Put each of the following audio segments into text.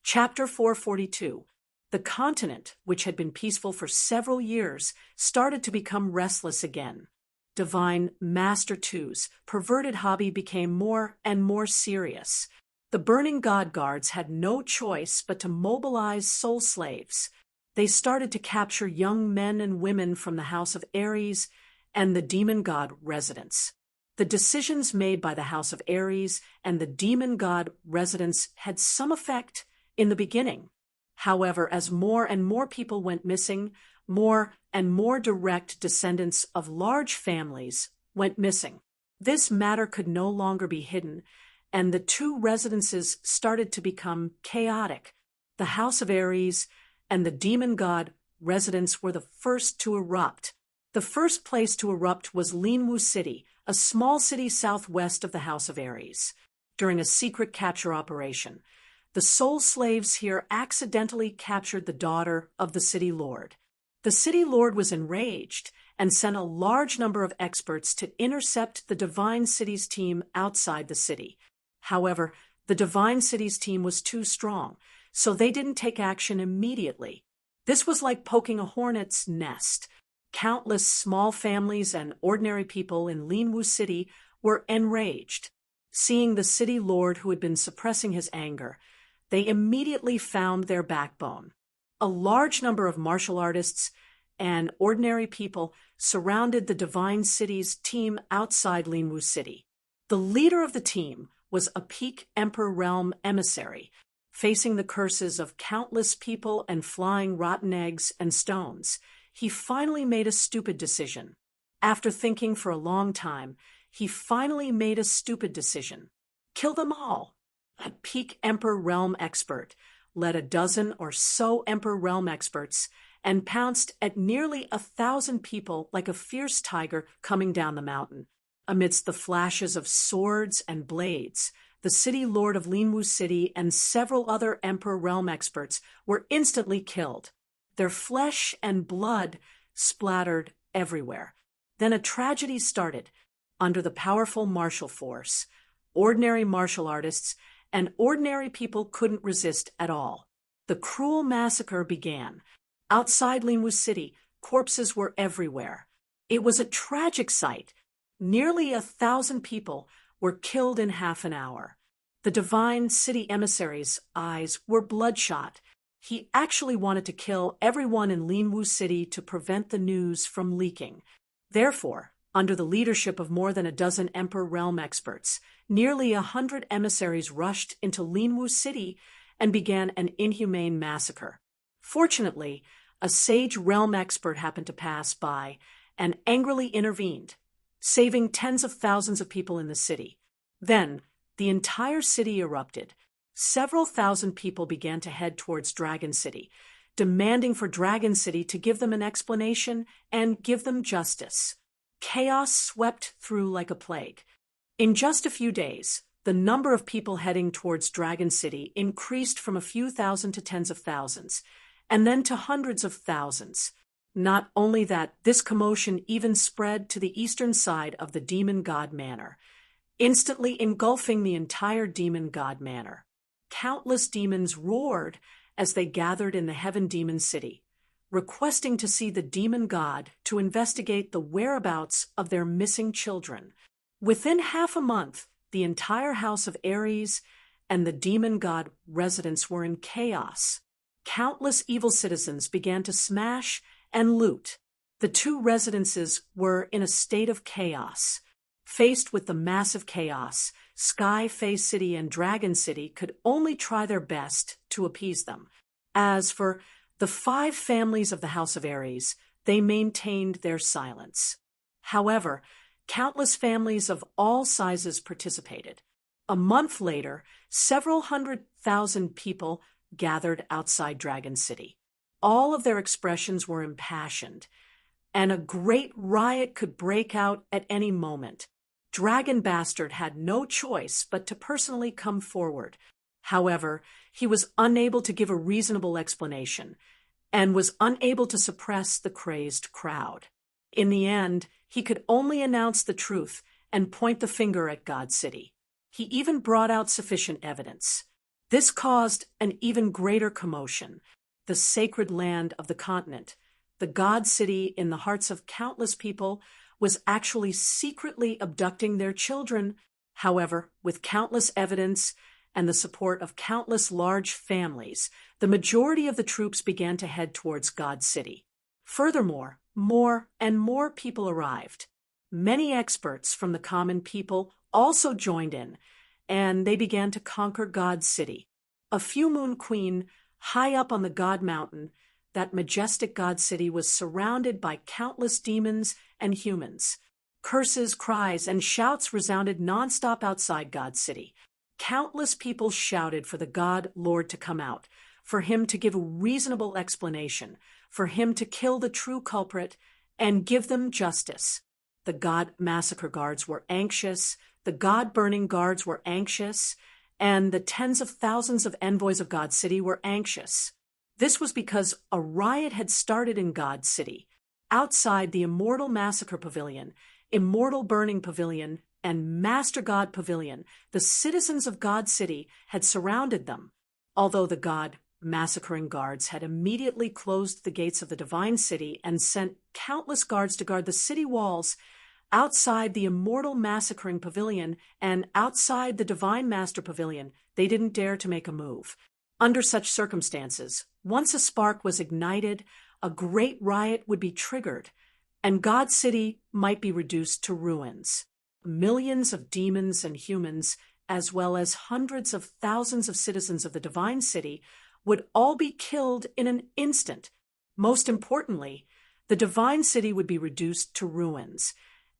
Chapter 442. The continent, which had been peaceful for several years, started to become restless again. Divine Master Two's perverted hobby became more and more serious. The burning god guards had no choice but to mobilize soul slaves. They started to capture young men and women from the House of Ares and the demon god residents. The decisions made by the House of Ares and the demon god residents had some effect in the beginning. However, as more and more people went missing, more and more direct descendants of large families went missing. This matter could no longer be hidden, and the two residences started to become chaotic. The House of Ares and the demon god residents were the first to erupt. The first place to erupt was Linwu City, a small city southwest of the House of Ares. During a secret capture operation, the soul slaves here accidentally captured the daughter of the city lord. The city lord was enraged and sent a large number of experts to intercept the Divine Cities team outside the city. However, the Divine Cities team was too strong, so they didn't take action immediately. This was like poking a hornet's nest. Countless small families and ordinary people in Linwu City were enraged. Seeing the city lord who had been suppressing his anger, they immediately found their backbone. A large number of martial artists and ordinary people surrounded the Divine Cities team outside Linwu City. The leader of the team was a Peak Emperor Realm emissary, facing the curses of countless people and flying rotten eggs and stones. He finally made a stupid decision. After thinking for a long time, he finally made a stupid decision. Kill them all. A Peak Emperor Realm expert led a dozen or so Emperor Realm experts and pounced at nearly 1,000 people like a fierce tiger coming down the mountain. Amidst the flashes of swords and blades, the city lord of Linwu City and several other Emperor Realm experts were instantly killed. Their flesh and blood splattered everywhere. Then a tragedy started. Under the powerful martial force, ordinary martial artists and ordinary people couldn't resist at all. The cruel massacre began. Outside Linwu City, corpses were everywhere. It was a tragic sight. Nearly 1,000 people were killed in half an hour. The Divine City emissary's eyes were bloodshot. He actually wanted to kill everyone in Linwu City to prevent the news from leaking. Therefore, under the leadership of more than a dozen Emperor Realm experts, nearly 100 emissaries rushed into Linwu City and began an inhumane massacre. Fortunately, a sage realm expert happened to pass by and angrily intervened, saving tens of thousands of people in the city. Then, the entire city erupted. Several thousand people began to head towards Dragon City, demanding for Dragon City to give them an explanation and give them justice. Chaos swept through like a plague. In just a few days, the number of people heading towards Dragon City increased from a few thousand to tens of thousands, and then to hundreds of thousands. Not only that, this commotion even spread to the eastern side of the Demon God Manor, instantly engulfing the entire Demon God Manor. Countless demons roared as they gathered in the Heaven Demon City, requesting to see the demon god to investigate the whereabouts of their missing children. Within half a month, the entire House of Ares and the demon god residents were in chaos. Countless evil citizens began to smash and loot. The two residences were in a state of chaos. Faced with the massive chaos, Sky Face City and Dragon City could only try their best to appease them. As for the 5 families of the House of Ares, they maintained their silence. However, countless families of all sizes participated. A month later, several 100,000 people gathered outside Dragon City. All of their expressions were impassioned, and a great riot could break out at any moment. Dragon Bastard had no choice but to personally come forward. However, he was unable to give a reasonable explanation and was unable to suppress the crazed crowd. In the end, he could only announce the truth and point the finger at God City. He even brought out sufficient evidence. This caused an even greater commotion. The sacred land of the continent, the God City in the hearts of countless people, was actually secretly abducting their children. However, with countless evidence and the support of countless large families, the majority of the troops began to head towards God City. Furthermore, more and more people arrived. Many experts from the common people also joined in, and they began to conquer God City. A few moon queen, high up on the God Mountain, that majestic God City was surrounded by countless demons and humans. Curses, cries, and shouts resounded nonstop outside God City. Countless people shouted for the God Lord to come out, for him to give a reasonable explanation, for him to kill the true culprit and give them justice. The God Massacre Guards were anxious, the God Burning Guards were anxious, and the tens of thousands of envoys of God City were anxious. This was because a riot had started in God City. Outside the Immortal Massacre Pavilion, Immortal Burning Pavilion, and Master God Pavilion, the citizens of God City had surrounded them. Although the God Massacring Guards had immediately closed the gates of the Divine City and sent countless guards to guard the city walls, outside the Immortal Massacring Pavilion and outside the Divine Master Pavilion, they didn't dare to make a move. Under such circumstances, once a spark was ignited, a great riot would be triggered, and God City might be reduced to ruins. Millions of demons and humans, as well as hundreds of thousands of citizens of the Divine City, would all be killed in an instant. Most importantly, the Divine City would be reduced to ruins,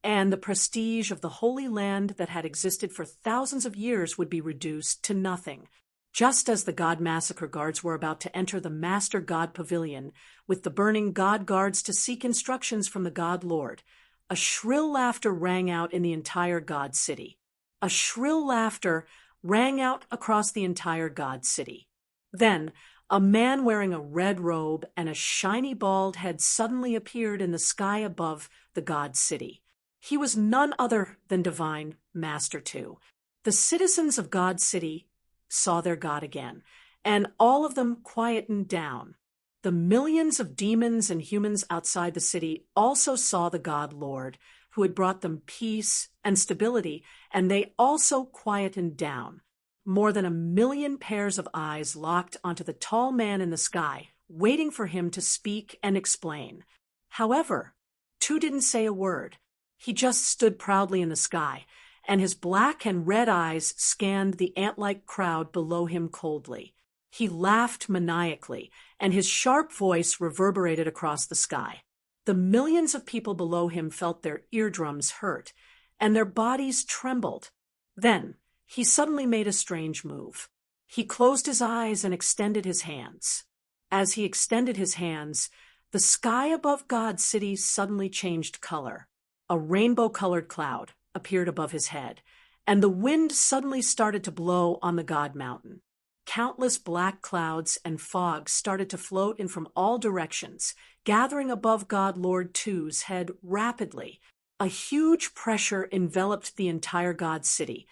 and the prestige of the Holy Land that had existed for thousands of years would be reduced to nothing. Just as the God Massacre Guards were about to enter the Master God Pavilion with the burning God Guards to seek instructions from the God Lord, a shrill laughter rang out in the entire God City. A shrill laughter rang out across the entire God City. Then, a man wearing a red robe and a shiny bald head suddenly appeared in the sky above the God City. He was none other than Divine Master 2. The citizens of God City saw their God again, and all of them quietened down. The millions of demons and humans outside the city also saw the God Lord, who had brought them peace and stability, and they also quietened down. More than 1 million pairs of eyes locked onto the tall man in the sky, waiting for him to speak and explain. However, 2 didn't say a word. He just stood proudly in the sky, and his black and red eyes scanned the ant-like crowd below him coldly. He laughed maniacally, and his sharp voice reverberated across the sky. The millions of people below him felt their eardrums hurt, and their bodies trembled. Then, he suddenly made a strange move. He closed his eyes and extended his hands. As he extended his hands, the sky above God City suddenly changed color. A rainbow-colored cloud appeared above his head, and the wind suddenly started to blow on the God Mountain. Countless black clouds and fog started to float in from all directions, gathering above God Lord 2's head rapidly. A huge pressure enveloped the entire God City,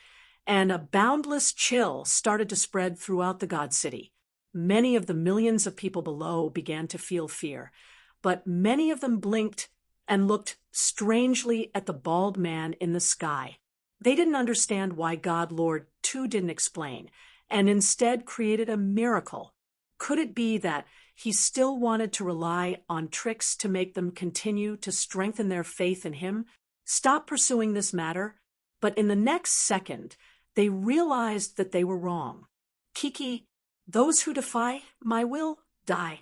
and a boundless chill started to spread throughout the God City. Many of the millions of people below began to feel fear, but many of them blinked and looked strangely at the bald man in the sky. They didn't understand why God Lord 2 didn't explain, and instead created a miracle. Could it be that he still wanted to rely on tricks to make them continue to strengthen their faith in him? Stop pursuing this matter. But in the next second, they realized that they were wrong. Kiki, those who defy my will die.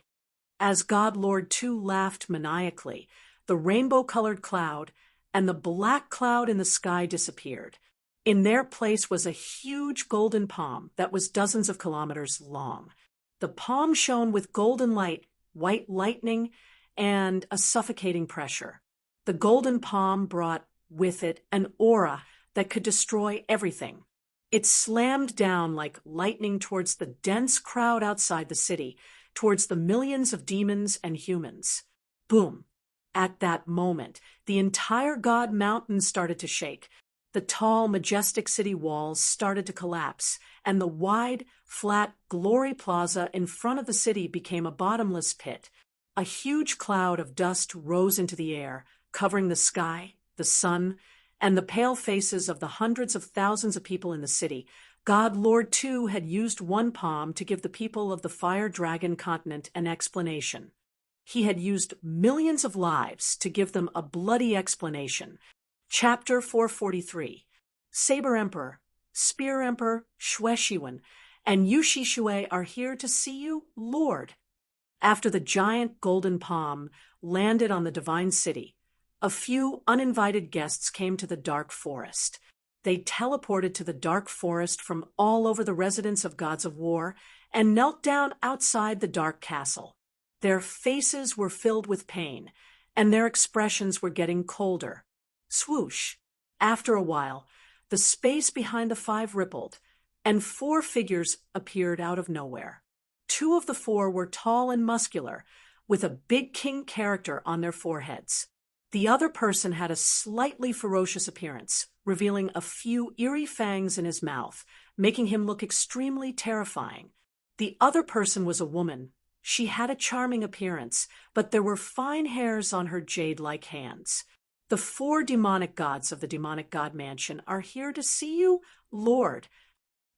As God Lord 2 laughed maniacally, the rainbow-colored cloud and the black cloud in the sky disappeared. In their place was a huge golden palm that was dozens of kilometers long. The palm shone with golden light, white lightning, and a suffocating pressure. The golden palm brought with it an aura that could destroy everything. It slammed down like lightning towards the dense crowd outside the city, towards the millions of demons and humans. Boom! At that moment, the entire God Mountain started to shake. The tall, majestic city walls started to collapse, and the wide, flat Glory Plaza in front of the city became a bottomless pit. A huge cloud of dust rose into the air, covering the sky, the sun, and the pale faces of the hundreds of thousands of people in the city. God Lord too had used one palm to give the people of the Fire Dragon continent an explanation. He had used millions of lives to give them a bloody explanation. Chapter 443. Saber Emperor, Spear Emperor, Shueshiwen, and Yushi Shui are here to see you, Lord. After the giant golden palm landed on the divine city, a few uninvited guests came to the dark forest. They teleported to the dark forest from all over the residence of gods of war and knelt down outside the dark castle. Their faces were filled with pain, and their expressions were getting colder. Swoosh! After a while, the space behind the five rippled, and four figures appeared out of nowhere. Two of the four were tall and muscular, with a big king character on their foreheads. The other person had a slightly ferocious appearance, revealing a few eerie fangs in his mouth, making him look extremely terrifying. The other person was a woman. She had a charming appearance, but there were fine hairs on her jade-like hands. The four demonic gods of the demonic god mansion are here to see you, Lord.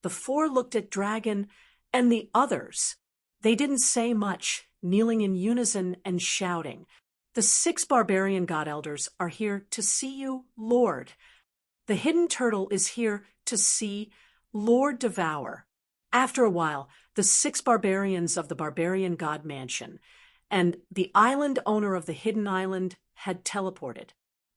The four looked at Dragon and the others. They didn't say much, kneeling in unison and shouting. The six barbarian god elders are here to see you, Lord. The hidden turtle is here to see Lord Devour. After a while, the six barbarians of the barbarian god mansion and the island owner of the hidden island had teleported.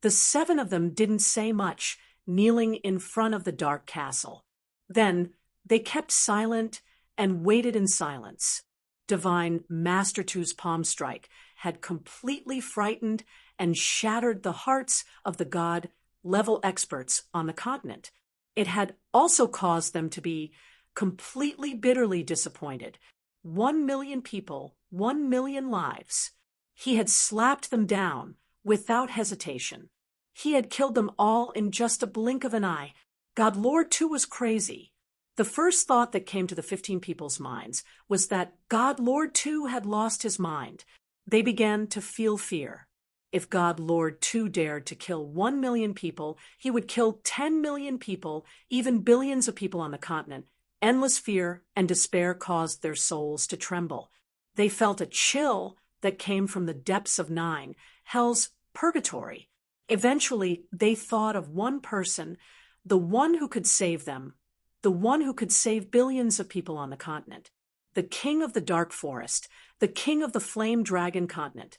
The seven of them didn't say much, kneeling in front of the dark castle. Then they kept silent and waited in silence. Divine Master Two's palm strike had completely frightened and shattered the hearts of the god-level experts on the continent. It had also caused them to be completely bitterly disappointed. 1 million people, 1 million lives. He had slapped them down without hesitation. He had killed them all in just a blink of an eye. God Lord too was crazy. The first thought that came to the 15 people's minds was that God Lord too had lost his mind. They began to feel fear. If God Lord too dared to kill 1 million people, he would kill 10 million people, even billions of people on the continent. Endless fear and despair caused their souls to tremble. They felt a chill that came from the depths of 9, hell's purgatory. Eventually, they thought of one person, the one who could save them, the one who could save billions of people on the continent, the king of the dark forest, the king of the flame dragon continent,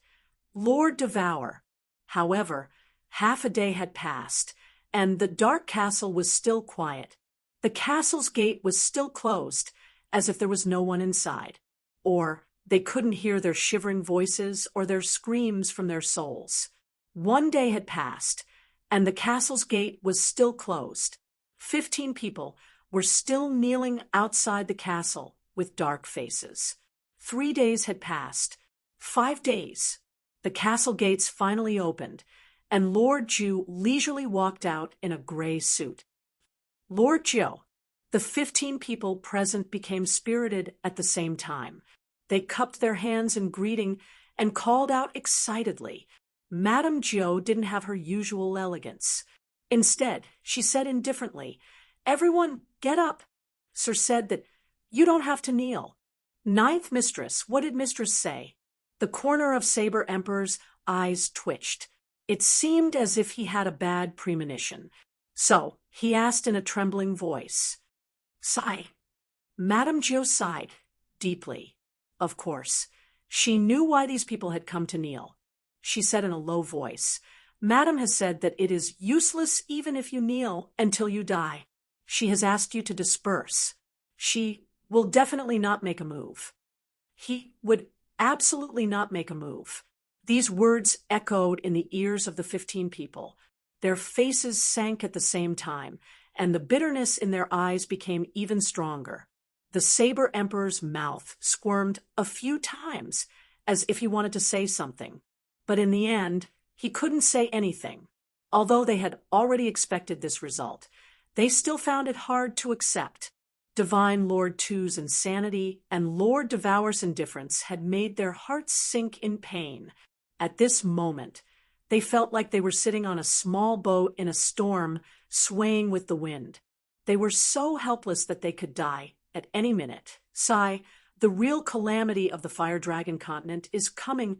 Lord Devour. However, half a day had passed, and the dark castle was still quiet. The castle's gate was still closed, as if there was no one inside, or they couldn't hear their shivering voices or their screams from their souls. 1 day had passed, and the castle's gate was still closed. 15 people were still kneeling outside the castle with dark faces. 3 days had passed. 5 days. The castle gates finally opened, and Lord Ju leisurely walked out in a gray suit. Lord Jiu. The 15 people present became spirited at the same time. They cupped their hands in greeting and called out excitedly. Madame Jiu didn't have her usual elegance. Instead, she said indifferently, "Everyone, get up." Sir said that, "You don't have to kneel." Ninth Mistress, what did Mistress say? The corner of Saber Emperor's eyes twitched. It seemed as if he had a bad premonition. So, he asked in a trembling voice, "Sigh." Madame Jiu sighed, deeply. Of course, she knew why these people had come to kneel. She said in a low voice, "Madame has said that it is useless even if you kneel until you die. She has asked you to disperse. She will definitely not make a move." He would absolutely not make a move. These words echoed in the ears of the 15 people. Their faces sank at the same time, and the bitterness in their eyes became even stronger. The Saber Emperor's mouth squirmed a few times, as if he wanted to say something. But in the end, he couldn't say anything. Although they had already expected this result, they still found it hard to accept. Divine Lord Two's insanity and Lord Devour's indifference had made their hearts sink in pain. At this moment, they felt like they were sitting on a small boat in a storm, swaying with the wind. They were so helpless that they could die at any minute. Sigh, the real calamity of the Fire Dragon continent is coming.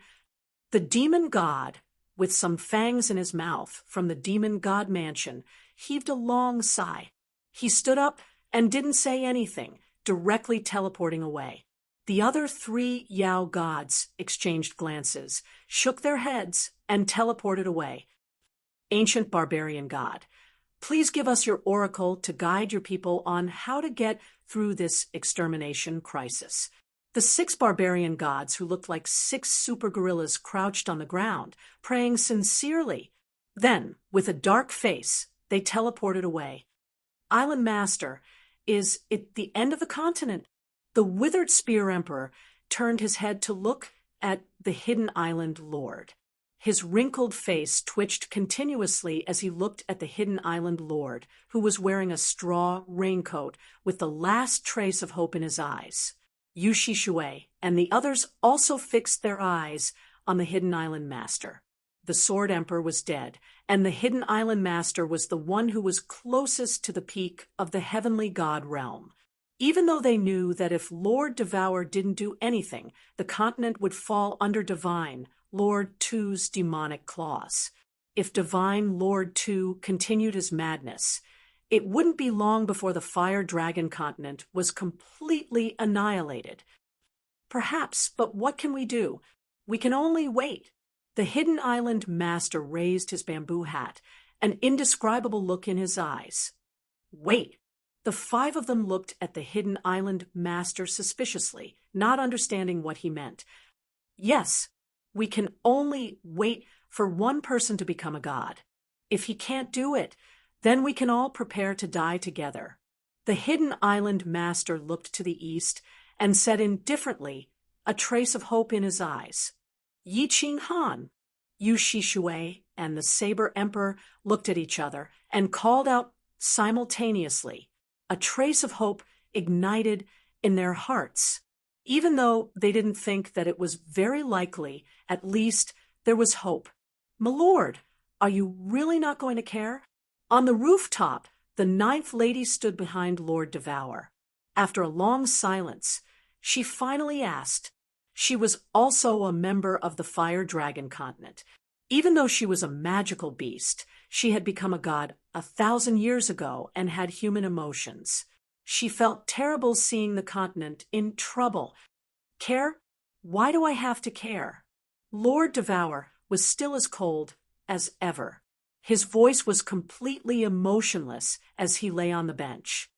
The demon god, with some fangs in his mouth from the demon god mansion, heaved a long sigh. He stood up and didn't say anything, directly teleporting away. The other 3 Yao gods exchanged glances, shook their heads, and teleported away. Ancient barbarian god, please give us your oracle to guide your people on how to get through this extermination crisis. The 6 barbarian gods who looked like 6 super gorillas crouched on the ground, praying sincerely. Then, with a dark face, they teleported away. Island Master, is it the end of the continent? The withered Spear Emperor turned his head to look at the hidden island lord. His wrinkled face twitched continuously as he looked at the hidden island lord, who was wearing a straw raincoat with the last trace of hope in his eyes. Yu Shui and the others also fixed their eyes on the hidden island master. The Sword Emperor was dead, and the hidden island master was the one who was closest to the peak of the heavenly god realm. Even though they knew that if Lord Devour didn't do anything, the continent would fall under Divine Lord Two's demonic claws. If Divine Lord Two continued his madness, it wouldn't be long before the Fire Dragon continent was completely annihilated. Perhaps, but what can we do? We can only wait. The hidden island master raised his bamboo hat, an indescribable look in his eyes. Wait! The 5 of them looked at the hidden island master suspiciously, not understanding what he meant. Yes, we can only wait for one person to become a god. If he can't do it, then we can all prepare to die together. The hidden island master looked to the east and said indifferently, a trace of hope in his eyes. Yi Qing Han, Yu Shui, and the Saber Emperor looked at each other and called out simultaneously. A trace of hope ignited in their hearts. Even though they didn't think that it was very likely, at least there was hope. "My lord, are you really not going to care?" On the rooftop, the 9th lady stood behind Lord Devour. After a long silence, she finally asked. She was also a member of the Fire Dragon continent. Even though she was a magical beast, she had become a god 1,000 years ago and had human emotions. She felt terrible seeing the continent in trouble. Care? Why do I have to care? Lord Devour was still as cold as ever. His voice was completely emotionless as he lay on the bench.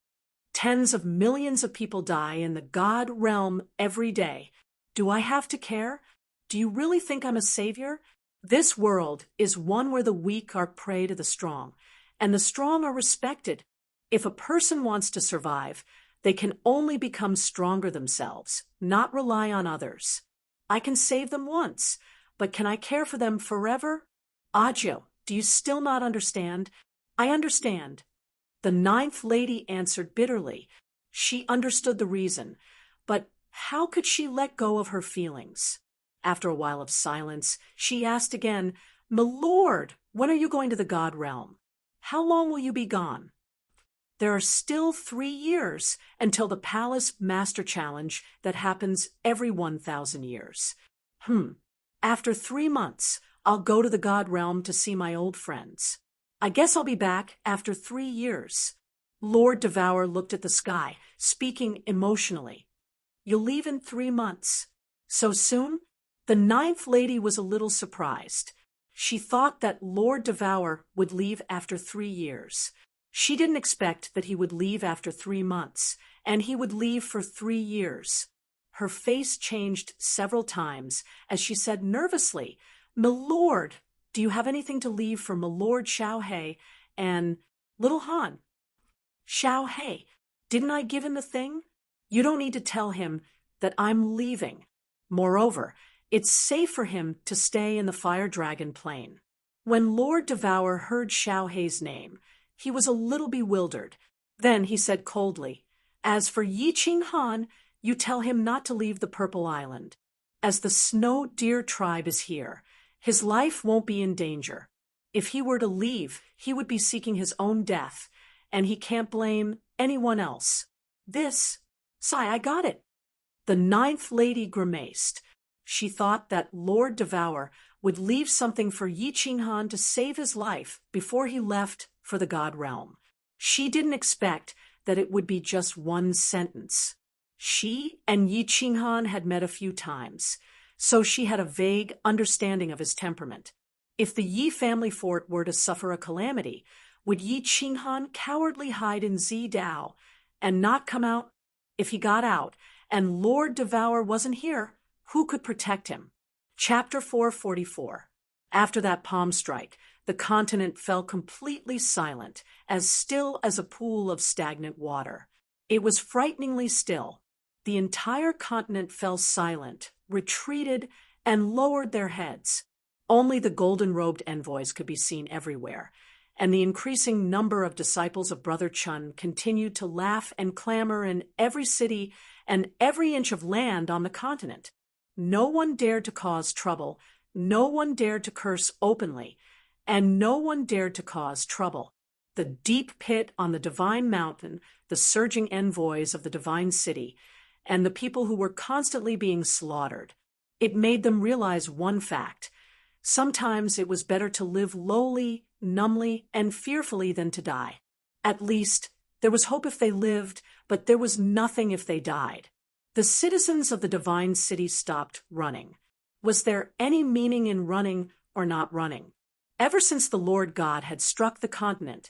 Tens of millions of people die in the god realm every day. Do I have to care? Do you really think I'm a savior? This world is one where the weak are prey to the strong, and the strong are respected. If a person wants to survive, they can only become stronger themselves, not rely on others. I can save them once, but can I care for them forever? Ajo, do you still not understand? I understand. The 9th lady answered bitterly. She understood the reason, but how could she let go of her feelings? After a while of silence, she asked again, "My lord, when are you going to the god realm? How long will you be gone?" "There are still 3 years until the Palace Master Challenge that happens every 1,000 years. After 3 months, I'll go to the god realm to see my old friends. I guess I'll be back after 3 years. Lord Devour looked at the sky, speaking emotionally. "You'll leave in 3 months. So soon?" The 9th lady was a little surprised. She thought that Lord Devour would leave after 3 years. She didn't expect that he would leave after 3 months, and he would leave for 3 years. Her face changed several times as she said nervously, "My lord, do you have anything to leave for my lord Xiaohei and little Han?" "Xiaohei, didn't I give him the thing? You don't need to tell him that I'm leaving. Moreover, it's safe for him to stay in the Fire Dragon plane." When Lord Devour heard Xiao Hei's name, he was a little bewildered. Then he said coldly, "As for Yi Qinghan, you tell him not to leave the Purple Island. As the Snow Deer tribe is here, his life won't be in danger. If he were to leave, he would be seeking his own death, and he can't blame anyone else." I got it. The ninth lady grimaced. She thought that Lord Devour would leave something for Yi Qinghan to save his life before he left for the God Realm. She didn't expect that it would be just one sentence. She and Yi Qinghan had met a few times, so she had a vague understanding of his temperament. If the Yi family fort were to suffer a calamity, would Yi Qinghan cowardly hide in Zidao and not come out? If he got out and Lord Devour wasn't here, who could protect him? Chapter 444. After that palm strike, the continent fell completely silent, as still as a pool of stagnant water. It was frighteningly still. The entire continent fell silent, retreated, and lowered their heads. Only the golden-robed envoys could be seen everywhere, and the increasing number of disciples of Brother Chun continued to laugh and clamor in every city and every inch of land on the continent. No one dared to cause trouble, no one dared to curse openly, and no one dared to cause trouble. The deep pit on the Divine Mountain, the surging envoys of the Divine City, and the people who were constantly being slaughtered. It made them realize one fact. Sometimes it was better to live lowly, numbly, and fearfully than to die. At least, there was hope if they lived, but there was nothing if they died. The citizens of the Divine City stopped running. Was there any meaning in running or not running? Ever since the Lord God had struck the continent,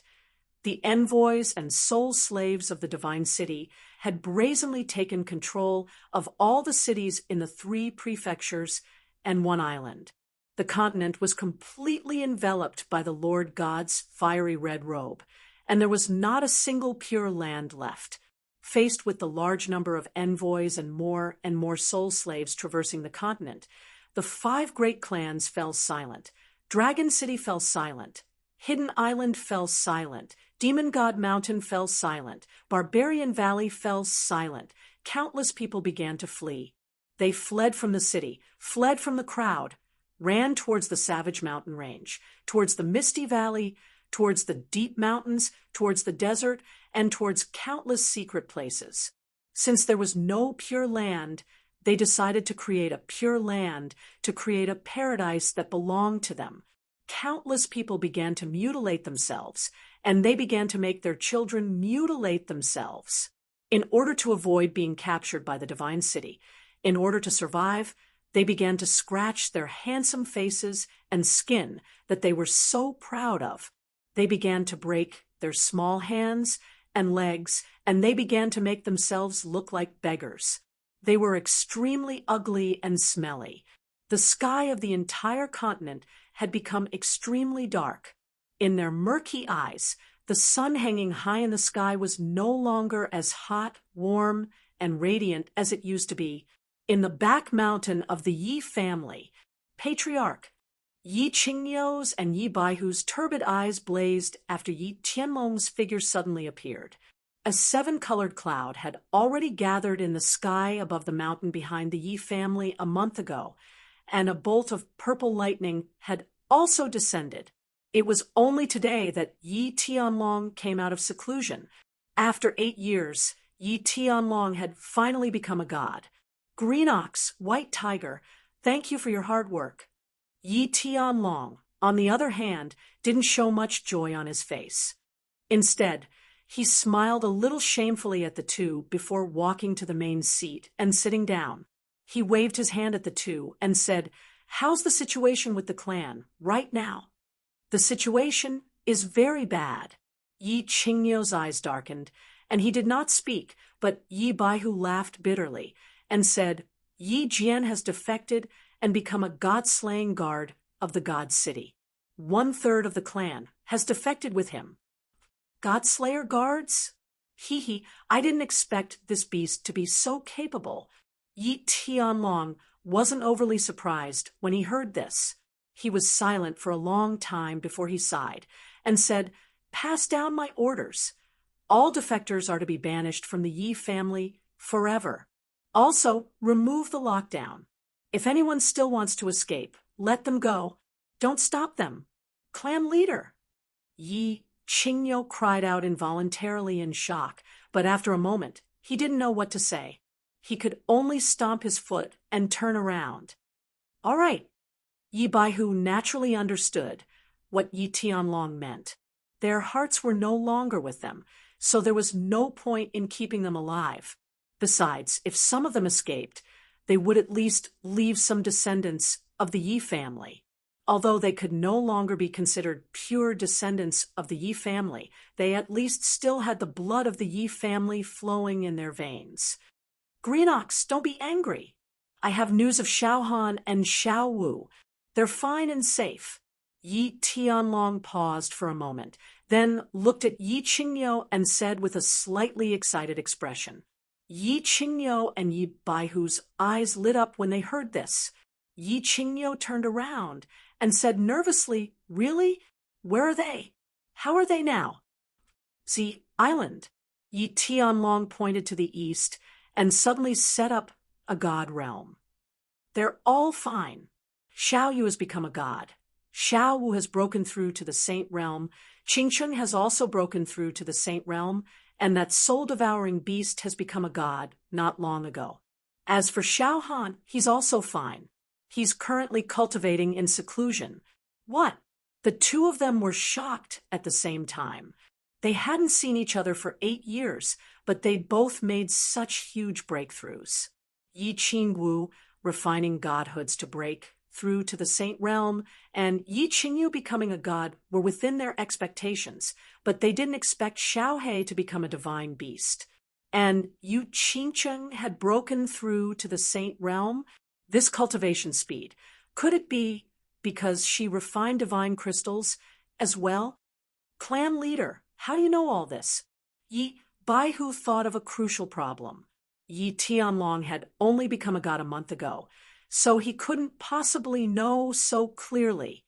the envoys and soul slaves of the Divine City had brazenly taken control of all the cities in the 3 prefectures and 1 island. The continent was completely enveloped by the Lord God's fiery red robe, and there was not a single pure land left. Faced with the large number of envoys and more soul slaves traversing the continent, the 5 great clans fell silent. Dragon City fell silent. Hidden Island fell silent. Demon God Mountain fell silent. Barbarian Valley fell silent. Countless people began to flee. They fled from the city, fled from the crowd, ran towards the savage mountain range, towards the misty valley, towards the deep mountains, towards the desert, and towards countless secret places. Since there was no pure land, they decided to create a pure land, to create a paradise that belonged to them. Countless people began to mutilate themselves, and they began to make their children mutilate themselves. In order to avoid being captured by the Divine City, in order to survive, they began to scratch their handsome faces and skin that they were so proud of. They began to break their small hands and legs, and they began to make themselves look like beggars. They were extremely ugly and smelly. The sky of the entire continent had become extremely dark. In their murky eyes, the sun hanging high in the sky was no longer as hot, warm, and radiant as it used to be. In the back mountain of the Yi family, patriarch Yi Qingyou's and Yi Baihu's turbid eyes blazed after Yi Tianlong's figure suddenly appeared. A 7-colored cloud had already gathered in the sky above the mountain behind the Yi family a month ago, and a bolt of purple lightning had also descended. It was only today that Yi Tianlong came out of seclusion. After 8 years, Yi Tianlong had finally become a god. Green Ox, White Tiger, thank you for your hard work. Yi Tianlong, on the other hand, didn't show much joy on his face. Instead, he smiled a little shamefully at the 2 before walking to the main seat and sitting down. He waved his hand at the 2 and said, "How's the situation with the clan, right now?" "The situation is very bad." Yi Qingyou's eyes darkened, and he did not speak, but Yi Baihu laughed bitterly and said, "Yi Jian has defected and become a god-slaying guard of the God City. 1/3 of the clan has defected with him." "God-slayer guards? Hee, I didn't expect this beast to be so capable." Yi Tianlong wasn't overly surprised when he heard this. He was silent for a long time before he sighed and said, "Pass down my orders. All defectors are to be banished from the Yi family forever. Also, remove the lockdown. If anyone still wants to escape, let them go. Don't stop them. Clan leader." Yi Qingyo cried out involuntarily in shock, but after a moment, he didn't know what to say. He could only stomp his foot and turn around. All right. Yi Baihu naturally understood what Yi Tianlong meant. Their hearts were no longer with them, so there was no point in keeping them alive. Besides, if some of them escaped, they would at least leave some descendants of the Yi family. Although they could no longer be considered pure descendants of the Yi family, they at least still had the blood of the Yi family flowing in their veins. "Green Ox, don't be angry. I have news of Xiao Han and Xiao Wu. They're fine and safe." Yi Tianlong paused for a moment, then looked at Yi Qingyo and said with a slightly excited expression. Yi Qingyo and Yi Baihu's eyes lit up when they heard this. Yi Qingyo turned around and said nervously, "Really? Where are they? How are they now?" "Z Island." Yi Tianlong pointed to the east and suddenly set up a god realm. "They're all fine. Xiao Yu has become a god. Xiao Wu has broken through to the saint realm. Qingcheng has also broken through to the saint realm, and that soul-devouring beast has become a god not long ago. As for Xiao Han, he's also fine. He's currently cultivating in seclusion." "What?" The two of them were shocked at the same time. They hadn't seen each other for 8 years, but they'd both made such huge breakthroughs. Yi Qingwu refining godhoods to break through to the saint realm, and Yi Qingyu becoming a god were within their expectations, but they didn't expect Xiao He to become a divine beast. And Yu Qingcheng had broken through to the saint realm. This cultivation speed, could it be because she refined divine crystals as well? "Clan leader, how do you know all this?" Yi Baihu thought of a crucial problem. Yi Tianlong had only become a god a month ago, so he couldn't possibly know so clearly.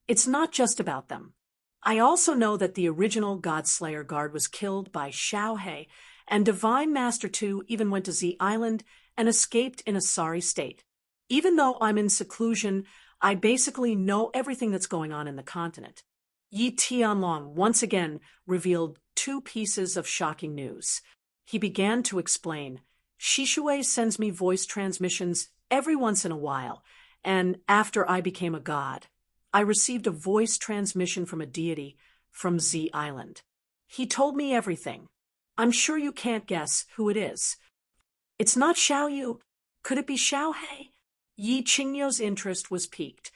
It's not just about them. I also know that the original God-Slayer guard was killed by Xiao He, and Divine Master 2 even went to Z Island and escaped in a sorry state. Even though I'm in seclusion, I basically know everything that's going on in the continent." Yi Tianlong once again revealed 2 pieces of shocking news. He began to explain, "Shishui sends me voice transmissions every once in a while, and after I became a god, I received a voice transmission from a deity from Z Island. He told me everything. I'm sure you can't guess who it is." "It's not Xiao Yu. Could it be Xiao He?" Yi Qingyo's interest was piqued.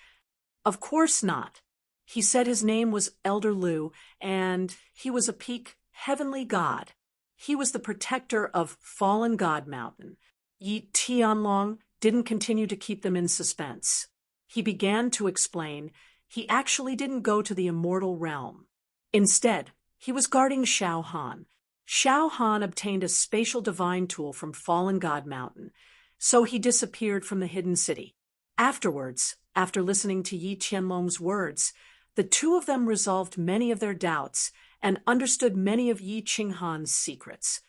"Of course not. He said his name was Elder Lu, and he was a peak heavenly god. He was the protector of Fallen God Mountain." Yi Tianlong didn't continue to keep them in suspense. He began to explain he actually didn't go to the immortal realm. Instead, he was guarding Xiao Han. Xiao Han obtained a spatial divine tool from Fallen God Mountain, so he disappeared from the hidden city. Afterwards, after listening to Yi Tianlong's words, the two of them resolved many of their doubts and understood many of Yi Qinghan's secrets.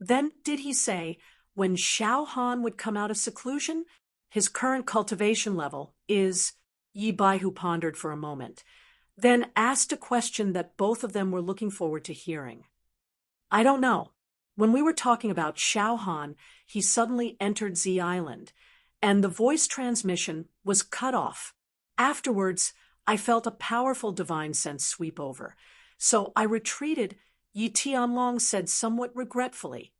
Then did he say, when Xiao Han would come out of seclusion, his current cultivation level is... Yi Baihu pondered for a moment, then asked a question that both of them were looking forward to hearing. "I don't know. When we were talking about Xiao Han, he suddenly entered Z Island, and the voice transmission was cut off. Afterwards, I felt a powerful divine sense sweep over, so I retreated," Yi Tianlong said somewhat regretfully.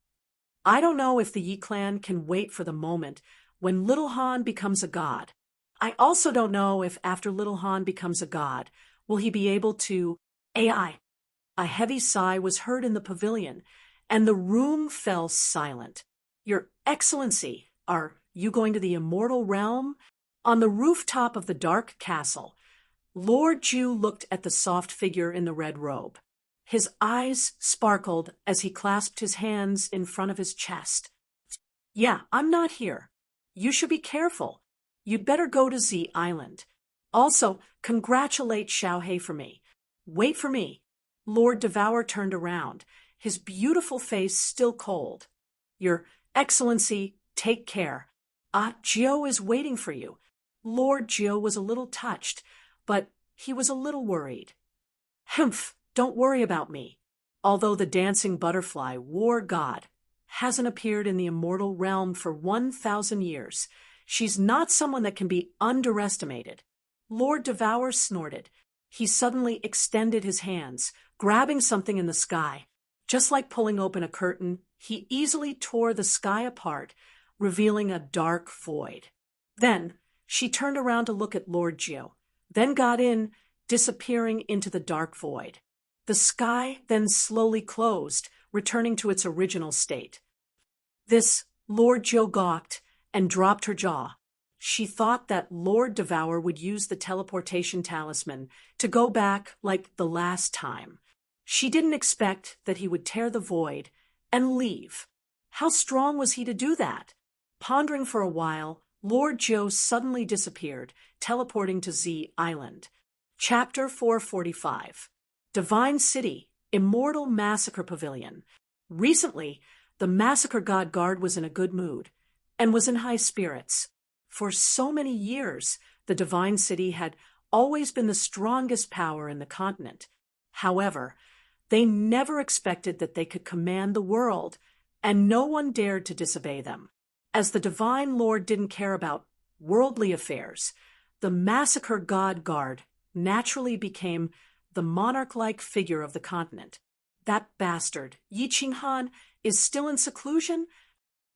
"I don't know if the Yi clan can wait for the moment when Little Han becomes a god. I also don't know if after Little Han becomes a god, will he be able to... AI." A heavy sigh was heard in the pavilion, and the room fell silent. "Your Excellency, are you going to the immortal realm?" On the rooftop of the dark castle, Lord Ju looked at the soft figure in the red robe. His eyes sparkled as he clasped his hands in front of his chest. "Yeah, I'm not here. You should be careful. You'd better go to Z Island. Also, congratulate Xiaohei for me. Wait for me. Lord Devour turned around, his beautiful face still cold. Your Excellency, take care. Jiao is waiting for you. Lord Jiao was a little touched, but he was a little worried. Humph, don't worry about me. Although the dancing butterfly, war god, hasn't appeared in the immortal realm for 1,000 years, she's not someone that can be underestimated. Lord Devour snorted. He suddenly extended his hands, grabbing something in the sky. Just like pulling open a curtain, he easily tore the sky apart, revealing a dark void. Then, she turned around to look at Lord Jiao, then got in, disappearing into the dark void. The sky then slowly closed, returning to its original state. This, Lord Jiao gawked and dropped her jaw. She thought that Lord Devour would use the teleportation talisman to go back like the last time. She didn't expect that he would tear the void and leave. How strong was he to do that? Pondering for a while, Lord Jiao suddenly disappeared, teleporting to Z Island. Chapter 445. Divine City, Immortal Massacre Pavilion. Recently, the Massacre God Guard was in a good mood and was in high spirits. For so many years, the Divine City had always been the strongest power in the continent. However, they never expected that they could command the world, and no one dared to disobey them. As the Divine Lord didn't care about worldly affairs, the Massacre God Guard naturally became the monarch-like figure of the continent. That bastard, Yi Qinghan, is still in seclusion?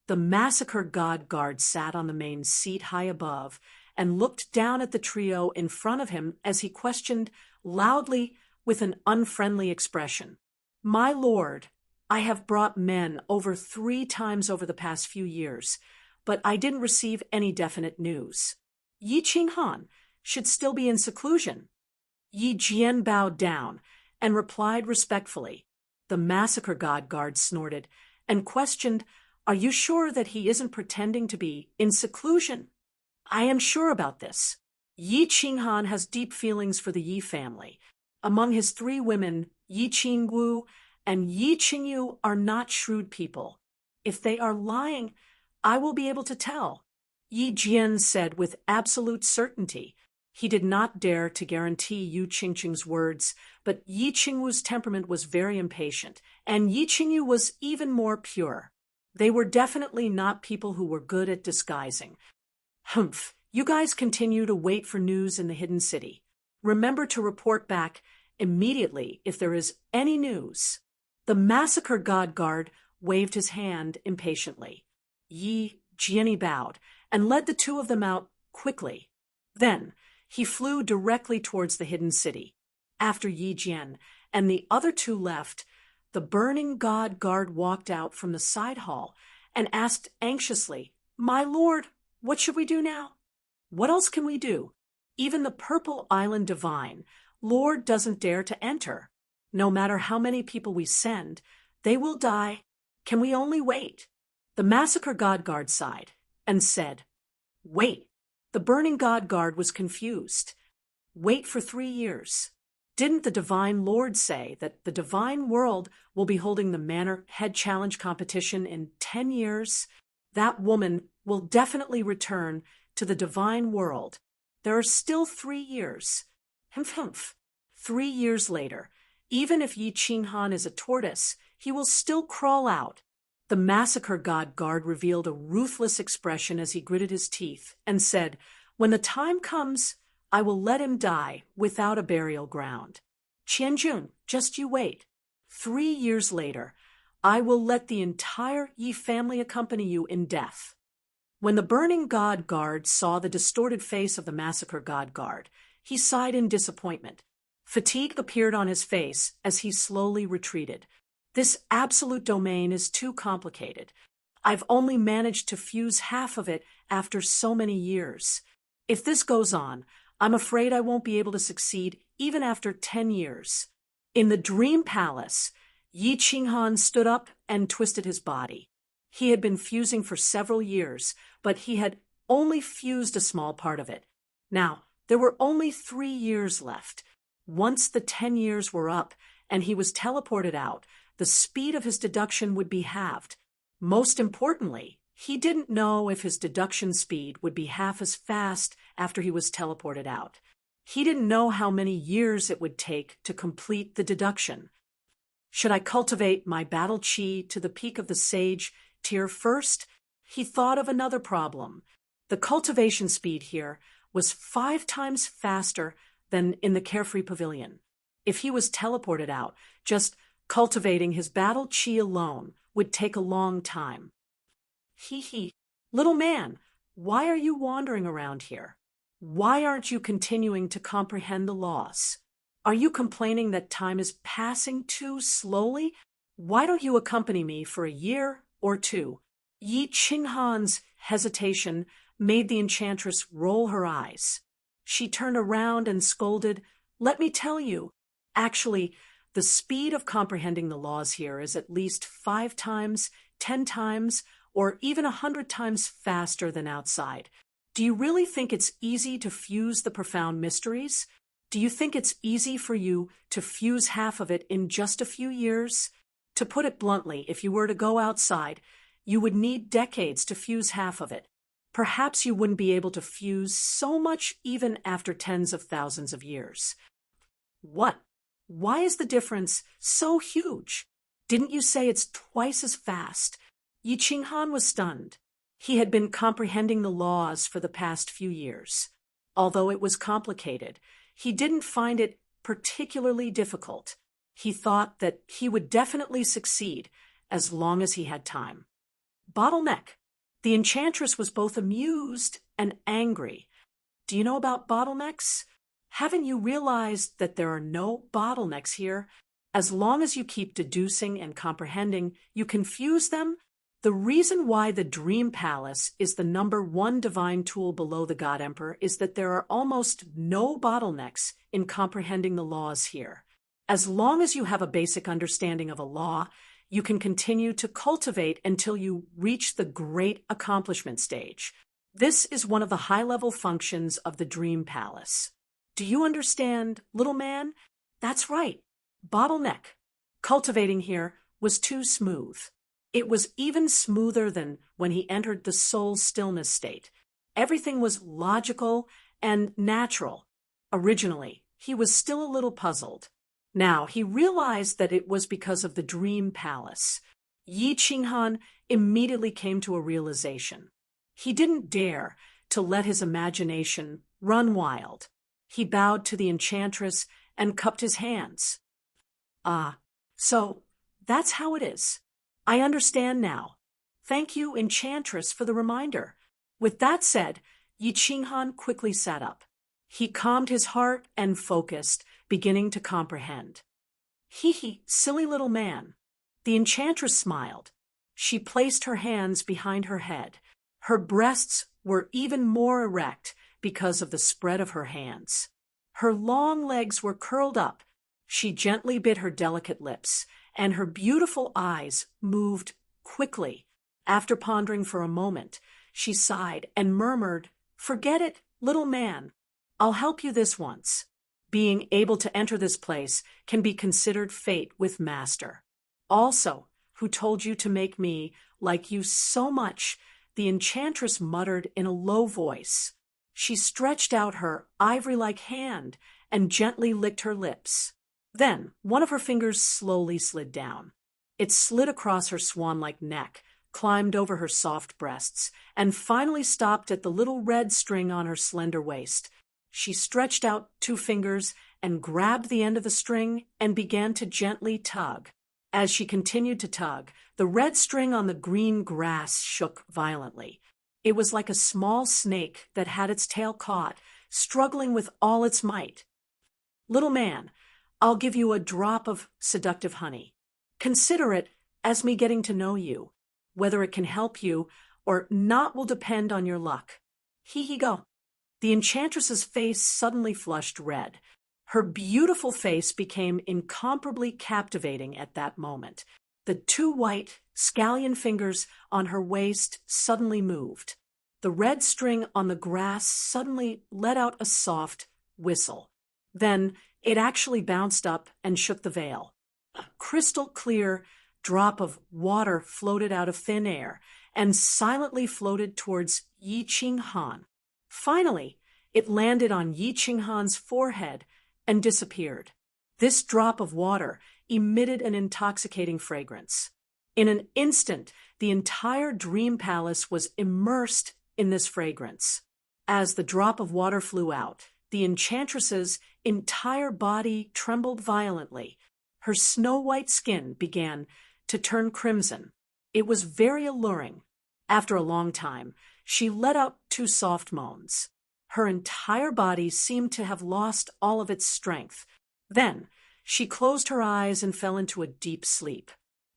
The Massacre God Guard sat on the main seat high above and looked down at the trio in front of him as he questioned loudly with an unfriendly expression. My lord, I have brought men over 3 times over the past few years, but I didn't receive any definite news. Yi Qinghan should still be in seclusion. Yi Jian bowed down and replied respectfully. The Massacre God Guard snorted and questioned, Are you sure that he isn't pretending to be in seclusion? I am sure about this. Yi Qinghan has deep feelings for the Yi family. Among his 3 women, Yi Qingwu and Yi Qingyu are not shrewd people. If they are lying, I will be able to tell. Yi Jian said with absolute certainty. He did not dare to guarantee Yu Qingqing's words, but Yi Qingwu's temperament was very impatient, and Yi Qingyu was even more pure. They were definitely not people who were good at disguising. Humph, you guys continue to wait for news in the hidden city. Remember to report back immediately if there is any news. The Massacre God Guard waved his hand impatiently. Yi Jian bowed and led the 2 of them out quickly. Then, he flew directly towards the hidden city. After Yi Jian and the other 2 left, the Burning God Guard walked out from the side hall and asked anxiously, My lord, what should we do now? What else can we do? Even the Purple Island Divine, Lord doesn't dare to enter. No matter how many people we send, they will die. Can we only wait? The Massacre God Guard sighed and said, Wait. The Burning God Guard was confused. Wait for 3 years. Didn't the Divine Lord say that the Divine World will be holding the Manor Head Challenge competition in 10 years? That woman will definitely return to the Divine World. There are still 3 years. Humph. 3 years later, even if Yi Qinghan is a tortoise, he will still crawl out. The Massacre God Guard revealed a ruthless expression as he gritted his teeth and said, When the time comes, I will let him die without a burial ground. Qianjun, just you wait. 3 years later, I will let the entire Yi family accompany you in death. When the Burning God Guard saw the distorted face of the Massacre God Guard, he sighed in disappointment. Fatigue appeared on his face as he slowly retreated. This absolute domain is too complicated. I've only managed to fuse half of it after so many years. If this goes on, I'm afraid I won't be able to succeed even after 10 years. In the Dream Palace, Yi Qinghan stood up and twisted his body. He had been fusing for several years, but he had only fused a small part of it. Now, There were only 3 years left. Once the 10 years were up and he was teleported out, the speed of his deduction would be halved. Most importantly, he didn't know if his deduction speed would be half as fast after he was teleported out. He didn't know how many years it would take to complete the deduction. Should I cultivate my battle chi to the peak of the sage tier first? He thought of another problem. The cultivation speed here was 5 times faster than in the Carefree Pavilion. If he was teleported out, just cultivating his battle chi alone would take a long time. Little man, why are you wandering around here? Why aren't you continuing to comprehend the laws? Are you complaining that time is passing too slowly? Why don't you accompany me for a year or two? Yi Qinghan's hesitation made the enchantress roll her eyes. She turned around and scolded, "Let me tell you. Actually, the speed of comprehending the laws here is at least 5 times, 10 times, or even 100 times faster than outside. Do you really think it's easy to fuse the profound mysteries? Do you think it's easy for you to fuse half of it in just a few years? To put it bluntly, if you were to go outside, you would need decades to fuse half of it. Perhaps you wouldn't be able to fuse so much even after tens of thousands of years." "What? Why is the difference so huge? Didn't you say it's twice as fast?" Yi Qinghan was stunned. He had been comprehending the laws for the past few years. Although it was complicated, he didn't find it particularly difficult. He thought that he would definitely succeed as long as he had time. Bottleneck. The enchantress was both amused and angry. "Do you know about bottlenecks? Haven't you realized that there are no bottlenecks here? As long as you keep deducing and comprehending, you can fuse them. The reason why the Dream Palace is the #1 divine tool below the God Emperor is that there are almost no bottlenecks in comprehending the laws here. As long as you have a basic understanding of a law, you can continue to cultivate until you reach the great accomplishment stage. This is one of the high-level functions of the Dream Palace. Do you understand, little man? That's right. Bottleneck. Cultivating here was too smooth. It was even smoother than when he entered the soul stillness state. Everything was logical and natural. Originally, he was still a little puzzled. Now, he realized that it was because of the Dream Palace. Yi Qinghan immediately came to a realization. He didn't dare to let his imagination run wild. He bowed to the enchantress and cupped his hands. "Ah, so that's how it is. I understand now. Thank you, enchantress, for the reminder." With that said, Yi Qinghan quickly sat up. He calmed his heart and focused, beginning to comprehend. Silly little man." The enchantress smiled. She placed her hands behind her head. Her breasts were even more erect because of the spread of her hands. Her long legs were curled up. She gently bit her delicate lips, and her beautiful eyes moved quickly. After pondering for a moment, she sighed and murmured, "Forget it, little man. I'll help you this once. Being able to enter this place can be considered fate with Master. Also, who told you to make me like you so much?" the enchantress muttered in a low voice. She stretched out her ivory-like hand and gently licked her lips. Then one of her fingers slowly slid down. It slid across her swan-like neck, climbed over her soft breasts, and finally stopped at the little red string on her slender waist. She stretched out 2 fingers and grabbed the end of the string and began to gently tug. As she continued to tug, the red string on the green grass shook violently. It was like a small snake that had its tail caught, struggling with all its might. "Little man, I'll give you a drop of seductive honey. Consider it as me getting to know you. Whether it can help you or not will depend on your luck. Go." The enchantress's face suddenly flushed red. Her beautiful face became incomparably captivating at that moment. The 2 white, scallion fingers on her waist suddenly moved. The red string on the grass suddenly let out a soft whistle. Then it actually bounced up and shook the veil. A crystal clear drop of water floated out of thin air and silently floated towards Yi Qing Han. Finally, it landed on Yi Qing Han's forehead and disappeared. This drop of water emitted an intoxicating fragrance. In an instant, the entire dream palace was immersed in this fragrance. As the drop of water flew out, the enchantress's entire body trembled violently. Her snow-white skin began to turn crimson. It was very alluring. After a long time, she let out 2 soft moans. Her entire body seemed to have lost all of its strength. Then, she closed her eyes and fell into a deep sleep.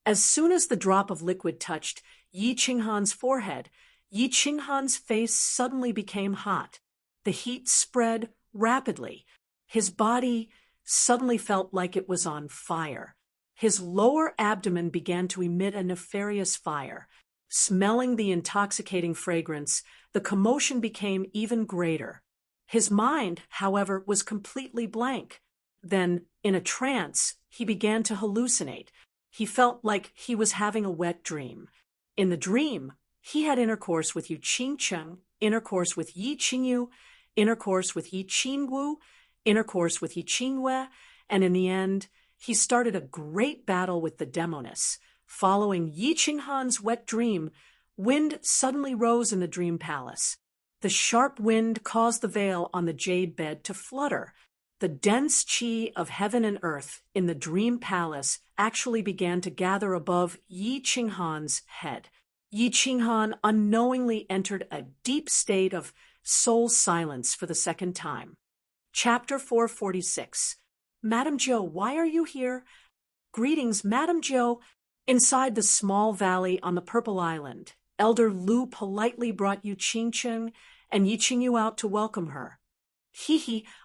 As soon as the drop of liquid touched Yi Qing Han's forehead, Yi Qing Han's face suddenly became hot. The heat spread rapidly. His body suddenly felt like it was on fire. His lower abdomen began to emit a nefarious fire. Smelling the intoxicating fragrance, the commotion became even greater. His mind, however, was completely blank. Then, in a trance, he began to hallucinate. He felt like he was having a wet dream. In the dream, he had intercourse with Yu Qingcheng, intercourse with Yi Qingyu, intercourse with Yi Qingwu, intercourse with Yi Qingwei, and in the end, he started a great battle with the demoness. Following Yi Qinghan's wet dream, wind suddenly rose in the dream palace. The sharp wind caused the veil on the jade bed to flutter. The dense qi of heaven and earth in the dream palace actually began to gather above Yi Qinghan's head. Yi Qinghan unknowingly entered a deep state of soul silence for the second time. Chapter 446. Madame Zhou, why are you here? Greetings, Madame Zhou. Inside the small valley on the Purple Island, Elder Lu politely brought Yu Qingcheng and Yi Qingyu out to welcome her.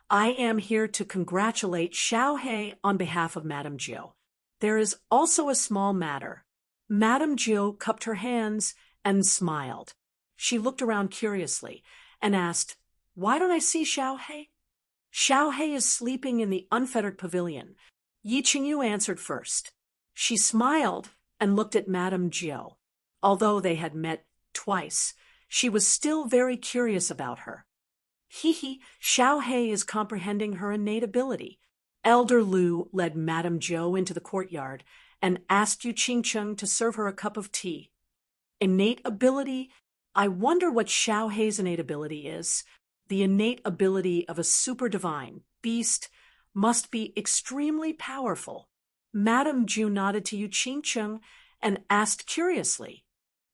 I am here to congratulate Xiaohei on behalf of Madame Zhou. There is also a small matter. Madame Zhou cupped her hands and smiled. She looked around curiously and asked, "Why don't I see Xiaohei?" "Xiaohei is sleeping in the unfettered pavilion." Yi Qingyu answered first. She smiled and looked at Madame Zhou. Although they had met twice, she was still very curious about her. Xiaohei is comprehending her innate ability. Elder Lu led Madame Zhou into the courtyard and asked Yu Qingcheng to serve her a cup of tea. Innate ability? I wonder what Xiaohei's innate ability is. The innate ability of a super divine beast must be extremely powerful. Madame Zhou nodded to Yu Qingcheng and asked curiously,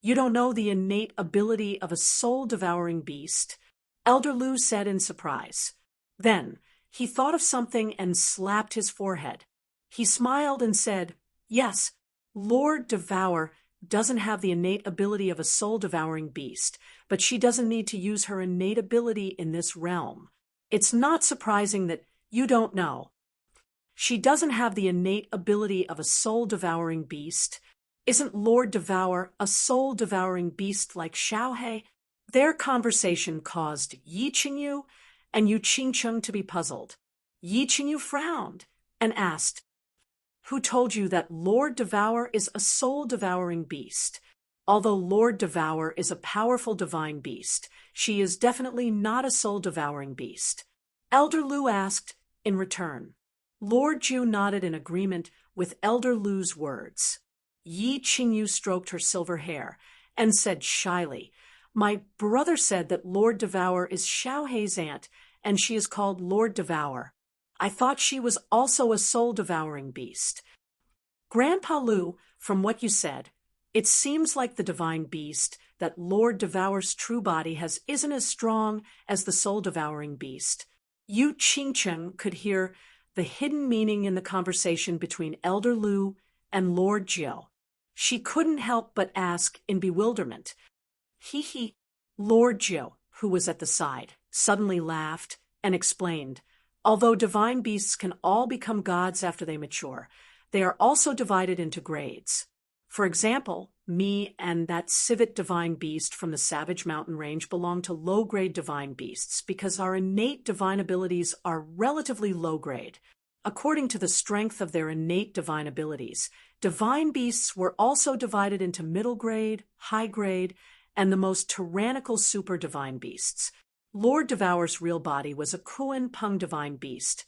"You don't know the innate ability of a soul-devouring beast?" Elder Lu said in surprise. Then he thought of something and slapped his forehead. He smiled and said, "Yes, Lord Devour doesn't have the innate ability of a soul-devouring beast, but she doesn't need to use her innate ability in this realm. It's not surprising that you don't know. She doesn't have the innate ability of a soul-devouring beast. Isn't Lord Devour a soul-devouring beast like Xiaohei?" Their conversation caused Yi Qingyu and Yu Qingcheng to be puzzled. Yi Qingyu frowned and asked, "Who told you that Lord Devour is a soul-devouring beast? Although Lord Devour is a powerful divine beast, she is definitely not a soul-devouring beast." Elder Lu asked in return. Lord Zhu nodded in agreement with Elder Lu's words. Yi Qingyu stroked her silver hair and said shyly, "My brother said that Lord Devour is Xiaohei's aunt, and she is called Lord Devour. I thought she was also a soul-devouring beast." Grandpa Lu, from what you said, it seems like the divine beast that Lord Devour's true body has isn't as strong as the soul-devouring beast. Yu Qingcheng could hear the hidden meaning in the conversation between Elder Lu and Lord Zhou. She couldn't help but ask in bewilderment. Lord Zhou, who was at the side, suddenly laughed and explained, "Although divine beasts can all become gods after they mature, they are also divided into grades. For example, me and that civet divine beast from the Savage Mountain Range belong to low-grade divine beasts because our innate divine abilities are relatively low-grade. According to the strength of their innate divine abilities, divine beasts were also divided into middle-grade, high-grade, and the most tyrannical super divine beasts. Lord Devour's real body was a Kuan Pung divine beast,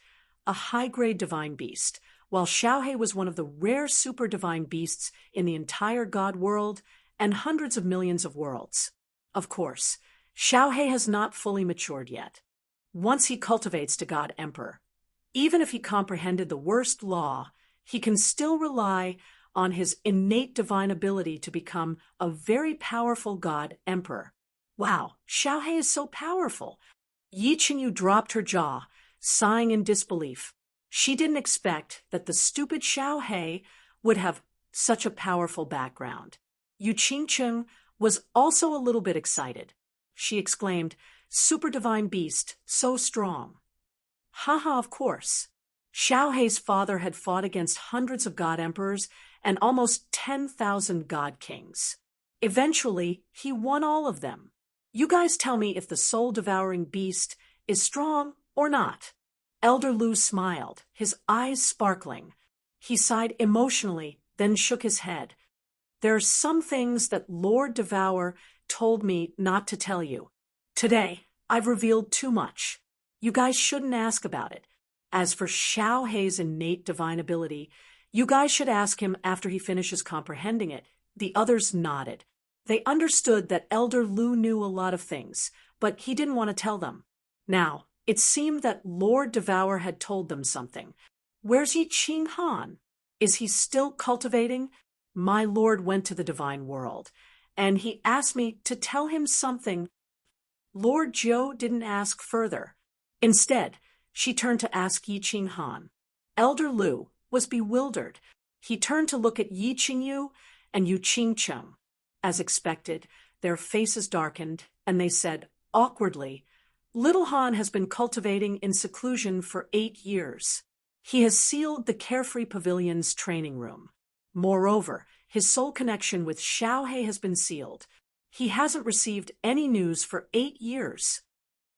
a high-grade divine beast, while Xiaohe was one of the rare super divine beasts in the entire god world and hundreds of millions of worlds. Of course, Xiaohe has not fully matured yet. Once he cultivates to God Emperor, even if he comprehended the worst law, he can still rely on his innate divine ability to become a very powerful god Emperor. Wow, Xiaohe is so powerful. Yi Qingyu dropped her jaw, sighing in disbelief. She didn't expect that the stupid Xiaohe would have such a powerful background. Yu Qingcheng was also a little bit excited. She exclaimed, "Super divine beast, so strong." Haha, of course. Xiaohe's father had fought against hundreds of god emperors and almost 10,000 god kings. Eventually, he won all of them. You guys tell me if the soul-devouring beast is strong or not. Elder Lu smiled, his eyes sparkling. He sighed emotionally, then shook his head. There are some things that Lord Devour told me not to tell you. Today, I've revealed too much. You guys shouldn't ask about it. As for Xiaohe's innate divine ability, you guys should ask him after he finishes comprehending it. The others nodded. They understood that Elder Lu knew a lot of things, but he didn't want to tell them. Now, it seemed that Lord Devour had told them something. Where's Yi Qing Han? Is he still cultivating? My lord went to the divine world, and he asked me to tell him something. Lord Zhou didn't ask further. Instead, she turned to ask Yi Qing Han. Elder Lu was bewildered. He turned to look at Yi Qingyu and Yu Qingcheng. As expected, their faces darkened, and they said, awkwardly, Little Han has been cultivating in seclusion for 8 years. He has sealed the Carefree Pavilion's training room. Moreover, his soul connection with Xiaohe has been sealed. He hasn't received any news for 8 years.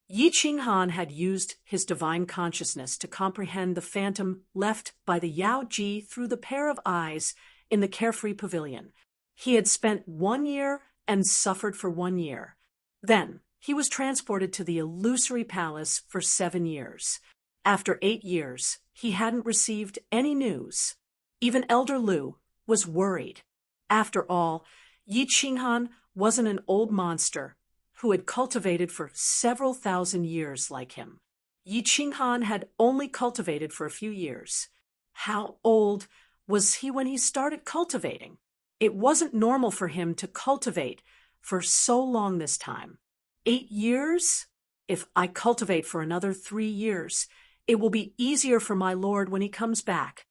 Yi Qing Han had used his divine consciousness to comprehend the phantom left by the Yao Ji through the pair of eyes in the Carefree Pavilion. He had spent 1 year and suffered for 1 year. Then, he was transported to the illusory palace for 7 years. After 8 years, he hadn't received any news. Even Elder Lu was worried. After all, Yi Qinghan wasn't an old monster who had cultivated for several thousand years like him. Yi Qinghan had only cultivated for a few years. How old was he when he started cultivating? It wasn't normal for him to cultivate for so long this time. 8 years? If I cultivate for another 3 years, it will be easier for my lord when he comes back.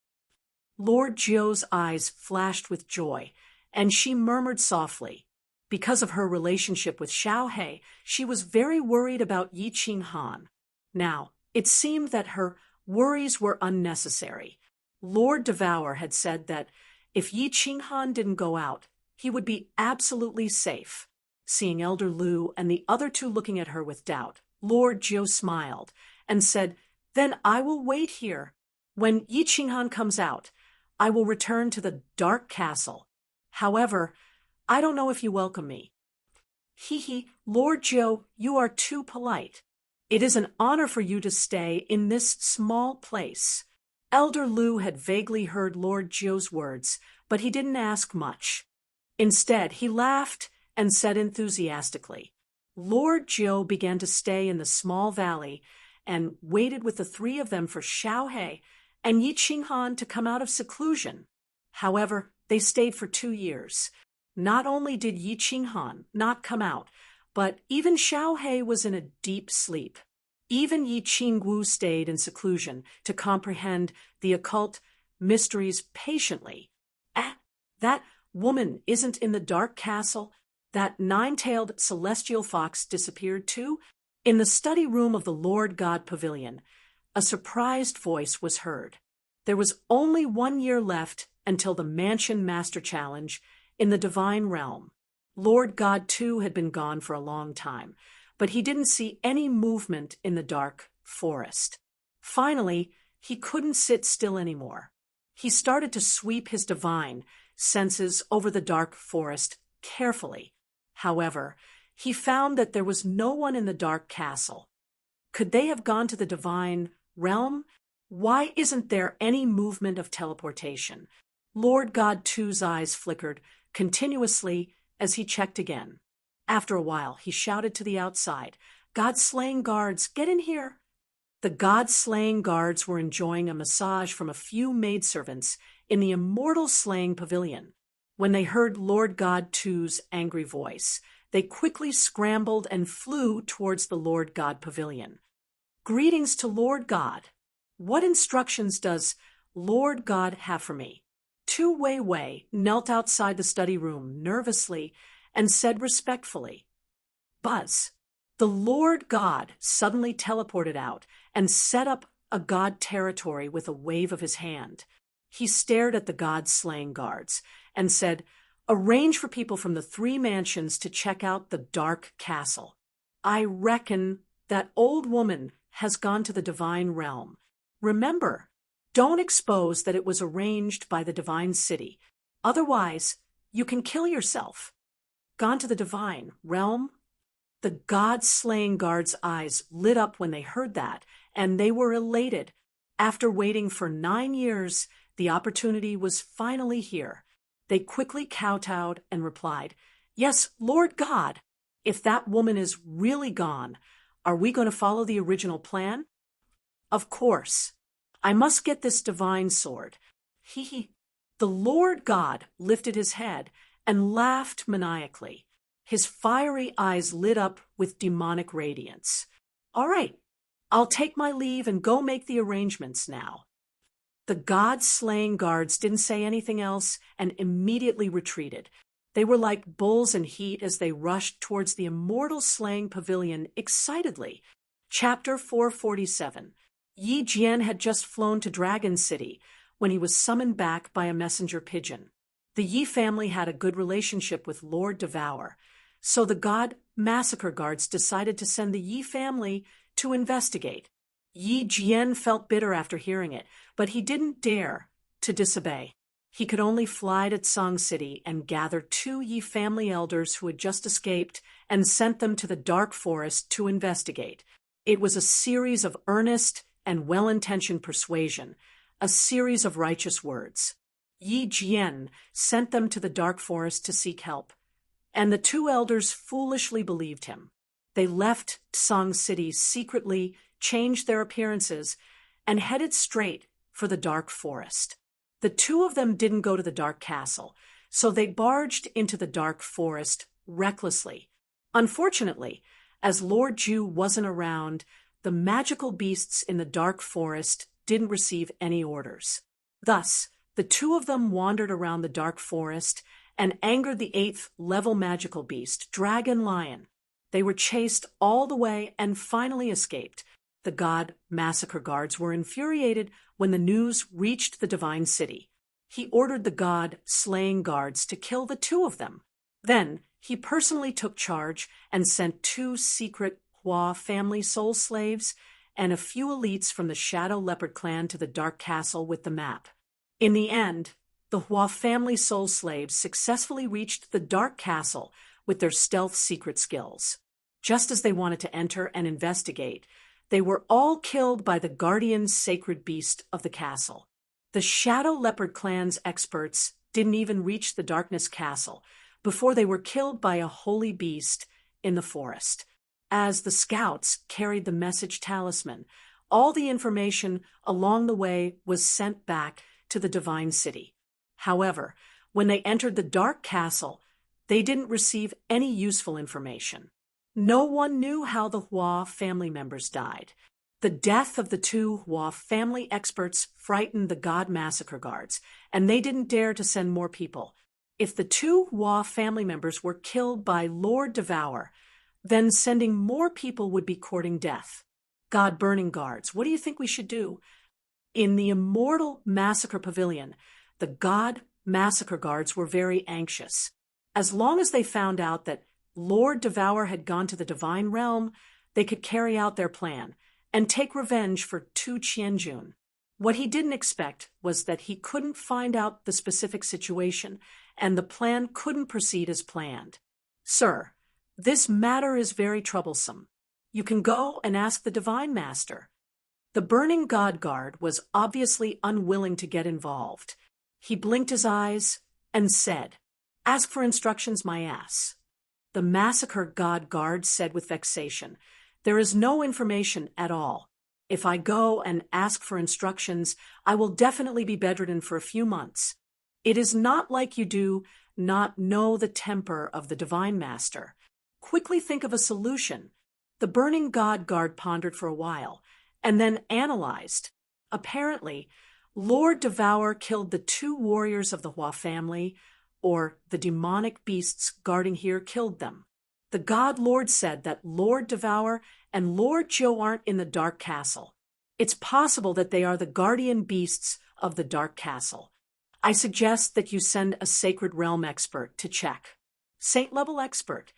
Lord Zhou's eyes flashed with joy, and she murmured softly. Because of her relationship with Xiaohe, she was very worried about Yi Qing Han. Now, it seemed that her worries were unnecessary. Lord Devour had said that if Yi Qing Han didn't go out, he would be absolutely safe. Seeing Elder Lu and the other two looking at her with doubt, Lord Zhou smiled and said, Then I will wait here. When Yi Qing Han comes out, I will return to the dark castle. However, I don't know if you welcome me. Hee, Lord Zhou, you are too polite. It is an honor for you to stay in this small place. Elder Lu had vaguely heard Lord Zhou's words, but he didn't ask much. Instead, he laughed and said enthusiastically. Lord Zhou began to stay in the small valley and waited with the 3 of them for Xiaohe and Yi Qing Han to come out of seclusion. However, they stayed for 2 years. Not only did Yi Qing Han not come out, but even Xiaohe was in a deep sleep. Even Yi Qingwu stayed in seclusion to comprehend the occult mysteries patiently. That woman isn't in the dark castle. That 9-tailed celestial fox disappeared too. In the study room of the Lord God Pavilion, a surprised voice was heard. There was only 1 year left until the Mansion Master Challenge in the divine realm. Lord God, too, had been gone for a long time, but he didn't see any movement in the dark forest. Finally, he couldn't sit still anymore. He started to sweep his divine senses over the dark forest carefully. However, he found that there was no one in the dark castle. Could they have gone to the divine realm? Why isn't there any movement of teleportation? Lord God Two's eyes flickered continuously as he checked again. After a while, he shouted to the outside, "God-slaying guards, get in here!" The God-slaying guards were enjoying a massage from a few maidservants in the immortal slaying pavilion. When they heard Lord God Two's angry voice, they quickly scrambled and flew towards the Lord God pavilion. "Greetings to Lord God. What instructions does Lord God have for me?" Tu Wei knelt outside the study room nervously and said respectfully, "Buzz." The Lord God suddenly teleported out and set up a god territory with a wave of his hand. He stared at the god-slaying guards and said, "Arrange for people from the 3 mansions to check out the dark castle. I reckon that old woman has gone to the divine realm. Remember, don't expose that it was arranged by the divine city. Otherwise, you can kill yourself." Gone to the divine realm? The god-slaying guards' eyes lit up when they heard that, and they were elated. After waiting for 9 years, the opportunity was finally here. They quickly kowtowed and replied, "Yes, Lord God. If that woman is really gone, are we going to follow the original plan?" "Of course. I must get this divine sword." The Lord God lifted his head and laughed maniacally. His fiery eyes lit up with demonic radiance. "All right, I'll take my leave and go make the arrangements now." The god-slaying guards didn't say anything else and immediately retreated. They were like bulls in heat as they rushed towards the immortal slaying pavilion excitedly. Chapter 447. Yi Jian had just flown to Dragon City when he was summoned back by a messenger pigeon. The Yi family had a good relationship with Lord Devour, so the god massacre guards decided to send the Yi family to investigate. Yi Jian felt bitter after hearing it, but he didn't dare to disobey. He could only fly to Tsang City and gather 2 Yi family elders who had just escaped and sent them to the dark forest to investigate. It was a series of earnest and well-intentioned persuasion, a series of righteous words. Yi Jian sent them to the dark forest to seek help, and the 2 elders foolishly believed him. They left Tsang City secretly, changed their appearances, and headed straight for the dark forest. The 2 of them didn't go to the dark castle, so they barged into the dark forest recklessly. Unfortunately, as Lord Ju wasn't around, the magical beasts in the dark forest didn't receive any orders. Thus, the 2 of them wandered around the dark forest and angered the 8th level magical beast, Dragon Lion. They were chased all the way and finally escaped. The god massacre guards were infuriated when the news reached the divine city. He ordered the god slaying guards to kill the 2 of them. Then he personally took charge and sent 2 secret Hua family soul slaves and a few elites from the Shadow Leopard clan to the Dark Castle with the map. In the end, the Hua family soul slaves successfully reached the Dark Castle with their stealth secret skills. Just as they wanted to enter and investigate, they were all killed by the guardian sacred beast of the castle. The Shadow Leopard clan's experts didn't even reach the Darkness Castle before they were killed by a holy beast in the forest. As the scouts carried the message talisman, all the information along the way was sent back to the divine city. However, when they entered the Dark Castle, they didn't receive any useful information. No one knew how the Hua family members died. The death of the 2 Hua family experts frightened the god massacre guards, and they didn't dare to send more people. If the 2 Hua family members were killed by Lord Devour, then sending more people would be courting death. God burning guards, what do you think we should do? In the immortal massacre pavilion, the god massacre guards were very anxious. As long as they found out that Lord Devour had gone to the Divine Realm, they could carry out their plan and take revenge for Tu Qianjun. What he didn't expect was that he couldn't find out the specific situation, and the plan couldn't proceed as planned. Sir, this matter is very troublesome. You can go and ask the Divine Master. The Burning God Guard was obviously unwilling to get involved. He blinked his eyes and said, "Ask for instructions, my ass." The Massacre God Guard said with vexation, "There is no information at all. If I go and ask for instructions, I will definitely be bedridden for a few months. It is not like you do not know the temper of the Divine Master. Quickly think of a solution." The Burning God Guard pondered for a while, and then analyzed. Apparently, Lord Devour killed the 2 warriors of the Hua family, or the demonic beasts guarding here killed them. The God Lord said that Lord Devour and Lord Jiu aren't in the Dark Castle. It's possible that they are the guardian beasts of the Dark Castle. I suggest that you send a Sacred Realm expert to check. Saint-level expert.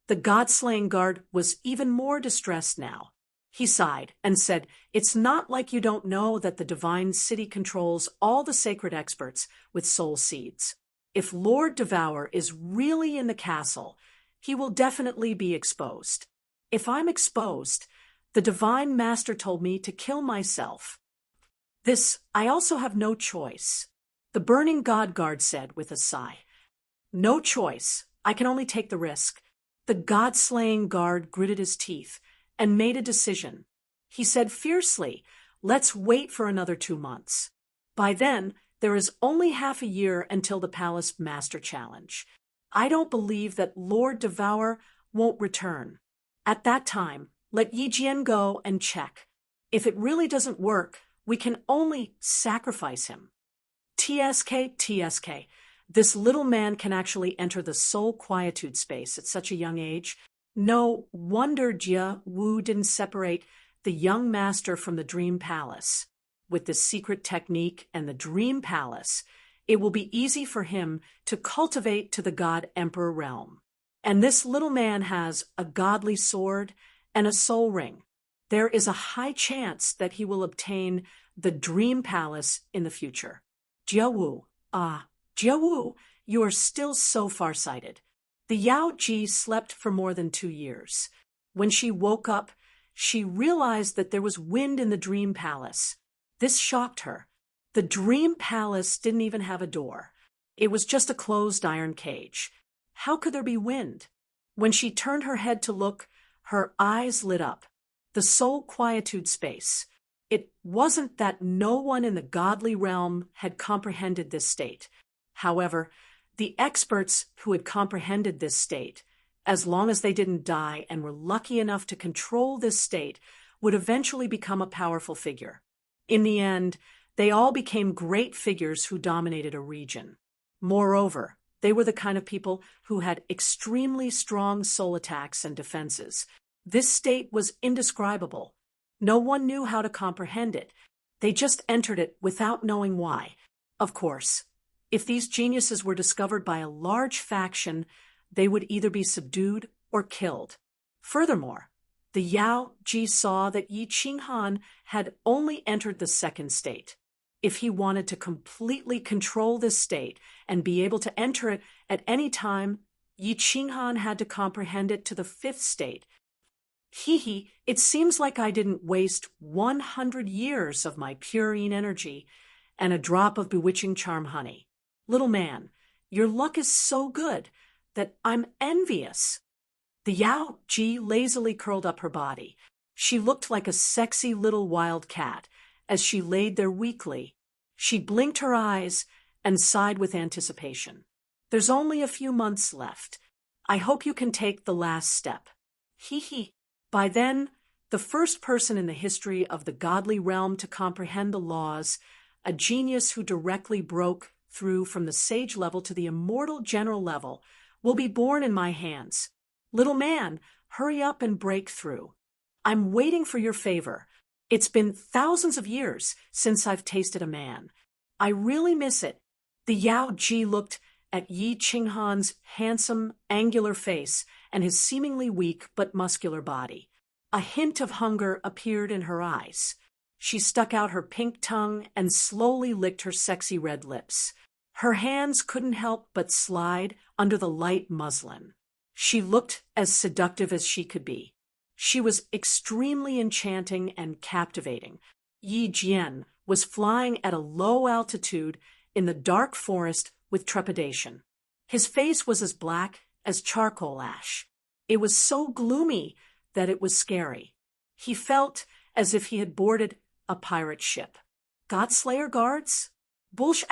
The God-slaying guard was even more distressed now. He sighed and said, "It's not like you don't know that the Divine City controls all the sacred experts with soul seeds. If Lord Devour is really in the castle, he will definitely be exposed. If I'm exposed, the Divine Master told me to kill myself. I also have no choice." The Burning God Guard said with a sigh. "No choice. I can only take the risk." The God-slaying guard gritted his teeth and made a decision. He said fiercely, "Let's wait for another 2 months. By then, there is only half a year until the Palace Master Challenge. I don't believe that Lord Devour won't return. At that time, let Yi Jian go and check. If it really doesn't work, we can only sacrifice him." TSK. This little man can actually enter the soul quietude space at such a young age. No wonder Jia Wu didn't separate the young master from the Dream Palace. With this secret technique and the Dream Palace, it will be easy for him to cultivate to the God Emperor realm. And this little man has a godly sword and a soul ring. There is a high chance that he will obtain the Dream Palace in the future. Jia Wu, you are still so farsighted. The Yao Ji slept for more than 2 years. When she woke up, she realized that there was wind in the Dream Palace. This shocked her. The Dream Palace didn't even have a door. It was just a closed iron cage. How could there be wind? When she turned her head to look, her eyes lit up. The soul quietude space. It wasn't that no one in the godly realm had comprehended this state. However, the experts who had comprehended this state, as long as they didn't die and were lucky enough to control this state, would eventually become a powerful figure. In the end, they all became great figures who dominated a region. Moreover, they were the kind of people who had extremely strong soul attacks and defenses. This state was indescribable. No one knew how to comprehend it. They just entered it without knowing why. Of course, if these geniuses were discovered by a large faction, they would either be subdued or killed. Furthermore, the Yao Ji saw that Yi Qinghan had only entered the second state. If he wanted to completely control this state and be able to enter it at any time, Yi Qinghan had to comprehend it to the fifth state. It seems like I didn't waste 100 years of my purine energy and a drop of bewitching charm honey. Little man, your luck is so good that I'm envious. The Yao Ji lazily curled up her body. She looked like a sexy little wild cat as she laid there weakly. She blinked her eyes and sighed with anticipation. There's only a few months left. I hope you can take the last step. By then, the first person in the history of the godly realm to comprehend the laws, a genius who directly broke through from the sage level to the immortal general level, will be born in my hands. Little man, hurry up and break through. I'm waiting for your favor. It's been thousands of years since I've tasted a man. I really miss it. The Yao Ji looked at Yi Qinghan's handsome, angular face and his seemingly weak but muscular body. A hint of hunger appeared in her eyes. She stuck out her pink tongue and slowly licked her sexy red lips. Her hands couldn't help but slide under the light muslin. She looked as seductive as she could be. She was extremely enchanting and captivating. Yi Jian was flying at a low altitude in the dark forest with trepidation. His face was as black as charcoal ash. It was so gloomy that it was scary. He felt as if he had boarded a pirate ship. Godslayer guards? Bullsh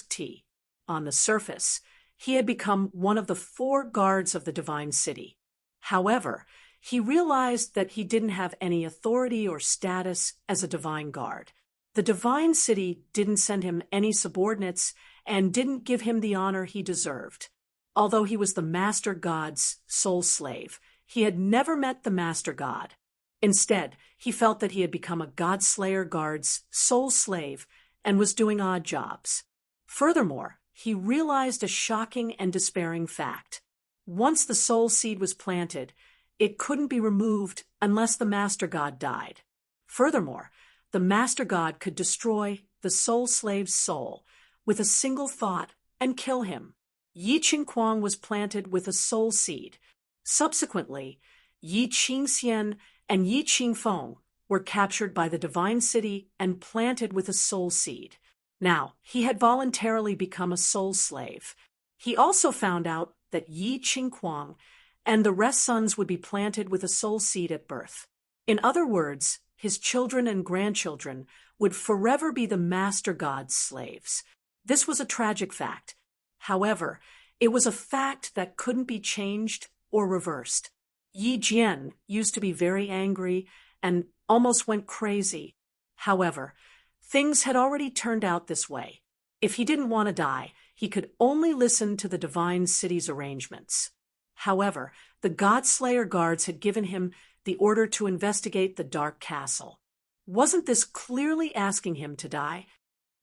*T. On the surface, he had become one of the 4 guards of the divine city. However, he realized that he didn't have any authority or status as a divine guard. The divine city didn't send him any subordinates and didn't give him the honor he deserved. Although he was the master god's sole slave, he had never met the master god. Instead, he felt that he had become a Godslayer guard's sole slave and was doing odd jobs. Furthermore, he realized a shocking and despairing fact. Once the soul seed was planted, it couldn't be removed unless the master god died. Furthermore, the master god could destroy the soul slave's soul with a single thought and kill him. Yi Qingquang was planted with a soul seed. Subsequently, Yi Qingxian and Yi Qingfeng were captured by the divine city and planted with a soul seed. Now, he had voluntarily become a soul slave. He also found out that Yi Qingquang and the rest sons would be planted with a soul seed at birth. In other words, his children and grandchildren would forever be the master god's slaves. This was a tragic fact. However, it was a fact that couldn't be changed or reversed. Yi Jian used to be very angry and almost went crazy. However, things had already turned out this way. If he didn't want to die, he could only listen to the divine city's arrangements. However, the Godslayer guards had given him the order to investigate the Dark Castle. Wasn't this clearly asking him to die?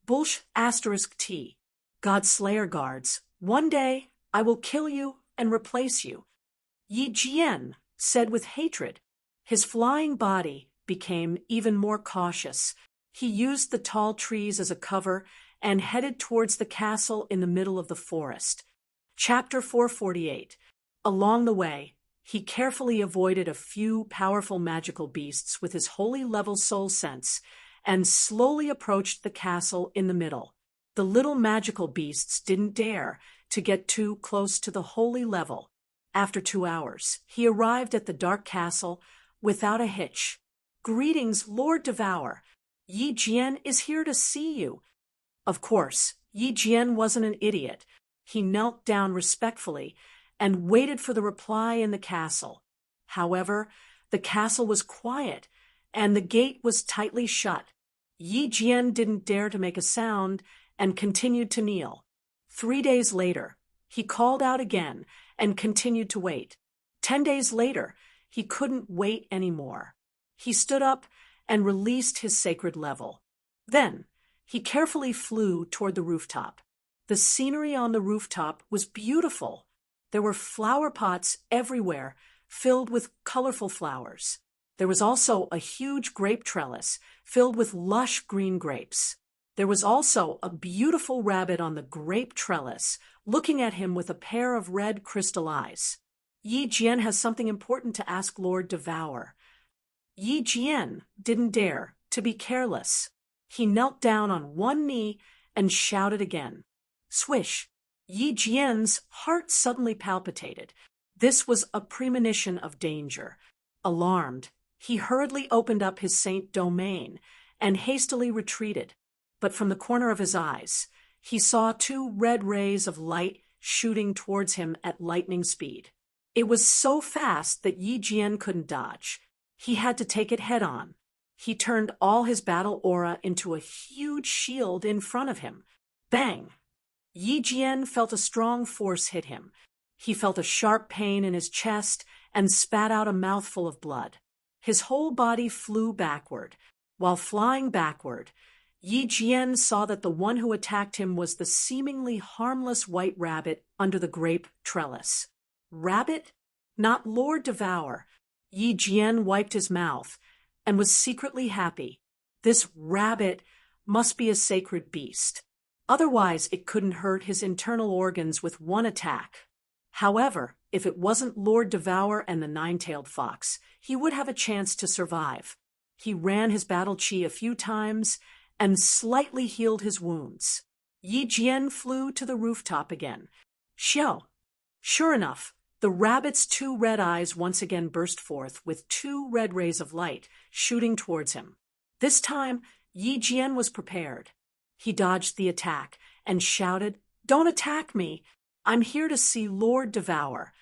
Bullsh *T. Godslayer guards, one day I will kill you and replace you. Yi Jian said with hatred. His flying body became even more cautious. He used the tall trees as a cover and headed towards the castle in the middle of the forest. Chapter 448. Along the way, he carefully avoided a few powerful magical beasts with his holy level soul sense and slowly approached the castle in the middle. The little magical beasts didn't dare to get too close to the holy level. After 2 hours, he arrived at the dark castle without a hitch. Greetings, Lord Devour. Yi Jian is here to see you. Of course, Yi Jian wasn't an idiot. He knelt down respectfully and waited for the reply in the castle. However, the castle was quiet, and the gate was tightly shut. Yi Jian didn't dare to make a sound and continued to kneel. 3 days later, he called out again and continued to wait. 10 days later, he couldn't wait anymore. He stood up and released his sacred level. Then, he carefully flew toward the rooftop. The scenery on the rooftop was beautiful. There were flower pots everywhere, filled with colorful flowers. There was also a huge grape trellis filled with lush green grapes. There was also a beautiful rabbit on the grape trellis, looking at him with a pair of red crystal eyes. Yi Jian has something important to ask Lord Devour. Yi Jian didn't dare to be careless. He knelt down on one knee and shouted again. Swish! Yi Jian's heart suddenly palpitated. This was a premonition of danger. Alarmed, he hurriedly opened up his saint domain and hastily retreated. But from the corner of his eyes, he saw 2 red rays of light shooting towards him at lightning speed. It was so fast that Yi Jian couldn't dodge. He had to take it head-on. He turned all his battle aura into a huge shield in front of him. Bang! Yi Jian felt a strong force hit him. He felt a sharp pain in his chest and spat out a mouthful of blood. His whole body flew backward. While flying backward, Yi Jian saw that the one who attacked him was the seemingly harmless white rabbit under the grape trellis. Rabbit? Not Lord Devour. Yi Jian wiped his mouth and was secretly happy. This rabbit must be a sacred beast. Otherwise, it couldn't hurt his internal organs with one attack. However, if it wasn't Lord Devour and the nine-tailed fox, he would have a chance to survive. He ran his battle chi a few times and slightly healed his wounds. Yi Jian flew to the rooftop again. Xiao! Sure enough, the rabbit's two red eyes once again burst forth with two red rays of light shooting towards him. This time, Yi Jian was prepared. He dodged the attack and shouted, "Don't attack me! I'm here to see Lord Devour."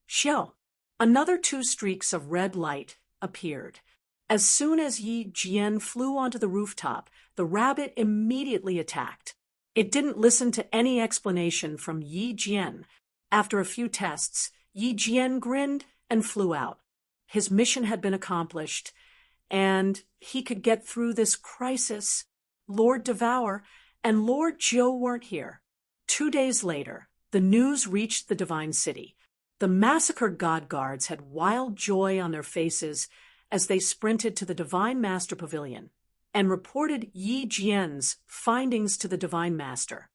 Xiao! Another two streaks of red light appeared. As soon as Yi Jian flew onto the rooftop, the rabbit immediately attacked. It didn't listen to any explanation from Yi Jian. After a few tests, Yi Jian grinned and flew out. His mission had been accomplished, and he could get through this crisis. Lord Devour and Lord Zhou weren't here. 2 days later, the news reached the Divine City. The massacred god guards had wild joy on their faces as they sprinted to the Divine Master Pavilion and reported Yi Jian's findings to the Divine Master.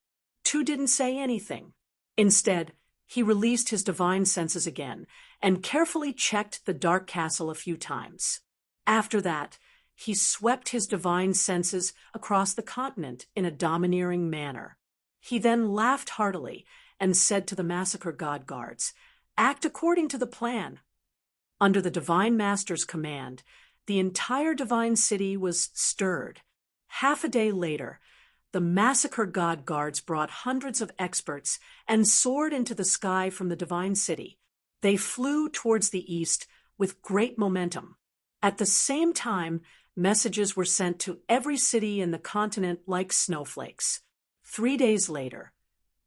Tu didn't say anything. Instead, he released his divine senses again and carefully checked the dark castle a few times. After that, he swept his divine senses across the continent in a domineering manner. He then laughed heartily and said to the massacre god guards, "Act according to the plan." Under the Divine Master's command, the entire Divine City was stirred. Half a day later, the massacre god guards brought hundreds of experts and soared into the sky from the Divine City. They flew towards the east with great momentum. At the same time, messages were sent to every city in the continent like snowflakes. 3 days later,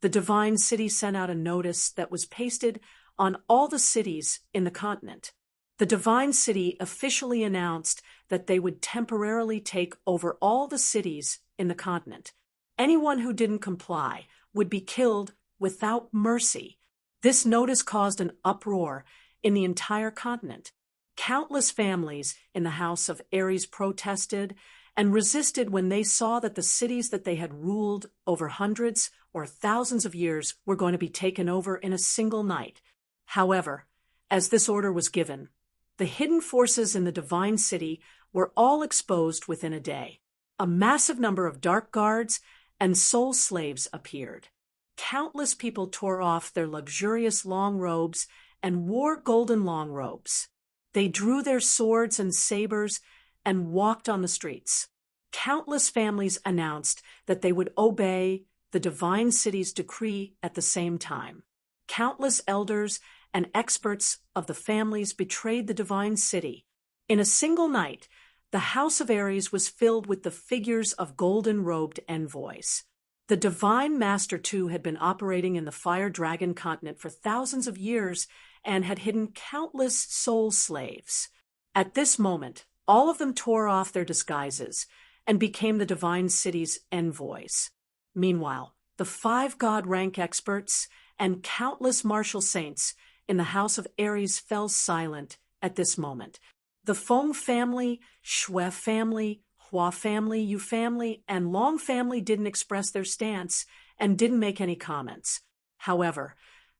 the Divine City sent out a notice that was pasted on all the cities in the continent. The Divine City officially announced that they would temporarily take over all the cities in the continent. Anyone who didn't comply would be killed without mercy. This notice caused an uproar in the entire continent. Countless families in the House of Aries protested and resisted when they saw that the cities that they had ruled over hundreds or thousands of years were going to be taken over in a single night. However, as this order was given, the hidden forces in the Divine City were all exposed within a day. A massive number of dark guards and soul slaves appeared. Countless people tore off their luxurious long robes and wore golden long robes. They drew their swords and sabers and walked on the streets. Countless families announced that they would obey the Divine City's decree at the same time. Countless elders and experts of the families betrayed the Divine City. In a single night, the House of Aries was filled with the figures of golden-robed envoys. The Divine Master, too, had been operating in the Fire Dragon continent for thousands of years and had hidden countless soul slaves. At this moment, all of them tore off their disguises and became the Divine City's envoys. Meanwhile, the 5 god rank experts and countless martial saints in the House of Aries fell silent at this moment. The Feng family, Shui family, Hua family, Yu family, and Long family didn't express their stance and didn't make any comments. However,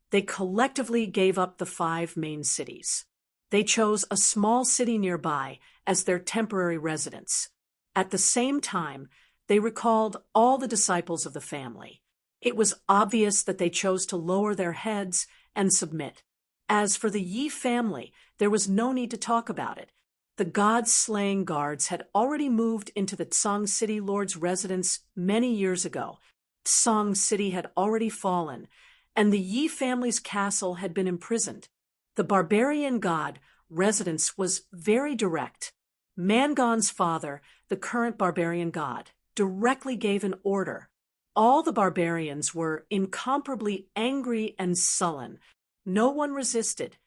they collectively gave up the 5 main cities. They chose a small city nearby as their temporary residence. At the same time, they recalled all the disciples of the family. It was obvious that they chose to lower their heads and submit. As for the Yi family, there was no need to talk about it. The god-slaying guards had already moved into the Tsang City Lord's residence many years ago. Tsang City had already fallen, and the Yi family's castle had been imprisoned. The barbarian god residence was very direct. Mangon's father, the current barbarian god, directly gave an order. All the barbarians were incomparably angry and sullen. No one resisted.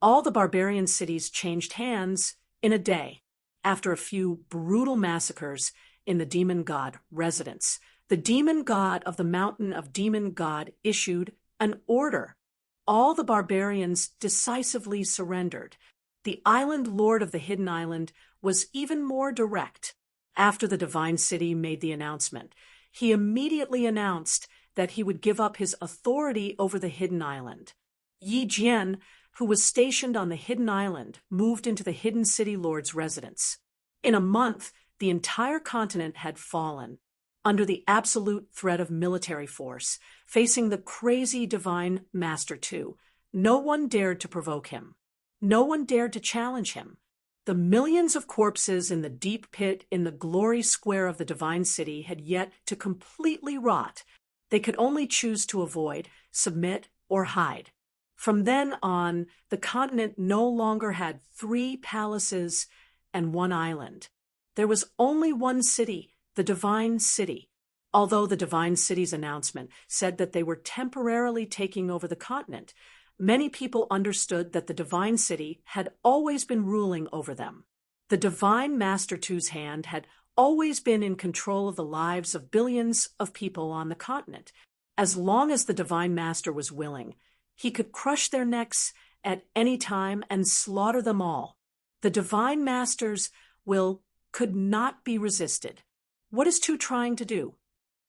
All the barbarian cities changed hands in a day. After a few brutal massacres in the demon god residence. The demon god of the mountain of demon god issued an order. All the barbarians decisively surrendered. The island lord of the hidden island was even more direct. After the divine city made the announcement, he immediately announced that he would give up his authority over the hidden island. Yi Jian, who was stationed on the hidden island, moved into the hidden city lord's residence. In a month, the entire continent had fallen under the absolute threat of military force, facing the crazy divine master too. No one dared to provoke him. No one dared to challenge him. The millions of corpses in the deep pit in the glory square of the divine city had yet to completely rot. They could only choose to avoid, submit, or hide. From then on, the continent no longer had 3 palaces and 1 island. There was only one city, the divine city. Although the divine city's announcement said that they were temporarily taking over the continent, many people understood that the divine city had always been ruling over them. The divine Master Two's hand had always been in control of the lives of billions of people on the continent. As long as the divine master was willing, he could crush their necks at any time and slaughter them all. The divine master's will could not be resisted. What is Two trying to do?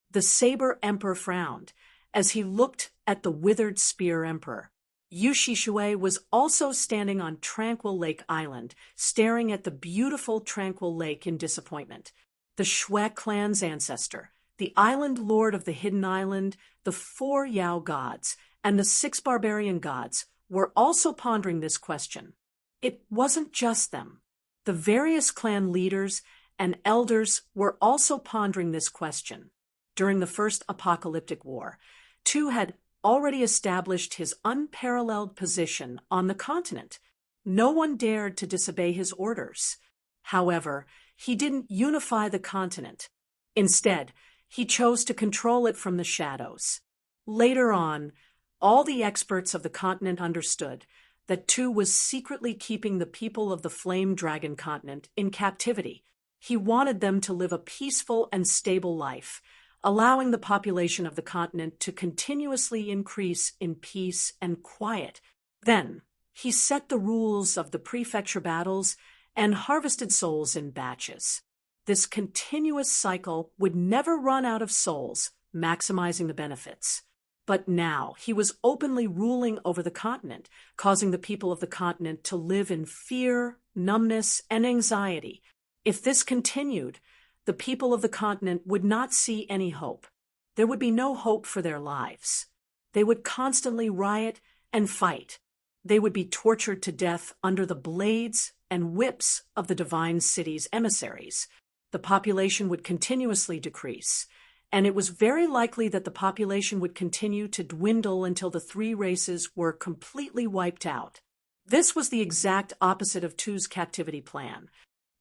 The saber emperor frowned as he looked at the withered spear emperor. Yu Shishui was also standing on Tranquil Lake Island, staring at the beautiful Tranquil Lake in disappointment. The Shui clan's ancestor, the island lord of the hidden island, the 4 Yao gods, and the 6 barbarian gods were also pondering this question. It wasn't just them. The various clan leaders and elders were also pondering this question. During the first apocalyptic war, Tu had already established his unparalleled position on the continent. No one dared to disobey his orders. However, he didn't unify the continent. Instead, he chose to control it from the shadows. Later on, all the experts of the continent understood that Tu was secretly keeping the people of the Flame Dragon continent in captivity. He wanted them to live a peaceful and stable life, allowing the population of the continent to continuously increase in peace and quiet. Then, he set the rules of the prefecture battles and harvested souls in batches. This continuous cycle would never run out of souls, maximizing the benefits. But now he was openly ruling over the continent, causing the people of the continent to live in fear, numbness, and anxiety. If this continued, the people of the continent would not see any hope. There would be no hope for their lives. They would constantly riot and fight. They would be tortured to death under the blades and whips of the divine city's emissaries. The population would continuously decrease, and it was very likely that the population would continue to dwindle until the 3 races were completely wiped out. This was the exact opposite of Tu's captivity plan.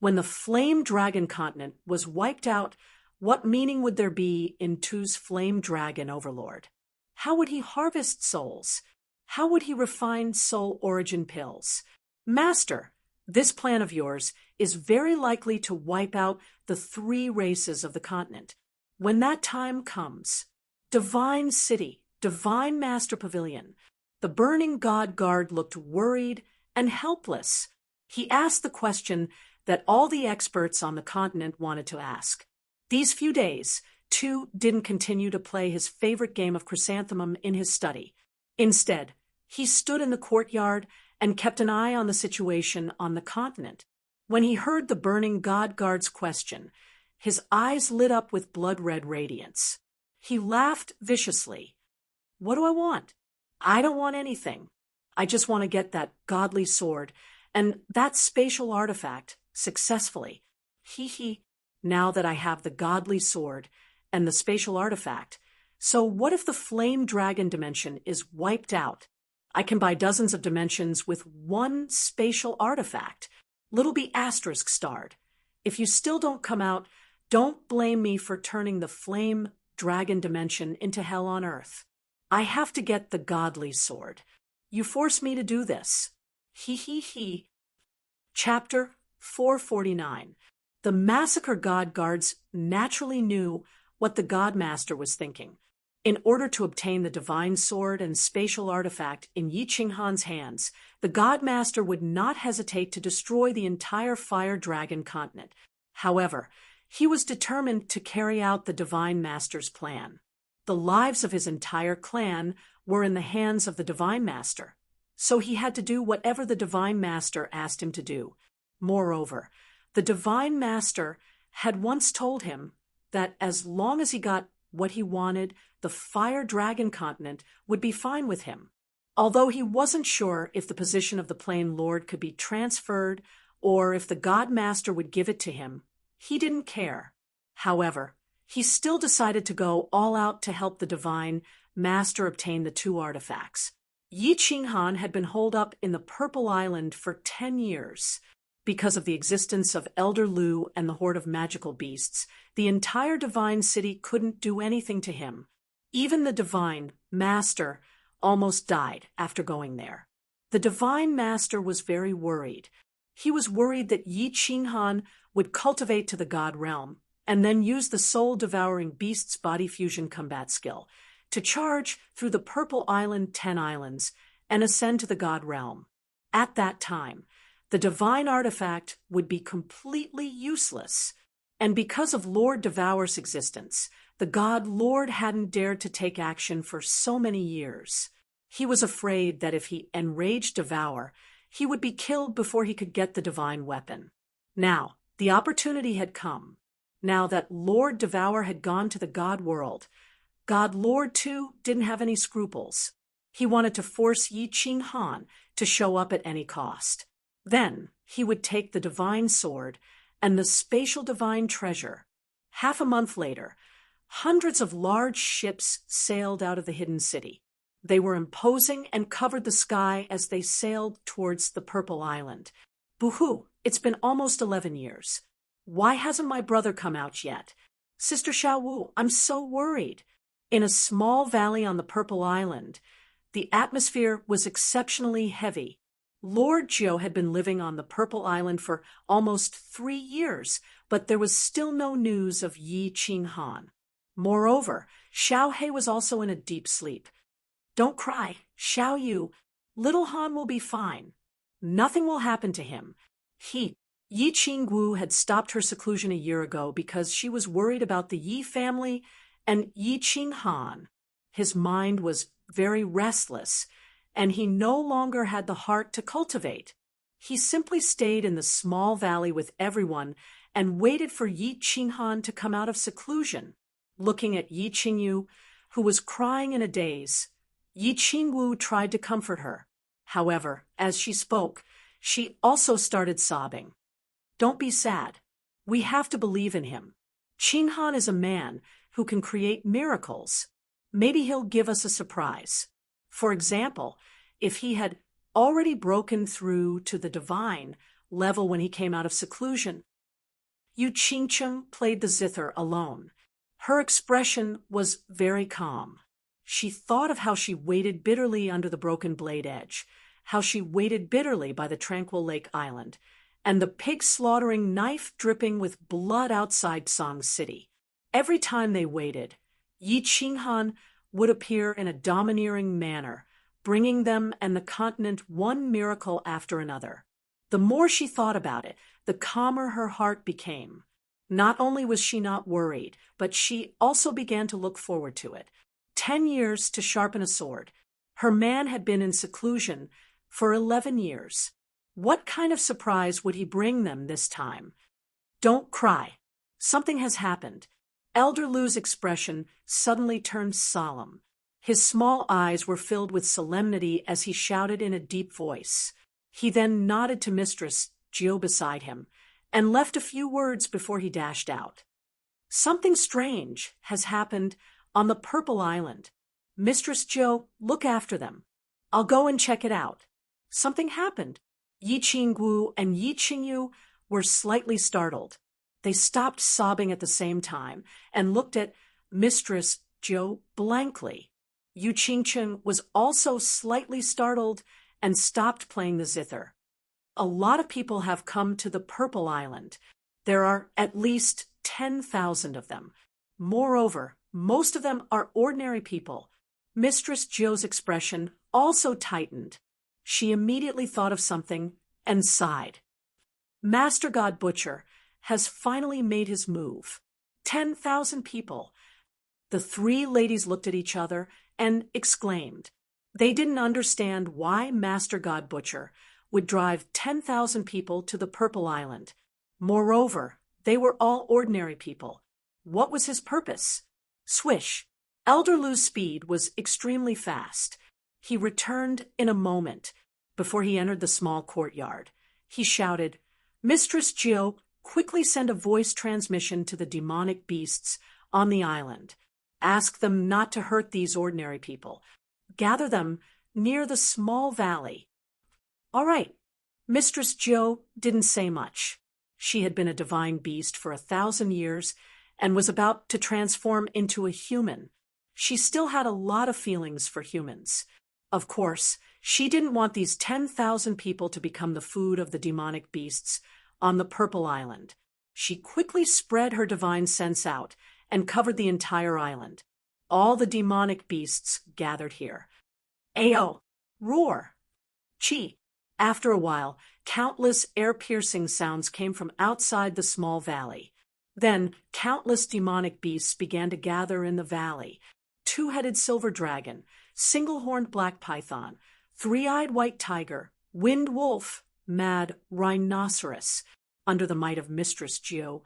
When the Flame Dragon continent was wiped out, what meaning would there be in Tu's Flame Dragon Overlord? How would he harvest souls? How would he refine soul origin pills? Master, this plan of yours is very likely to wipe out the 3 races of the continent. When that time comes, Divine City, Divine Master Pavilion, the Burning God Guard looked worried and helpless. He asked the question that all the experts on the continent wanted to ask. These few days, Tu didn't continue to play his favorite game of chrysanthemum in his study. Instead, he stood in the courtyard and kept an eye on the situation on the continent. When he heard the Burning God Guard's question, his eyes lit up with blood-red radiance. He laughed viciously. What do I want? I don't want anything. I just want to get that godly sword and that spatial artifact successfully. Now that I have the godly sword and the spatial artifact, so what if the Flame Dragon dimension is wiped out? I can buy dozens of dimensions with 1 spatial artifact. Little B asterisk starred. If you still don't come out, don't blame me for turning the Flame Dragon dimension into hell on earth. I have to get the godly sword. You force me to do this. Chapter 449. The massacre god guards naturally knew what the god master was thinking. In order to obtain the divine sword and spatial artifact in Yi Qinghan's hands, the god master would not hesitate to destroy the entire fire dragon continent. However, he was determined to carry out the divine master's plan. The lives of his entire clan were in the hands of the divine master, so he had to do whatever the divine master asked him to do. Moreover, the divine master had once told him that as long as he got what he wanted, the fire dragon continent would be fine with him. Although he wasn't sure if the position of the Plain Lord could be transferred or if the god master would give it to him, he didn't care. However, he still decided to go all out to help the divine master obtain the two artifacts. Yi Qinghan had been holed up in the Purple Island for 10 years. Because of the existence of Elder Lu and the horde of magical beasts, the entire divine city couldn't do anything to him. Even the divine master almost died after going there. The divine master was very worried. He was worried that Yi Qinghan would cultivate to the god realm and then use the soul-devouring beast's body fusion combat skill to charge through the Purple Island 10 islands and ascend to the god realm. At that time, the divine artifact would be completely useless, and because of Lord Devour's existence, the god Lord hadn't dared to take action for so many years. He was afraid that if he enraged Devour, he would be killed before he could get the divine weapon. Now, the opportunity had come. Now that Lord Devour had gone to the god world, God Lord, too, didn't have any scruples. He wanted to force Yi Qinghan to show up at any cost. Then he would take the divine sword and the spatial divine treasure. Half a month later, hundreds of large ships sailed out of the hidden city. They were imposing and covered the sky as they sailed towards the Purple Island. Boo-hoo, it's been almost 11 years. Why hasn't my brother come out yet? Sister Xiaowu, I'm so worried. In a small valley on the Purple Island, the atmosphere was exceptionally heavy. Lord Jiu had been living on the Purple Island for almost 3 years, but there was still no news of Yi Qinghan. Moreover, Xiao He was also in a deep sleep. Don't cry, Xiao Yu. Little Han will be fine. Nothing will happen to him. Yi Qingwu had stopped her seclusion a year ago because she was worried about the Yi family and Yi Qinghan. His mind was very restless, and he no longer had the heart to cultivate. He simply stayed in the small valley with everyone and waited for Yi Qinghan to come out of seclusion. Looking at Yi Qingyu, who was crying in a daze, Yi Qingwu tried to comfort her. However, as she spoke, she also started sobbing. Don't be sad. We have to believe in him. Qinghan is a man who can create miracles. Maybe he'll give us a surprise. For example, if he had already broken through to the divine level when he came out of seclusion. Yu Qingcheng played the zither alone. Her expression was very calm. She thought of how she waited bitterly under the broken blade edge, how she waited bitterly by the tranquil lake island, and the pig-slaughtering knife dripping with blood outside Song City. Every time they waited, Yi Qinghan would appear in a domineering manner, bringing them and the continent one miracle after another. The more she thought about it, the calmer her heart became. Not only was she not worried, but she also began to look forward to it. 10 years to sharpen a sword. Her man had been in seclusion for 11 years. What kind of surprise would he bring them this time? Don't cry. Something has happened. Elder Lu's expression suddenly turned solemn. His small eyes were filled with solemnity as he shouted in a deep voice. He then nodded to Mistress Jiu beside him and left a few words before he dashed out. Something strange has happened on the Purple Island. Mistress Jiu, look after them. I'll go and check it out. Something happened. Yi Qingwu and Yi Qingyu were slightly startled. They stopped sobbing at the same time and looked at Mistress Jiu blankly. Yu Qingcheng was also slightly startled and stopped playing the zither. A lot of people have come to the Purple Island. There are at least 10,000 of them. Moreover, most of them are ordinary people. Mistress Joe's expression also tightened. She immediately thought of something and sighed. Master God Butcher has finally made his move. 10,000 people. The three ladies looked at each other and exclaimed. They didn't understand why Master God Butcher would drive 10,000 people to the Purple Island. Moreover, they were all ordinary people. What was his purpose? Swish! Elder Lou's speed was extremely fast. He returned in a moment. Before he entered the small courtyard, he shouted, "Mistress Gio, quickly send a voice transmission to the demonic beasts on the island. Ask them not to hurt these ordinary people. Gather them near the small valley." All right. Mistress Gio didn't say much. She had been a divine beast for 1,000 years and was about to transform into a human. She still had a lot of feelings for humans. Of course, she didn't want these 10,000 people to become the food of the demonic beasts on the Purple Island. She quickly spread her divine sense out and covered the entire island. All the demonic beasts gathered here. Ayo! Roar! Chi! After a while, countless air-piercing sounds came from outside the small valley. Then, countless demonic beasts began to gather in the valley. Two-headed silver dragon, single-horned black python, three-eyed white tiger, winged wolf, mad rhinoceros. Under the might of Mistress Gio,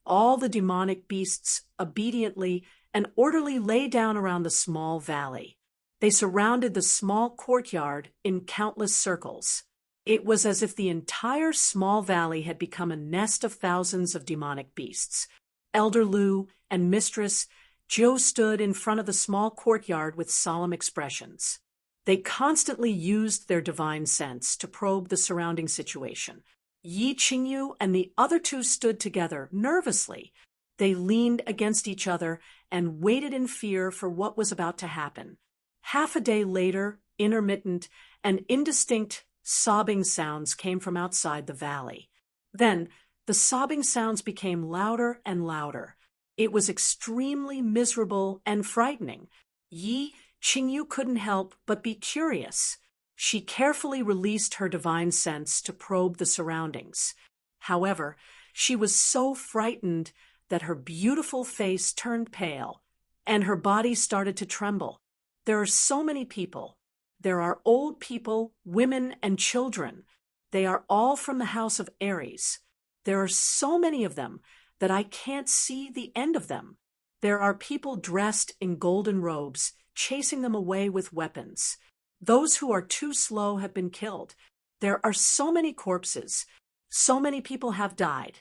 all the demonic beasts obediently and orderly lay down around the small valley. They surrounded the small courtyard in countless circles. It was as if the entire small valley had become a nest of thousands of demonic beasts. Elder Lou and Mistress Gio stood in front of the small courtyard with solemn expressions. They constantly used their divine sense to probe the surrounding situation. Yi Qingyu and the other two stood together nervously. They leaned against each other and waited in fear for what was about to happen. Half a day later, intermittent and indistinct sobbing sounds came from outside the valley. Then, the sobbing sounds became louder and louder. It was extremely miserable and frightening. Yi Qingyu couldn't help but be curious. She carefully released her divine sense to probe the surroundings. However, she was so frightened that her beautiful face turned pale, and her body started to tremble. There are so many people. There are old people, women, and children. They are all from the house of Aries. There are so many of them that I can't see the end of them. There are people dressed in golden robes, chasing them away with weapons. Those who are too slow have been killed. There are so many corpses. So many people have died.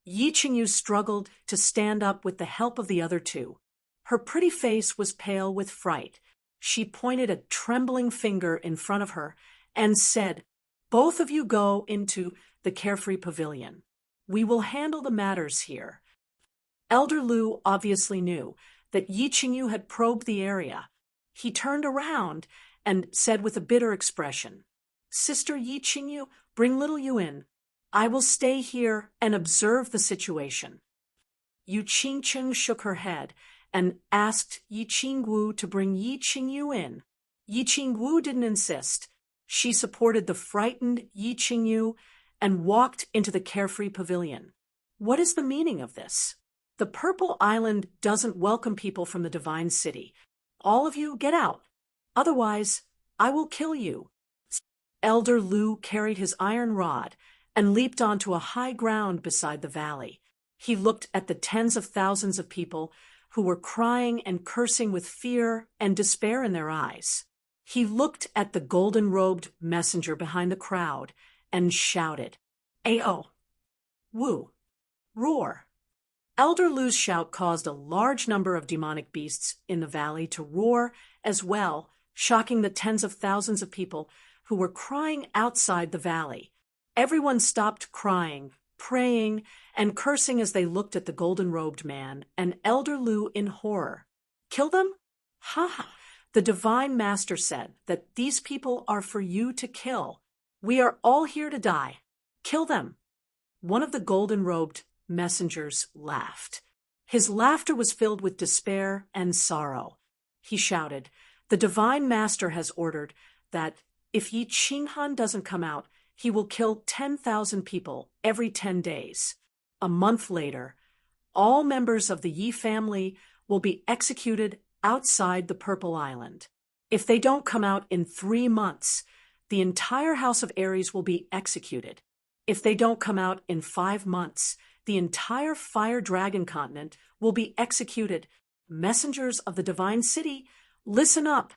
Yi Qingyu struggled to stand up with the help of the other two. Her pretty face was pale with fright. She pointed a trembling finger in front of her and said, "Both of you go into the carefree pavilion. We will handle the matters here." Elder Lou obviously knew that Yi Qingyu had probed the area. He turned around and said with a bitter expression, "Sister Yi Qingyu, bring little Yu in. I will stay here and observe the situation." Yu Qingcheng shook her head and asked Yi Qingwu to bring Yi Qingyu in. Yi Qingwu didn't insist. She supported the frightened Yi Qingyu and walked into the carefree pavilion. What is the meaning of this? The Purple Island doesn't welcome people from the Divine City. All of you get out. Otherwise, I will kill you. Elder Lou carried his iron rod and leaped onto a high ground beside the valley. He looked at the tens of thousands of people who were crying and cursing with fear and despair in their eyes. He looked at the golden-robed messenger behind the crowd and shouted, "Ayo! Woo! Roar!" Elder Lou's shout caused a large number of demonic beasts in the valley to roar as well, shocking the tens of thousands of people who were crying outside the valley. Everyone stopped crying, praying, and cursing as they looked at the golden-robed man and Elder Lou in horror. "Kill them? Ha ha! The Divine Master said that these people are for you to kill. We are all here to die. Kill them." one of the golden-robed messengers laughed. His laughter was filled with despair and sorrow. He shouted, "The divine master has ordered that if Yi Qinghan doesn't come out, he will kill 10,000 people every 10 days. A month later, all members of the Yi family will be executed outside the Purple Island. If they don't come out in 3 months, the entire House of Aries will be executed. If they don't come out in 5 months, the entire Fire Dragon continent will be executed. Messengers of the Divine City, listen up.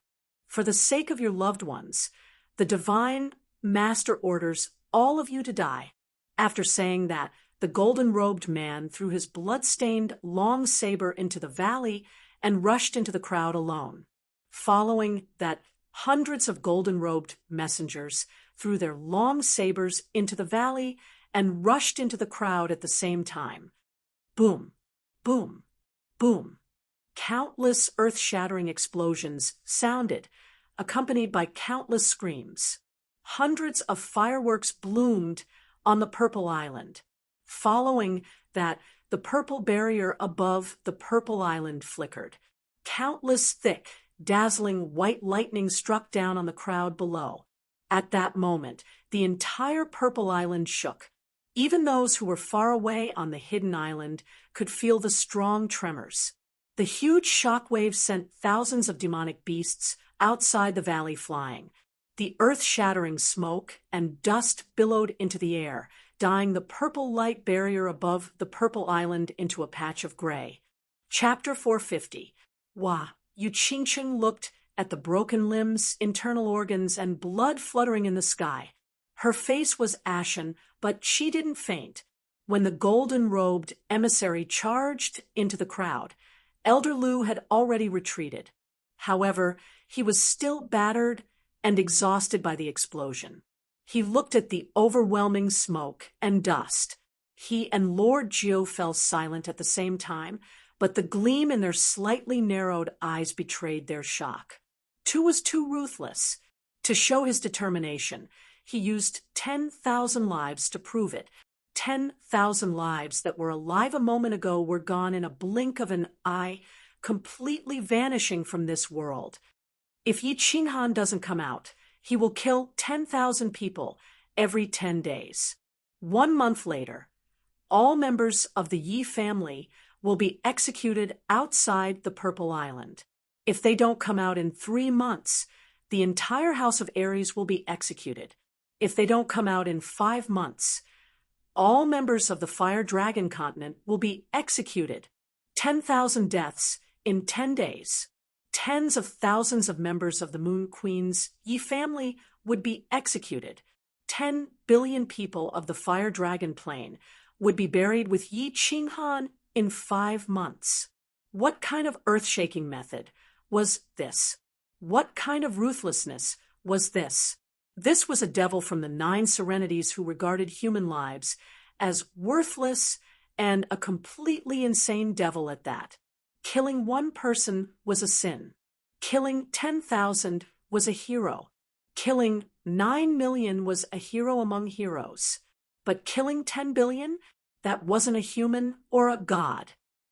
For the sake of your loved ones, the Divine Master orders all of you to die." After saying that, the golden-robed man threw his blood-stained long saber into the valley and rushed into the crowd alone. Following that, hundreds of golden-robed messengers threw their long sabers into the valley and rushed into the crowd at the same time. Boom, boom, boom. Countless earth-shattering explosions sounded, accompanied by countless screams. Hundreds of fireworks bloomed on the Purple Island. Following that, the purple barrier above the Purple Island flickered. Countless thick, dazzling white lightning struck down on the crowd below. At that moment, the entire Purple Island shook. Even those who were far away on the hidden island could feel the strong tremors. The huge shock waves sent thousands of demonic beasts outside the valley flying. The earth-shattering smoke and dust billowed into the air, dyeing the purple light barrier above the Purple Island into a patch of gray. Chapter 450. Yi Qingchen looked at the broken limbs, internal organs, and blood fluttering in the sky. Her face was ashen, but she didn't faint. When the golden-robed emissary charged into the crowd, Elder Lu had already retreated. However, he was still battered and exhausted by the explosion. He looked at the overwhelming smoke and dust. He and Lord Jiu fell silent at the same time, but the gleam in their slightly narrowed eyes betrayed their shock. Tu was too ruthless. To show his determination, he used 10,000 lives to prove it. 10,000 lives that were alive a moment ago were gone in a blink of an eye, completely vanishing from this world. If Yi Qinghan doesn't come out, he will kill 10,000 people every 10 days. 1 month later, all members of the Yi family will be executed outside the Purple Island. If they don't come out in 3 months, the entire House of Aries will be executed. If they don't come out in 5 months, all members of the Fire Dragon continent will be executed. 10,000 deaths in 10 days. Tens of thousands of members of the Moon Queen's Yi family would be executed. 10 billion people of the Fire Dragon plane would be buried with Yi Qinghan in 5 months. What kind of earth-shaking method was this? What kind of ruthlessness was this? This was a devil from the 9 serenities who regarded human lives as worthless, and a completely insane devil at that. Killing 1 person was a sin. Killing 10,000 was a hero. Killing 9 million was a hero among heroes. But killing 10 billion? That wasn't a human or a god.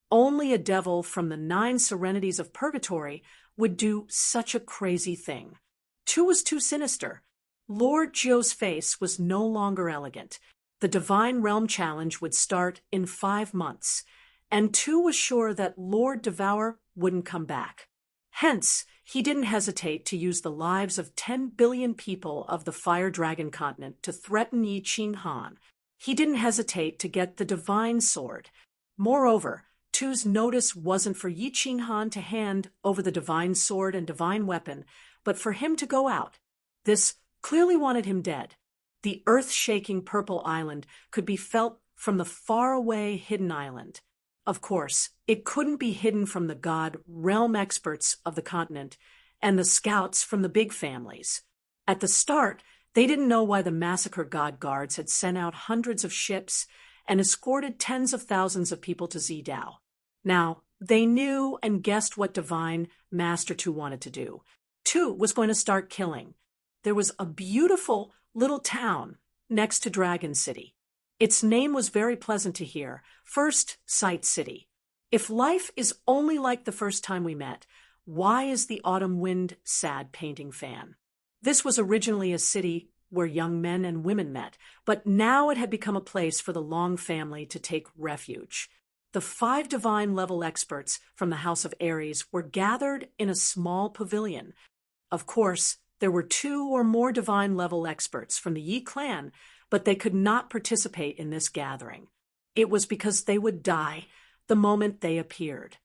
Only a devil from the 9 serenities of purgatory would do such a crazy thing. Tu was too sinister. Lord Jiu's face was no longer elegant. The Divine Realm Challenge would start in 5 months, and Tu was sure that Lord Devour wouldn't come back. Hence, he didn't hesitate to use the lives of 10 billion people of the Fire Dragon continent to threaten Yi Qinghan. He didn't hesitate to get the Divine Sword. Moreover, Tu's notice wasn't for Yi Qinghan to hand over the Divine Sword and Divine Weapon, but for him to go out. This clearly wanted him dead. The earth-shaking Purple Island could be felt from the faraway hidden island. Of course, it couldn't be hidden from the god realm experts of the continent and the scouts from the big families. At the start, they didn't know why the massacre god guards had sent out hundreds of ships and escorted tens of thousands of people to Zidao. Now, they knew and guessed what Divine Master Tu wanted to do. Tu was going to start killing. There was a beautiful little town next to Dragon City. Its name was very pleasant to hear. First Sight City. If life is only like the first time we met, why is the autumn wind sad painting fan? This was originally a city where young men and women met, but now it had become a place for the Long family to take refuge. The 5 divine level experts from the House of Aries were gathered in a small pavilion. Of course, there were 2 or more divine level experts from the Yi clan, but they could not participate in this gathering. It was because they would die the moment they appeared.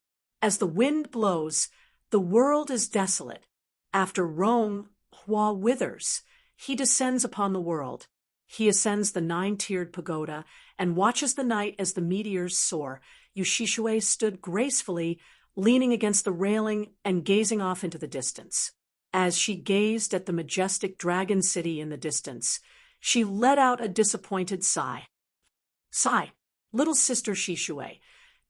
As the wind blows, the world is desolate. After Rong Hua withers, he descends upon the world. He ascends the 9-tiered pagoda and watches the night as the meteors soar. Yushishue stood gracefully, leaning against the railing and gazing off into the distance. As she gazed at the majestic dragon city in the distance, she let out a disappointed sigh. Sigh, little sister Shishue,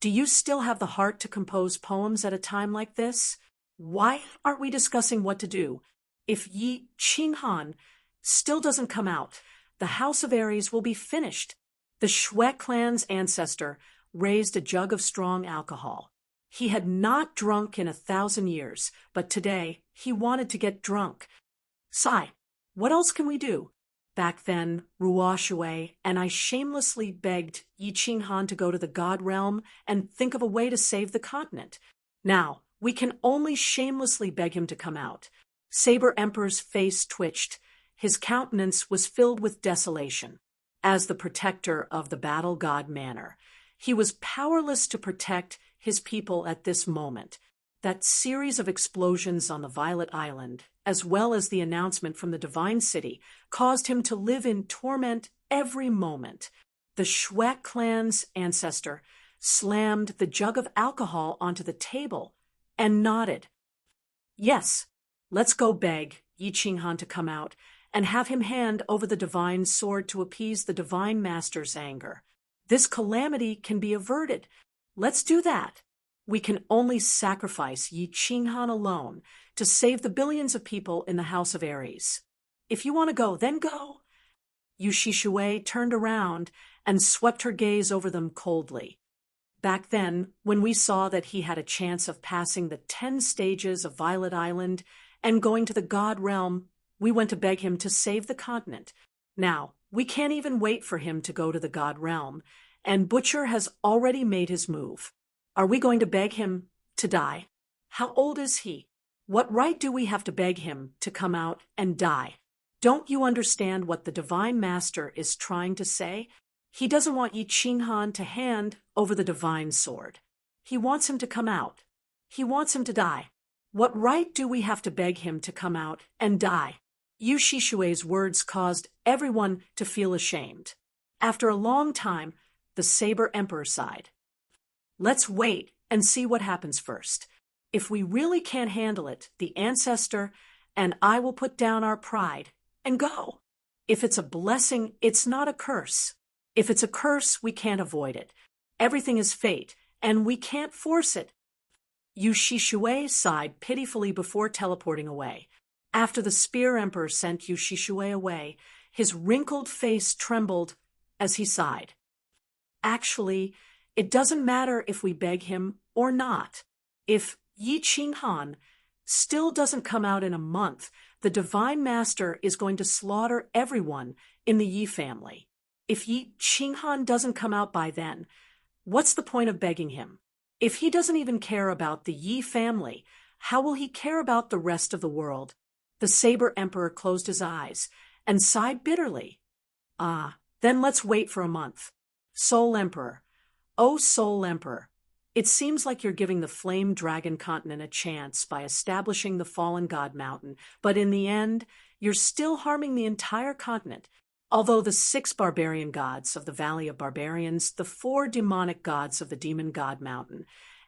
do you still have the heart to compose poems at a time like this? Why aren't we discussing what to do? If Yi Qinghan still doesn't come out, the House of Aries will be finished. The Shui clan's ancestor raised a jug of strong alcohol. He had not drunk in 1,000 years, but today he wanted to get drunk. Sigh, what else can we do? Back then, Ruo Shui and I shamelessly begged Yi Qinghan to go to the God realm and think of a way to save the continent. Now, we can only shamelessly beg him to come out. Saber Emperor's face twitched. His countenance was filled with desolation. As the protector of the battle god Manor, he was powerless to protect his people at this moment. That series of explosions on the Violet Island, as well as the announcement from the Divine City, caused him to live in torment every moment. The Shui clan's ancestor slammed the jug of alcohol onto the table and nodded. Yes, let's go beg Yi Qinghan to come out and have him hand over the divine sword to appease the divine master's anger. This calamity can be averted. Let's do that. We can only sacrifice Yi Qinghan alone to save the billions of people in the House of Aries. If you want to go, then go. Yushishue turned around and swept her gaze over them coldly. Back then, when we saw that he had a chance of passing the 10 stages of Violet Island and going to the God realm, we went to beg him to save the continent. Now, we can't even wait for him to go to the God realm, and Butcher has already made his move. Are we going to beg him to die? How old is he? What right do we have to beg him to come out and die? Don't you understand what the Divine Master is trying to say? He doesn't want Yi Qinghan to hand over the divine sword. He wants him to come out. He wants him to die. What right do we have to beg him to come out and die? Yu Shishue's words caused everyone to feel ashamed. After a long time, the Saber Emperor sighed. Let's wait and see what happens first. If we really can't handle it, the ancestor and I will put down our pride and go. If it's a blessing, it's not a curse. If it's a curse, we can't avoid it. Everything is fate, and we can't force it. Yu Shishue sighed pitifully before teleporting away. After the Spear Emperor sent Yu Shishue away, his wrinkled face trembled as he sighed. Actually, it doesn't matter if we beg him or not. If Yi Qinghan still doesn't come out in a month, the Divine Master is going to slaughter everyone in the Yi family. If Yi Qinghan doesn't come out by then, what's the point of begging him? If he doesn't even care about the Yi family, how will he care about the rest of the world? The Saber Emperor closed his eyes and sighed bitterly. Then let's wait for a month. Soul Emperor, oh Soul Emperor, it seems like you're giving the Flame Dragon continent a chance by establishing the Fallen God Mountain, but in the end, you're still harming the entire continent. Although the 6 barbarian gods of the Valley of Barbarians, the 4 demonic gods of the Demon God Mountain,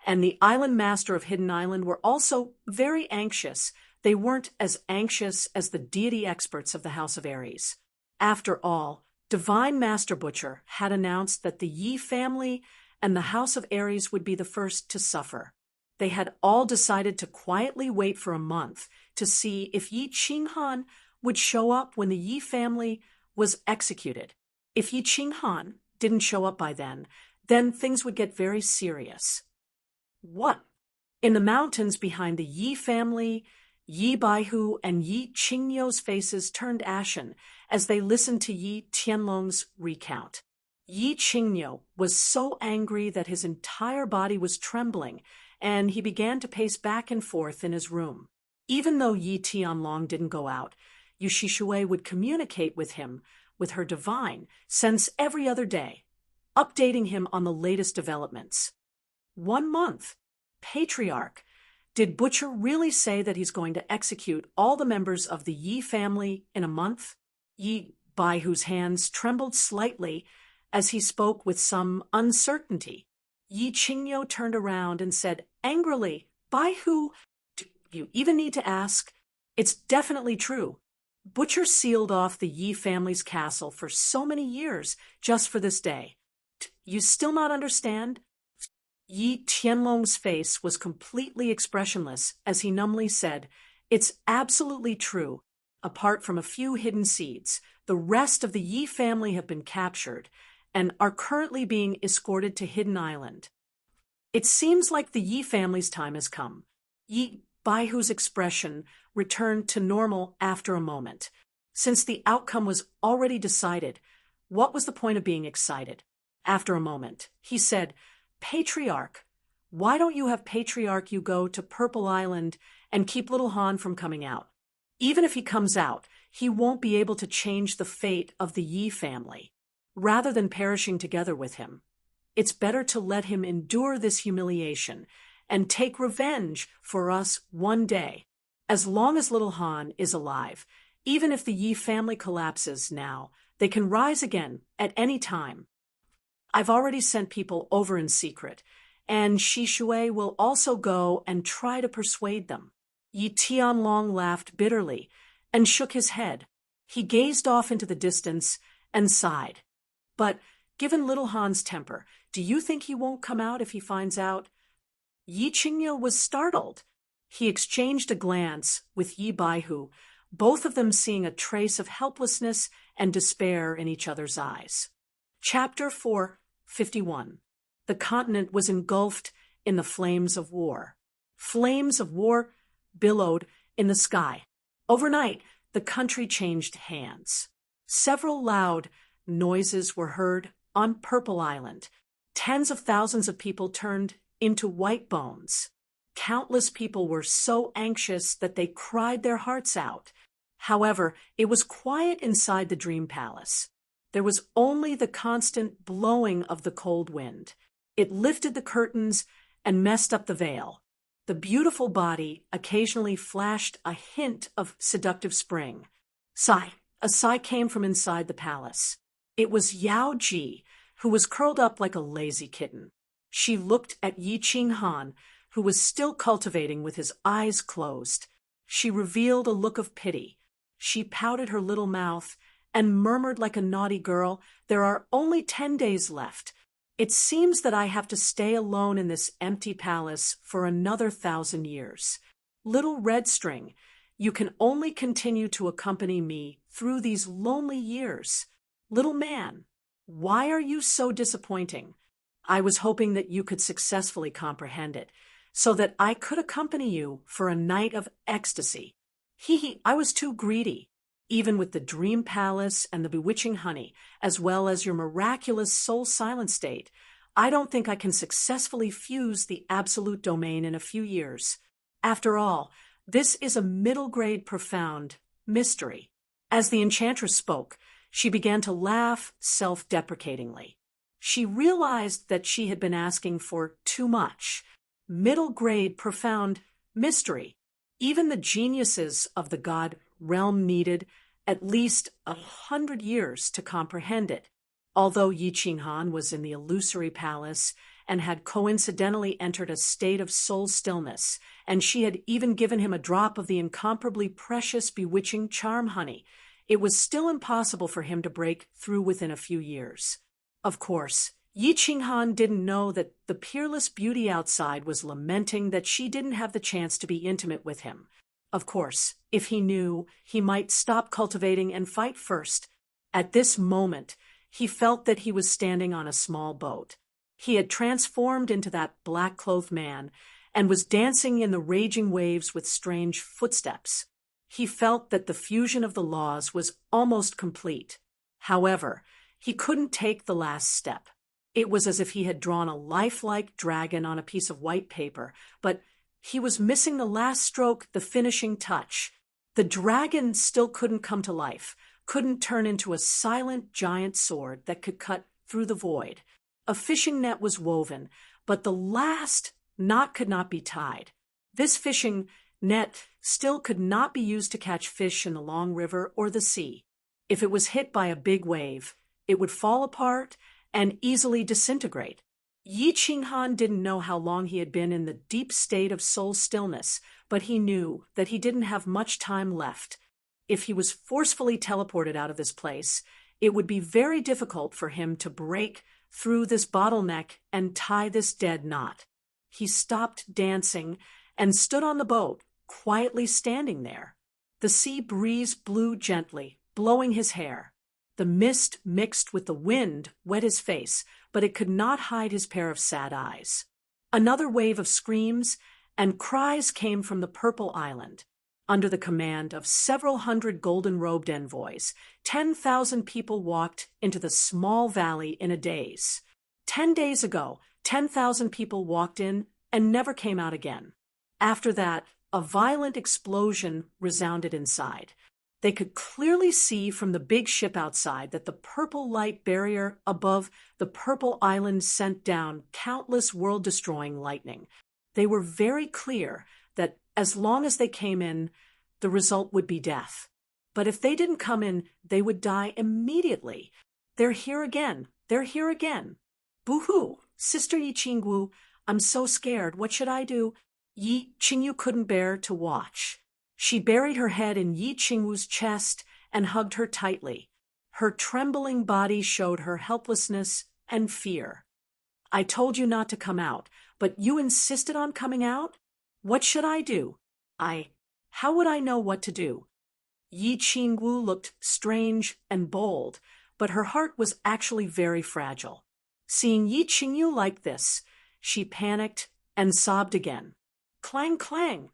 and the Island Master of Hidden Island were also very anxious, they weren't as anxious as the deity experts of the House of Aries. After all, Divine Master Butcher had announced that the Yi family and the House of Aries would be the first to suffer. They had all decided to quietly wait for a month to see if Yi Qinghan would show up when the Yi family was executed. If Yi Qinghan didn't show up by then things would get very serious. 1. In the mountains behind the Yi family, Yi Baihu and Yi Qingniu's faces turned ashen as they listened to Yi Tianlong's recount. Yi Qingniu was so angry that his entire body was trembling, and he began to pace back and forth in his room. Even though Yi Tianlong didn't go out, Yu Shishui would communicate with him, with her divine sense every other day, updating him on the latest developments. 1 month. Patriarch. Did Butcher really say that he's going to execute all the members of the Yi family in a month? Yi Baihu's hands trembled slightly as he spoke with some uncertainty. Yi Qingniu turned around and said angrily, Baihu, do you even need to ask? It's definitely true. Butcher sealed off the Yi family's castle for so many years just for this day. You still not understand? Yi Tianlong's face was completely expressionless as he numbly said, It's absolutely true. Apart from a few hidden seeds, the rest of the Yi family have been captured and are currently being escorted to Hidden Island. It seems like the Yi family's time has come. Yi Baihu's expression returned to normal after a moment. Since the outcome was already decided, what was the point of being excited? After a moment, he said, Patriarch, why don't you have Patriarch you go to Purple Island and keep little Han from coming out? Even if he comes out, he won't be able to change the fate of the Yi family. Rather than perishing together with him, it's better to let him endure this humiliation and take revenge for us one day. As long as little Han is alive, even if the Yi family collapses now, they can rise again at any time. I've already sent people over in secret, and Shi Shui will also go and try to persuade them. Yi Tianlong laughed bitterly and shook his head. He gazed off into the distance and sighed. But, given little Han's temper, do you think he won't come out if he finds out? Yi Qingniu was startled. He exchanged a glance with Yi Baihu, both of them seeing a trace of helplessness and despair in each other's eyes. Chapter 4:51. The continent was engulfed in the flames of war. Flames of war billowed in the sky. Overnight, the country changed hands. Several loud noises were heard on Purple Island. Tens of thousands of people turned into white bones. Countless people were so anxious that they cried their hearts out. However, it was quiet inside the Dream Palace. There was only the constant blowing of the cold wind. It lifted the curtains and messed up the veil. The beautiful body occasionally flashed a hint of seductive spring. A sigh came from inside the palace. It was Yao Ji, who was curled up like a lazy kitten. She looked at Yi Qinghan, who was still cultivating with his eyes closed. She revealed a look of pity. She pouted her little mouth and murmured like a naughty girl, There are only 10 days left. It seems that I have to stay alone in this empty palace for another 1,000 years. Little Red String, you can only continue to accompany me through these lonely years. Little man, why are you so disappointing? I was hoping that you could successfully comprehend it, so that I could accompany you for a night of ecstasy. I was too greedy. Even with the dream palace and the bewitching honey, as well as your miraculous soul silent state, I don't think I can successfully fuse the absolute domain in a few years. After all, this is a middle-grade profound mystery. As the enchantress spoke, she began to laugh self-deprecatingly. She realized that she had been asking for too much. Middle-grade profound mystery. Even the geniuses of the god realm needed at least 100 years to comprehend it. Although Yi Qinghan was in the illusory palace and had coincidentally entered a state of soul stillness, and she had even given him a drop of the incomparably precious, bewitching charm honey, it was still impossible for him to break through within a few years. Of course, Yi Qinghan didn't know that the peerless beauty outside was lamenting that she didn't have the chance to be intimate with him. Of course, if he knew, he might stop cultivating and fight first. At this moment, he felt that he was standing on a small boat. He had transformed into that black-clothed man and was dancing in the raging waves with strange footsteps. He felt that the fusion of the laws was almost complete. However, he couldn't take the last step. It was as if he had drawn a lifelike dragon on a piece of white paper, but he was missing the last stroke, the finishing touch. The dragon still couldn't come to life, couldn't turn into a silent giant sword that could cut through the void. A fishing net was woven, but the last knot could not be tied. This fishing net still could not be used to catch fish in the long river or the sea. If it was hit by a big wave, it would fall apart and easily disintegrate. Yi Qinghan didn't know how long he had been in the deep state of soul stillness, but he knew that he didn't have much time left. If he was forcefully teleported out of this place, it would be very difficult for him to break through this bottleneck and tie this dead knot. He stopped dancing and stood on the boat, quietly standing there. The sea breeze blew gently, blowing his hair. The mist mixed with the wind wet his face, but it could not hide his pair of sad eyes. Another wave of screams and cries came from the Purple Island. Under the command of several hundred golden-robed envoys, 10,000 people walked into the small valley in a daze. 10 days ago, 10,000 people walked in and never came out again. After that, a violent explosion resounded inside. They could clearly see from the big ship outside that the purple light barrier above the Purple Island sent down countless world-destroying lightning. They were very clear that as long as they came in, the result would be death. But if they didn't come in, they would die immediately. They're here again. They're here again. Boo-hoo! Sister Yi Qingwu, I'm so scared. What should I do? Yi Qingyu couldn't bear to watch. She buried her head in Yi Qingwu's chest and hugged her tightly. Her trembling body showed her helplessness and fear. I told you not to come out, but you insisted on coming out? What should I do? How would I know what to do? Yi Qingwu looked strange and bold, but her heart was actually very fragile. Seeing Yi Qingyu like this, she panicked and sobbed again. Clang, clang!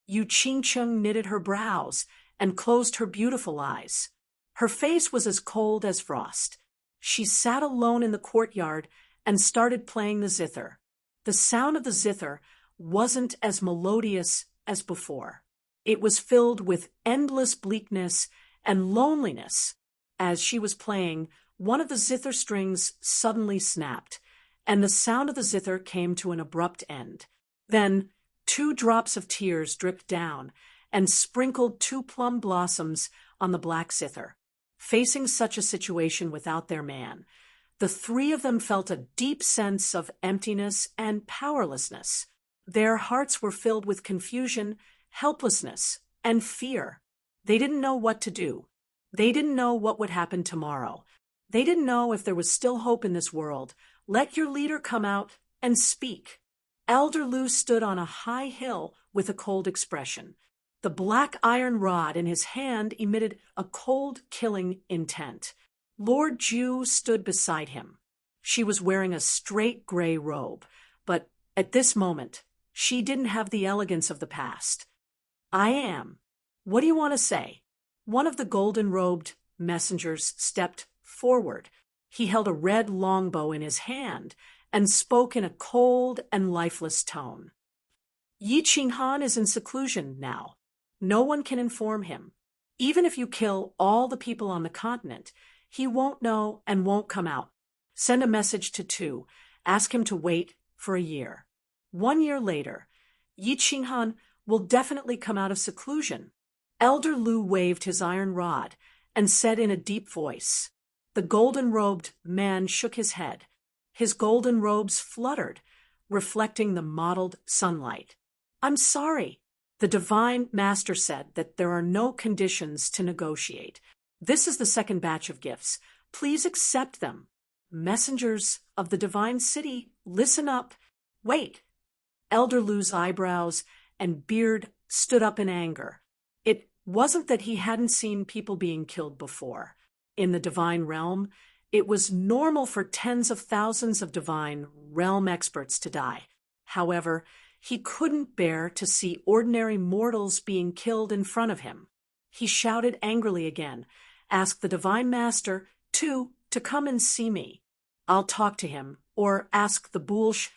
Yu Qingcheng knitted her brows and closed her beautiful eyes. Her face was as cold as frost. She sat alone in the courtyard and started playing the zither. The sound of the zither wasn't as melodious as before. It was filled with endless bleakness and loneliness. As she was playing, one of the zither strings suddenly snapped, and the sound of the zither came to an abrupt end. Then 2 drops of tears dripped down and sprinkled 2 plum blossoms on the black zither. Facing such a situation without their man, the 3 of them felt a deep sense of emptiness and powerlessness. Their hearts were filled with confusion, helplessness, and fear. They didn't know what to do. They didn't know what would happen tomorrow. They didn't know if there was still hope in this world. Let your leader come out and speak. Elder Lu stood on a high hill with a cold expression. The black iron rod in his hand emitted a cold, killing intent. Lord Ju stood beside him. She was wearing a straight gray robe, but at this moment, she didn't have the elegance of the past. I am. What do you want to say? One of the golden-robed messengers stepped forward. He held a red longbow in his hand and spoke in a cold and lifeless tone. Yi Qinghan is in seclusion now. No one can inform him. Even if you kill all the people on the continent, he won't know and won't come out. Send a message to Tu. Ask him to wait for a year. 1 year later, Yi Qinghan will definitely come out of seclusion. Elder Lu waved his iron rod and said in a deep voice. The golden-robed man shook his head. His golden robes fluttered, reflecting the mottled sunlight. I'm sorry. The Divine Master said that there are no conditions to negotiate. This is the second batch of gifts. Please accept them. Messengers of the Divine City, listen up. Wait. Elder Lu's eyebrows and beard stood up in anger. It wasn't that he hadn't seen people being killed before. In the divine realm, It was normal for tens of thousands of divine realm experts to die. However, he couldn't bear to see ordinary mortals being killed in front of him. He shouted angrily again, "Ask the Divine Master to come and see me. I'll talk to him, or ask the Boolsh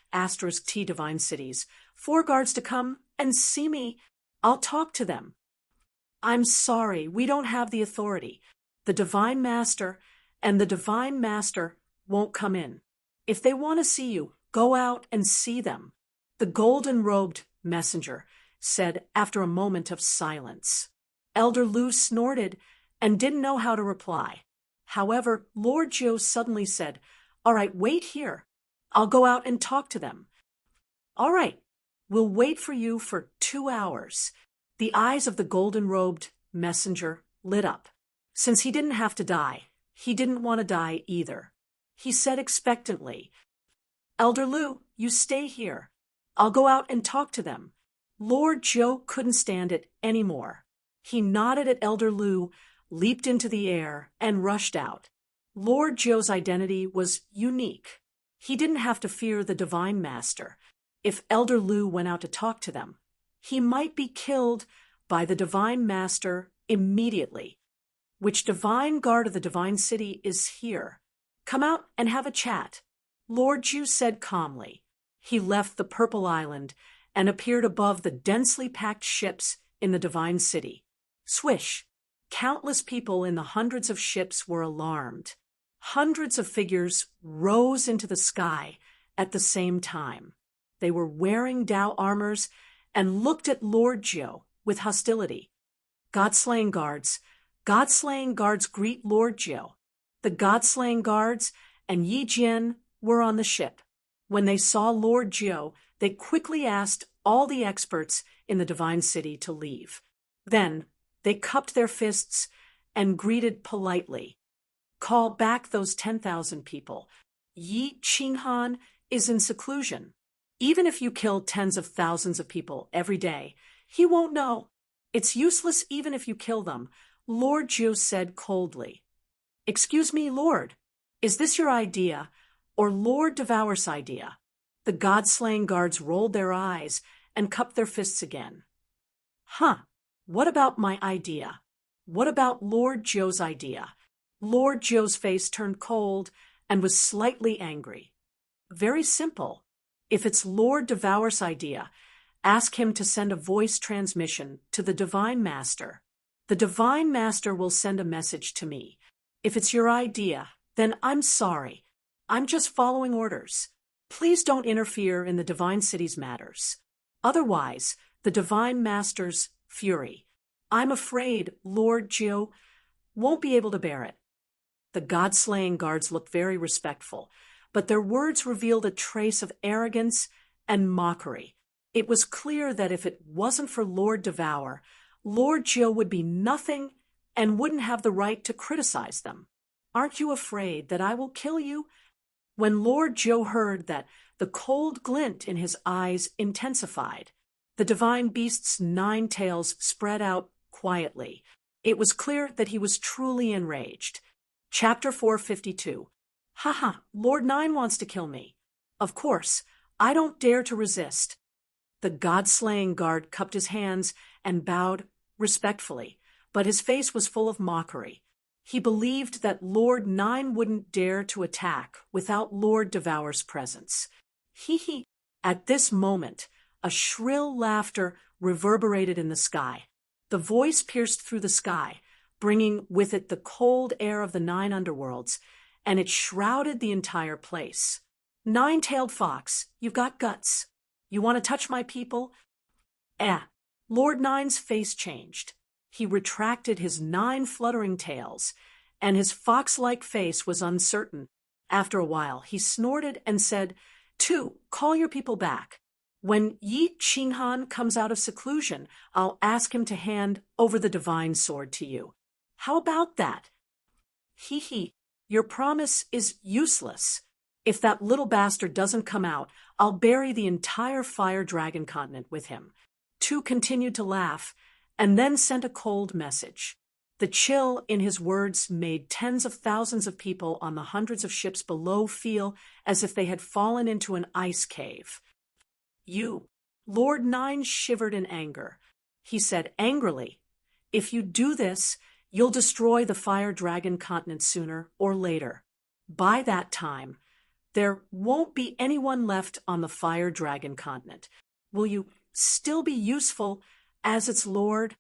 *T Divine Cities 4 guards to come and see me. I'll talk to them." "I'm sorry, we don't have the authority. The Divine Master and the Divine Master won't come in. If they want to see you, go out and see them," the golden-robed messenger said after a moment of silence. Elder Lu snorted and didn't know how to reply. However, Lord Joe suddenly said, "All right, wait here. I'll go out and talk to them." "All right, we'll wait for you for 2 hours. The eyes of the golden-robed messenger lit up. Since he didn't have to die, he didn't want to die either. He said expectantly, "Elder Lu, you stay here. I'll go out and talk to them." Lord Joe couldn't stand it anymore. He nodded at Elder Lu, leaped into the air, and rushed out. Lord Joe's identity was unique. He didn't have to fear the Divine Master. If Elder Lu went out to talk to them, he might be killed by the Divine Master immediately. "Which divine guard of the Divine City is here? Come out and have a chat," Lord Joe said calmly. He left the Purple Island and appeared above the densely packed ships in the Divine City. Swish! Countless people in the hundreds of ships were alarmed. Hundreds of figures rose into the sky at the same time. They were wearing Dao armors and looked at Lord Joe with hostility. God-slaying guards greet Lord Joe. The God-slaying guards and Yi Jian were on the ship. When they saw Lord Joe, they quickly asked all the experts in the Divine City to leave. Then they cupped their fists and greeted politely. "Call back those 10,000 people. Yi Qinghan is in seclusion. Even if you kill tens of thousands of people every day, he won't know. It's useless even if you kill them," Lord Joe said coldly. "Excuse me, Lord, is this your idea or Lord Devour's idea?" The God-slaying guards rolled their eyes and cupped their fists again. "Huh. What about my idea? What about Lord Joe's idea?" Lord Joe's face turned cold and was slightly angry. "Very simple. If it's Lord Devour's idea, ask him to send a voice transmission to the Divine Master. The Divine Master will send a message to me. If it's your idea, then I'm sorry. I'm just following orders. Please don't interfere in the Divine City's matters. Otherwise, the Divine Master's fury, I'm afraid Lord Joe won't be able to bear it." The God-slaying guards looked very respectful, but their words revealed a trace of arrogance and mockery. It was clear that if it wasn't for Lord Devour, Lord Joe would be nothing and wouldn't have the right to criticize them. "Aren't you afraid that I will kill you?" When Lord Joe heard that, the cold glint in his eyes intensified. The divine beast's 9 tails spread out quietly. It was clear that he was truly enraged. Chapter 452. "Haha, Lord 9 wants to kill me. Of course, I don't dare to resist." The God-slaying guard cupped his hands and bowed respectfully, but his face was full of mockery. He believed that Lord 9 wouldn't dare to attack without Lord Devour's presence. Hee. At this moment, a shrill laughter reverberated in the sky. The voice pierced through the sky, bringing with it the cold air of the 9 underworlds, and it shrouded the entire place. "Nine-tailed fox, you've got guts. You want to touch my people?" Lord 9's face changed. He retracted his 9 fluttering tails, and his fox-like face was uncertain. After a while, he snorted and said, Call your people back. When Yi Qinghan comes out of seclusion, I'll ask him to hand over the divine sword to you. How about that?" Hee. "Your promise is useless. If that little bastard doesn't come out, I'll bury the entire Fire Dragon continent with him." Two continued to laugh, and then sent a cold message. The chill in his words made tens of thousands of people on the hundreds of ships below feel as if they had fallen into an ice cave. "You." Lord Nine shivered in anger. He said angrily, "If you do this, you'll destroy the Fire Dragon continent sooner or later. By that time, there won't be anyone left on the Fire Dragon continent. Will you still be useful as its lord?"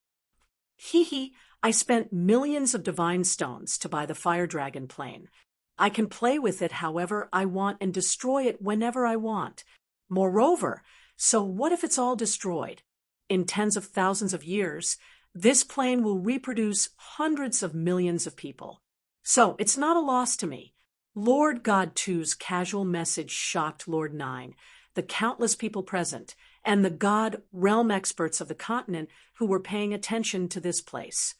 "Hee. I spent millions of divine stones to buy the Fire Dragon plane. I can play with it however I want and destroy it whenever I want. Moreover, so what if it's all destroyed? In tens of thousands of years, this plane will reproduce hundreds of millions of people. So it's not a loss to me." Lord God Two's casual message shocked Lord Nine, the countless people present, and the god realm experts of the continent who were paying attention to this place.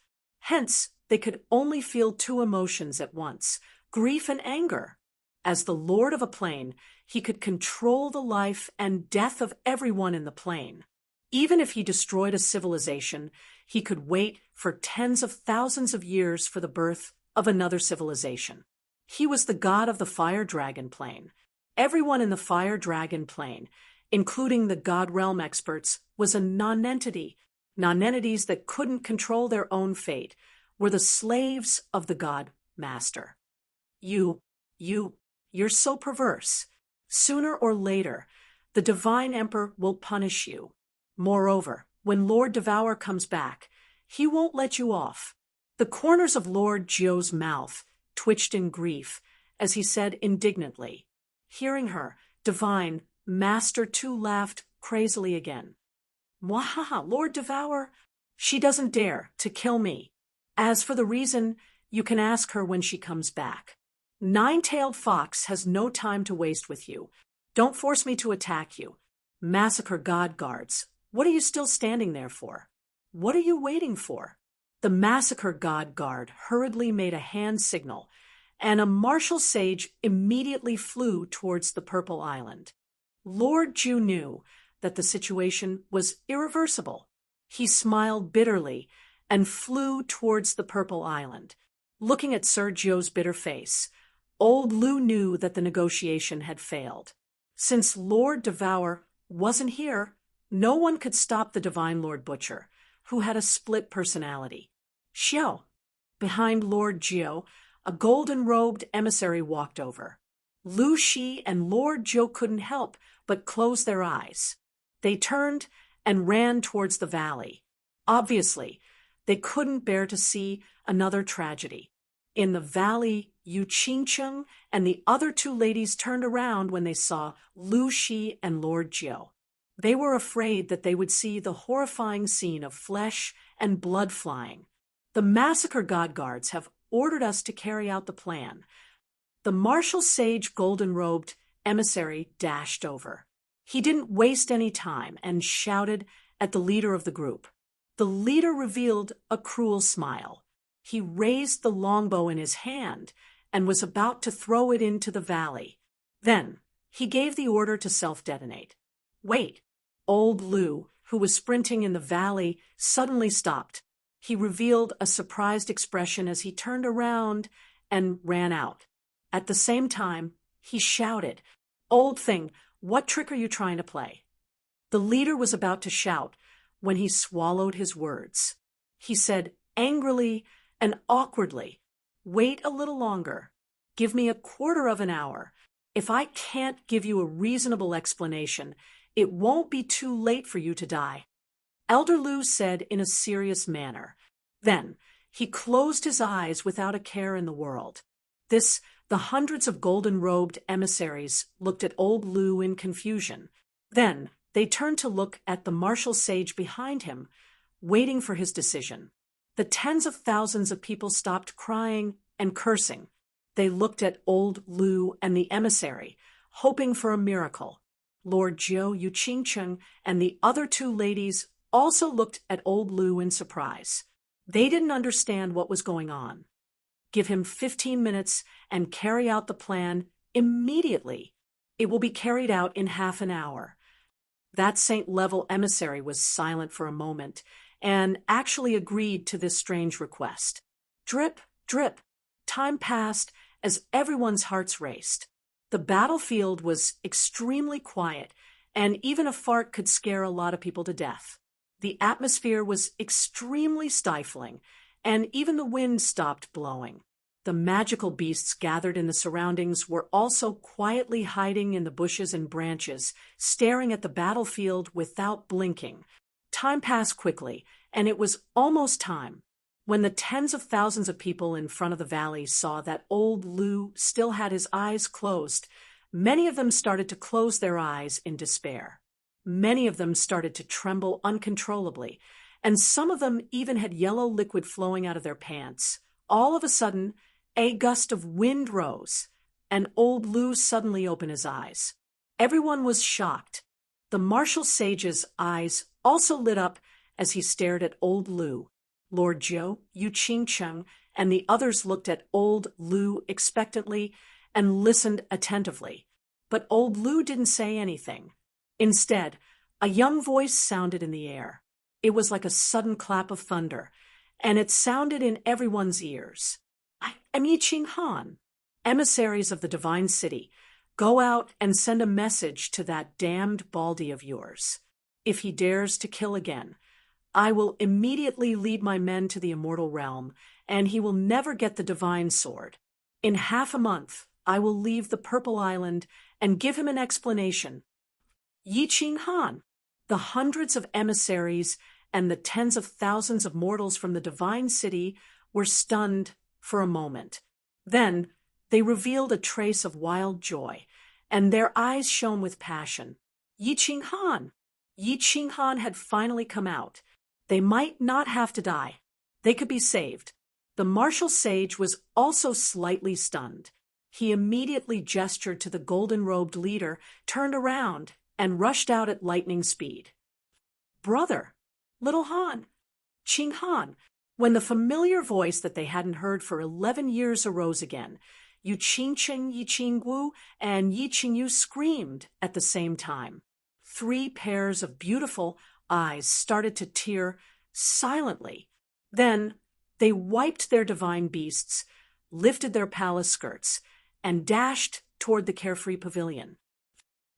Hence, they could only feel two emotions at once, grief and anger. As the lord of a plane, he could control the life and death of everyone in the plane. Even if he destroyed a civilization, he could wait for tens of thousands of years for the birth of another civilization. He was the god of the Fire Dragon plane. Everyone in the Fire Dragon plane, including the god realm experts, was a nonentity. Nonentities that couldn't control their own fate were the slaves of the god master. You're so perverse. Sooner or later, the divine emperor will punish you. Moreover, when Lord Devour comes back, he won't let you off." The corners of Lord Gio's mouth twitched in grief as he said indignantly. Hearing her, Divine Master Two laughed crazily again. "Mwahaha, Lord Devour, she doesn't dare to kill me. As for the reason, you can ask her when she comes back. Nine-tailed fox has no time to waste with you. Don't force me to attack you. Massacre god guards. What are you still standing there for? What are you waiting for?" The massacre god guard hurriedly made a hand signal, and a martial sage immediately flew towards the Purple Island. Lord Ju knew that the situation was irreversible. He smiled bitterly and flew towards the Purple Island. Looking at Sir Gio's bitter face, old Lu knew that the negotiation had failed. Since Lord Devour wasn't here, no one could stop the Divine Lord Butcher, who had a split personality. "Xiao." Behind Lord Gio, a golden-robed emissary walked over. Lu Shi and Lord Gio couldn't help but close their eyes. They turned and ran towards the valley. Obviously, they couldn't bear to see another tragedy. In the valley, Yu Qingcheng and the other two ladies turned around when they saw Lu Shi and Lord Gio. They were afraid that they would see the horrifying scene of flesh and blood flying. "The massacre god guards have ordered us to carry out the plan." The martial sage golden-robed emissary dashed over. He didn't waste any time and shouted at the leader of the group. The leader revealed a cruel smile. He raised the longbow in his hand and was about to throw it into the valley. Then he gave the order to self-detonate. "Wait." Old Lu, who was sprinting in the valley, suddenly stopped. He revealed a surprised expression as he turned around and ran out. At the same time, he shouted, "Old thing, what trick are you trying to play?" The leader was about to shout when he swallowed his words. He said angrily and awkwardly, "Wait a little longer. Give me a quarter of an hour. If I can't give you a reasonable explanation, it won't be too late for you to die." Elder Lu said in a serious manner. Then he closed his eyes without a care in the world. The hundreds of golden-robed emissaries looked at old Lu in confusion. Then they turned to look at the martial sage behind him, waiting for his decision. The tens of thousands of people stopped crying and cursing. They looked at old Lu and the emissary, hoping for a miracle. Lord Gio, Yu Qingcheng, and the other two ladies also looked at old Lu in surprise. They didn't understand what was going on. Give him 15 minutes and carry out the plan immediately. It will be carried out in half an hour. That saint-level emissary was silent for a moment and actually agreed to this strange request. Drip, drip. Time passed as everyone's hearts raced. The battlefield was extremely quiet, and even a fart could scare a lot of people to death. The atmosphere was extremely stifling, and even the wind stopped blowing. The magical beasts gathered in the surroundings were also quietly hiding in the bushes and branches, staring at the battlefield without blinking. Time passed quickly, and it was almost time. When the tens of thousands of people in front of the valley saw that old Lou still had his eyes closed, many of them started to close their eyes in despair. Many of them started to tremble uncontrollably, and some of them even had yellow liquid flowing out of their pants. All of a sudden, a gust of wind rose, and old Lou suddenly opened his eyes. Everyone was shocked. The martial sage's eyes also lit up as he stared at old Lou. Lord Zhou, Yu Qingcheng, and the others looked at old Lou expectantly and listened attentively. But old Lou didn't say anything. Instead, a young voice sounded in the air. It was like a sudden clap of thunder, and it sounded in everyone's ears. I'm Yi Qinghan. Emissaries of the Divine City, go out and send a message to that damned Baldy of yours. If he dares to kill again, I will immediately lead my men to the immortal realm, and he will never get the divine sword. In half a month, I will leave the Purple Island and give him an explanation. Yi Qinghan, the hundreds of emissaries and the tens of thousands of mortals from the Divine City were stunned for a moment. Then they revealed a trace of wild joy, and their eyes shone with passion. Yi Qinghan! Yi Qinghan had finally come out. They might not have to die. They could be saved. The martial sage was also slightly stunned. He immediately gestured to the golden-robed leader, turned around, and rushed out at lightning speed. Brother! Little Han! Qinghan! When the familiar voice that they hadn't heard for 11 years arose again, Yu Qingcheng, Yi Qingwu, and Yi Qingyu screamed at the same time. 3 pairs of beautiful eyes started to tear silently. Then they wiped their divine beasts, lifted their palace skirts, and dashed toward the carefree pavilion.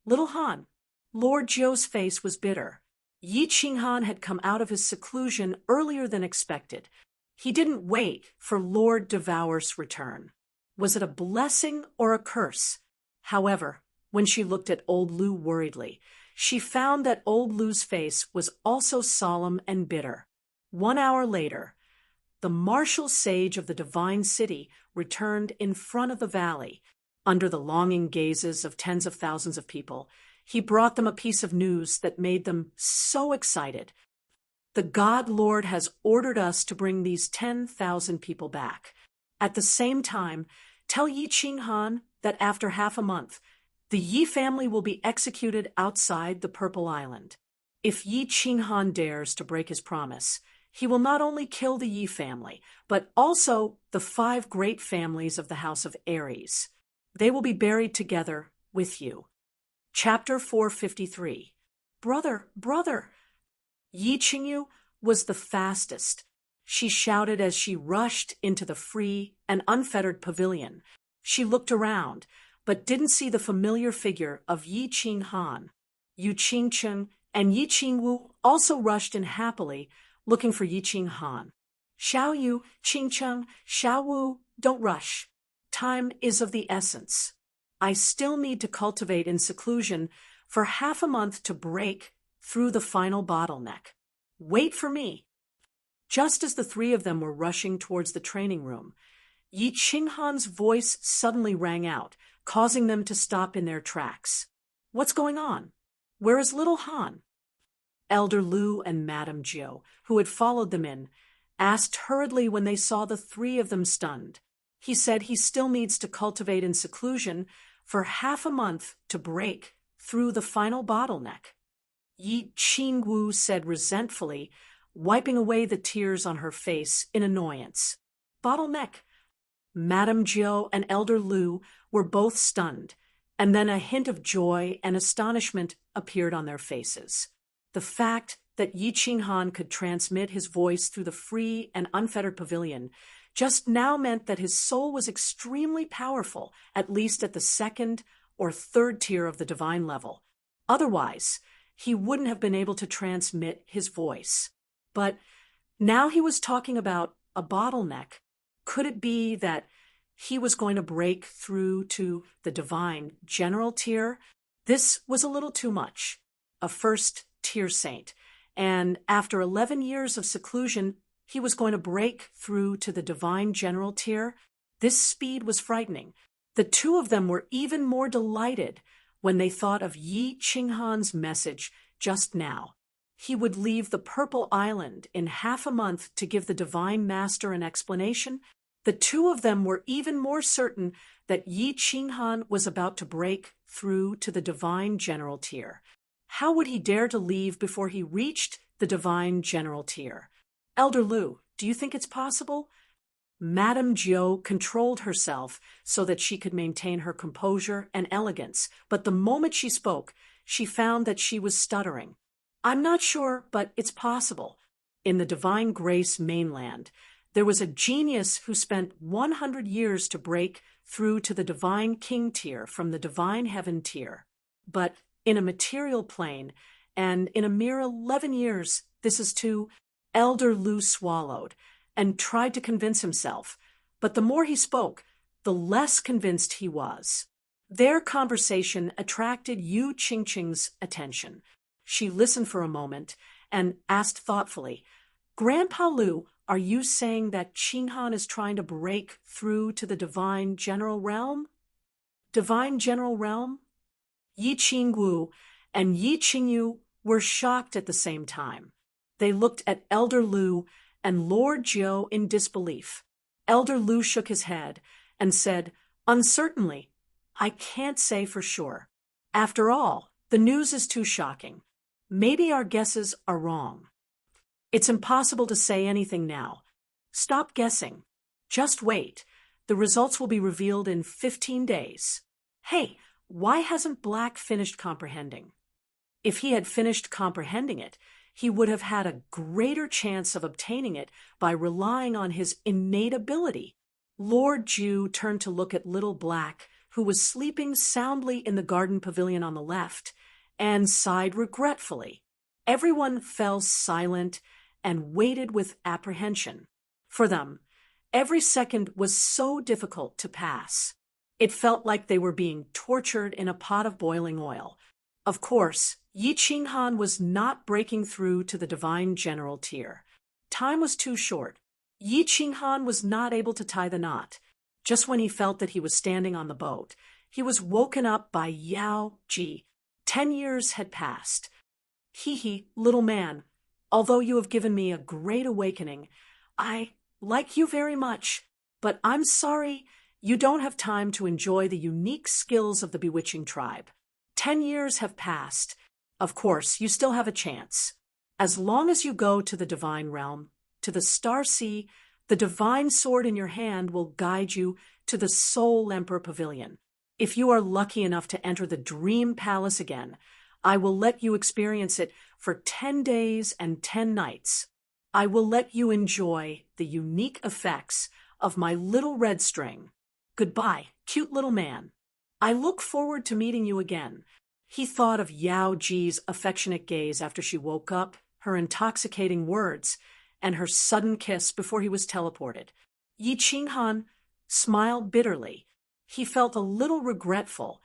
Little Han, Lord Zhou's face was bitter. Yi Qinghan had come out of his seclusion earlier than expected. He didn't wait for Lord Devour's return. Was it a blessing or a curse? However, when she looked at old Lou worriedly, she found that old Lou's face was also solemn and bitter. 1 hour later, the martial sage of the Divine City returned in front of the valley. Under the longing gazes of tens of thousands of people, he brought them a piece of news that made them so excited. The God Lord has ordered us to bring these 10,000 people back. At the same time, tell Yi Qinghan that after half a month, the Yi family will be executed outside the Purple Island. If Yi Qinghan dares to break his promise, he will not only kill the Yi family, but also the 5 great families of the House of Aries. They will be buried together with you. Chapter 453. Brother, brother! Yi Qingyu was the fastest. She shouted as she rushed into the free and unfettered pavilion. She looked around, but didn't see the familiar figure of Yi Qinghan. Yu Qingcheng and Yi Qingwu also rushed in happily, looking for Yi Qinghan. Xiao Yu, Qingcheng, Xiao Wu, don't rush. Time is of the essence. I still need to cultivate in seclusion for half a month to break through the final bottleneck. Wait for me. Just as the 3 of them were rushing towards the training room, Yi Qinghan's voice suddenly rang out, causing them to stop in their tracks. What's going on? Where is little Han? Elder Lu and Madame Zhou, who had followed them in, asked hurriedly when they saw the 3 of them stunned. He said he still needs to cultivate in seclusion for half a month to break through the final bottleneck. Yi Qingwu said resentfully, wiping away the tears on her face in annoyance. Bottleneck. Madame Zhou and Elder Lu were both stunned, and then a hint of joy and astonishment appeared on their faces. The fact that Yi Qinghan could transmit his voice through the free and unfettered pavilion just now meant that his soul was extremely powerful, at least at the second or third tier of the divine level. Otherwise, he wouldn't have been able to transmit his voice. But now he was talking about a bottleneck. Could it be that he was going to break through to the divine general tier? This was a little too much. A first-tier saint. And after 11 years of seclusion, he was going to break through to the divine general tier. This speed was frightening. The two of them were even more delighted when they thought of Yi Qinghan's message just now. He would leave the Purple Island in half a month to give the Divine Master an explanation. The two of them were even more certain that Yi Qinghan was about to break through to the Divine General tier. How would he dare to leave before he reached the Divine General tier? Elder Lu, do you think it's possible? Madame Jiu controlled herself so that she could maintain her composure and elegance, but the moment she spoke, she found that she was stuttering. I'm not sure, but it's possible. In the Divine Grace mainland, there was a genius who spent 100 years to break through to the Divine King tier from the Divine Heaven tier. But in a material plane, and in a mere 11 years, this is too. Elder Lu swallowed and tried to convince himself, but the more he spoke, the less convinced he was. Their conversation attracted Yu Qingqing's attention. She listened for a moment and asked thoughtfully, Grandpa Lu, are you saying that Qinghan is trying to break through to the divine general realm? Divine general realm? Yi Qingwu and Yi Qingyu were shocked at the same time. They looked at Elder Lu and Lord Jiu in disbelief. Elder Lu shook his head and said, uncertainly, I can't say for sure. After all, the news is too shocking. Maybe our guesses are wrong. It's impossible to say anything now. Stop guessing. Just wait. The results will be revealed in 15 days. Hey, why hasn't Black finished comprehending? If he had finished comprehending it, he would have had a greater chance of obtaining it by relying on his innate ability. Lord Jiu turned to look at little Black, who was sleeping soundly in the garden pavilion on the left, and sighed regretfully. Everyone fell silent and waited with apprehension. For them, every second was so difficult to pass. It felt like they were being tortured in a pot of boiling oil. Of course, Yi Qinghan was not breaking through to the divine general tier. Time was too short. Yi Qinghan was not able to tie the knot. Just when he felt that he was standing on the boat, he was woken up by Yao Ji. 10 years had passed. Hee, little man, although you have given me a great awakening, I like you very much, but I'm sorry you don't have time to enjoy the unique skills of the bewitching tribe. 10 years have passed. Of course, you still have a chance. As long as you go to the divine realm, to the star sea, the divine sword in your hand will guide you to the Soul Emperor Pavilion. If you are lucky enough to enter the Dream Palace again, I will let you experience it for 10 days and 10 nights. I will let you enjoy the unique effects of my little red string. Goodbye, cute little man. I look forward to meeting you again. He thought of Yao Ji's affectionate gaze after she woke up, her intoxicating words, and her sudden kiss before he was teleported. Yi Qinghan smiled bitterly. He felt a little regretful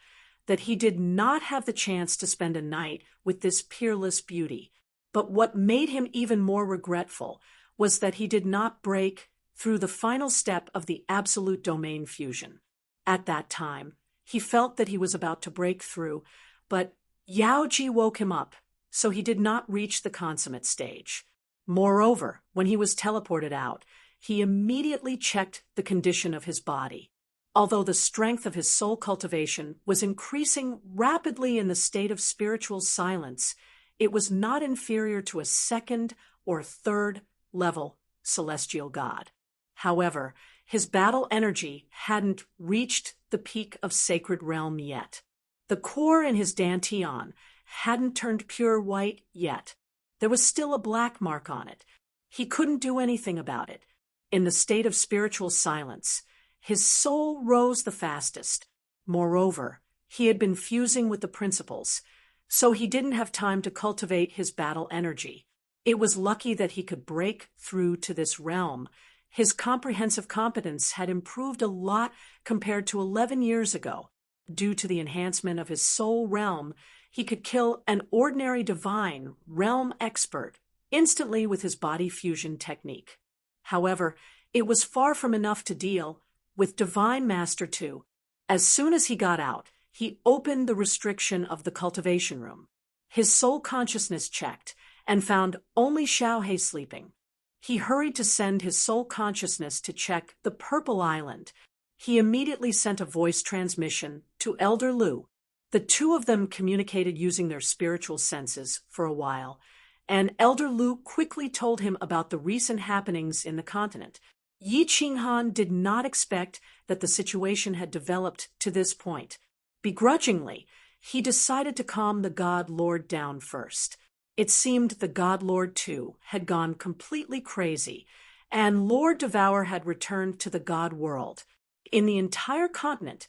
that he did not have the chance to spend a night with this peerless beauty. But what made him even more regretful was that he did not break through the final step of the absolute domain fusion. At that time, he felt that he was about to break through, but Yao Ji woke him up, so he did not reach the consummate stage. Moreover, when he was teleported out, he immediately checked the condition of his body. Although the strength of his soul cultivation was increasing rapidly in the state of spiritual silence, it was not inferior to a second or third level celestial god. However, his battle energy hadn't reached the peak of sacred realm yet. The core in his dantian hadn't turned pure white yet. There was still a black mark on it. He couldn't do anything about it. in the state of spiritual silence. His soul rose the fastest. Moreover, he had been fusing with the principles, so he didn't have time to cultivate his battle energy. It was lucky that he could break through to this realm. His comprehensive competence had improved a lot compared to 11 years ago. Due to the enhancement of his soul realm, he could kill an ordinary divine realm expert instantly with his body fusion technique. However, it was far from enough to deal with Divine Master 2. As soon as he got out, he opened the restriction of the cultivation room. His soul consciousness checked and found only Xiaohei sleeping. He hurried to send his soul consciousness to check the Purple Island. He immediately sent a voice transmission to Elder Lu. The two of them communicated using their spiritual senses for a while, and Elder Lu quickly told him about the recent happenings in the continent. Yi Qinghan did not expect that the situation had developed to this point. Begrudgingly, he decided to calm the God Lord down first. It seemed the God Lord, too, had gone completely crazy, and Lord Devour had returned to the God world. In the entire continent,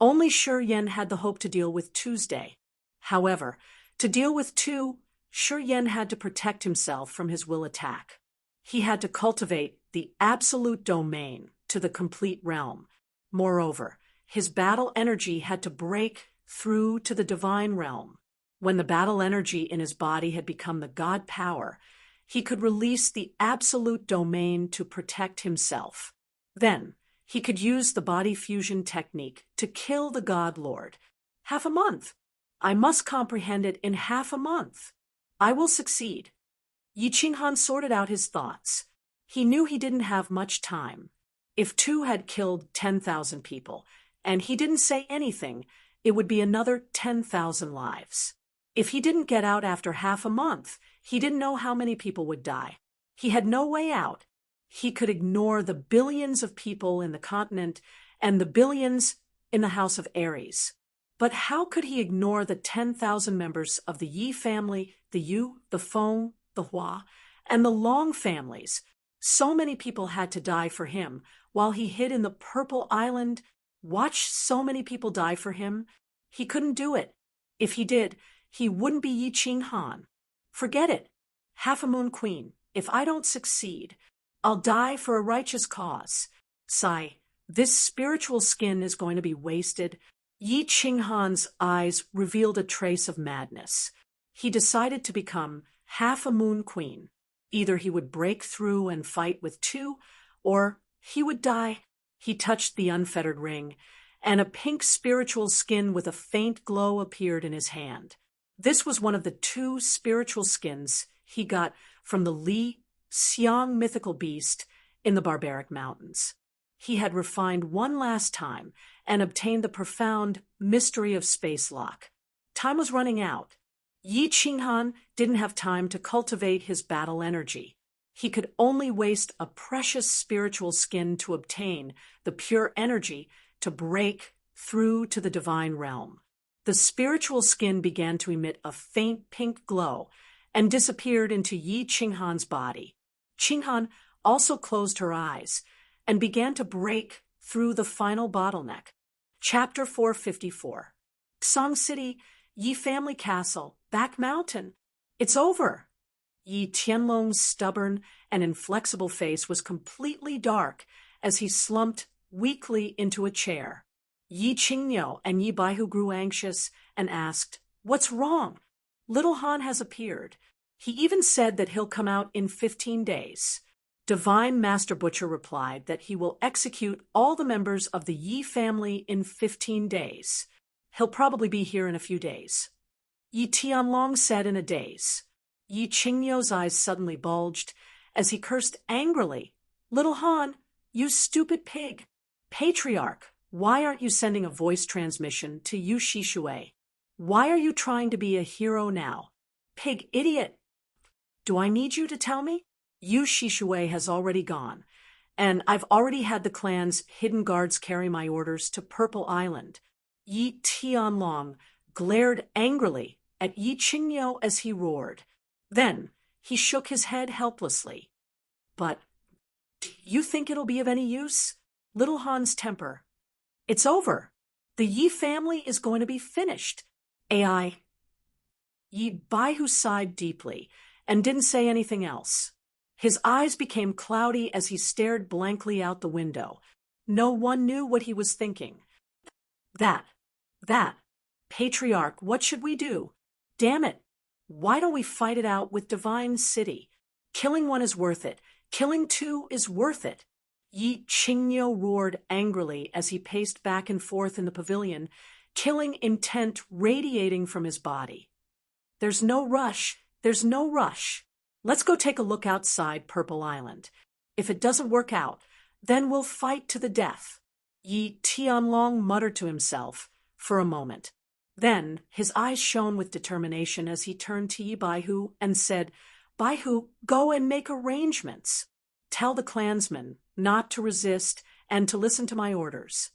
only Shi Yan had the hope to deal with Tuesday. However, to deal with Tu, Shi Yan had to protect himself from his will attack. He had to cultivate the absolute domain to the complete realm. Moreover, his battle energy had to break through to the divine realm. When the battle energy in his body had become the God power, he could release the absolute domain to protect himself. Then, he could use the body fusion technique to kill the God Lord. Half a month. I must comprehend it in half a month. I will succeed. Yi Qinghan sorted out his thoughts. He knew he didn't have much time. If Tu had killed 10,000 people, and he didn't say anything, it would be another 10,000 lives. If he didn't get out after half a month, he didn't know how many people would die. He had no way out. He could ignore the billions of people in the continent and the billions in the House of Aries. But how could he ignore the 10,000 members of the Yi family, the Yu, the Feng, the Hua, and the Long families? So many people had to die for him while he hid in the Purple Island. Watch so many people die for him. He couldn't do it. If he did, he wouldn't be Yi Qinghan. Forget it. Half a Moon Queen, if I don't succeed, I'll die for a righteous cause. Sigh, this spiritual skin is going to be wasted. Yi Qinghan's eyes revealed a trace of madness. He decided to become half a Moon Queen. Either he would break through and fight with Tu, or he would die. He touched the unfettered ring, and a pink spiritual skin with a faint glow appeared in his hand. This was one of the 2 spiritual skins he got from the Li Xiang mythical beast in the barbaric mountains. He had refined one last time and obtained the profound mystery of space lock. Time was running out. Yi Qinghan didn't have time to cultivate his battle energy. He could only waste a precious spiritual skin to obtain the pure energy to break through to the divine realm. The spiritual skin began to emit a faint pink glow and disappeared into Yi Qinghan's body. Qinghan also closed her eyes and began to break through the final bottleneck. Chapter 454. Song City, Yi Family Castle, Back Mountain. It's over. Yi Tianlong's stubborn and inflexible face was completely dark as he slumped weakly into a chair. Yi Qingniu and Yi Baihu grew anxious and asked, "What's wrong?" Little Han has appeared. He even said that he'll come out in 15 days. Divine Master Butcher replied that he will execute all the members of the Yi family in 15 days. He'll probably be here in a few days. Yi Tianlong said in a daze. Yi Qingniu's eyes suddenly bulged as he cursed angrily. "Little Han, you stupid pig! Patriarch, why aren't you sending a voice transmission to Yu Shishui? Why are you trying to be a hero now? Pig idiot! Do I need you to tell me? Yu Shishui has already gone, and I've already had the clan's hidden guards carry my orders to Purple Island." Yi Tianlong glared angrily at Yi Qingniu as he roared. Then he shook his head helplessly. "But You think it'll be of any use? Little Han's temper. It's over. The Yi family is going to be finished. AI. Yi Baihu sighed deeply and didn't say anything else. His eyes became cloudy as he stared blankly out the window. No one knew what he was thinking. That. Patriarch, what should we do? Damn it. Why don't we fight it out with Divine City? Killing one is worth it. Killing two is worth it. Yi Qingyo roared angrily as he paced back and forth in the pavilion, killing intent radiating from his body. There's no rush. Let's go take a look outside Purple Island. If it doesn't work out, then we'll fight to the death. Yi Tianlong muttered to himself for a moment. Then his eyes shone with determination as he turned to Yi Baihu and said, Baihu, go and make arrangements. Tell the clansmen not to resist and to listen to my orders.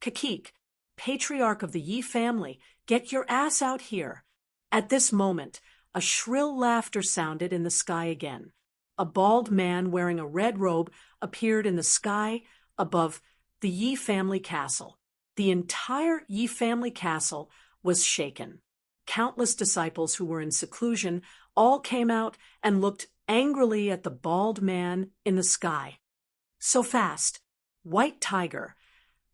Kakik, patriarch of the Yi family, get your ass out here. At this moment, a shrill laughter sounded in the sky again. A bald man wearing a red robe appeared in the sky above the Yi family castle. The entire Yi family castle was shaken. Countless disciples who were in seclusion all came out and looked angrily at the bald man in the sky. So fast. White Tiger,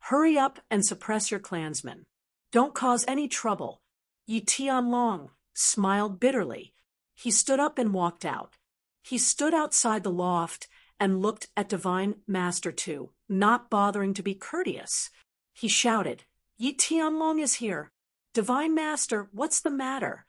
hurry up and suppress your clansmen. Don't cause any trouble. Yi Tianlong smiled bitterly. He stood up and walked out. He stood outside the loft and looked at Divine Master Tu, not bothering to be courteous. He shouted, Yi Tianlong is here. Divine Master, what's the matter?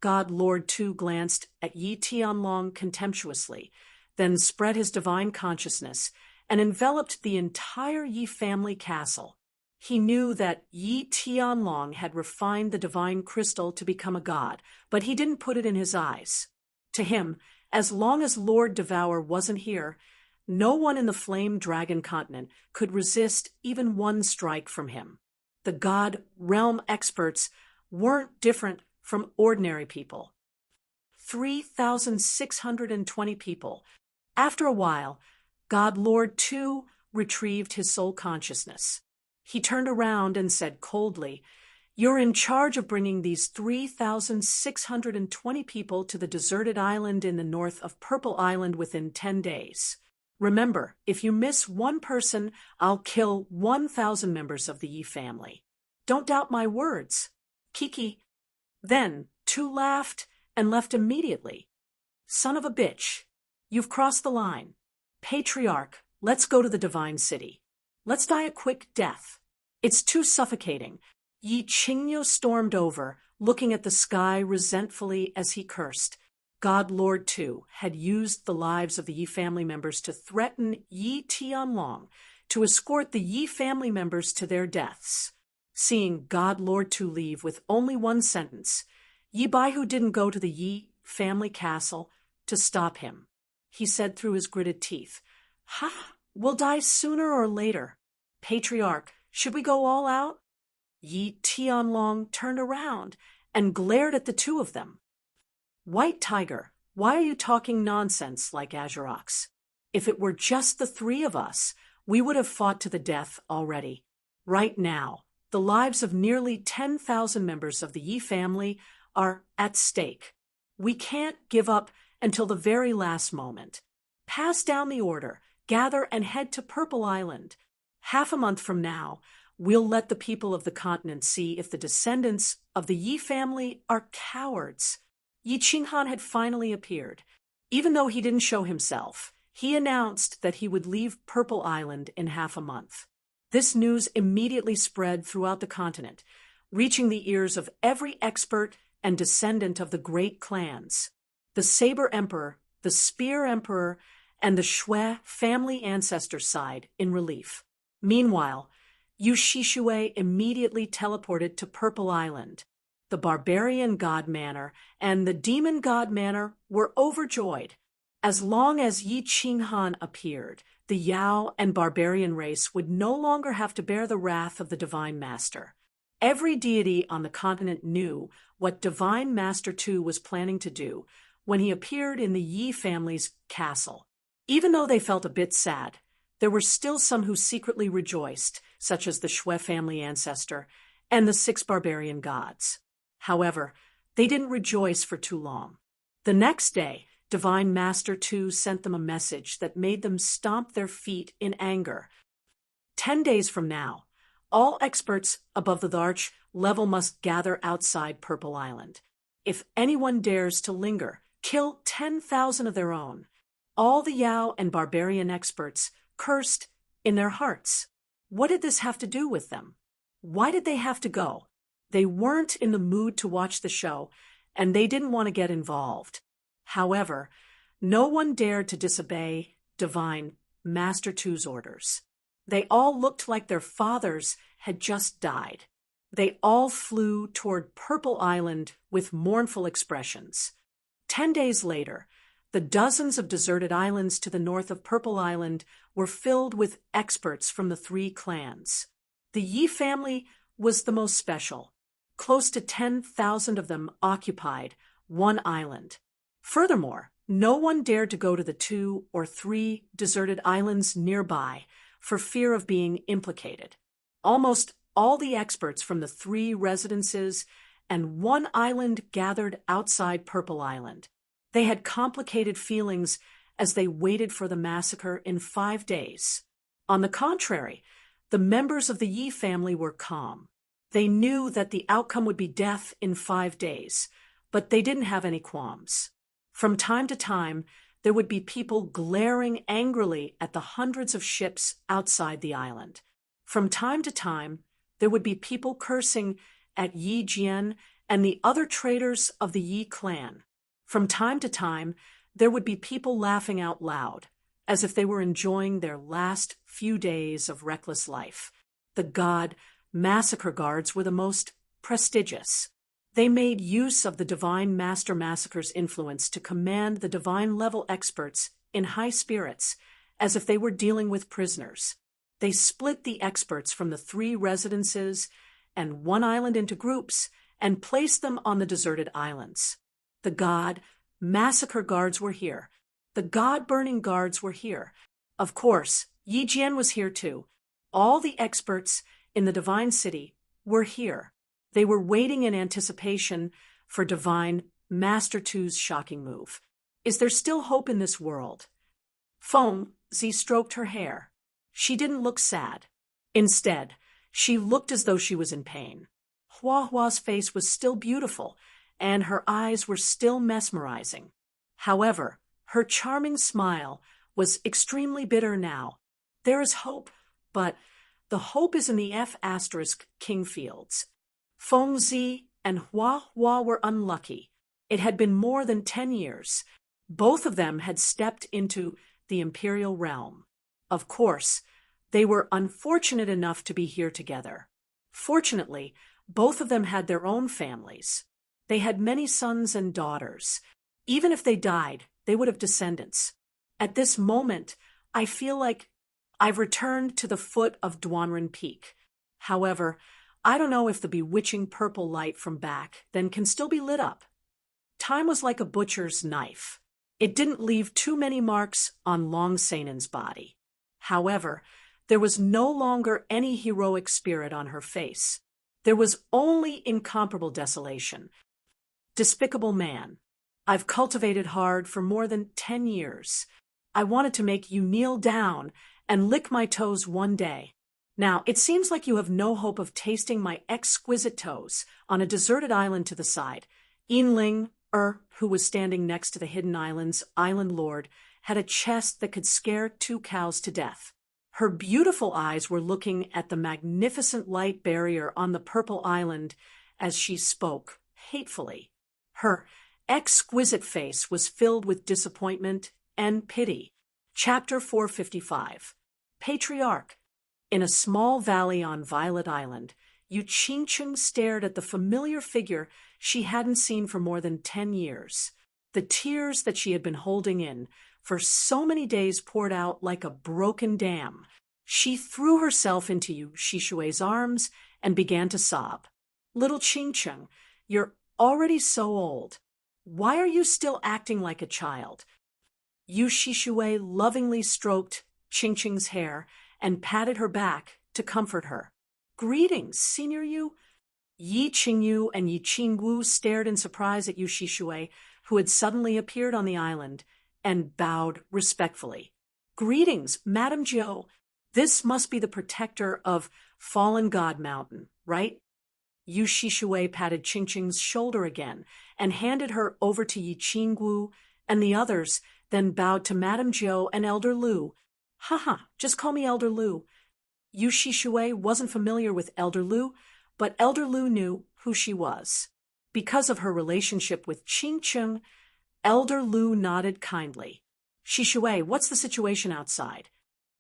God Lord Tu glanced at Yi Tianlong contemptuously, then spread his divine consciousness and enveloped the entire Yi family castle. He knew that Yi Tianlong had refined the divine crystal to become a god, but he didn't put it in his eyes. To him, as long as Lord Devour wasn't here, no one in the Flame Dragon continent could resist even one strike from him. The god realm experts weren't different from ordinary people. 3,620 people. After a while, God Lord Tu retrieved his soul consciousness. He turned around and said coldly, You're in charge of bringing these 3,620 people to the deserted island in the north of Purple Island within 10 days. Remember, if you miss one person, I'll kill 1,000 members of the Yi family. Don't doubt my words. Kiki. Then Tu laughed and left immediately. Son of a bitch. You've crossed the line. Patriarch, let's go to the Divine City. Let's die a quick death. It's too suffocating. Yi Qingyo stormed over, looking at the sky resentfully as he cursed. God Lord Tu had used the lives of the Yi family members to threaten Yi Tianlong to escort the Yi family members to their deaths. Seeing God Lord Tu leave with only one sentence, Yi Baihu didn't go to the Yi family castle to stop him. He said through his gritted teeth, Ha! We'll die sooner or later. Patriarch, should we go all out? Yi Tianlong turned around and glared at the two of them. White Tiger, why are you talking nonsense like Azurox? If it were just the three of us, we would have fought to the death already. Right now, the lives of nearly 10,000 members of the Yi family are at stake. We can't give up until the very last moment. Pass down the order, gather and head to Purple Island. Half a month from now, we'll let the people of the continent see if the descendants of the Yi family are cowards. Yi Qinghan had finally appeared. Even though he didn't show himself, he announced that he would leave Purple Island in half a month. This news immediately spread throughout the continent, reaching the ears of every expert and descendant of the great clans. The Saber Emperor, the Spear Emperor, and the Shui family ancestor side in relief. Meanwhile, Yu Shishue immediately teleported to Purple Island. The Barbarian God Manor and the Demon God Manor were overjoyed. As long as Yi Qinghan appeared, the Yao and Barbarian race would no longer have to bear the wrath of the Divine Master. Every deity on the continent knew what Divine Master Tu was planning to do when he appeared in the Yi family's castle. Even though they felt a bit sad, there were still some who secretly rejoiced, such as the Shui family ancestor and the 6 barbarian gods. However, they didn't rejoice for too long. The next day, Divine Master 2 sent them a message that made them stomp their feet in anger. 10 days from now, all experts above the Arch level must gather outside Purple Island. If anyone dares to linger, kill 10,000 of their own. All the Yao and barbarian experts cursed in their hearts. What did this have to do with them? Why did they have to go? They weren't in the mood to watch the show, and they didn't want to get involved. However, no one dared to disobey Divine Master 2's orders. They all looked like their fathers had just died. They all flew toward Purple Island with mournful expressions. 10 days later, the dozens of deserted islands to the north of Purple Island were filled with experts from the 3 clans. The Yi family was the most special. Close to 10,000 of them occupied one island. Furthermore, no one dared to go to the 2 or 3 deserted islands nearby for fear of being implicated. Almost all the experts from the 3 residences and one island gathered outside Purple Island. They had complicated feelings as they waited for the massacre in 5 days. On the contrary, the members of the Yi family were calm. They knew that the outcome would be death in 5 days, but they didn't have any qualms. From time to time, there would be people glaring angrily at the hundreds of ships outside the island. From time to time, there would be people cursing at Yi Jian and the other traders of the Yi clan. From time to time, there would be people laughing out loud, as if they were enjoying their last few days of reckless life. The god massacre guards were the most prestigious. They made use of the Divine Master Massacre's influence to command the divine level experts in high spirits, as if they were dealing with prisoners. They split the experts from the 3 residences and one island into groups and placed them on the deserted islands. The god massacre guards were here. The god-burning guards were here. Of course, Yi Jian was here too. All the experts in the Divine City were here. They were waiting in anticipation for Divine Master 2's shocking move. Is there still hope in this world? Feng Zi stroked her hair. She didn't look sad. Instead, she looked as though she was in pain. Hua Hua's face was still beautiful, and her eyes were still mesmerizing. However, her charming smile was extremely bitter now. There is hope, but the hope is in the F** King fields. Feng Zi and Hua Hua were unlucky. It had been more than 10 years. Both of them had stepped into the imperial realm. Of course, they were unfortunate enough to be here together. Fortunately, both of them had their own families. They had many sons and daughters. Even if they died, they would have descendants. At this moment, I feel like I've returned to the foot of Duanren Peak. However, I don't know if the bewitching purple light from back then can still be lit up. Time was like a butcher's knife. It didn't leave too many marks on Long Seinen's body. However, there was no longer any heroic spirit on her face. There was only incomparable desolation. Despicable man. I've cultivated hard for more than 10 years. I wanted to make you kneel down and lick my toes one day. Now, it seems like you have no hope of tasting my exquisite toes on a deserted island to the side. Yinling, who was standing next to the Hidden Island's island lord, had a chest that could scare 2 cows to death. Her beautiful eyes were looking at the magnificent light barrier on the purple island as she spoke, hatefully. Her exquisite face was filled with disappointment and pity. Chapter 455. Patriarch. In a small valley on Violet Island, Yu Qingcheng stared at the familiar figure she hadn't seen for more than 10 years. The tears that she had been holding in for so many days poured out like a broken dam. She threw herself into Yu Shishui's arms and began to sob. Little Qingcheng, you're already so old. Why are you still acting like a child? Yu Shishui lovingly stroked Qingqing's hair and patted her back to comfort her. "Greetings, Senior Yu." Yi Qingyu and Yi Qingwu stared in surprise at Yu Shishui, who had suddenly appeared on the island, and bowed respectfully. "Greetings, Madame Jiu. This must be the protector of Fallen God Mountain, right?" Yu Shishui patted Qingqing's shoulder again and handed her over to Yi Qingwu and the others, then bowed to Madame Jiu and Elder Lu. "Haha, just call me Elder Lu." Yu Shishui wasn't familiar with Elder Lu, but Elder Lu knew who she was. Because of her relationship with Qingqing, Elder Lu nodded kindly. "Shishui, what's the situation outside?"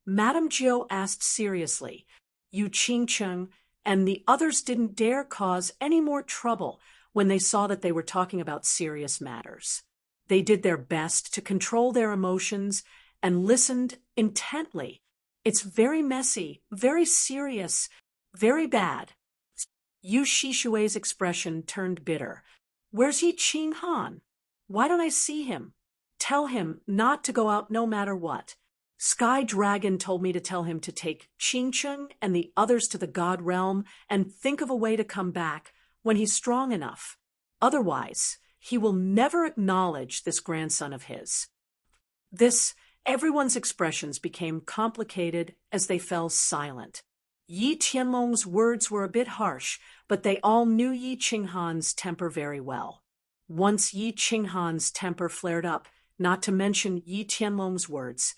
Madame Jiu asked seriously. Yu Qingqing and the others didn't dare cause any more trouble when they saw that they were talking about serious matters. They did their best to control their emotions and listened intently. "It's very messy, very serious, very bad." Yu Shishui's expression turned bitter. "Where's Yi Qinghan? Why don't I see him? Tell him not to go out no matter what. Sky Dragon told me to tell him to take Qingqing and the others to the God Realm and think of a way to come back when he's strong enough. Otherwise, he will never acknowledge this grandson of his." Everyone's expressions became complicated as they fell silent. Yi Tianlong's words were a bit harsh, but they all knew Yi Qinghan's temper very well. Once Yi Qinghan's temper flared up, not to mention Yi Tianlong's words,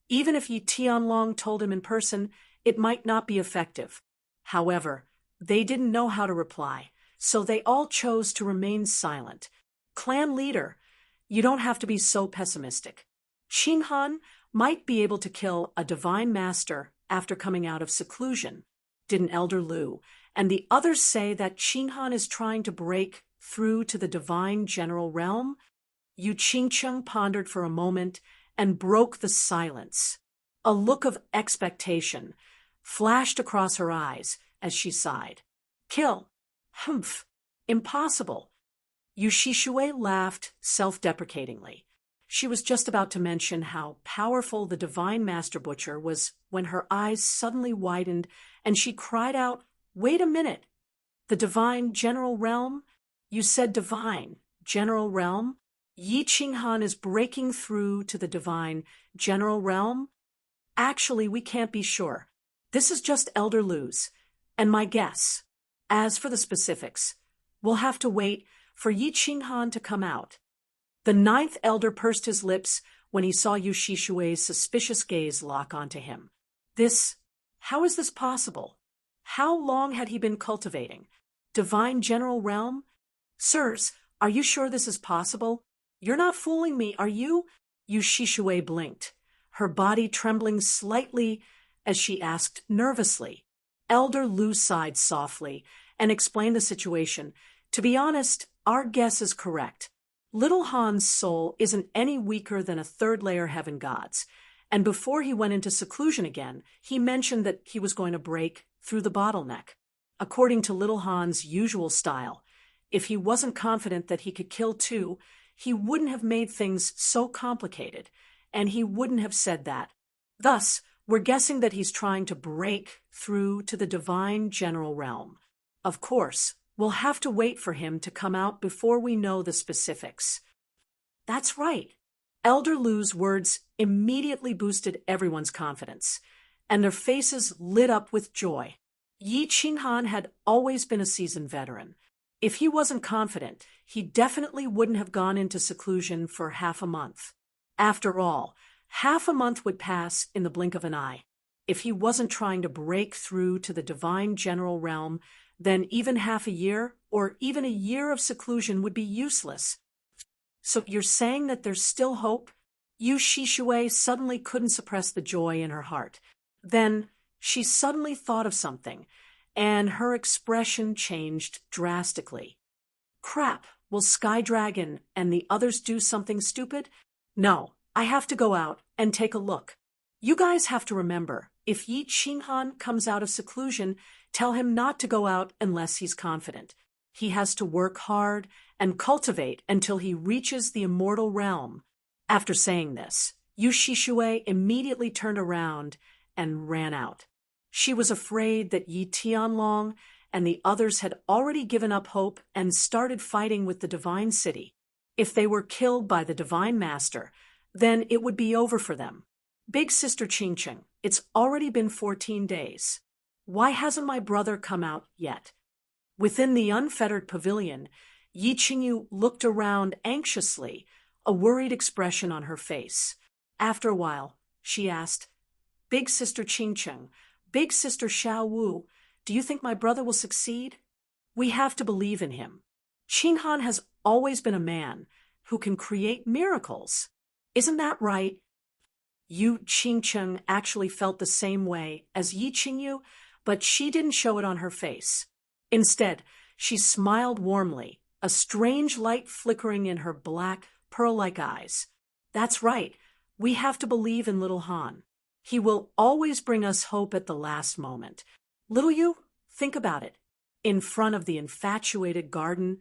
even if Yi Tianlong told him in person, it might not be effective. However, they didn't know how to reply, so they all chose to remain silent. "Clan leader, you don't have to be so pessimistic. Qinghan might be able to kill a divine master after coming out of seclusion. Didn't Elder Lu and the others say that Qinghan is trying to break through to the divine general realm?" Yu Qingqing pondered for a moment and broke the silence. A look of expectation flashed across her eyes as she sighed. "Kill? Humph! Impossible." Yu Shishui laughed self-deprecatingly. She was just about to mention how powerful the divine master butcher was when her eyes suddenly widened and she cried out, "Wait a minute! The divine general realm? You said divine general realm? Yi Qinghan is breaking through to the divine general realm? Actually, we can't be sure. This is just Elder Lu's, and my guess. As for the specifics, we'll have to wait for Yi Qinghan to come out." The ninth elder pursed his lips when he saw Yu Shishui's suspicious gaze lock onto him. How is this possible? How long had he been cultivating? Divine general realm? "Sirs, are you sure this is possible? You're not fooling me, are you?" Yu Shishui blinked, her body trembling slightly as she asked nervously. Elder Lu sighed softly and explained the situation. "To be honest, our guess is correct. Little Han's soul isn't any weaker than a third-layer heaven god's, and before he went into seclusion again, he mentioned that he was going to break through the bottleneck. According to Little Han's usual style, if he wasn't confident that he could kill two, he wouldn't have made things so complicated, and he wouldn't have said that. Thus, we're guessing that he's trying to break through to the divine general realm. Of course, we'll have to wait for him to come out before we know the specifics." That's right. Elder Lu's words immediately boosted everyone's confidence, and their faces lit up with joy. Yi Qinghan had always been a seasoned veteran. If he wasn't confident, he definitely wouldn't have gone into seclusion for half a month. After all, half a month would pass in the blink of an eye. If he wasn't trying to break through to the divine general realm, then even half a year or even a year of seclusion would be useless. "So you're saying that there's still hope?" Yu Shishui suddenly couldn't suppress the joy in her heart. Then she suddenly thought of something, and her expression changed drastically. "Crap, will Sky Dragon and the others do something stupid? No, I have to go out and take a look. You guys have to remember, if Yi Qinghan comes out of seclusion, tell him not to go out unless he's confident. He has to work hard and cultivate until he reaches the immortal realm." After saying this, Yu Shishue immediately turned around and ran out. She was afraid that Yi Tianlong and the others had already given up hope and started fighting with the Divine City. If they were killed by the Divine Master, then it would be over for them. Big Sister Qingqing, it's already been 14 days. Why hasn't my brother come out yet? Within the unfettered pavilion, Yi Qingyu looked around anxiously, a worried expression on her face. After a while, she asked, Big Sister Qingqing, Big Sister Xiao Wu, do you think my brother will succeed? We have to believe in him. Qinghan has always been a man who can create miracles. Isn't that right? Yu Qingqing actually felt the same way as Yi Qingyu, but she didn't show it on her face. Instead, she smiled warmly, a strange light flickering in her black, pearl-like eyes. That's right. We have to believe in little Han. He will always bring us hope at the last moment. Little Yu, think about it. In front of the infatuated garden,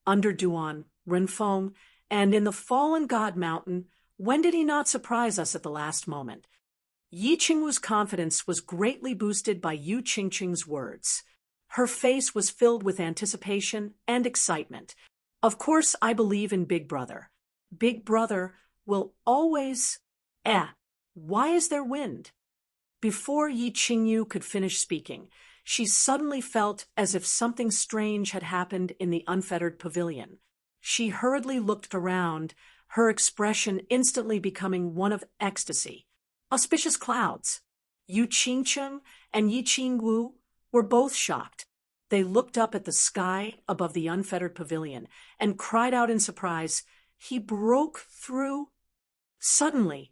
under Duan Renfeng, and in the fallen God Mountain, when did he not surprise us at the last moment? Yi Qingwu's confidence was greatly boosted by Yu Qingqing's words. Her face was filled with anticipation and excitement. Of course, I believe in Big Brother. Big Brother will always... why is there wind? Before Yi Qingyu could finish speaking, she suddenly felt as if something strange had happened in the unfettered pavilion. She hurriedly looked around, her expression instantly becoming one of ecstasy. Auspicious clouds. Yu Qingqing and Yi Qingwu were both shocked. They looked up at the sky above the unfettered pavilion and cried out in surprise, He broke through. Suddenly,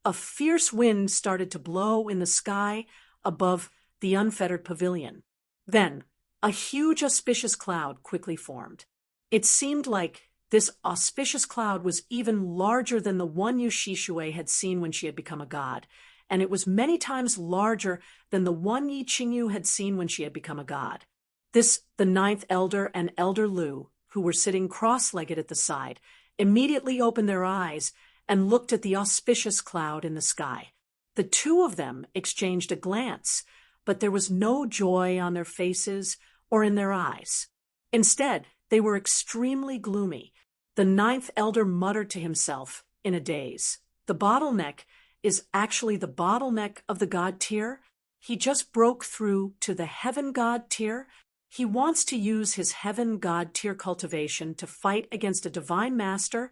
a fierce wind started to blow in the sky above the unfettered pavilion. Then, a huge auspicious cloud quickly formed. It seemed like this auspicious cloud was even larger than the one Yu Shishue had seen when she had become a god, and it was many times larger than the one Yi Qingyu had seen when she had become a god. The ninth elder and Elder Lu, who were sitting cross-legged at the side, immediately opened their eyes and looked at the auspicious cloud in the sky. The two of them exchanged a glance, but there was no joy on their faces or in their eyes. Instead, they were extremely gloomy. The ninth elder muttered to himself in a daze. The bottleneck is actually the bottleneck of the god tier. He just broke through to the heaven god tier. He wants to use his heaven god tier cultivation to fight against a divine master.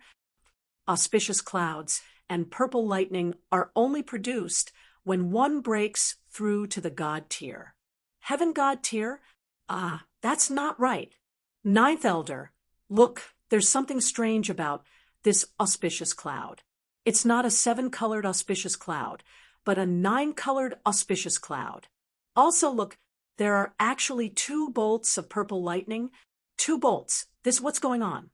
Auspicious clouds and purple lightning are only produced when one breaks through to the god tier. Heaven god tier? That's not right. Ninth elder, look, there's something strange about this auspicious cloud. It's not a 7-colored auspicious cloud, but a 9-colored auspicious cloud. Also, look, there are actually 2 bolts of purple lightning. 2 bolts. What's going on?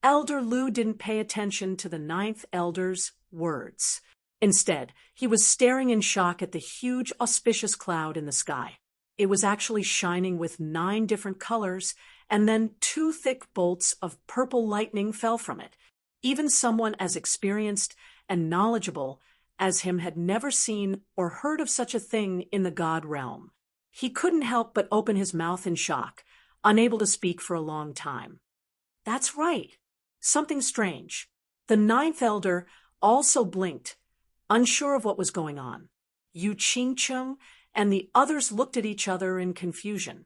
Elder Lu didn't pay attention to the ninth elder's words. Instead, he was staring in shock at the huge auspicious cloud in the sky. It was actually shining with 9 different colors, and then 2 thick bolts of purple lightning fell from it. Even someone as experienced and knowledgeable as him had never seen or heard of such a thing in the god realm. He couldn't help but open his mouth in shock, unable to speak for a long time. That's right. Something strange. The ninth elder also blinked, unsure of what was going on. Yu Qingqing and the others looked at each other in confusion.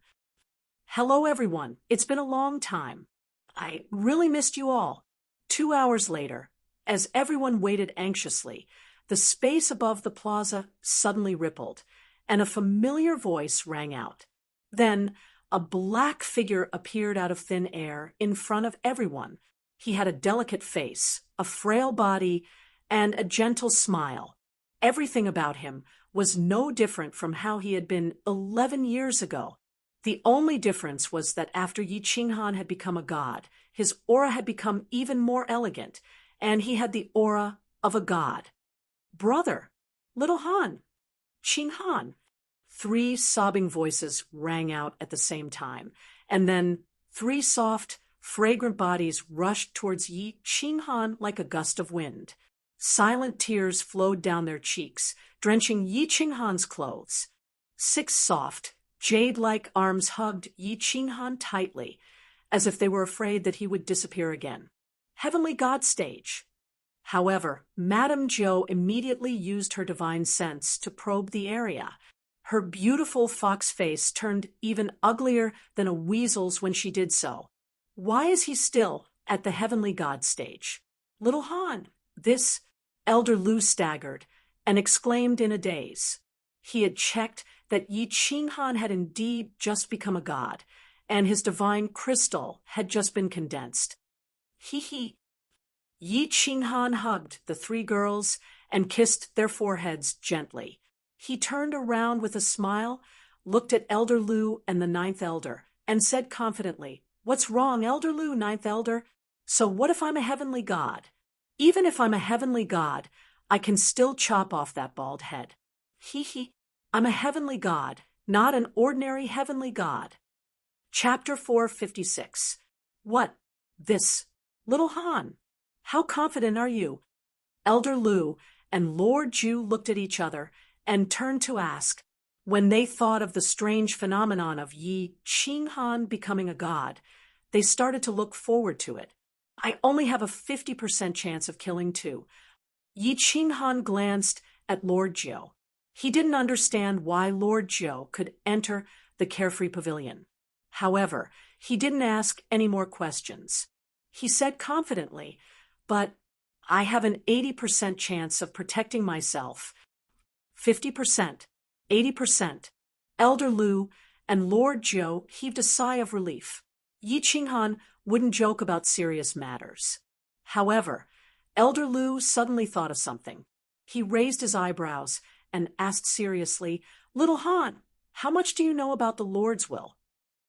Hello, everyone. It's been a long time. I really missed you all. 2 hours later, as everyone waited anxiously, the space above the plaza suddenly rippled, and a familiar voice rang out. Then, a black figure appeared out of thin air in front of everyone. He had a delicate face, a frail body, and a gentle smile. Everything about him was no different from how he had been 11 years ago. The only difference was that after Yi Qinghan had become a god, his aura had become even more elegant, and he had the aura of a god. Brother, little Han, Qinghan. 3 sobbing voices rang out at the same time, and then 3 soft, fragrant bodies rushed towards Yi Qinghan like a gust of wind. Silent tears flowed down their cheeks, drenching Yi Qinghan's clothes. 6 soft, jade-like arms hugged Yi Qinghan tightly, as if they were afraid that he would disappear again. Heavenly God stage. However, Madame Zhou immediately used her divine sense to probe the area. Her beautiful fox face turned even uglier than a weasel's when she did so. Why is he still at the Heavenly God stage? Little Han, this Elder Lu staggered and exclaimed in a daze. He had checked that Yi Qinghan had indeed just become a god, and his divine crystal had just been condensed. He. Yi Qinghan hugged the 3 girls and kissed their foreheads gently. He turned around with a smile, looked at Elder Lu and the 9th Elder, and said confidently, "What's wrong, Elder Lu, 9th Elder? So what if I'm a heavenly god? Even if I'm a heavenly god, I can still chop off that bald head. I'm a heavenly god, not an ordinary heavenly god." Chapter 456. What? This? Little Han. How confident are you? Elder Lu and Lord Zhu looked at each other and turned to ask. When they thought of the strange phenomenon of Yi Qinghan becoming a god, they started to look forward to it. I only have a 50% chance of killing too. Yi Qinghan glanced at Lord Zhou. He didn't understand why Lord Zhou could enter the carefree pavilion. However, he didn't ask any more questions. He said confidently, "But I have an 80% chance of protecting myself." 50%, 80%. Elder Lu and Lord Zhou heaved a sigh of relief. Yi Qinghan wouldn't joke about serious matters. However, Elder Lu suddenly thought of something. He raised his eyebrows and asked seriously, "Little Han, how much do you know about the Lord's will?"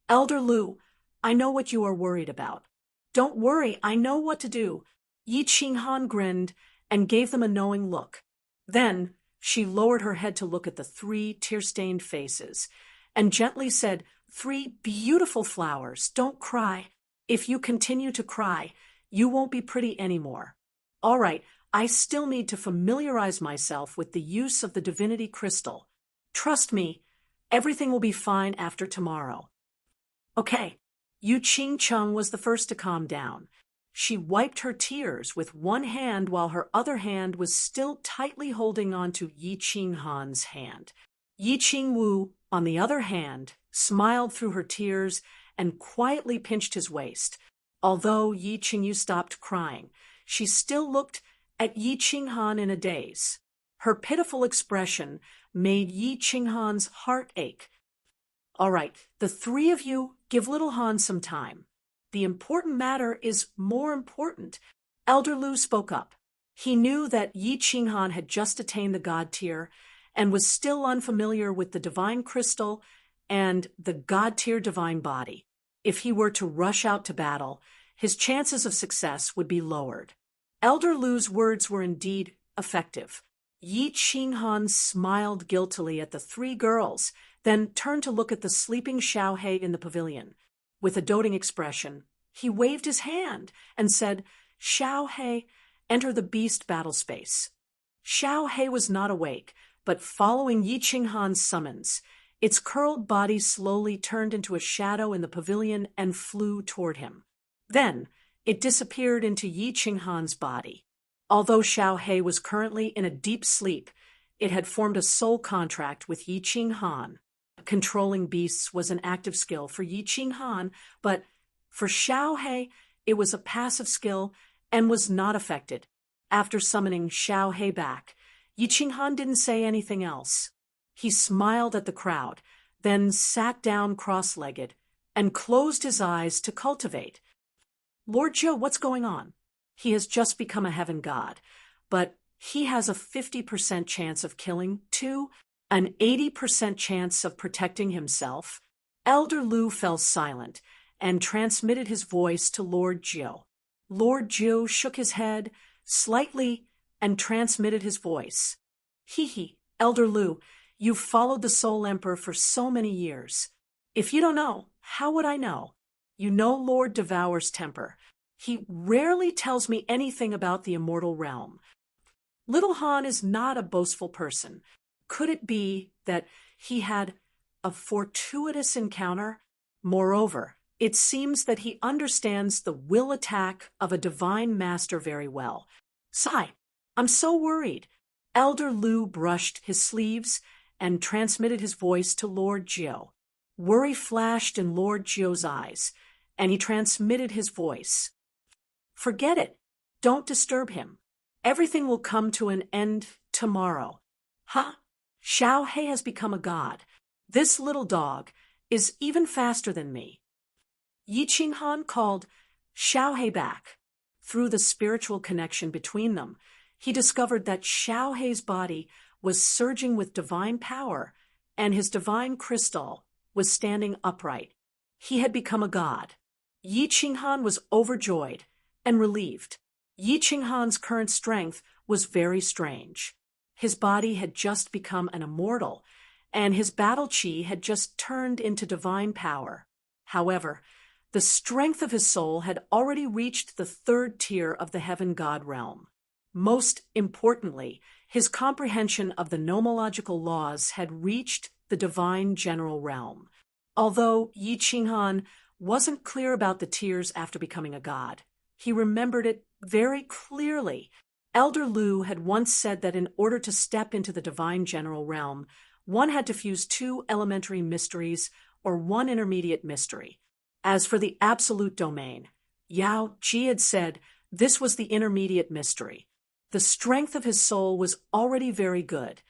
Elder Lu, I know what you are worried about. Don't worry, I know what to do. Yi Qinghan grinned and gave them a knowing look. Then she lowered her head to look at the 3 tear-stained faces and gently said, "3 beautiful flowers, don't cry. If you continue to cry, you won't be pretty anymore. All right, I still need to familiarize myself with the use of the divinity crystal. Trust me, everything will be fine after tomorrow." Okay, Yu Qingcheng was the first to calm down. She wiped her tears with one hand while her other hand was still tightly holding on to Yi Qinghan's hand. Yi Qingwu, on the other hand, smiled through her tears and quietly pinched his waist. Although Yi Qingyu stopped crying, she still looked at Yi Qinghan in a daze. Her pitiful expression made Yi Qinghan's heart ache. All right, the 3 of you give little Han some time. The important matter is more important. Elder Lu spoke up. He knew that Yi Qinghan had just attained the god tier and was still unfamiliar with the divine crystal and the god tier divine body. If he were to rush out to battle, his chances of success would be lowered. Elder Lu's words were indeed effective. Yi Qinghan smiled guiltily at the 3 girls, then turned to look at the sleeping Xiaohe in the pavilion. With a doting expression, he waved his hand and said, "Xiaohe, enter the beast battle space." Xiaohe was not awake, but following Yi Qinghan's summons, its curled body slowly turned into a shadow in the pavilion and flew toward him. Then, it disappeared into Yi Qinghan's body. Although Xiaohe was currently in a deep sleep, it had formed a soul contract with Yi Qinghan. Controlling beasts was an active skill for Yi Qinghan, but for Xiaohe, it was a passive skill and was not affected. After summoning Xiaohe back, Yi Qinghan didn't say anything else. He smiled at the crowd, then sat down cross-legged and closed his eyes to cultivate. Lord Zhou, what's going on? He has just become a heaven god, but he has a 50% chance of killing, too, an 80% chance of protecting himself. Elder Lu fell silent and transmitted his voice to Lord Zhou. Lord Zhou shook his head slightly and transmitted his voice. Elder Lu, you've followed the Soul Emperor for so many years. If you don't know, how would I know? You know Lord Devour's temper. He rarely tells me anything about the immortal realm. Little Han is not a boastful person. Could it be that he had a fortuitous encounter? Moreover, it seems that he understands the will attack of a divine master very well. Sigh, I'm so worried. Elder Lu brushed his sleeves and transmitted his voice to Lord Jiao. Worry flashed in Lord Jiao's eyes, and he transmitted his voice. Forget it. Don't disturb him. Everything will come to an end tomorrow. Huh? Xiao He has become a god. This little dog is even faster than me. Yi Qinghan called Xiao He back. Through the spiritual connection between them, he discovered that Xiao He's body was surging with divine power, and his divine crystal was standing upright. He had become a god. Yi Qinghan was overjoyed and relieved. Yi Qinghan's current strength was very strange. His body had just become an immortal, and his battle chi had just turned into divine power. However, the strength of his soul had already reached the third tier of the heaven god realm. Most importantly, his comprehension of the nomological laws had reached the divine general realm. Although Yi Qinghan wasn't clear about the tiers after becoming a god, he remembered it very clearly. Elder Lu had once said that in order to step into the divine general realm, one had to fuse 2 elementary mysteries or 1 intermediate mystery. As for the absolute domain, Yao Ji had said this was the intermediate mystery. The strength of his soul was already very good,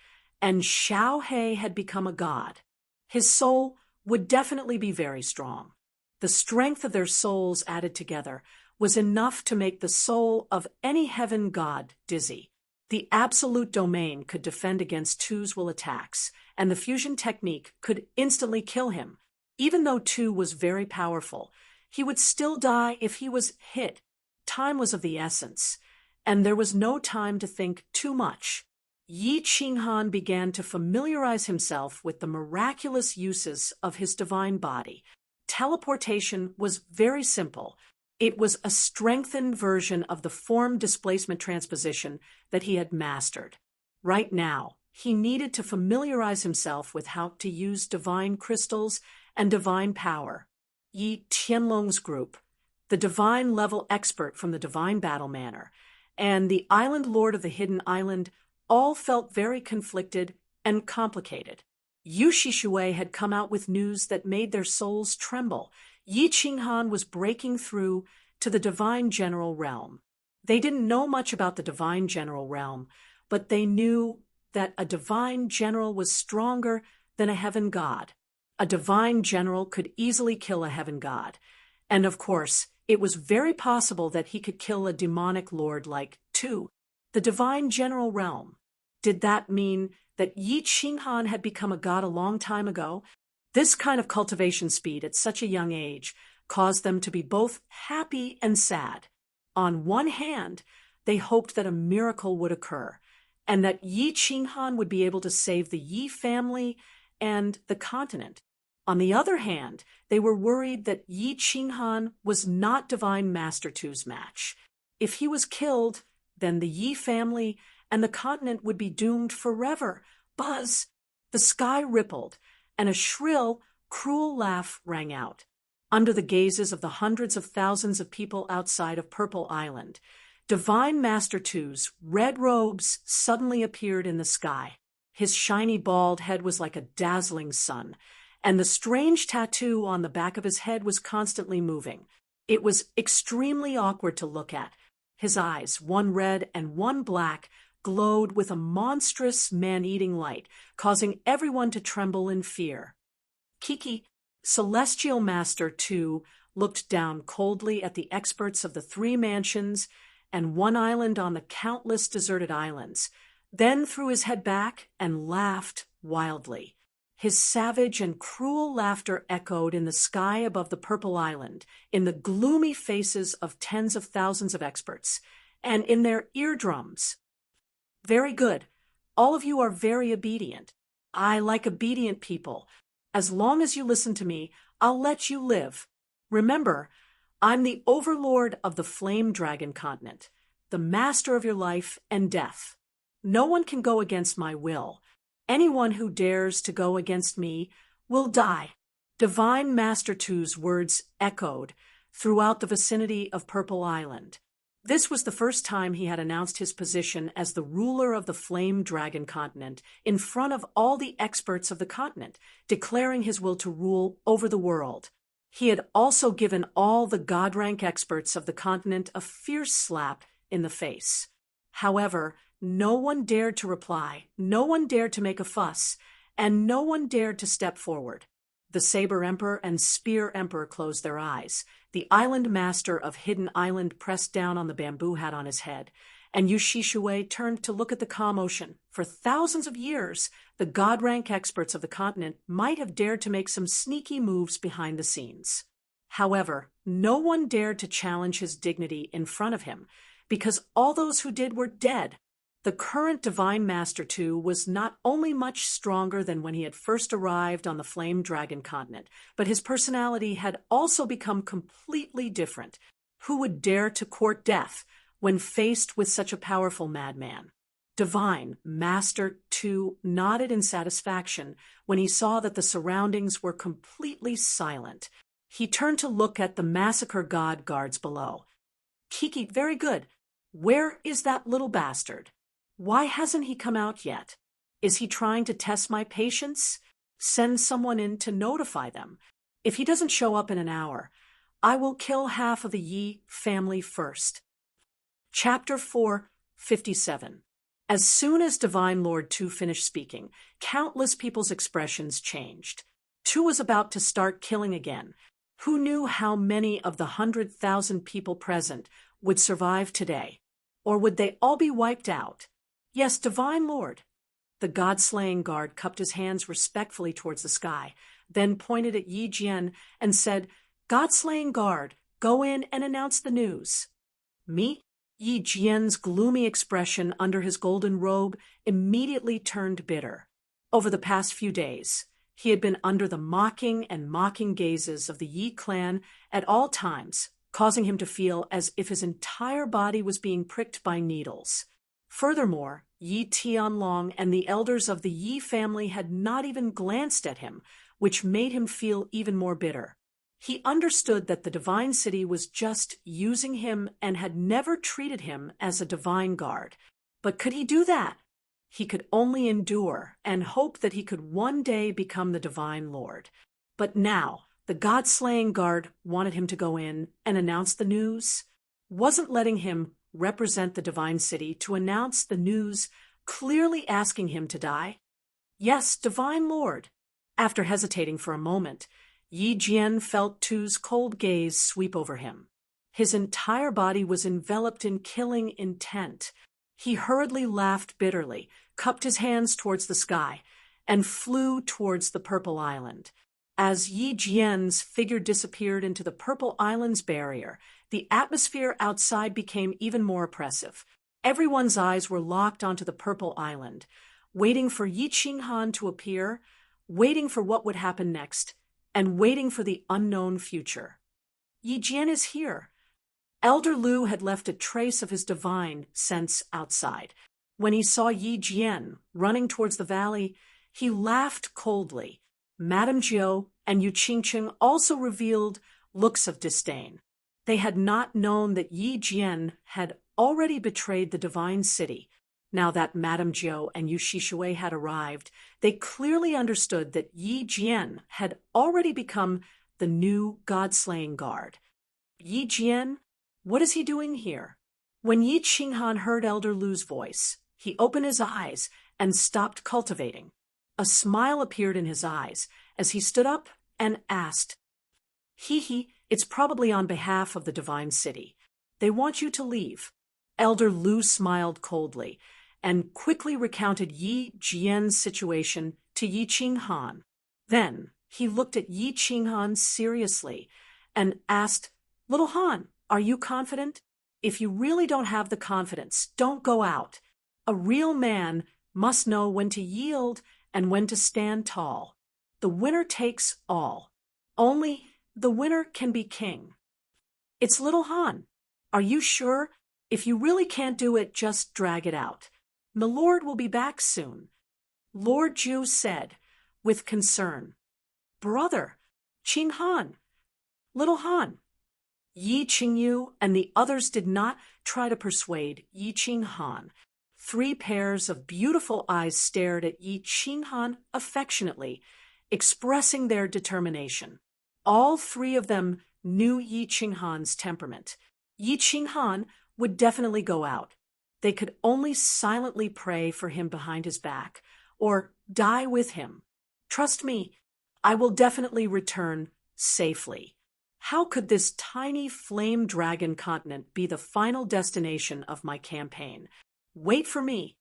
and Xiao He had become a god. His soul would definitely be very strong. The strength of their souls added together was enough to make the soul of any heaven god dizzy. The absolute domain could defend against Tu's will attacks, and the fusion technique could instantly kill him. Even though Tu was very powerful, he would still die if he was hit. Time was of the essence, and there was no time to think too much. Yi Qinghan began to familiarize himself with the miraculous uses of his divine body. Teleportation was very simple. It was a strengthened version of the form displacement transposition that he had mastered. Right now, he needed to familiarize himself with how to use divine crystals and divine power. Yi Tianlong's group, the divine level expert from the divine battle manor, and the island lord of the hidden island all felt very conflicted and complicated. Yu Shishui had come out with news that made their souls tremble. Yi Qinghan was breaking through to the divine general realm. They didn't know much about the divine general realm, but they knew that a divine general was stronger than a heaven god. A divine general could easily kill a heaven god, and of course, it was very possible that he could kill a demonic lord like Tu. The divine general realm. Did that mean that Yi Qinghan had become a god a long time ago? This kind of cultivation speed at such a young age caused them to be both happy and sad. On one hand, they hoped that a miracle would occur, and that Yi Qinghan would be able to save the Yi family and the continent. On the other hand, they were worried that Yi Qinghan was not Divine Master Tu's match. If he was killed, then the Yi family and the continent would be doomed forever. Buzz! The sky rippled, and a shrill, cruel laugh rang out. Under the gazes of the hundreds of thousands of people outside of Purple Island, Divine Master Tu's red robes suddenly appeared in the sky. His shiny bald head was like a dazzling sun, and the strange tattoo on the back of his head was constantly moving. It was extremely awkward to look at. His eyes, one red and one black, glowed with a monstrous man-eating light, causing everyone to tremble in fear. Kiki, Celestial Master Tu, looked down coldly at the experts of the 3 mansions and 1 island on the countless deserted islands, then threw his head back and laughed wildly. His savage and cruel laughter echoed in the sky above the Purple Island, in the gloomy faces of tens of thousands of experts, and in their eardrums. Very good. All of you are very obedient. I like obedient people. As long as you listen to me, I'll let you live. Remember, I'm the overlord of the Flame Dragon continent, the master of your life and death. No one can go against my will. Anyone who dares to go against me will die." Divine Master Two's words echoed throughout the vicinity of Purple Island. This was the first time he had announced his position as the ruler of the Flame Dragon continent in front of all the experts of the continent, declaring his will to rule over the world. He had also given all the god-rank experts of the continent a fierce slap in the face. However, no one dared to reply, no one dared to make a fuss, and no one dared to step forward. The Saber Emperor and Spear Emperor closed their eyes. The Island Master of Hidden Island pressed down on the bamboo hat on his head, and Yushishuei turned to look at the calm ocean. For thousands of years, the god-rank experts of the continent might have dared to make some sneaky moves behind the scenes. However, no one dared to challenge his dignity in front of him, because all those who did were dead. The current Divine Master Two was not only much stronger than when he had first arrived on the Flame Dragon continent, but his personality had also become completely different. Who would dare to court death when faced with such a powerful madman? Divine Master Two nodded in satisfaction when he saw that the surroundings were completely silent. He turned to look at the massacre god guards below. "Kiki, very good. Where is that little bastard? Why hasn't he come out yet? Is he trying to test my patience? Send someone in to notify them. If he doesn't show up in an hour, I will kill half of the Yi family first." Chapter 457. As soon as Divine Lord Tu finished speaking, countless people's expressions changed. Tu was about to start killing again. Who knew how many of the 100,000 people present would survive today? Or would they all be wiped out? "Yes, Divine Lord." The god-slaying guard cupped his hands respectfully towards the sky, then pointed at Yi Jian and said, "God-slaying guard, go in and announce the news." "Me?" Yi Jian's gloomy expression under his golden robe immediately turned bitter. Over the past few days, he had been under the mocking and mocking gazes of the Yi clan at all times, causing him to feel as if his entire body was being pricked by needles. Furthermore, Yi Tianlong and the elders of the Yi family had not even glanced at him, which made him feel even more bitter. He understood that the divine city was just using him and had never treated him as a divine guard. But could he do that? He could only endure and hope that he could one day become the Divine Lord. But now, the god-slaying guard wanted him to go in and announce the news. Wasn't letting him represent the divine city to announce the news, clearly asking him to die? "Yes, Divine Lord." After hesitating for a moment, Yi Jian felt Tu's cold gaze sweep over him. His entire body was enveloped in killing intent. He hurriedly laughed bitterly, cupped his hands towards the sky, and flew towards the Purple Island. As Yi Jian's figure disappeared into the Purple Island's barrier, the atmosphere outside became even more oppressive. Everyone's eyes were locked onto the Purple Island, waiting for Yi Qinghan to appear, waiting for what would happen next, and waiting for the unknown future. Yi Jian is here. Elder Lu had left a trace of his divine sense outside. When he saw Yi Jian running towards the valley, he laughed coldly. Madame Jiu and Yu Qingqing also revealed looks of disdain. They had not known that Yi Jian had already betrayed the divine city. Now that Madame Jiu and Yu Shishui had arrived, they clearly understood that Yi Jian had already become the new god-slaying guard. Yi Jian? What is he doing here? When Yi Qinghan heard Elder Lu's voice, he opened his eyes and stopped cultivating. A smile appeared in his eyes as he stood up and asked, "Hee, it's probably on behalf of the divine city. They want you to leave." Elder Lu smiled coldly and quickly recounted Yi Jian's situation to Yi Qinghan. Then he looked at Yi Qinghan seriously and asked, "Little Han, are you confident? If you really don't have the confidence, don't go out. A real man must know when to yield and when to stand tall. The winner takes all. Only the winner can be king." "It's Little Han. Are you sure? If you really can't do it, just drag it out. "Milord will be back soon," Lord Ju said, with concern. "Brother, Qing Han, little Han." Yi Qingyu and the others did not try to persuade Yi Qing Han. 3 pairs of beautiful eyes stared at Yi Qing Han affectionately, expressing their determination. All 3 of them knew Yi Qing Han's temperament. Yi Qing Han would definitely go out. They could only silently pray for him behind his back, or die with him. "Trust me, I will definitely return safely." How could this tiny flame dragon continent be the final destination of my campaign? Wait for me.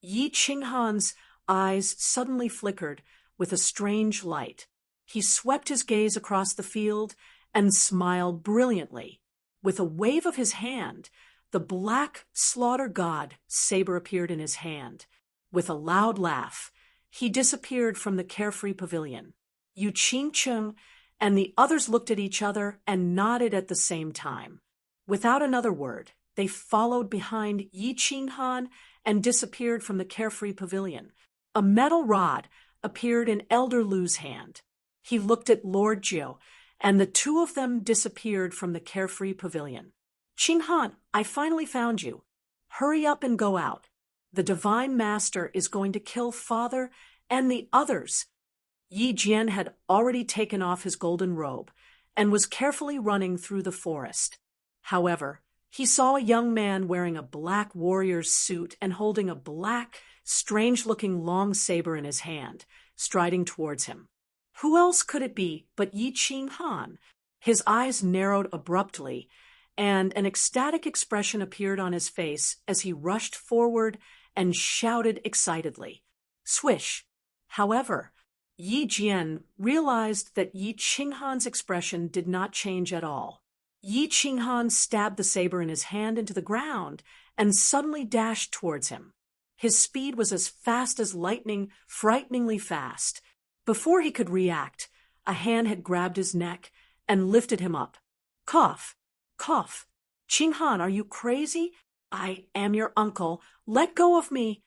Yi Qinghan's eyes suddenly flickered with a strange light. He swept his gaze across the field and smiled brilliantly. With a wave of his hand, the black slaughter god saber appeared in his hand. With a loud laugh, he disappeared from the carefree pavilion. Yu Qingcheng and the others looked at each other and nodded at the same time. Without another word, they followed behind Yi Qinghan and disappeared from the carefree pavilion. A metal rod appeared in Elder Lu's hand. He looked at Lord Jiu, and the 2 of them disappeared from the carefree pavilion. "Qinghan, I finally found you. Hurry up and go out. The Divine Master is going to kill Father and the others." Yi Jian had already taken off his golden robe and was carefully running through the forest. However, he saw a young man wearing a black warrior's suit and holding a black, strange-looking long saber in his hand, striding towards him. Who else could it be but Yi Qinghan? His eyes narrowed abruptly, and an ecstatic expression appeared on his face as he rushed forward and shouted excitedly. Swish! However, Yi Jian realized that Yi Qinghan's expression did not change at all. Yi Qinghan stabbed the saber in his hand into the ground and suddenly dashed towards him. His speed was as fast as lightning, frighteningly fast. Before he could react, a hand had grabbed his neck and lifted him up. "Cough! Cough! Qinghan, are you crazy? I am your uncle. Let go of me."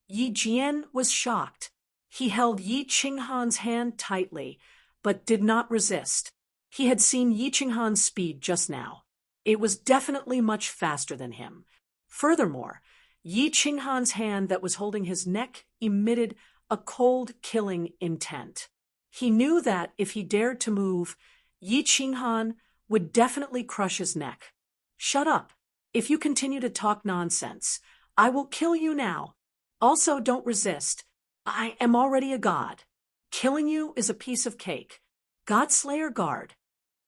Yi Jian was shocked. He held Yi Qinghan's hand tightly, but did not resist. He had seen Yi Qinghan's speed just now. It was definitely much faster than him. Furthermore, Yi Qinghan's hand that was holding his neck emitted a cold, killing intent. He knew that if he dared to move, Yi Qinghan would definitely crush his neck. "Shut up. If you continue to talk nonsense, I will kill you now. Also, don't resist. I am already a god. Killing you is a piece of cake. Godslayer guard."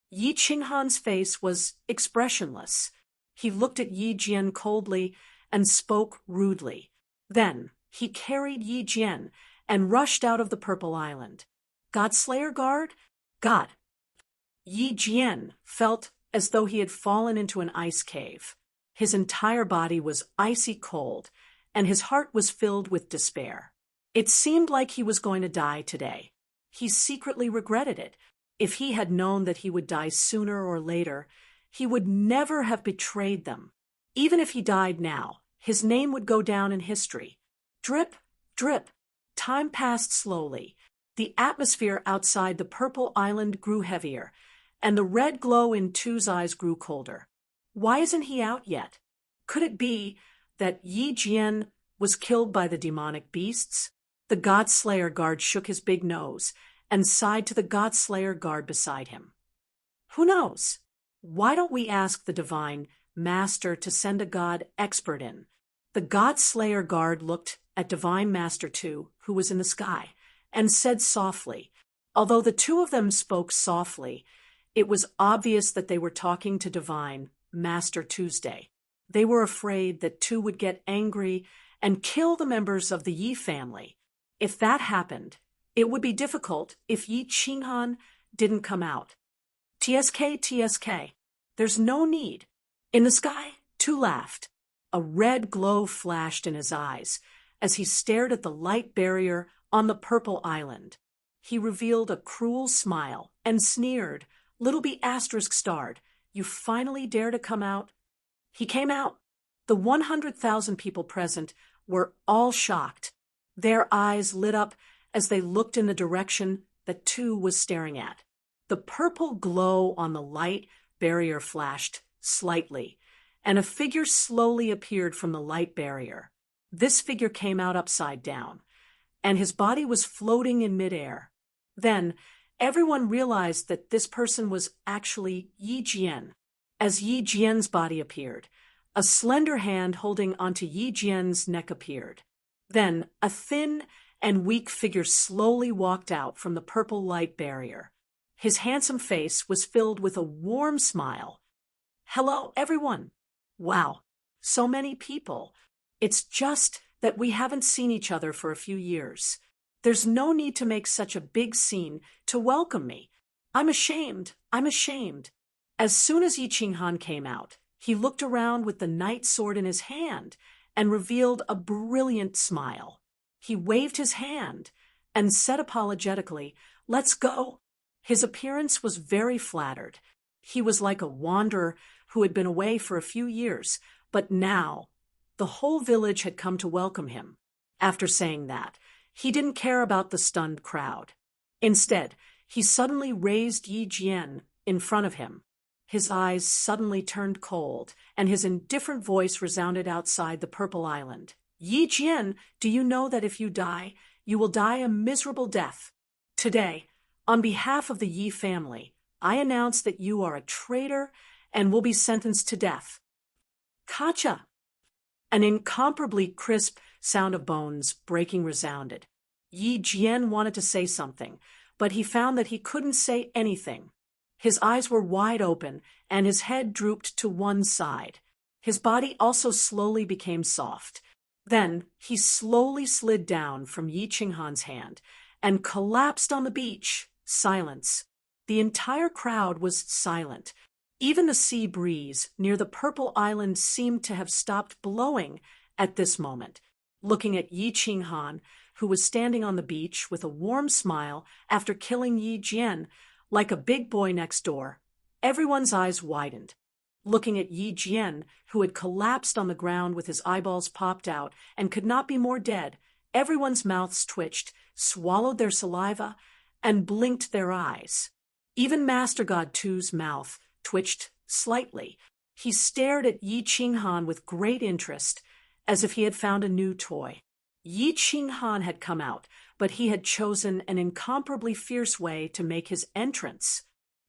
Yi Qinghan's face was expressionless. He looked at Yi Jian coldly and spoke rudely. Then he carried Yi Jian and rushed out of the Purple Island. "Godslayer guard? God." Yi Jian felt as though he had fallen into an ice cave. His entire body was icy cold, and his heart was filled with despair. It seemed like he was going to die today. He secretly regretted it. If he had known that he would die sooner or later, he would never have betrayed them. Even if he died now, his name would go down in history. Drip, drip. Time passed slowly. The atmosphere outside the Purple Island grew heavier, and the red glow in Tu's eyes grew colder. Why isn't he out yet? Could it be that Yi Jian was killed by the demonic beasts? The Godslayer guard shook his big nose and sighed to the Godslayer guard beside him. "Who knows? Why don't we ask the Divine Master to send a god expert in?" The Godslayer guard looked at Divine Master Tu, who was in the sky, and said softly. Although the 2 of them spoke softly, it was obvious that they were talking to Divine Master Tuesday. They were afraid that Tu would get angry and kill the members of the Yi family. If that happened, it would be difficult if Yi Qinghan didn't come out. "TSK, TSK. There's no need." In the sky, Tu laughed. A red glow flashed in his eyes as he stared at the light barrier on the Purple Island. He revealed a cruel smile and sneered. "Little B asterisk starred, you finally dare to come out?" He came out. The 100,000 people present were all shocked. Their eyes lit up as they looked in the direction that Tu was staring at. The purple glow on the light barrier flashed slightly, and a figure slowly appeared from the light barrier. This figure came out upside down, and his body was floating in midair. Then, everyone realized that this person was actually Yi Jian. As Yi Jian's body appeared, a slender hand holding onto Yi Jian's neck appeared. Then, a thin and weak figure slowly walked out from the purple light barrier. His handsome face was filled with a warm smile. "Hello, everyone. Wow, so many people. It's just that we haven't seen each other for a few years. There's no need to make such a big scene to welcome me. I'm ashamed. As soon as Yi Qinghan came out, he looked around with the knight sword in his hand and revealed a brilliant smile. He waved his hand and said apologetically, "Let's go." His appearance was very flattered. He was like a wanderer who had been away for a few years, but now the whole village had come to welcome him. After saying that, he didn't care about the stunned crowd. Instead, he suddenly raised Yi Jian in front of him. His eyes suddenly turned cold, and his indifferent voice resounded outside the Purple Island. "Yi Jian, do you know that if you die, you will die a miserable death? Today, on behalf of the Yi family, I announce that you are a traitor and will be sentenced to death." "Kacha!" An incomparably crisp sound of bones breaking resounded. Yi Jian wanted to say something, but he found that he couldn't say anything. His eyes were wide open, and his head drooped to one side. His body also slowly became soft. Then he slowly slid down from Yi Qinghan's hand and collapsed on the beach. Silence. The entire crowd was silent. Even the sea breeze near the Purple Island seemed to have stopped blowing at this moment. Looking at Yi Qinghan, who was standing on the beach with a warm smile after killing Yi Jian, like a big boy next door, everyone's eyes widened. Looking at Yi Jian, who had collapsed on the ground with his eyeballs popped out and could not be more dead, everyone's mouths twitched, swallowed their saliva, and blinked their eyes. Even Master God Tu's mouth twitched slightly. He stared at Yi Qinghan with great interest, as if he had found a new toy. Yi Qinghan had come out, but he had chosen an incomparably fierce way to make his entrance.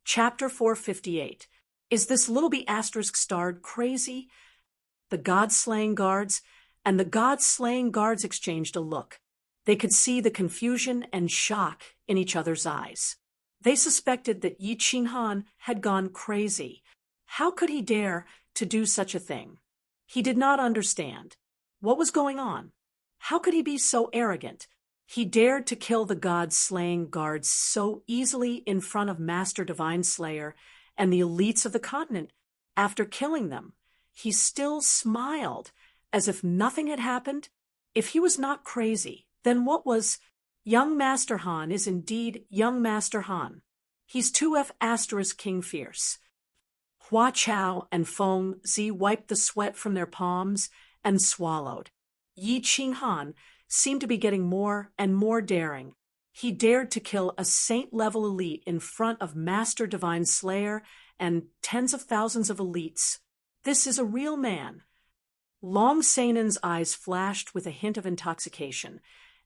Chapter 458. Is this little B***starred crazy? The God-slaying guards and the God-slaying guards exchanged a look. They could see the confusion and shock in each other's eyes. They suspected that Yi Qinghan had gone crazy. How could he dare to do such a thing? He did not understand. What was going on? How could he be so arrogant? He dared to kill the God-slaying guards so easily in front of Master Divine Slayer and the elites of the continent. After killing them, he still smiled, as if nothing had happened. If he was not crazy, then what was? Young Master Han is indeed young Master Han. He's 2F* King Fierce. Hua Chao and Feng Zi wiped the sweat from their palms and swallowed. Yi Qinghan seemed to be getting more and more daring. He dared to kill a saint-level elite in front of Master Divine Slayer and tens of thousands of elites. This is a real man. Long Sainen's eyes flashed with a hint of intoxication,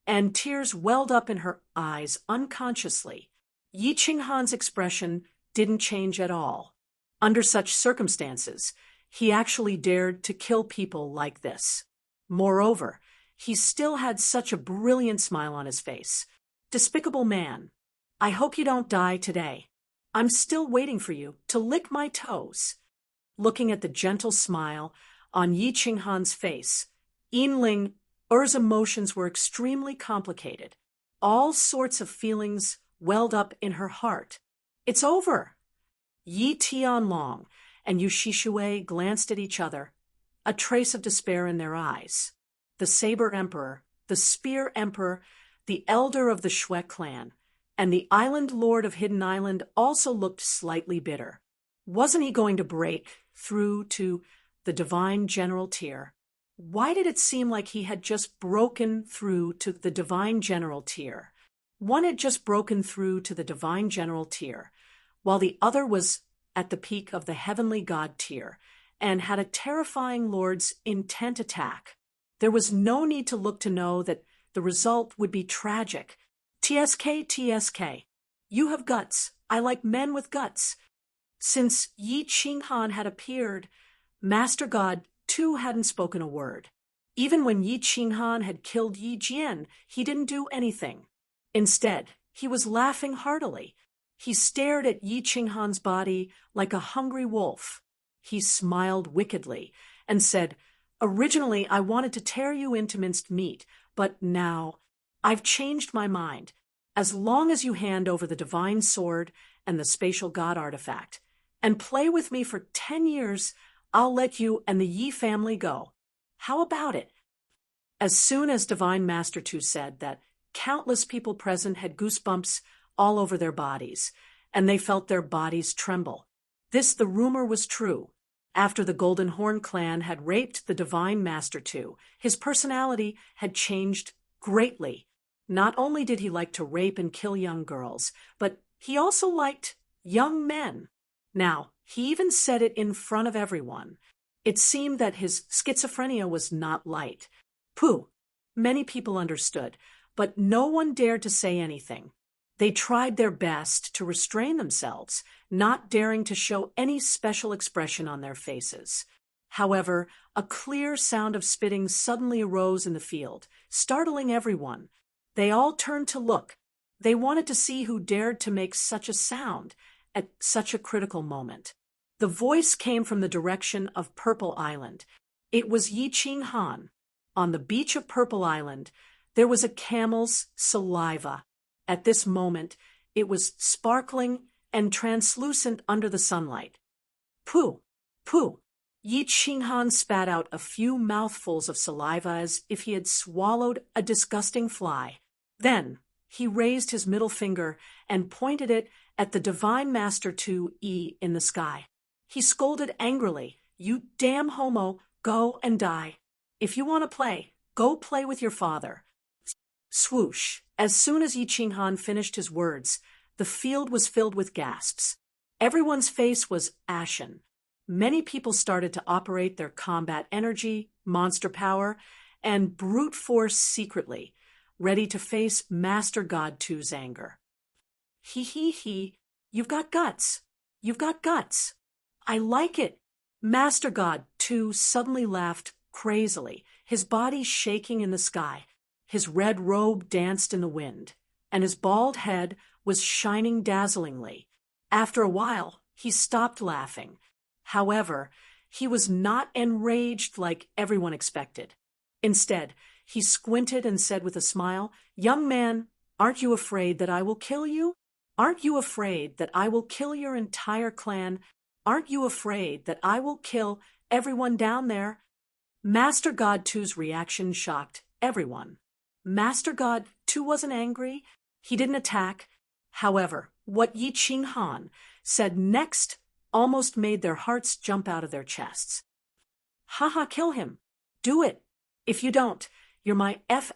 and tears welled up in her eyes unconsciously. Yi Qinghan's expression didn't change at all. Under such circumstances, he actually dared to kill people like this. Moreover, he still had such a brilliant smile on his face. Despicable man, I hope you don't die today. I'm still waiting for you to lick my toes. Looking at the gentle smile on Yi Qinghan's face, Yinling Er's emotions were extremely complicated. All sorts of feelings welled up in her heart. It's over. Yi Tianlong and Yu Shishui glanced at each other, a trace of despair in their eyes. The Saber Emperor, the Spear Emperor, the elder of the Shui clan, and the Island Lord of Hidden Island also looked slightly bitter. Wasn't he going to break through to the Divine General tier? Why did it seem like he had just broken through to the divine general tier? One had just broken through to the divine general tier, while the other was at the peak of the heavenly god tier, and had a terrifying lord's intent attack. There was no need to look to know that the result would be tragic. TSK, TSK. You have guts. I like men with guts. Since Yi Qinghan had appeared, Master God too hadn't spoken a word. Even when Yi Qinghan had killed Yi Jian, he didn't do anything. Instead, he was laughing heartily. He stared at Yi Qinghan's body like a hungry wolf. He smiled wickedly and said, "Originally, I wanted to tear you into minced meat, but now I've changed my mind. As long as you hand over the divine sword and the spatial god artifact, and play with me for 10 years, I'll let you and the Yi family go. How about it?" As soon as Divine Master Tu said that, countless people present had goosebumps all over their bodies, and they felt their bodies tremble. The rumor was true. After the Golden Horn clan had raped the Divine Master Tu, his personality had changed greatly. Not only did he like to rape and kill young girls, but he also liked young men. Now, he even said it in front of everyone. It seemed that his schizophrenia was not light. Pooh! Many people understood, but no one dared to say anything. They tried their best to restrain themselves, not daring to show any special expression on their faces. However, a clear sound of spitting suddenly arose in the field, startling everyone. They all turned to look. They wanted to see who dared to make such a sound at such a critical moment. The voice came from the direction of Purple Island. It was Yi Qinghan. On the beach of Purple Island, there was a camel's saliva. At this moment, it was sparkling and translucent under the sunlight. Pooh! Pooh! Yi Qinghan spat out a few mouthfuls of saliva as if he had swallowed a disgusting fly. Then he raised his middle finger and pointed it at the Divine Master Tu Yi in the sky. He scolded angrily, "You damn homo, go and die. If you want to play, go play with your father." Swoosh! As soon as Yi Qinghan finished his words, the field was filled with gasps. Everyone's face was ashen. Many people started to operate their combat energy, monster power, and brute force secretly, ready to face Master God Tu's anger. He, you've got guts. You've got guts. I like it. Master God Tu suddenly laughed crazily, his body shaking in the sky. His red robe danced in the wind, and his bald head was shining dazzlingly. After a while, he stopped laughing. However, he was not enraged like everyone expected. Instead, he squinted and said with a smile, "Young man, aren't you afraid that I will kill you? Aren't you afraid that I will kill your entire clan? Aren't you afraid that I will kill everyone down there?" Master God Tu's reaction shocked everyone. Master God Tu wasn't angry. He didn't attack. However, what Yi Qinghan said next almost made their hearts jump out of their chests. "Haha, kill him. Do it. If you don't, you're my F**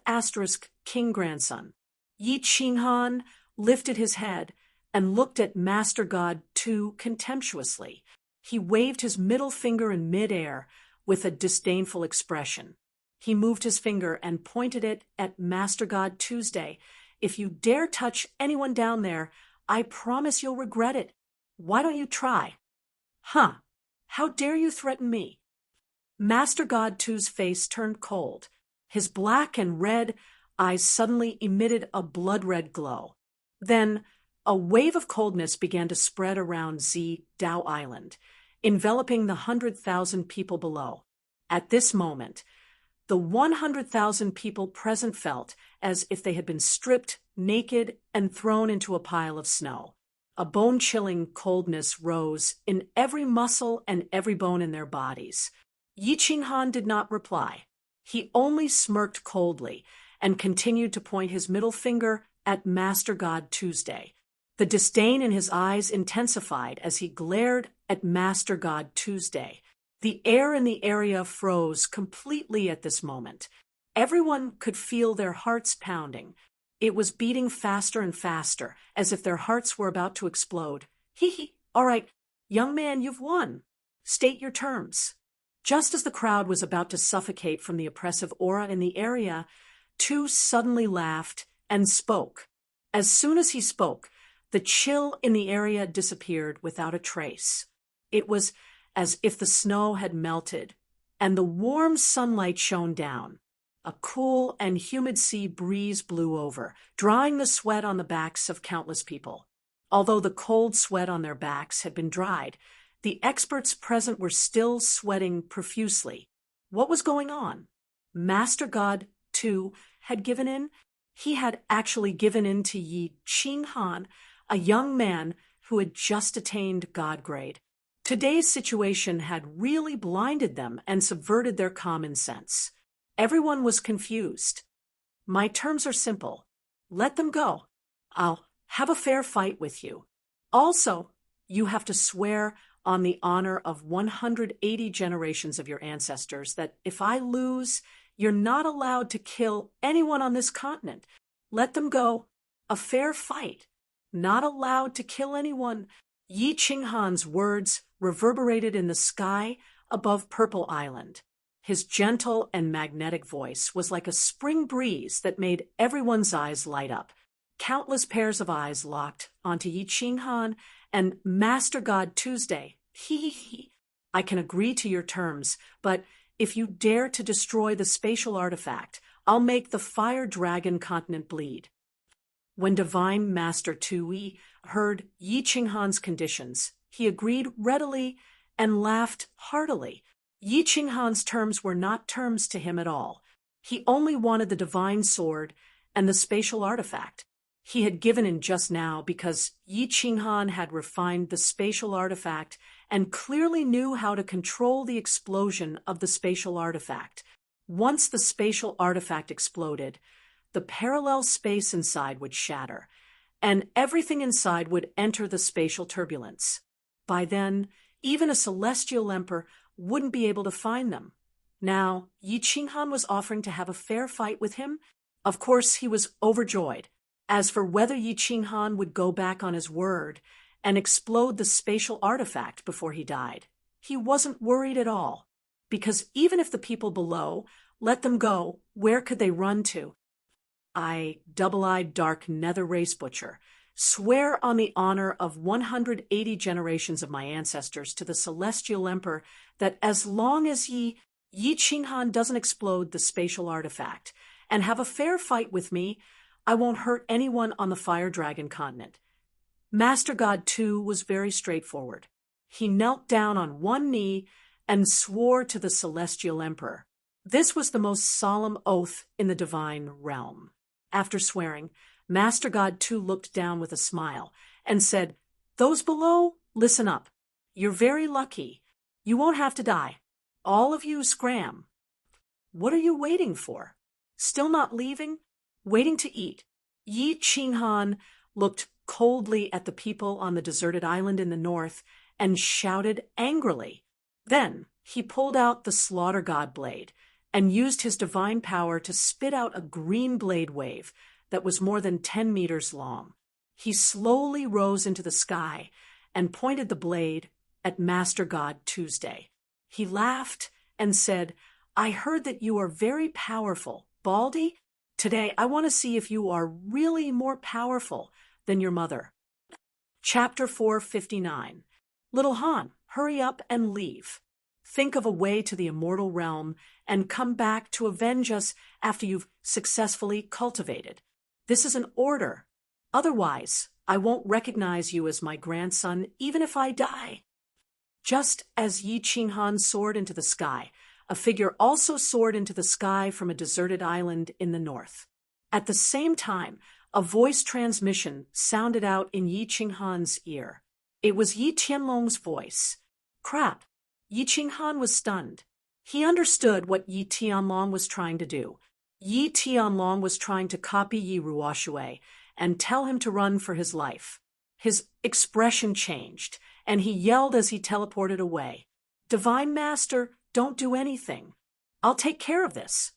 king grandson." Yi Qinghan lifted his head and looked at Master God Tu contemptuously. He waved his middle finger in midair with a disdainful expression. He moved his finger and pointed it at Master God Tuesday. "If you dare touch anyone down there, I promise you'll regret it. Why don't you try?" "Huh? How dare you threaten me?" Master God Tu's face turned cold. His black and red eyes suddenly emitted a blood-red glow. Then a wave of coldness began to spread around Dao Island, enveloping the 100,000 people below. At this moment, the 100,000 people present felt as if they had been stripped naked and thrown into a pile of snow. A bone-chilling coldness rose in every muscle and every bone in their bodies. Yi Qinghan did not reply. He only smirked coldly and continued to point his middle finger at Master God Tuesday. The disdain in his eyes intensified as he glared at Master God Tuesday. The air in the area froze completely at this moment. Everyone could feel their hearts pounding. It was beating faster and faster, as if their hearts were about to explode. Hee hee, all right, young man, you've won. State your terms. Just as the crowd was about to suffocate from the oppressive aura in the area, Tu suddenly laughed and spoke. As soon as he spoke, the chill in the area disappeared without a trace. It was as if the snow had melted, and the warm sunlight shone down. A cool and humid sea breeze blew over, drying the sweat on the backs of countless people. Although the cold sweat on their backs had been dried, the experts present were still sweating profusely. What was going on? Master God, too, had given in. He had actually given in to Yi Qinghan, a young man who had just attained God grade. Today's situation had really blinded them and subverted their common sense. Everyone was confused. My terms are simple. Let them go. I'll have a fair fight with you. Also, you have to swear on the honor of 180 generations of your ancestors that if I lose, you're not allowed to kill anyone on this continent. Let them go. A fair fight. Not allowed to kill anyone. Yi Qinghan's words reverberated in the sky above Purple Island. His gentle and magnetic voice was like a spring breeze that made everyone's eyes light up. Countless pairs of eyes locked onto Yi Qinghan and Master God Tuesday. Hee. I can agree to your terms, but if you dare to destroy the spatial artifact, I'll make the Fire Dragon continent bleed. When Divine Master Tui heard Yi Qinghan's conditions, he agreed readily and laughed heartily. Yi Qinghan's terms were not terms to him at all. He only wanted the divine sword and the spatial artifact. He had given in just now because Yi Qinghan had refined the spatial artifact and clearly knew how to control the explosion of the spatial artifact. Once the spatial artifact exploded, the parallel space inside would shatter, and everything inside would enter the spatial turbulence. By then, even a celestial emperor wouldn't be able to find them. Now, Yi Qinghan was offering to have a fair fight with him. Of course, he was overjoyed. As for whether Yi Qinghan would go back on his word and explode the spatial artifact before he died, he wasn't worried at all. Because even if the people below let them go, where could they run to? I, double-eyed dark nether race butcher, swear on the honor of 180 generations of my ancestors to the celestial emperor that as long as Yi Qinghan doesn't explode the spatial artifact and have a fair fight with me, I won't hurt anyone on the Fire Dragon continent. Master God, too, was very straightforward. He knelt down on one knee and swore to the celestial emperor. This was the most solemn oath in the divine realm. After swearing, Master God, too, looked down with a smile and said, "Those below, listen up. You're very lucky. You won't have to die. All of you scram. What are you waiting for? Still not leaving? Waiting to eat?" Yi Qinghan looked coldly at the people on the deserted island in the north and shouted angrily. Then he pulled out the Slaughter God blade and used his divine power to spit out a green blade wave that was more than 10 meters long. He slowly rose into the sky and pointed the blade at Master God Tuesday. He laughed and said, "I heard that you are very powerful, Baldy. Today I want to see if you are really more powerful than your mother." Chapter 459. Little Han, hurry up and leave. Think of a way to the immortal realm and come back to avenge us after you've successfully cultivated. This is an order. Otherwise, I won't recognize you as my grandson even if I die. Just as Yi Qinghan soared into the sky, a figure also soared into the sky from a deserted island in the north. At the same time, a voice transmission sounded out in Yi Qinghan's ear. It was Yi Tianlong's voice. Crap! Yi Qinghan was stunned. He understood what Yi Tianlong was trying to do. Yi Tianlong was trying to copy Yi Ruoshui and tell him to run for his life. His expression changed, and he yelled as he teleported away. Divine Master, don't do anything. I'll take care of this.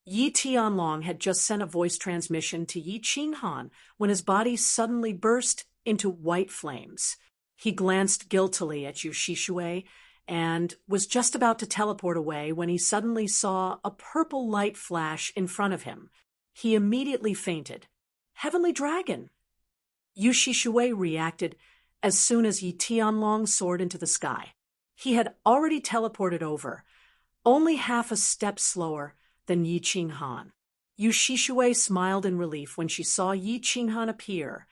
Yi Tianlong had just sent a voice transmission to Yi Qinghan when his body suddenly burst into white flames. He glanced guiltily at Yu Shishui and was just about to teleport away when he suddenly saw a purple light flash in front of him. He immediately fainted. Heavenly Dragon! Yu Shishui reacted as soon as Yi Tianlong soared into the sky. He had already teleported over, only half a step slower than Yi Qinghan. Yu Shishui smiled in relief when she saw Yi Qinghan appear,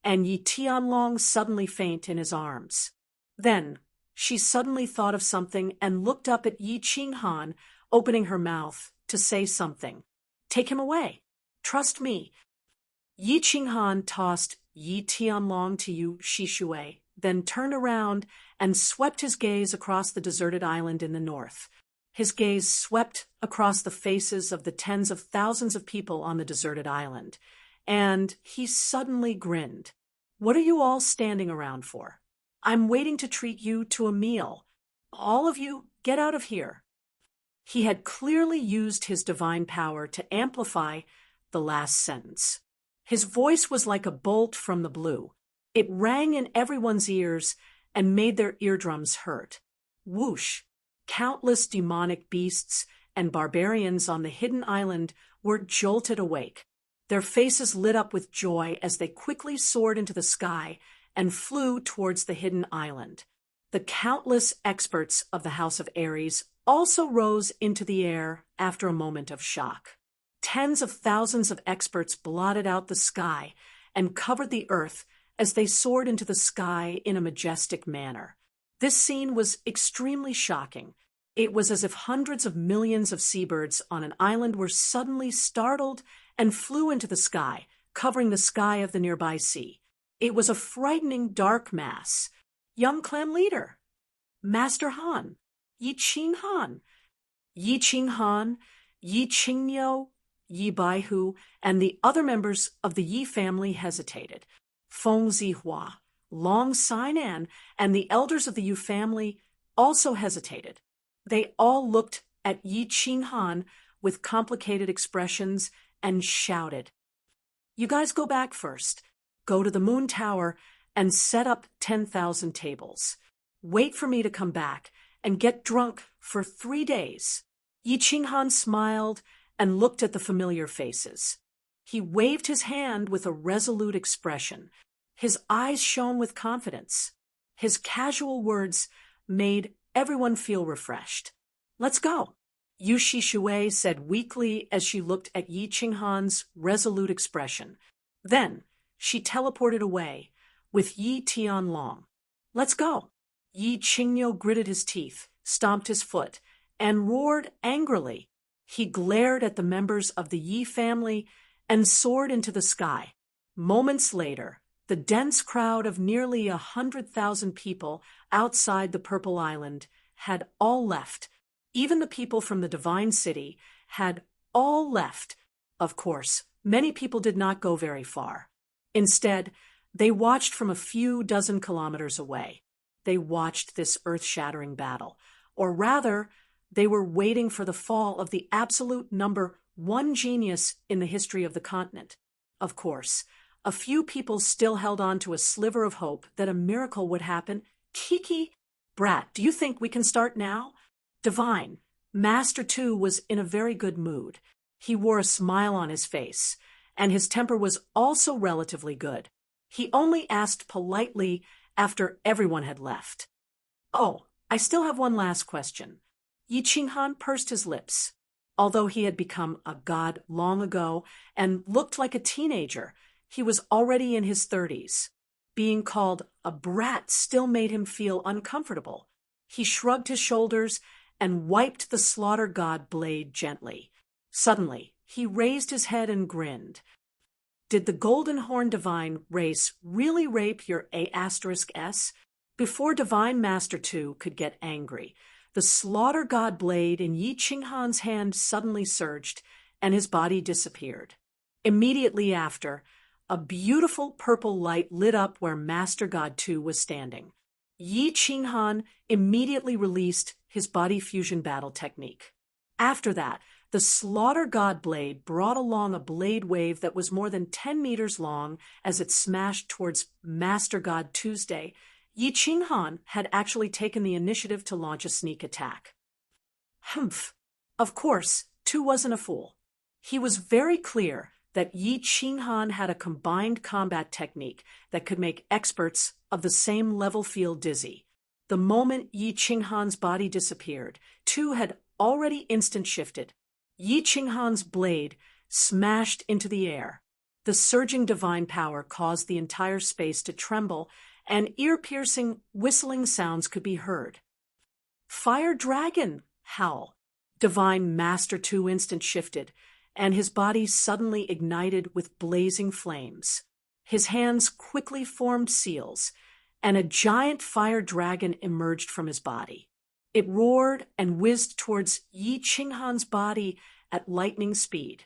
and Yi Tianlong suddenly faint in his arms. Then, she suddenly thought of something and looked up at Yi Qinghan, opening her mouth to say something. Take him away. Trust me. Yi Qinghan tossed Yi Tianlong to Yu Shishui, then turned around and swept his gaze across the deserted island in the north. His gaze swept across the faces of the tens of thousands of people on the deserted island, and he suddenly grinned. What are you all standing around for? I'm waiting to treat you to a meal. All of you, get out of here. He had clearly used his divine power to amplify the last sentence. His voice was like a bolt from the blue. It rang in everyone's ears and made their eardrums hurt. Whoosh! Countless demonic beasts and barbarians on the hidden island were jolted awake. Their faces lit up with joy as they quickly soared into the sky and flew towards the hidden island. The countless experts of the House of Ares also rose into the air after a moment of shock. Tens of thousands of experts blotted out the sky and covered the earth as they soared into the sky in a majestic manner. This scene was extremely shocking. It was as if hundreds of millions of seabirds on an island were suddenly startled and flew into the sky, covering the sky of the nearby sea. It was a frightening dark mass. Young Clan Leader, Master Han, Yi Qinghan, Yi Qinghan, Yi Qingyo, Yi Baihu, and the other members of the Yi family hesitated. Feng Zihua, Long Sainan, and the elders of the Yu family also hesitated. They all looked at Yi Qinghan with complicated expressions and shouted, "You guys go back first. Go to the Moon Tower and set up 10,000 tables. Wait for me to come back and get drunk for 3 days." Yi Qinghan smiled and looked at the familiar faces. He waved his hand with a resolute expression. His eyes shone with confidence. His casual words made everyone feel refreshed. "Let's go," Yu Shishui said weakly as she looked at Yi Qinghan's resolute expression. Then she teleported away with Yi Tianlong. "Let's go." Yi Qingyo gritted his teeth, stomped his foot, and roared angrily. He glared at the members of the Yi family and soared into the sky. Moments later, the dense crowd of nearly 100,000 people outside the Purple Island had all left. Even the people from the Divine City had all left. Of course, many people did not go very far. Instead, they watched from a few dozen kilometers away. They watched this earth-shattering battle, or rather, they were waiting for the fall of the absolute number one genius in the history of the continent. Of course, a few people still held on to a sliver of hope that a miracle would happen. "Kiki, Brat, do you think we can start now?" Divine, Master 2 was in a very good mood. He wore a smile on his face, and his temper was also relatively good. He only asked politely after everyone had left. "Oh, I still have one last question." Yi Qinghan pursed his lips. Although he had become a god long ago and looked like a teenager, he was already in his 30s. Being called a brat still made him feel uncomfortable. He shrugged his shoulders and wiped the slaughter god blade gently. Suddenly, he raised his head and grinned. "Did the Golden Horn Divine race really rape your A*S? Before Divine Master 2 could get angry, the slaughter god blade in Yi Qinghan's hand suddenly surged, and his body disappeared. Immediately after, a beautiful purple light lit up where Master God 2 was standing. Yi Qinghan immediately released his body fusion battle technique. After that, the Slaughter God blade brought along a blade wave that was more than 10 meters long as it smashed towards Master God Tuesday. Yi Qinghan had actually taken the initiative to launch a sneak attack. Humph. Of course, Tu wasn't a fool. He was very clear that Yi Qinghan had a combined combat technique that could make experts of the same level feel dizzy. The moment Yi Qinghan's body disappeared, Tu had already instant shifted. Yi Qinghan's blade smashed into the air. The surging divine power caused the entire space to tremble, and ear-piercing, whistling sounds could be heard. Fire Dragon! Howl. Divine Master Tu instant shifted, and his body suddenly ignited with blazing flames. His hands quickly formed seals, and a giant fire dragon emerged from his body. It roared and whizzed towards Yi Qinghan's body at lightning speed.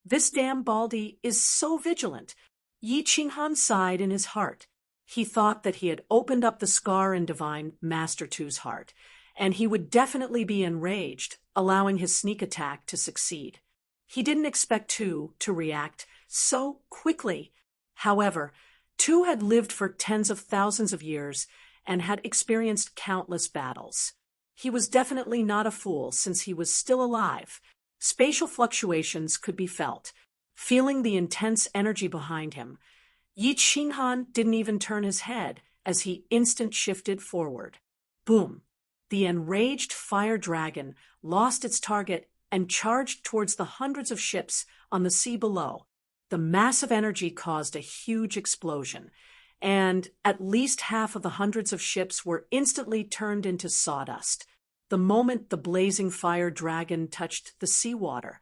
This damn Baldy is so vigilant. Yi Qinghan sighed in his heart. He thought that he had opened up the scar in Divine Master Tu's heart, and he would definitely be enraged, allowing his sneak attack to succeed. He didn't expect Tu to react so quickly. However, Tu had lived for tens of thousands of years and had experienced countless battles. He was definitely not a fool since he was still alive. Spatial fluctuations could be felt. Feeling the intense energy behind him, Yi Qinghan didn't even turn his head as he instant shifted forward. Boom! The enraged fire dragon lost its target and charged towards the hundreds of ships on the sea below. The massive energy caused a huge explosion, and at least half of the hundreds of ships were instantly turned into sawdust. The moment the blazing fire dragon touched the seawater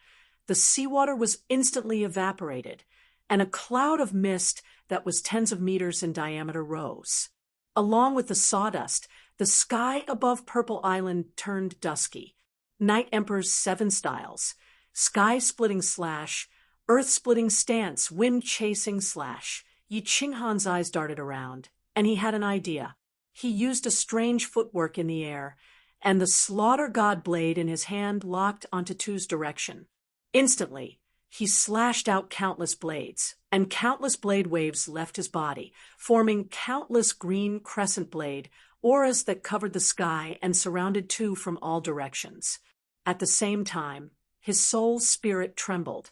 was instantly evaporated, and a cloud of mist that was tens of meters in diameter rose. Along with the sawdust, the sky above Purple Island turned dusky. Night Emperor's 7 styles: sky-splitting slash, earth-splitting stance, wind-chasing slash. Yi Qinghan's eyes darted around, and he had an idea. He used a strange footwork in the air, and the Slaughter God blade in his hand locked onto Tu's direction. Instantly, he slashed out countless blades, and countless blade waves left his body, forming countless green crescent blade auras that covered the sky and surrounded Tu from all directions. At the same time, his soul's spirit trembled,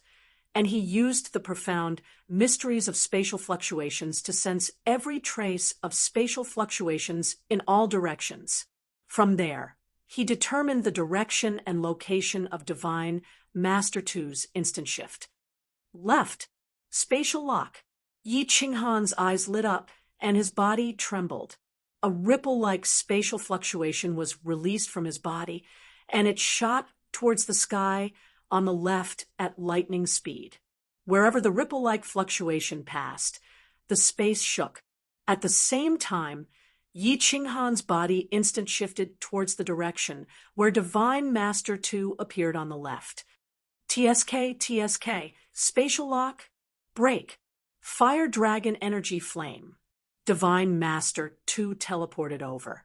and he used the profound mysteries of spatial fluctuations to sense every trace of spatial fluctuations in all directions. From there, he determined the direction and location of Divine Master Tu's instant shift. Left. Spatial lock. Yi Qinghan's eyes lit up, and his body trembled. A ripple-like spatial fluctuation was released from his body, and it shot towards the sky on the left at lightning speed. Wherever the ripple-like fluctuation passed, the space shook. At the same time, Yi Qinghan's body instant shifted towards the direction where Divine Master Tu appeared on the left. TSK, spatial lock, break, fire dragon energy flame. Divine Master Tu teleported over,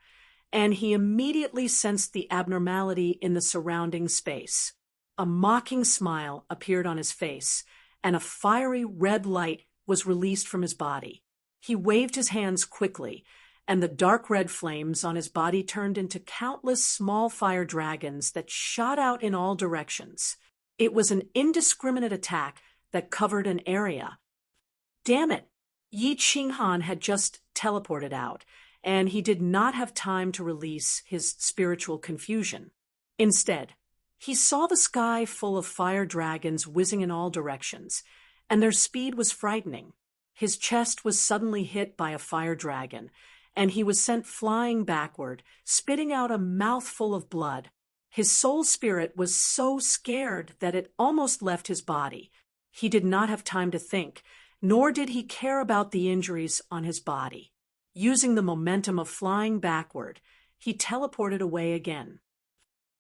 and he immediately sensed the abnormality in the surrounding space. A mocking smile appeared on his face, and a fiery red light was released from his body. He waved his hands quickly, and the dark red flames on his body turned into countless small fire dragons that shot out in all directions. It was an indiscriminate attack that covered an area. Damn it! Yi Qinghan had just teleported out, and he did not have time to release his spiritual confusion. Instead, he saw the sky full of fire dragons whizzing in all directions, and their speed was frightening. His chest was suddenly hit by a fire dragon, and he was sent flying backward, spitting out a mouthful of blood. His soul spirit was so scared that it almost left his body. He did not have time to think, nor did he care about the injuries on his body. Using the momentum of flying backward, he teleported away again.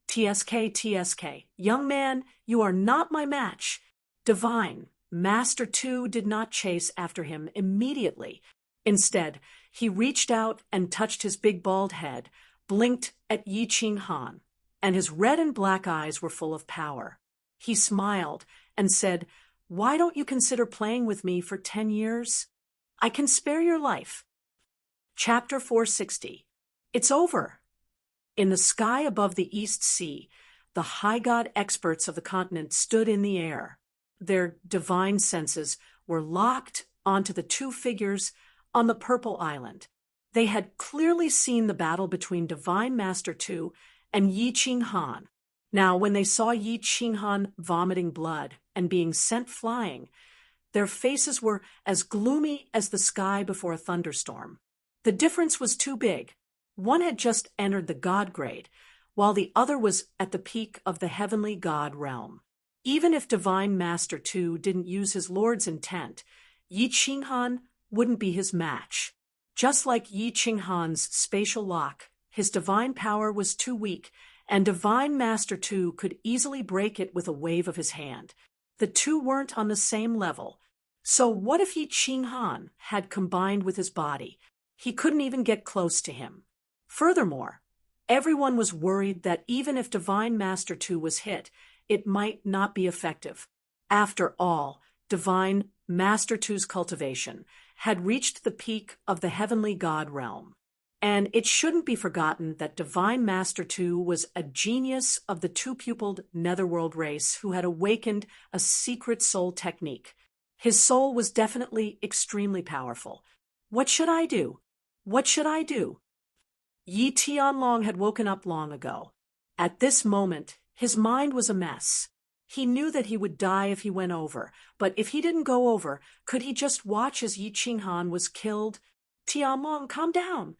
TSK, young man, you are not my match. Divine Master Tu did not chase after him immediately. Instead, he reached out and touched his big bald head, blinked at Yi Qinghan, and his red and black eyes were full of power. He smiled and said, "Why don't you consider playing with me for 10 years? I can spare your life." Chapter 460. It's over. In the sky above the East Sea, the high god experts of the continent stood in the air. Their divine senses were locked onto the two figures on the Purple Island. They had clearly seen the battle between Divine Master Tu and Yi Qinghan. Now, when they saw Yi Qinghan vomiting blood and being sent flying, their faces were as gloomy as the sky before a thunderstorm. The difference was too big. One had just entered the god grade, while the other was at the peak of the heavenly god realm. Even if Divine Master Tu didn't use his lord's intent, Yi Qinghan wouldn't be his match. Just like Yi Qinghan's spatial lock, his divine power was too weak, and Divine Master Tu could easily break it with a wave of his hand. The two weren't on the same level. So what if Yi Qinghan had combined with his body? He couldn't even get close to him. Furthermore, everyone was worried that even if Divine Master Tu was hit, it might not be effective. After all, Divine Master Tu's cultivation had reached the peak of the heavenly god realm. And it shouldn't be forgotten that Divine Master Tu was a genius of the two-pupiled netherworld race who had awakened a secret soul technique. His soul was definitely extremely powerful. What should I do? What should I do? Yi Tianlong had woken up long ago. At this moment, his mind was a mess. He knew that he would die if he went over, but if he didn't go over, could he just watch as Yi Qinghan was killed? Tianlong, calm down.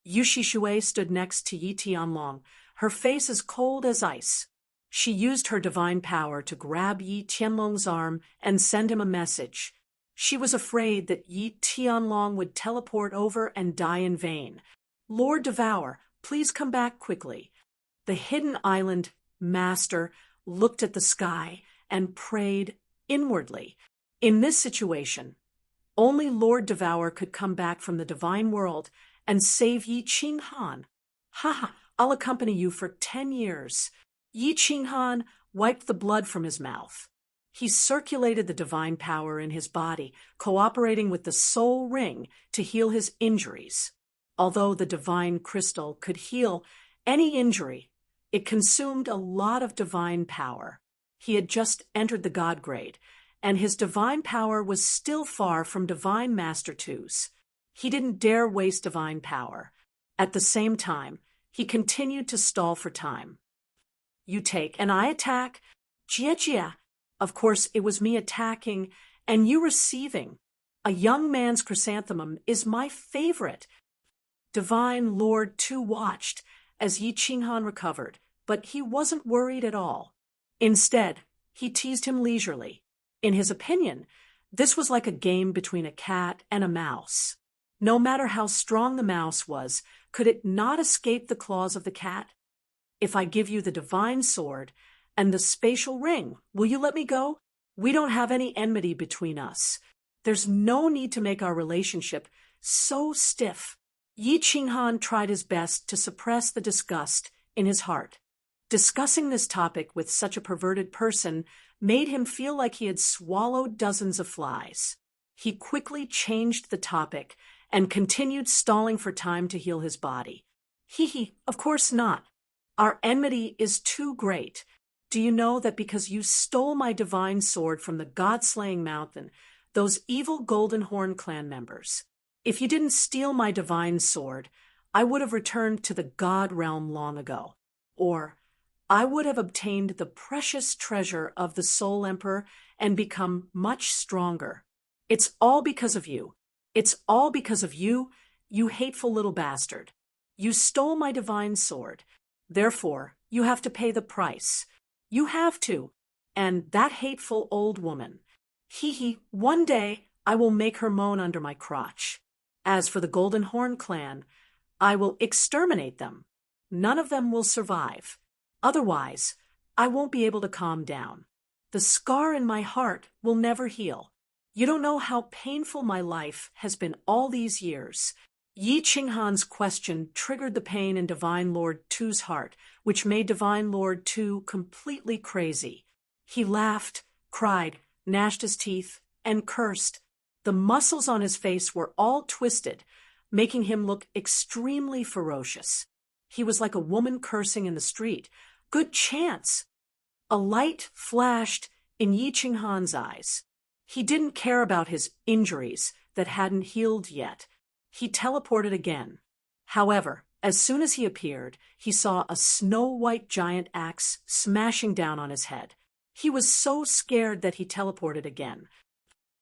Yu Shishui stood next to Yi Tianlong, her face as cold as ice. She used her divine power to grab Yi Tianlong's arm and send him a message. She was afraid that Yi Tianlong would teleport over and die in vain. "Lord Devour, please come back quickly." The hidden island master looked at the sky and prayed inwardly. In this situation, only Lord Devour could come back from the divine world and save Yi Qinghan. "Ha, I'll accompany you for 10 years. Yi Qinghan wiped the blood from his mouth. He circulated the divine power in his body, cooperating with the soul ring to heal his injuries. Although the divine crystal could heal any injury, it consumed a lot of divine power. He had just entered the god grade, and his divine power was still far from Divine Master Tu's. He didn't dare waste divine power. At the same time, he continued to stall for time. "You take, and I attack. Jia. Of course, it was me attacking, and you receiving. A young man's chrysanthemum is my favorite." Divine Lord Tu watched as Yi Qinghan recovered, but he wasn't worried at all. Instead, he teased him leisurely. In his opinion, this was like a game between a cat and a mouse. No matter how strong the mouse was, could it not escape the claws of the cat? "If I give you the divine sword and the spatial ring, will you let me go? We don't have any enmity between us. There's no need to make our relationship so stiff." Yi Qinghan tried his best to suppress the disgust in his heart. Discussing this topic with such a perverted person made him feel like he had swallowed dozens of flies. He quickly changed the topic and continued stalling for time to heal his body. Of course not. Our enmity is too great. Do you know that because you stole my divine sword from the god-slaying mountain, those evil Golden Horn clan members? If you didn't steal my divine sword, I would have returned to the god realm long ago. Or I would have obtained the precious treasure of the Soul Emperor and become much stronger. It's all because of you. It's all because of you, you hateful little bastard. You stole my divine sword. Therefore, you have to pay the price. You have to. And that hateful old woman. One day I will make her moan under my crotch. As for the Golden Horn clan, I will exterminate them. None of them will survive. Otherwise, I won't be able to calm down. The scar in my heart will never heal. You don't know how painful my life has been all these years. Yi Qinghan's question triggered the pain in Divine Lord Tu's heart, which made Divine Lord Tu completely crazy. He laughed, cried, gnashed his teeth, and cursed. The muscles on his face were all twisted, making him look extremely ferocious. He was like a woman cursing in the street. Good chance! A light flashed in Yi Qinghan's eyes. He didn't care about his injuries that hadn't healed yet. He teleported again. However, as soon as he appeared, he saw a snow-white giant axe smashing down on his head. He was so scared that he teleported again.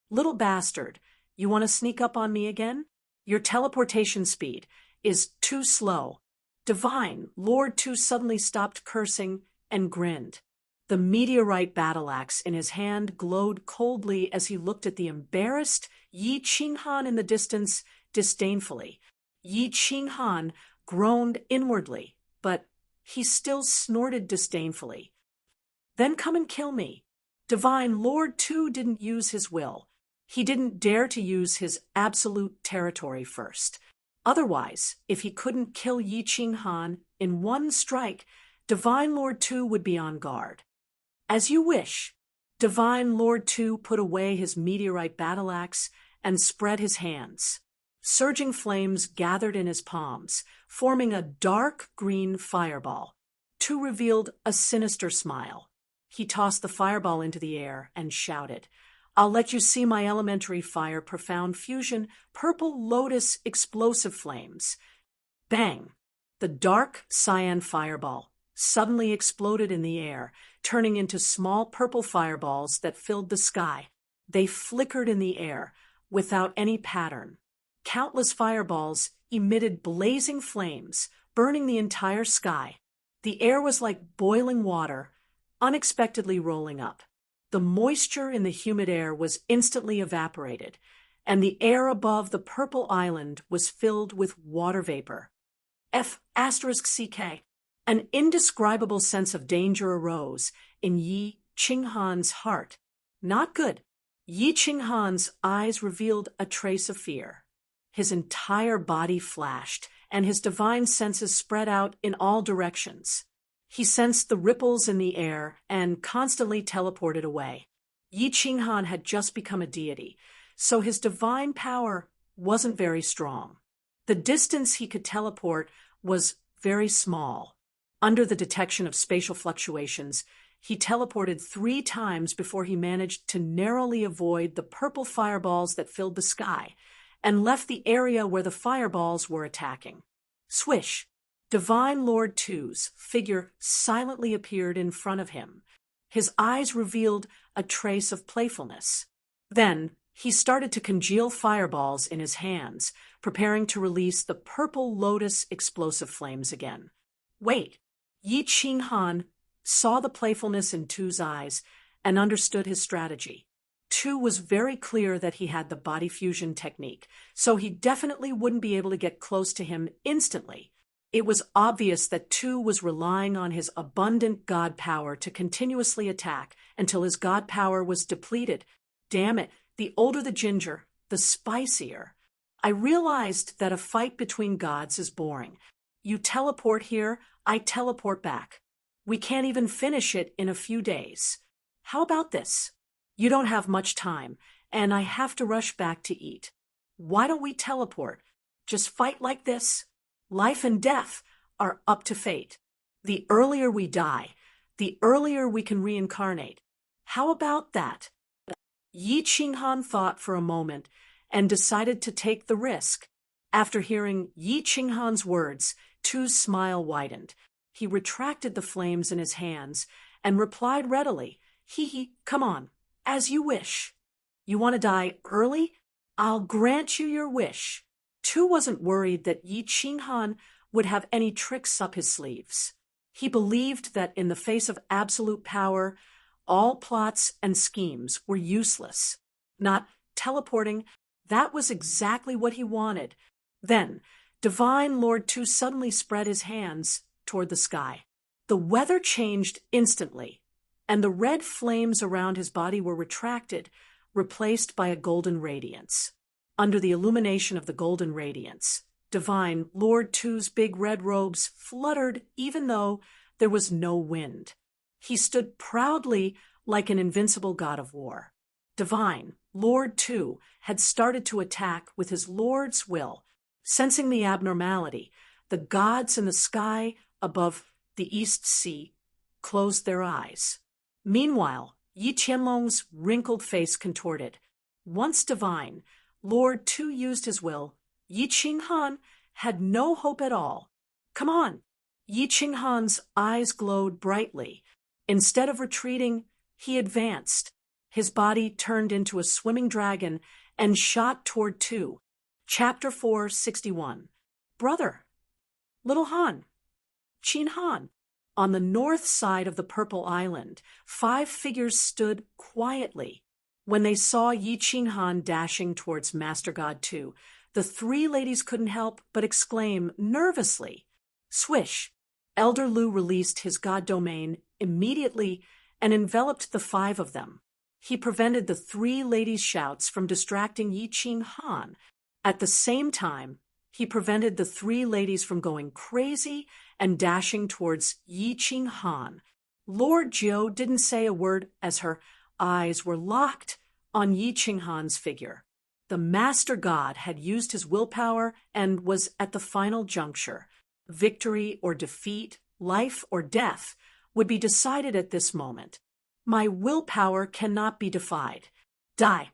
Little bastard, you want to sneak up on me again? Your teleportation speed is too slow. Divine Lord Tu suddenly stopped cursing and grinned. The meteorite battle axe in his hand glowed coldly as he looked at the embarrassed Yi Qinghan in the distance disdainfully. Yi Qinghan groaned inwardly, but he still snorted disdainfully. Then come and kill me. Divine Lord Tu didn't use his will. He didn't dare to use his absolute territory first. Otherwise, if he couldn't kill Yi Qinghan in one strike, Divine Lord Tu would be on guard. As you wish. Divine Lord Tu put away his meteorite battle axe and spread his hands. Surging flames gathered in his palms, forming a dark green fireball. Tu revealed a sinister smile. He tossed the fireball into the air and shouted, "I'll let you see my elementary fire profound fusion, purple lotus explosive flames." Bang! The dark cyan fireball suddenly exploded in the air, turning into small purple fireballs that filled the sky. They flickered in the air, without any pattern. Countless fireballs emitted blazing flames, burning the entire sky. The air was like boiling water, unexpectedly rolling up. The moisture in the humid air was instantly evaporated, and the air above the purple island was filled with water vapor. F***CK. An indescribable sense of danger arose in Yi Qinghan's heart. Not good. Yi Qinghan's eyes revealed a trace of fear. His entire body flashed, and his divine senses spread out in all directions. He sensed the ripples in the air and constantly teleported away. Yi Qinghan had just become a deity, so his divine power wasn't very strong. The distance he could teleport was very small. Under the detection of spatial fluctuations, he teleported 3 times before he managed to narrowly avoid the purple fireballs that filled the sky, and left the area where the fireballs were attacking. Swish! Divine Lord Tu's figure silently appeared in front of him. His eyes revealed a trace of playfulness. Then he started to congeal fireballs in his hands, preparing to release the purple lotus explosive flames again. Wait! Yi Qinghan saw the playfulness in Tu's eyes and understood his strategy. Tu was very clear that he had the body fusion technique, so he definitely wouldn't be able to get close to him instantly. It was obvious that Tu was relying on his abundant god power to continuously attack until his god power was depleted. Damn it, the older the ginger, the spicier. I realized that a fight between gods is boring. You teleport here, I teleport back. We can't even finish it in a few days. How about this? You don't have much time, and I have to rush back to eat. Why don't we teleport? Just fight like this? Life and death are up to fate. The earlier we die, the earlier we can reincarnate. How about that? Yi Qinghan thought for a moment and decided to take the risk. After hearing Yi Qinghan's words, Tu's smile widened. He retracted the flames in his hands and replied readily, "Hee, come on, as you wish. You want to die early? I'll grant you your wish." Tu wasn't worried that Yi Qinghan would have any tricks up his sleeves. He believed that in the face of absolute power, all plots and schemes were useless. Not teleporting, that was exactly what he wanted. Then, Divine Lord Tu suddenly spread his hands toward the sky. The weather changed instantly, and the red flames around his body were retracted, replaced by a golden radiance. Under the illumination of the golden radiance, divine Lord Two's big red robes fluttered even though there was no wind. He stood proudly like an invincible god of war. Divine Lord Two had started to attack with his lord's will. Sensing the abnormality, the gods in the sky above the East Sea closed their eyes. Meanwhile, Yi Qianlong's wrinkled face contorted. Once divine, Lord Tu used his will. Yi Qinghan had no hope at all. Come on! Yi Qinghan's eyes glowed brightly. Instead of retreating, he advanced. His body turned into a swimming dragon and shot toward Tu. Chapter 461. Brother! Little Han! Qin Han! On the north side of the Purple Island, 5 figures stood quietly. When they saw Yi Qinghan dashing towards Master God Tu, the 3 ladies couldn't help but exclaim nervously. Swish! Elder Lu released his god domain immediately and enveloped the 5 of them. He prevented the 3 ladies' shouts from distracting Yi Qinghan. At the same time, he prevented the 3 ladies from going crazy and dashing towards Yi Qinghan. Lord Jiu didn't say a word as her eyes were locked on Yi Qinghan's figure. The Master God had used his willpower and was at the final juncture. Victory or defeat, life or death, would be decided at this moment. My willpower cannot be defied. Die!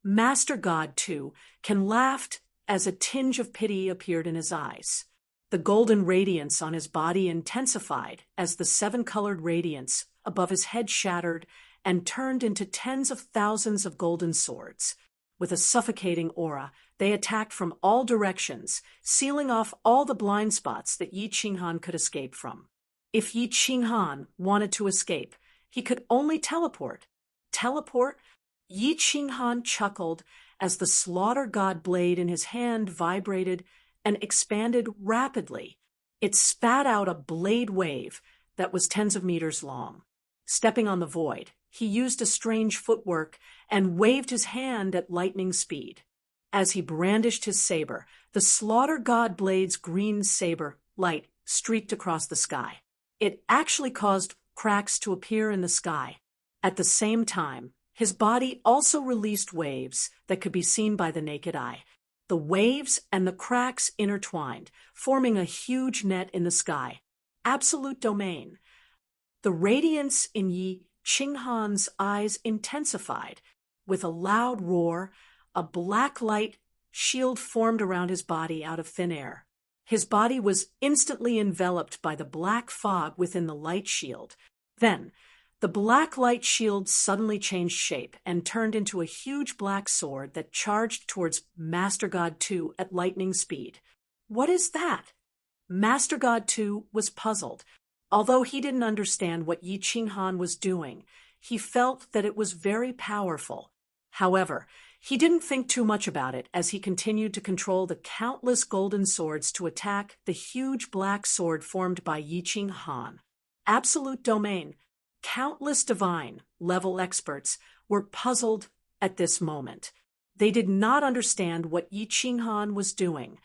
Master God, too, can laughed as a tinge of pity appeared in his eyes. The golden radiance on his body intensified as the 7-colored radiance above his head shattered and turned into tens of thousands of golden swords. With a suffocating aura, they attacked from all directions, sealing off all the blind spots that Yi Qinghan could escape from. If Yi Qinghan wanted to escape, he could only teleport. Teleport? Yi Qinghan chuckled as the slaughter god blade in his hand vibrated and expanded rapidly. It spat out a blade wave that was tens of meters long. Stepping on the void, he used a strange footwork and waved his hand at lightning speed. As he brandished his saber, the slaughter god blade's green saber light streaked across the sky. It actually caused cracks to appear in the sky. At the same time, his body also released waves that could be seen by the naked eye. The waves and the cracks intertwined, forming a huge net in the sky. Absolute domain. The radiance in Yi Qinghan's eyes intensified. With a loud roar, a black light shield formed around his body out of thin air. His body was instantly enveloped by the black fog within the light shield. Then, the black light shield suddenly changed shape and turned into a huge black sword that charged towards Master God 2 at lightning speed. What is that? Master God 2 was puzzled. Although he didn't understand what Yi Qinghan was doing, he felt that it was very powerful. However, he didn't think too much about it as he continued to control the countless golden swords to attack the huge black sword formed by Yi Qinghan. Absolute domain. Countless divine level experts were puzzled at this moment. They did not understand what Yi Qinghan was doing.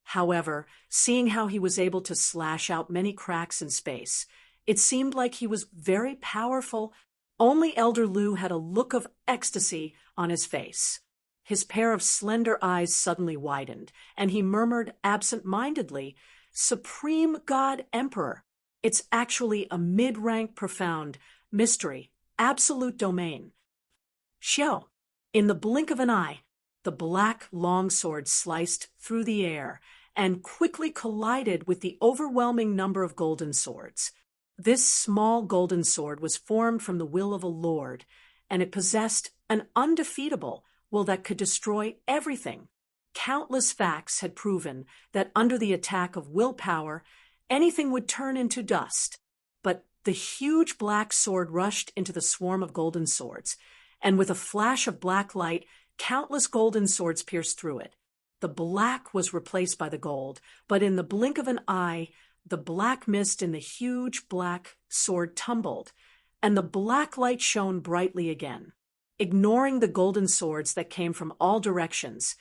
However, seeing how he was able to slash out many cracks in space, it seemed like he was very powerful. Only Elder Lu had a look of ecstasy on his face. His pair of slender eyes suddenly widened, and he murmured absent-mindedly, "Supreme God Emperor." It's actually a mid-rank profound mystery, absolute domain. Xiao. In the blink of an eye, the black longsword sliced through the air and quickly collided with the overwhelming number of golden swords. This small golden sword was formed from the will of a lord, and it possessed an undefeatable will that could destroy everything. Countless facts had proven that under the attack of willpower, anything would turn into dust. But the huge black sword rushed into the swarm of golden swords, and with a flash of black light, countless golden swords pierced through it. The black was replaced by the gold, but in the blink of an eye, the black mist in the huge black sword tumbled, and the black light shone brightly again. ignoring the golden swords that came from all directions.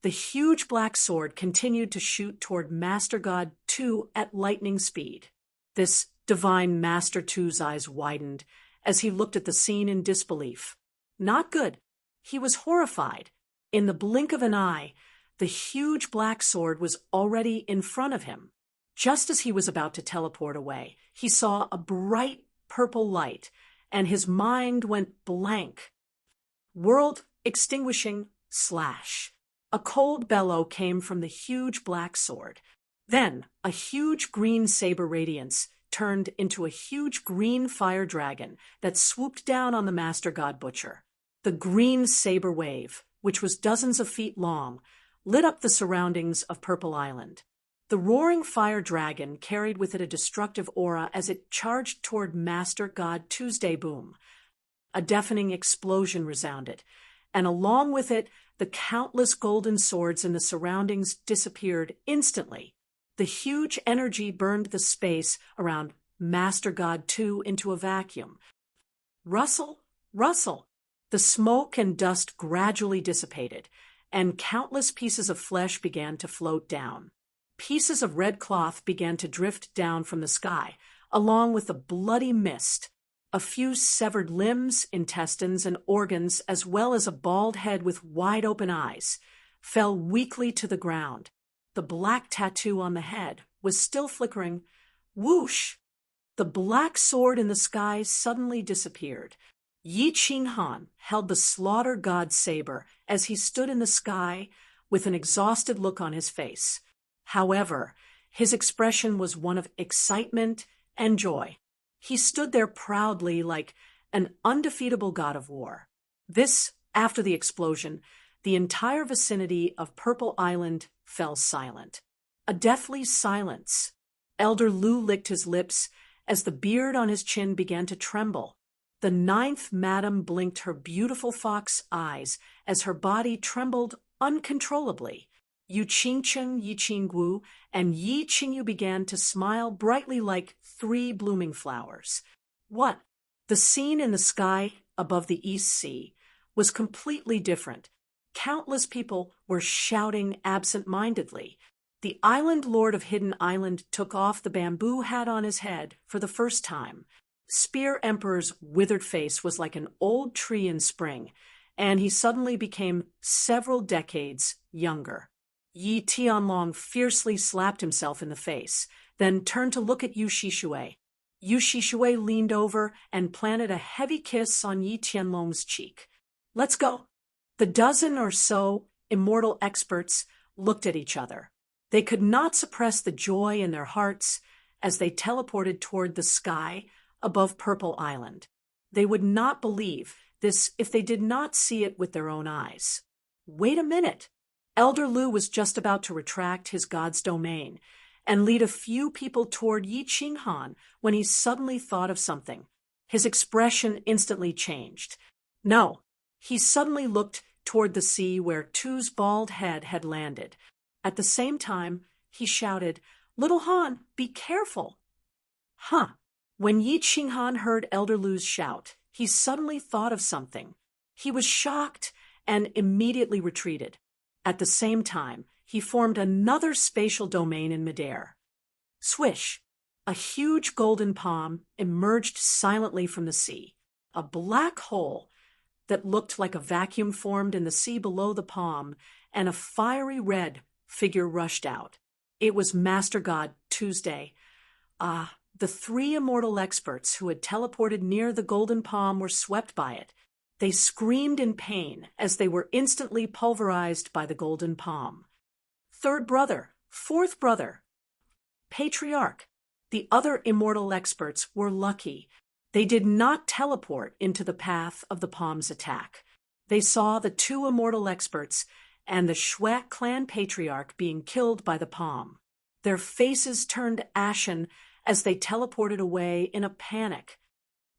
The huge black sword continued to shoot toward Master God 2 at lightning speed. This divine Master 2's eyes widened as he looked at the scene in disbelief. Not good. He was horrified. In the blink of an eye, the huge black sword was already in front of him. Just as he was about to teleport away, he saw a bright purple light, and his mind went blank. World extinguishing slash. A cold bellow came from the huge black sword. Then, a huge green saber radiance turned into a huge green fire dragon that swooped down on the Master God Butcher. The green saber wave, which was dozens of feet long, lit up the surroundings of Purple Island. The roaring fire dragon carried with it a destructive aura as it charged toward Master God Tuesday Boom. A deafening explosion resounded, and along with it, the countless golden swords in the surroundings disappeared instantly. The huge energy burned the space around Master God 2 into a vacuum. Rustle, rustle. The smoke and dust gradually dissipated, and countless pieces of flesh began to float down. Pieces of red cloth began to drift down from the sky, along with a bloody mist. A few severed limbs, intestines, and organs, as well as a bald head with wide-open eyes, fell weakly to the ground. The black tattoo on the head was still flickering. Whoosh! The black sword in the sky suddenly disappeared. Yi Qinghan held the slaughter god's saber as he stood in the sky with an exhausted look on his face. However, his expression was one of excitement and joy. He stood there proudly like an undefeatable god of war. This, after the explosion, the entire vicinity of Purple Island fell silent. A deathly silence. Elder Lu licked his lips as the beard on his chin began to tremble. The ninth madam blinked her beautiful fox eyes as her body trembled uncontrollably. Yu Qingcheng, Yi Qinggu, and Yi Qingyu began to smile brightly like three blooming flowers. What? The scene in the sky above the East Sea was completely different. Countless people were shouting absent-mindedly. The island lord of Hidden Island took off the bamboo hat on his head for the first time. Spear Emperor's withered face was like an old tree in spring, and he suddenly became several decades younger. Yi Tianlong fiercely slapped himself in the face, then turned to look at Yu Shishui. Yu Shishui leaned over and planted a heavy kiss on Yi Tianlong's cheek. Let's go. The dozen or so immortal experts looked at each other. They could not suppress the joy in their hearts as they teleported toward the sky above Purple Island. They would not believe this if they did not see it with their own eyes. Wait a minute. Elder Lu was just about to retract his god's domain and lead a few people toward Yi Qinghan when he suddenly thought of something. His expression instantly changed. No, he suddenly looked toward the sea where Tu's bald head had landed. At the same time, he shouted, "Little Han, be careful!" Huh! When Yi Qinghan heard Elder Lu's shout, he suddenly thought of something. He was shocked and immediately retreated. At the same time, he formed another spatial domain in midair. Swish! A huge golden palm emerged silently from the sea. A black hole that looked like a vacuum formed in the sea below the palm, and a fiery red figure rushed out. It was Master God Tuesday. The three immortal experts who had teleported near the golden palm were swept by it. They screamed in pain as they were instantly pulverized by the golden palm. Third brother, fourth brother, patriarch. The other immortal experts were lucky. They did not teleport into the path of the palm's attack. They saw the two immortal experts and the Shui clan patriarch being killed by the palm. Their faces turned ashen as they teleported away in a panic.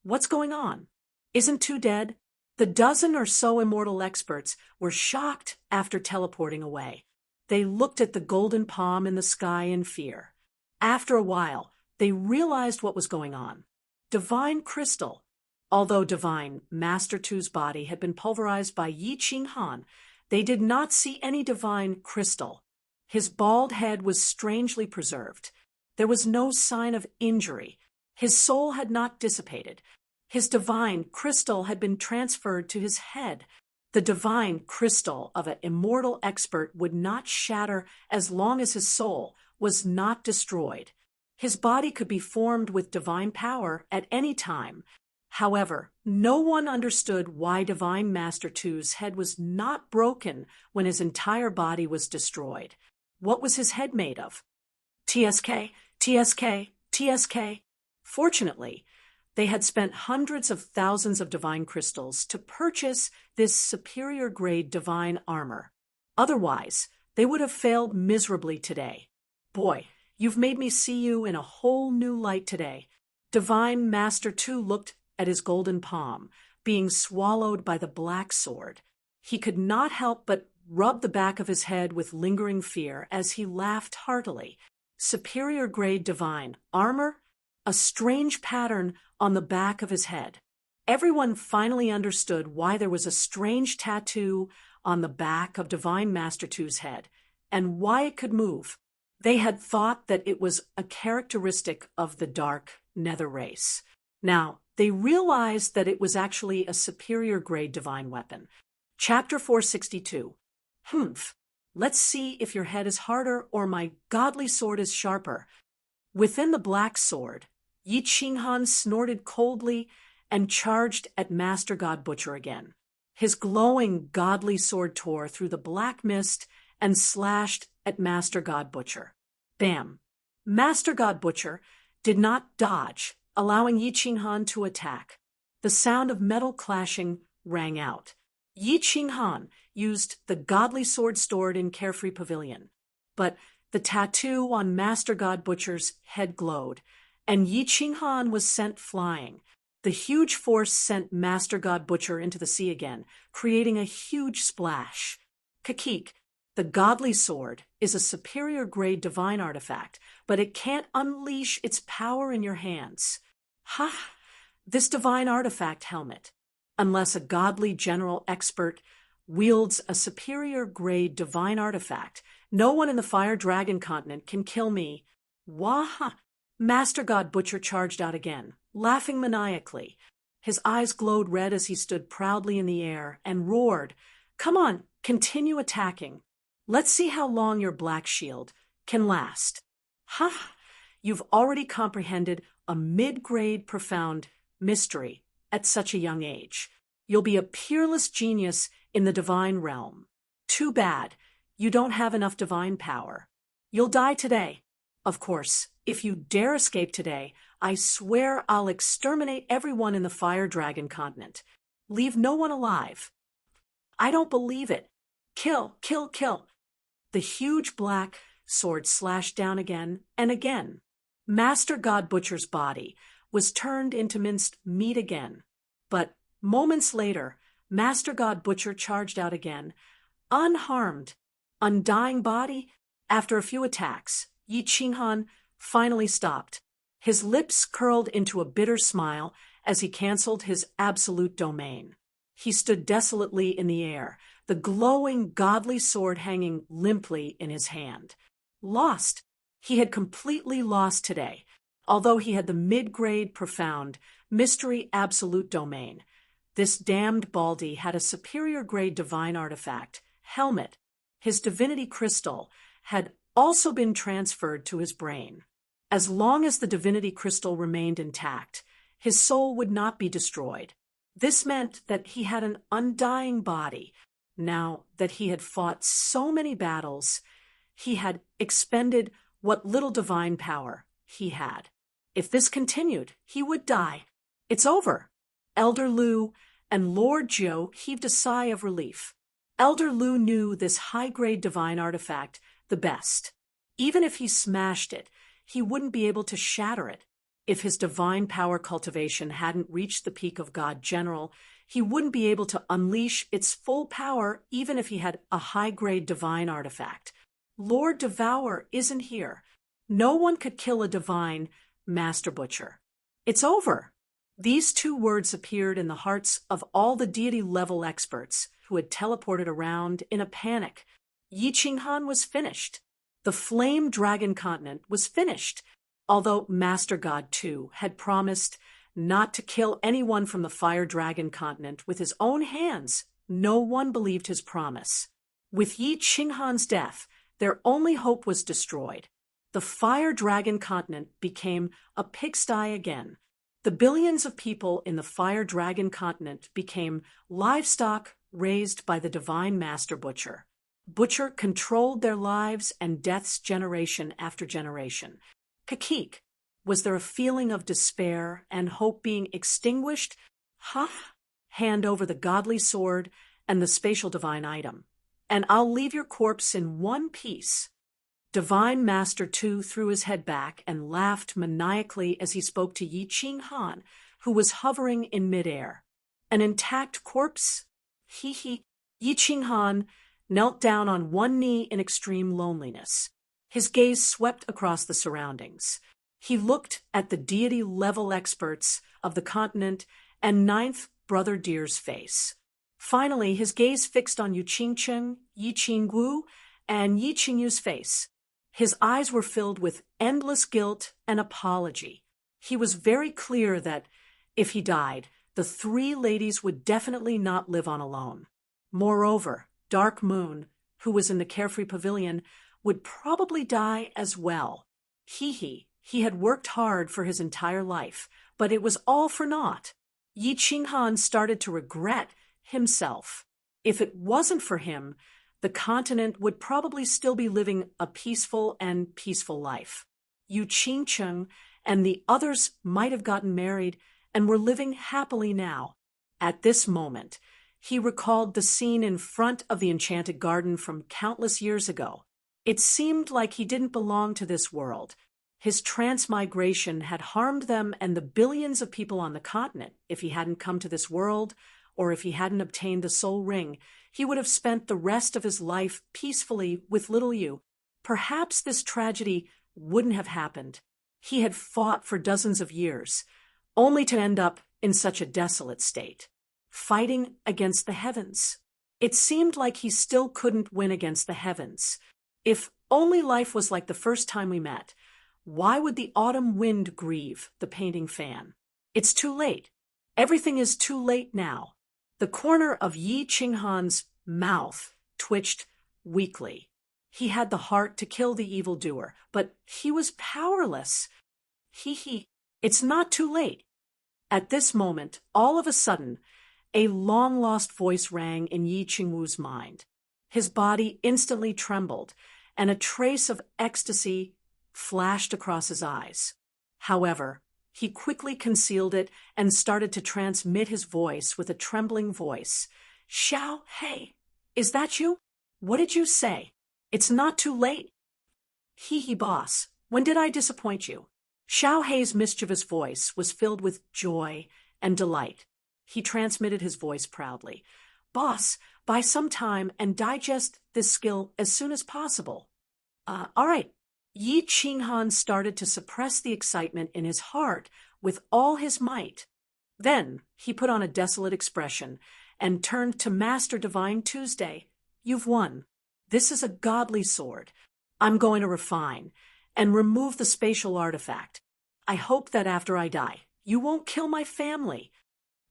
What's going on? Isn't Tu dead? The dozen or so immortal experts were shocked after teleporting away. They looked at the golden palm in the sky in fear. After a while, they realized what was going on. Divine crystal. Although divine Master Tu's body had been pulverized by Yi Qinghan, they did not see any divine crystal. His bald head was strangely preserved. There was no sign of injury. His soul had not dissipated. His divine crystal had been transferred to his head. The divine crystal of an immortal expert would not shatter as long as his soul was not destroyed. His body could be formed with divine power at any time. However, no one understood why Divine Master Tu's head was not broken when his entire body was destroyed. What was his head made of? TSK, TSK, TSK. Fortunately, they had spent hundreds of thousands of divine crystals to purchase this superior-grade divine armor. Otherwise, they would have failed miserably today. Boy, you've made me see you in a whole new light today. Divine Master Tu looked at his golden palm, being swallowed by the black sword. He could not help but rub the back of his head with lingering fear as he laughed heartily. Superior-grade divine armor? A strange pattern on the back of his head. Everyone finally understood why there was a strange tattoo on the back of Divine Master Tu's head, and why it could move. They had thought that it was a characteristic of the dark nether race. Now, they realized that it was actually a superior-grade divine weapon. Chapter 462. Humph. Let's see if your head is harder or my godly sword is sharper. Within the black sword, Yi Qinghan snorted coldly and charged at Master God Butcher again. His glowing godly sword tore through the black mist and slashed at Master God Butcher. Bam! Master God Butcher did not dodge, allowing Yi Qinghan to attack. The sound of metal clashing rang out. Yi Qinghan used the godly sword stored in Carefree Pavilion, but the tattoo on Master God Butcher's head glowed, and Yi Qinghan was sent flying. The huge force sent Master God Butcher into the sea again, creating a huge splash. Kakik, the godly sword, is a superior-grade divine artifact, but it can't unleash its power in your hands. Ha! This divine artifact helmet, unless a godly general expert wields a superior-grade divine artifact, no one in the Fire Dragon continent can kill me. Wah! Master God Butcher charged out again, laughing maniacally. His eyes glowed red as he stood proudly in the air and roared, "Come on, continue attacking. Let's see how long your black shield can last." Ha! You've already comprehended a mid-grade profound mystery at such a young age. You'll be a peerless genius in the divine realm. Too bad, you don't have enough divine power. You'll die today. Of course, if you dare escape today, I swear I'll exterminate everyone in the Fire Dragon continent. Leave no one alive. I don't believe it. Kill, kill, kill. The huge black sword slashed down again and again. Master God Butcher's body was turned into minced meat again. But moments later, Master God Butcher charged out again, unharmed. Undying body, after a few attacks, Yi Qinghan finally stopped. His lips curled into a bitter smile as he canceled his absolute domain. He stood desolately in the air, the glowing godly sword hanging limply in his hand. Lost. He had completely lost today, although he had the mid-grade profound mystery absolute domain. This damned Baldy had a superior-grade divine artifact, helmet. His divinity crystal had also been transferred to his brain. As long as the divinity crystal remained intact, his soul would not be destroyed. This meant that he had an undying body. Now that he had fought so many battles, he had expended what little divine power he had. If this continued, he would die. It's over. Elder Lu and Lord Jiu heaved a sigh of relief. Elder Lu knew this high-grade divine artifact the best. Even if he smashed it, he wouldn't be able to shatter it. If his divine power cultivation hadn't reached the peak of God General, he wouldn't be able to unleash its full power even if he had a high-grade divine artifact. Lord Devour isn't here. No one could kill a divine Master Butcher. It's over. These two words appeared in the hearts of all the deity-level experts who had teleported around in a panic. Yi Qinghan was finished. The Flame Dragon Continent was finished, although Master God too had promised not to kill anyone from the Fire Dragon Continent with his own hands. No one believed his promise. With Yi Qinghan's death, their only hope was destroyed. The Fire Dragon Continent became a pigsty again. The billions of people in the Fire Dragon Continent became livestock raised by the Divine Master Butcher. Butcher controlled their lives and deaths generation after generation. Kakik, was there a feeling of despair and hope being extinguished? Hand over the godly sword and the spatial divine item, and I'll leave your corpse in one piece. Divine Master Tu threw his head back and laughed maniacally as he spoke to Yi Qinghan, who was hovering in midair. An intact corpse? Yi Qinghan knelt down on one knee in extreme loneliness. His gaze swept across the surroundings. He looked at the deity-level experts of the continent and Ninth Brother Deer's face. Finally, his gaze fixed on Yu Qingcheng, Yi Qingwu, and Yi Qingyu's face. His eyes were filled with endless guilt and apology. He was very clear that, if he died, the three ladies would definitely not live on alone. Moreover, Dark Moon, who was in the Carefree Pavilion, would probably die as well. He had worked hard for his entire life, but it was all for naught. Yi Qinghan started to regret himself. If it wasn't for him, the continent would probably still be living a peaceful life. Yu Qingcheng and the others might have gotten married and were living happily now. At this moment, he recalled the scene in front of the enchanted garden from countless years ago. It seemed like he didn't belong to this world. His transmigration had harmed them and the billions of people on the continent. If he hadn't come to this world, or if he hadn't obtained the soul ring, he would have spent the rest of his life peacefully with little Yu. Perhaps this tragedy wouldn't have happened. He had fought for dozens of years, only to end up in such a desolate state, fighting against the heavens. It seemed like he still couldn't win against the heavens. If only life was like the first time we met, why would the autumn wind grieve the painting fan? It's too late. Everything is too late now. The corner of Yi Qinghan's mouth twitched weakly. He had the heart to kill the evildoer, but he was powerless. It's not too late. At this moment, all of a sudden, a long-lost voice rang in Yi Qingwu's mind. His body instantly trembled, and a trace of ecstasy flashed across his eyes. However, he quickly concealed it and started to transmit his voice with a trembling voice. "Xiao Hei, is that you? What did you say? It's not too late." Boss, when did I disappoint you?" Xiao Hei's mischievous voice was filled with joy and delight. He transmitted his voice proudly. "Boss, buy some time and digest this skill as soon as possible." All right." Yi Qinghan started to suppress the excitement in his heart with all his might. Then he put on a desolate expression and turned to Master Divine Tuesday. "You've won. This is a godly sword. I'm going to refine and remove the spatial artifact. I hope that after I die, you won't kill my family."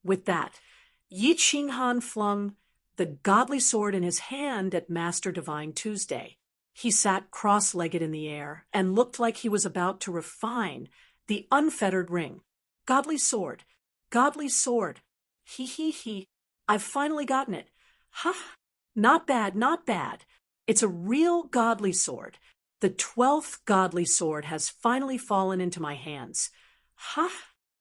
With that, Yi Qinghan flung the godly sword in his hand at Master Divine Tuesday. He sat cross-legged in the air and looked like he was about to refine the unfettered ring. "Godly sword, godly sword. I've finally gotten it. Not bad, not bad. It's a real godly sword. The 12th godly sword has finally fallen into my hands."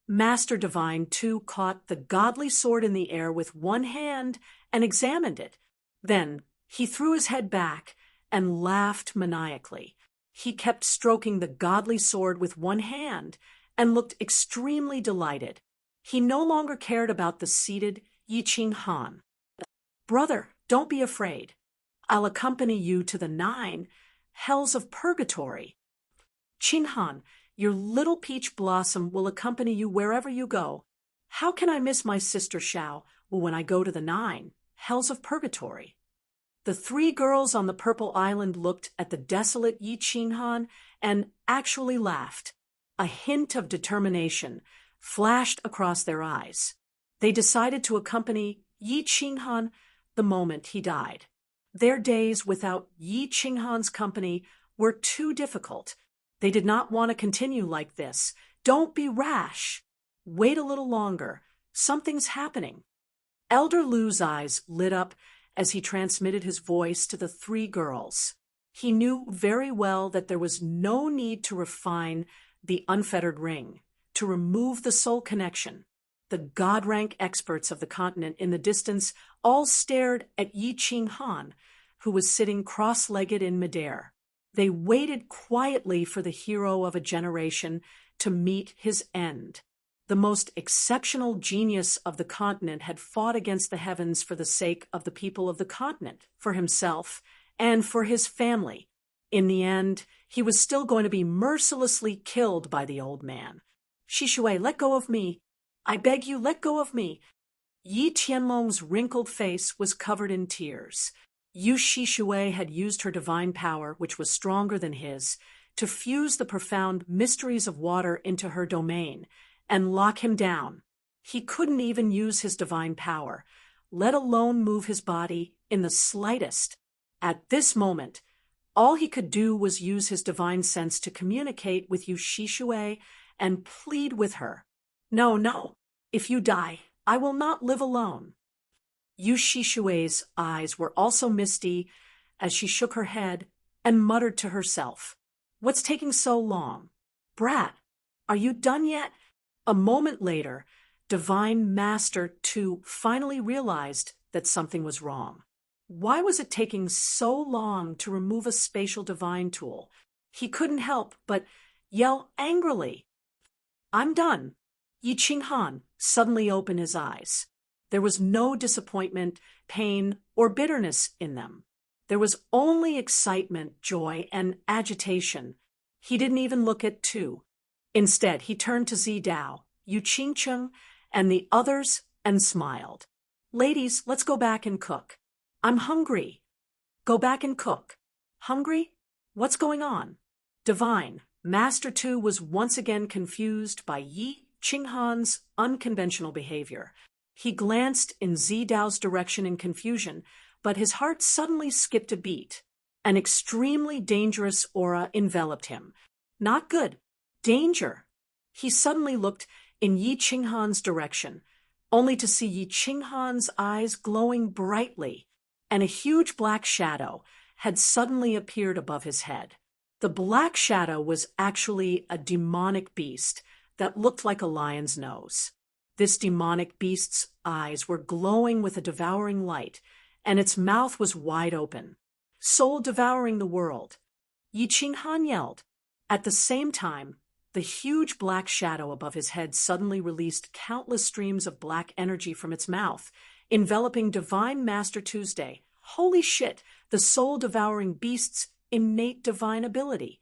Master Divine too caught the godly sword in the air with one hand and examined it. Then he threw his head back and laughed maniacally. He kept stroking the godly sword with one hand and looked extremely delighted. He no longer cared about the seated Yi Qinghan. "Brother, don't be afraid. I'll accompany you to the 9 hells of purgatory. Qinghan, your little peach blossom will accompany you wherever you go. How can I miss my sister Xiao when I go to the 9 hells of purgatory? The 3 girls on the purple island looked at the desolate Yi Qinghan and actually laughed. A hint of determination flashed across their eyes. They decided to accompany Yi Qinghan the moment he died. Their days without Yi Qinghan's company were too difficult. They did not want to continue like this. Don't be rash. Wait a little longer. Something's happening. Elder Lu's eyes lit up as he transmitted his voice to the 3 girls. He knew very well that there was no need to refine the unfettered ring, to remove the soul connection. The god-rank experts of the continent in the distance all stared at Yi Qinghan, who was sitting cross-legged in midair. They waited quietly for the hero of a generation to meet his end. The most exceptional genius of the continent had fought against the heavens for the sake of the people of the continent, for himself, and for his family. In the end, he was still going to be mercilessly killed by the old man. Shishui, let go of me. I beg you, let go of me. Yi Tianlong's wrinkled face was covered in tears. Yu Shishui had used her divine power, which was stronger than his, to fuse the profound mysteries of water into her domain and lock him down. He couldn't even use his divine power, let alone move his body in the slightest. At this moment, all he could do was use his divine sense to communicate with Yu Shishui and plead with her. No, no, if you die, I will not live alone. Yu Shishui's eyes were also misty as she shook her head and muttered to herself, What's taking so long? Brat, are you done yet? A moment later, Divine Master Tu finally realized that something was wrong. Why was it taking so long to remove a spatial divine tool? He couldn't help but yell angrily. I'm done. Yi Qinghan suddenly opened his eyes. There was no disappointment, pain, or bitterness in them. There was only excitement, joy, and agitation. He didn't even look at Tu. Instead, he turned to Zidao, Yu Qingcheng, and the others and smiled. Ladies, let's go back and cook. I'm hungry. Go back and cook. Hungry? What's going on? Divine Master Tu was once again confused by Yi Qinghan's unconventional behavior. He glanced in Zidao's direction in confusion, but his heart suddenly skipped a beat. An extremely dangerous aura enveloped him. Not good. Danger. He suddenly looked in Yi Qinghan's direction, only to see Yi Qinghan's eyes glowing brightly, and a huge black shadow had suddenly appeared above his head. The black shadow was actually a demonic beast that looked like a lion's nose. This demonic beast's eyes were glowing with a devouring light, and its mouth was wide open. Soul devouring the world. Yi Qinghan yelled. At the same time, the huge black shadow above his head suddenly released countless streams of black energy from its mouth, enveloping Divine Master Tuesday. Holy shit, the soul-devouring beast's innate divine ability.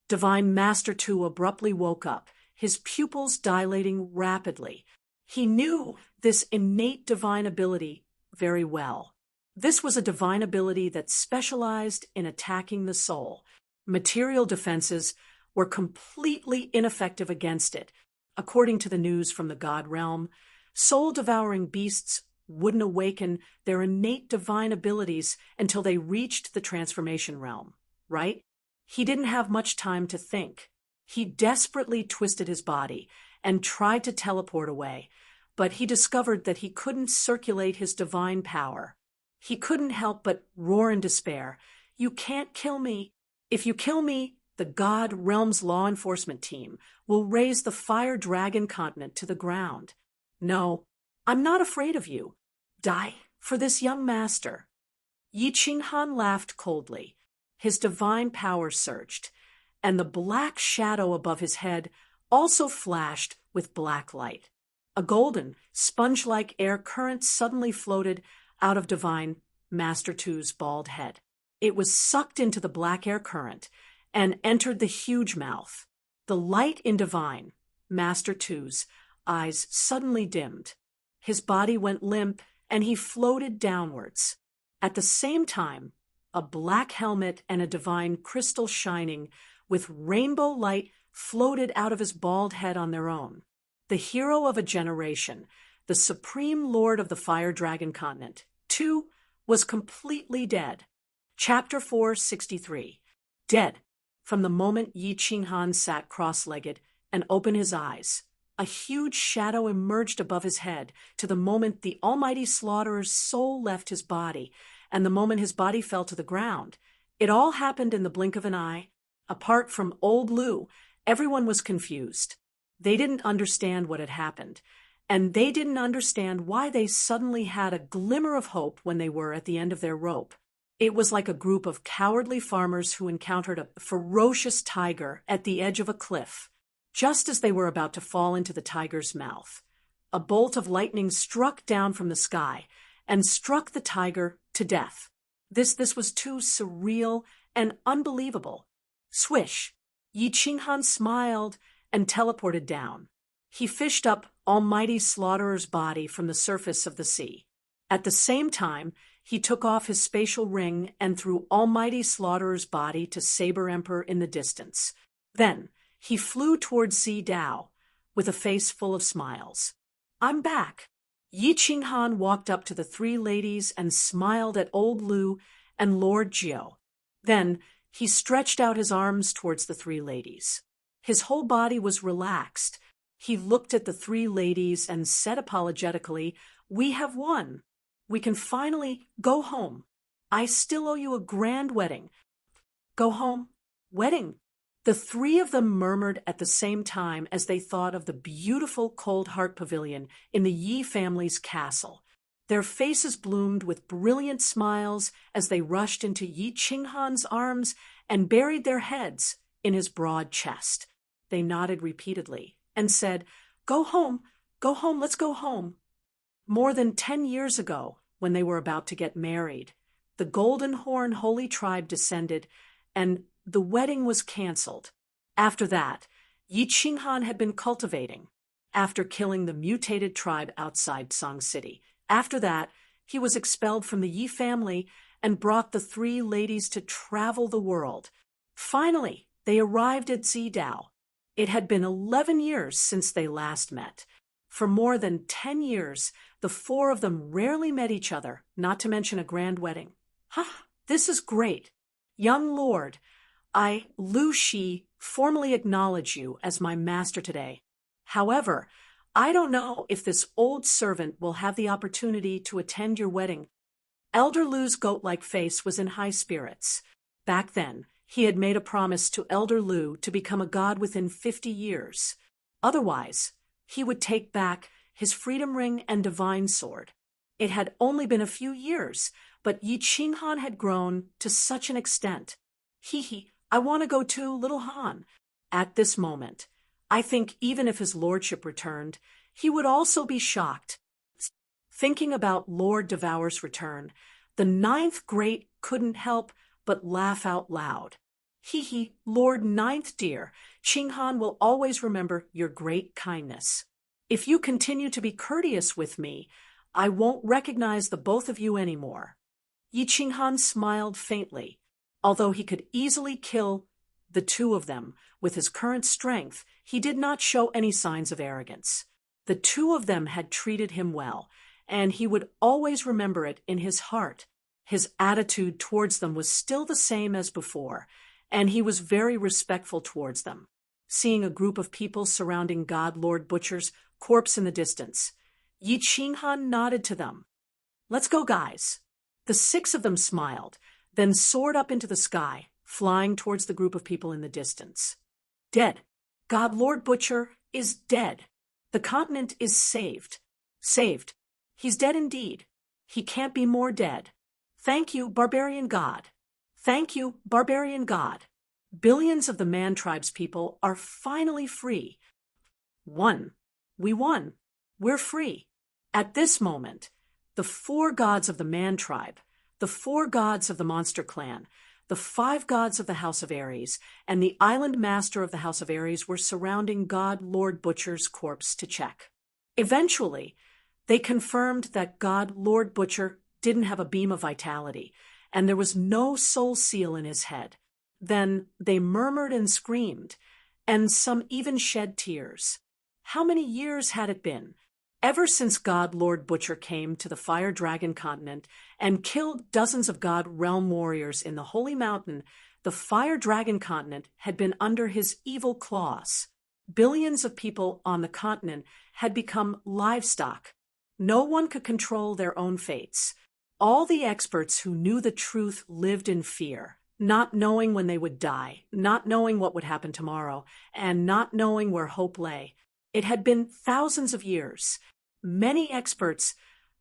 Divine Master Tu abruptly woke up, his pupils dilating rapidly. He knew this innate divine ability very well. This was a divine ability that specialized in attacking the soul. Material defenses were completely ineffective against it. According to the news from the God realm, soul-devouring beasts wouldn't awaken their innate divine abilities until they reached the transformation realm, right? He didn't have much time to think. He desperately twisted his body and tried to teleport away, but he discovered that he couldn't circulate his divine power. He couldn't help but roar in despair. You can't kill me. If you kill me, the God Realm's law enforcement team will raise the Fire Dragon continent to the ground. No, I'm not afraid of you. Die for this young master. Yi Qinghan laughed coldly. His divine power surged, and the black shadow above his head also flashed with black light. A golden, sponge-like air current suddenly floated out of Divine Master Tu's bald head. It was sucked into the black air current and entered the huge mouth. The light in Divine Master Tu's eyes suddenly dimmed. His body went limp, and he floated downwards. At the same time, a black helmet and a divine crystal shining with rainbow light floated out of his bald head on their own. The hero of a generation, the supreme lord of the fire dragon continent, too, was completely dead. Chapter 463. Dead. From the moment Yi Qinghan sat cross-legged and opened his eyes, a huge shadow emerged above his head to the moment the almighty slaughterer*s soul left his body and the moment his body fell to the ground. It all happened in the blink of an eye. Apart from old Lu, everyone was confused. They didn't understand what had happened, and they didn't understand why they suddenly had a glimmer of hope when they were at the end of their rope. It was like a group of cowardly farmers who encountered a ferocious tiger at the edge of a cliff. Just as they were about to fall into the tiger's mouth, a bolt of lightning struck down from the sky and struck the tiger to death. This was too surreal and unbelievable. Swish! Yi Qinghan smiled and teleported down. He fished up Almighty Slaughterer*s body from the surface of the sea. At the same time, he took off his spatial ring and threw Almighty Slaughterer*s body to Saber Emperor in the distance. Then, he flew towards Zidao with a face full of smiles. "I'm back." Yi Qinghan walked up to the three ladies and smiled at old Lu and Lord Jiao. Then, he stretched out his arms towards the three ladies. His whole body was relaxed. He looked at the three ladies and said apologetically, "We have won. We can finally go home. I still owe you a grand wedding." "Go home? Wedding?" The three of them murmured at the same time as they thought of the beautiful Cold Heart Pavilion in the Yi family's castle. Their faces bloomed with brilliant smiles as they rushed into Yi Qinghan's arms and buried their heads in his broad chest. They nodded repeatedly and said, go home, let's go home." More than 10 years ago, when they were about to get married, the Golden Horn Holy Tribe descended, and the wedding was cancelled. After that, Yi Qinghan had been cultivating. After killing the mutated tribe outside Song City, after that, he was expelled from the Yi family and brought the three ladies to travel the world. Finally, they arrived at Zidao. It had been 11 years since they last met. For more than 10 years, the four of them rarely met each other, not to mention a grand wedding. This is great. Young lord, I, Lu Shi, formally acknowledge you as my master today. However, I don't know if this old servant will have the opportunity to attend your wedding." Elder Lu's goat-like face was in high spirits. Back then, he had made a promise to Elder Lu to become a god within 50 years. Otherwise, he would take back his freedom ring and divine sword. It had only been a few years, but Yi Qinghan had grown to such an extent. I want to go too, little Han." At this moment, I think even if his lordship returned, he would also be shocked. Thinking about Lord Devour's return, the ninth great couldn't help but laugh out loud. Lord Ninth dear, Qinghan will always remember your great kindness. If you continue to be courteous with me, I won't recognize the both of you anymore." Yi Qinghan smiled faintly. Although he could easily kill the two of them with his current strength, he did not show any signs of arrogance. The two of them had treated him well, and he would always remember it in his heart. His attitude towards them was still the same as before, and he was very respectful towards them. Seeing a group of people surrounding God Lord Butcher's corpse in the distance, Yi Qinghan nodded to them. "Let's go, guys." The 6 of them smiled, then soared up into the sky, flying towards the group of people in the distance. Dead. God Lord Butcher is dead. The continent is saved. Saved. He's dead indeed. He can't be more dead. Thank you, barbarian god. Thank you, barbarian god. Billions of the Man Tribe's people are finally free. Won. We won. We're free. At this moment, the 4 gods of the Man Tribe, the 4 gods of the Monster Clan, the 5 gods of the House of Ares, and the island master of the House of Ares were surrounding God Lord Butcher's corpse to check. Eventually, they confirmed that God Lord Butcher didn't have a beam of vitality, and there was no soul seal in his head. Then they murmured and screamed, and some even shed tears. How many years had it been? Ever since God Lord Butcher came to the Fire Dragon continent and killed dozens of God Realm warriors in the Holy Mountain, the Fire Dragon continent had been under his evil claws. Billions of people on the continent had become livestock. No one could control their own fates. All the experts who knew the truth lived in fear, not knowing when they would die, not knowing what would happen tomorrow, and not knowing where hope lay. It had been thousands of years. Many experts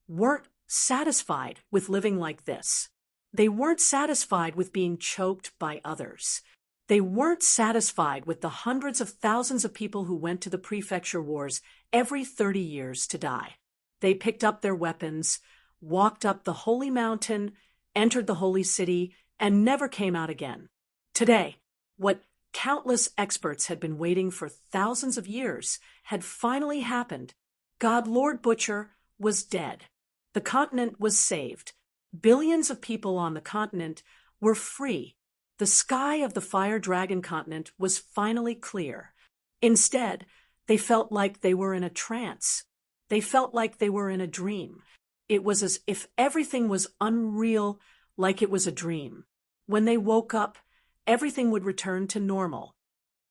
weren't satisfied with living like this. They weren't satisfied with being choked by others. They weren't satisfied with the hundreds of thousands of people who went to the prefecture wars every 30 years to die. They picked up their weapons, walked up the holy mountain, entered the holy city, and never came out again. Today, what countless experts had been waiting for thousands of years had finally happened. God Lord Butcher was dead. The continent was saved. Billions of people on the continent were free. The sky of the Fire Dragon continent was finally clear. Instead, they felt like they were in a trance. They felt like they were in a dream. It was as if everything was unreal, like it was a dream. When they woke up, everything would return to normal.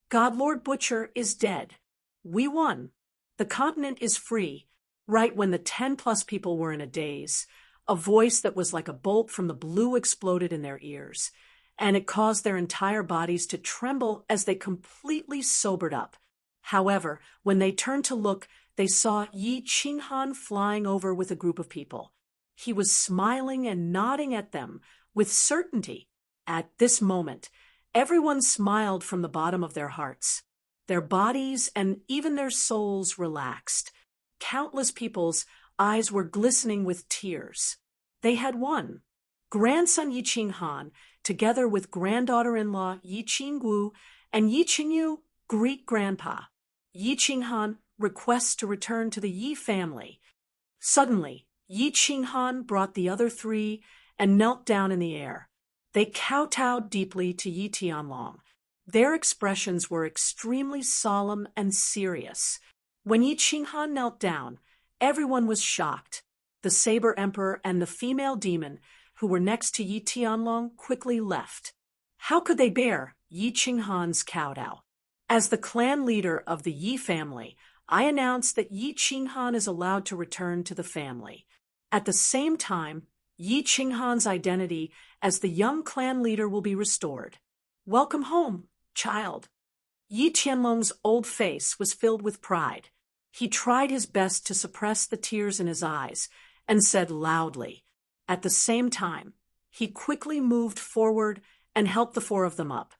God Lord Butcher is dead. We won. The continent is free. Right when the 10+ people were in a daze, a voice that was like a bolt from the blue exploded in their ears, and it caused their entire bodies to tremble as they completely sobered up. However, when they turned to look, they saw Yi Qinghan flying over with a group of people. He was smiling and nodding at them with certainty. At this moment, everyone smiled from the bottom of their hearts. Their bodies and even their souls relaxed. Countless people's eyes were glistening with tears. They had won. Grandson Yi Qinghan, together with granddaughter-in-law Yi Qinggu and Yi Qingyu, greet grandpa. Yi Qinghan requests to return to the Yi family. Suddenly, Yi Qinghan brought the other three and knelt down in the air. They kowtowed deeply to Yi Tianlong. Their expressions were extremely solemn and serious. When Yi Qinghan knelt down, everyone was shocked. The Saber Emperor and the female demon, who were next to Yi Tianlong, quickly left. How could they bear Yi Qinghan's kowtow? As the clan leader of the Yi family, I announced that Yi Qinghan is allowed to return to the family. At the same time, Yi Qinghan's identity as the young clan leader will be restored. Welcome home, child. Yi Tianlong's old face was filled with pride. He tried his best to suppress the tears in his eyes and said loudly. At the same time, he quickly moved forward and helped the four of them up.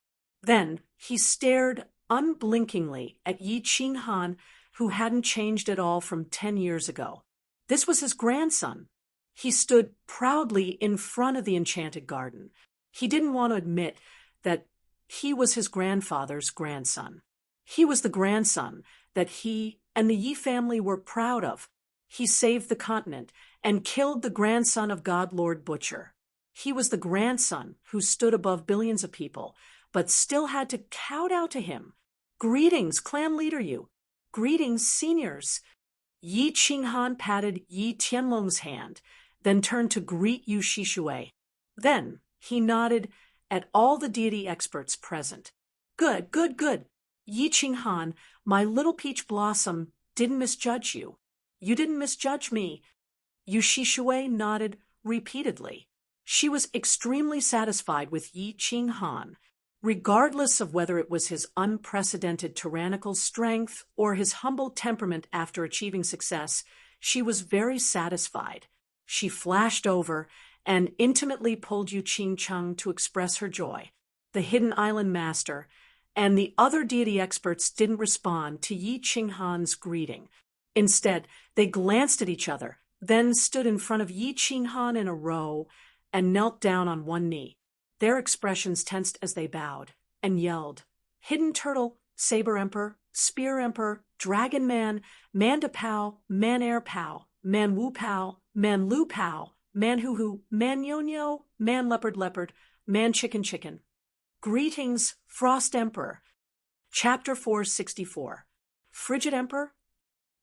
Then he stared unblinkingly at Yi Qinghan, who hadn't changed at all from 10 years ago. This was his grandson. He stood proudly in front of the enchanted garden. He didn't want to admit that he was his grandfather's grandson. He was the grandson that he and the Yi family were proud of. He saved the continent and killed the grandson of God Lord Butcher. He was the grandson who stood above billions of people, but still had to kowtow to him. Greetings, clan leader Yu. Greetings, seniors. Yi Qinghan patted Yi Tianlong's hand, then turned to greet Yu Shishui. Then he nodded at all the deity experts present. Good, good, good. Yi Qinghan, my little peach blossom, didn't misjudge you. You didn't misjudge me. Yu Shishui nodded repeatedly. She was extremely satisfied with Yi Qinghan. Regardless of whether it was his unprecedented tyrannical strength or his humble temperament after achieving success, she was very satisfied. She flashed over and intimately pulled Yu Qingcheng to express her joy. The Hidden Island Master and the other deity experts didn't respond to Yi Qinghan's greeting. Instead, they glanced at each other, then stood in front of Yi Qinghan in a row and knelt down on one knee. Their expressions tensed as they bowed and yelled, "Hidden Turtle, Saber Emperor, Spear Emperor, Dragon Man, Manda Pow, Man Air Pow, Man Wu Pow, Man Lu Pow, Man Hoo Hoo, Man Yo Yo, Man Leopard Leopard, Man Chicken Chicken. Greetings, Frost Emperor. Chapter 464. Frigid Emperor?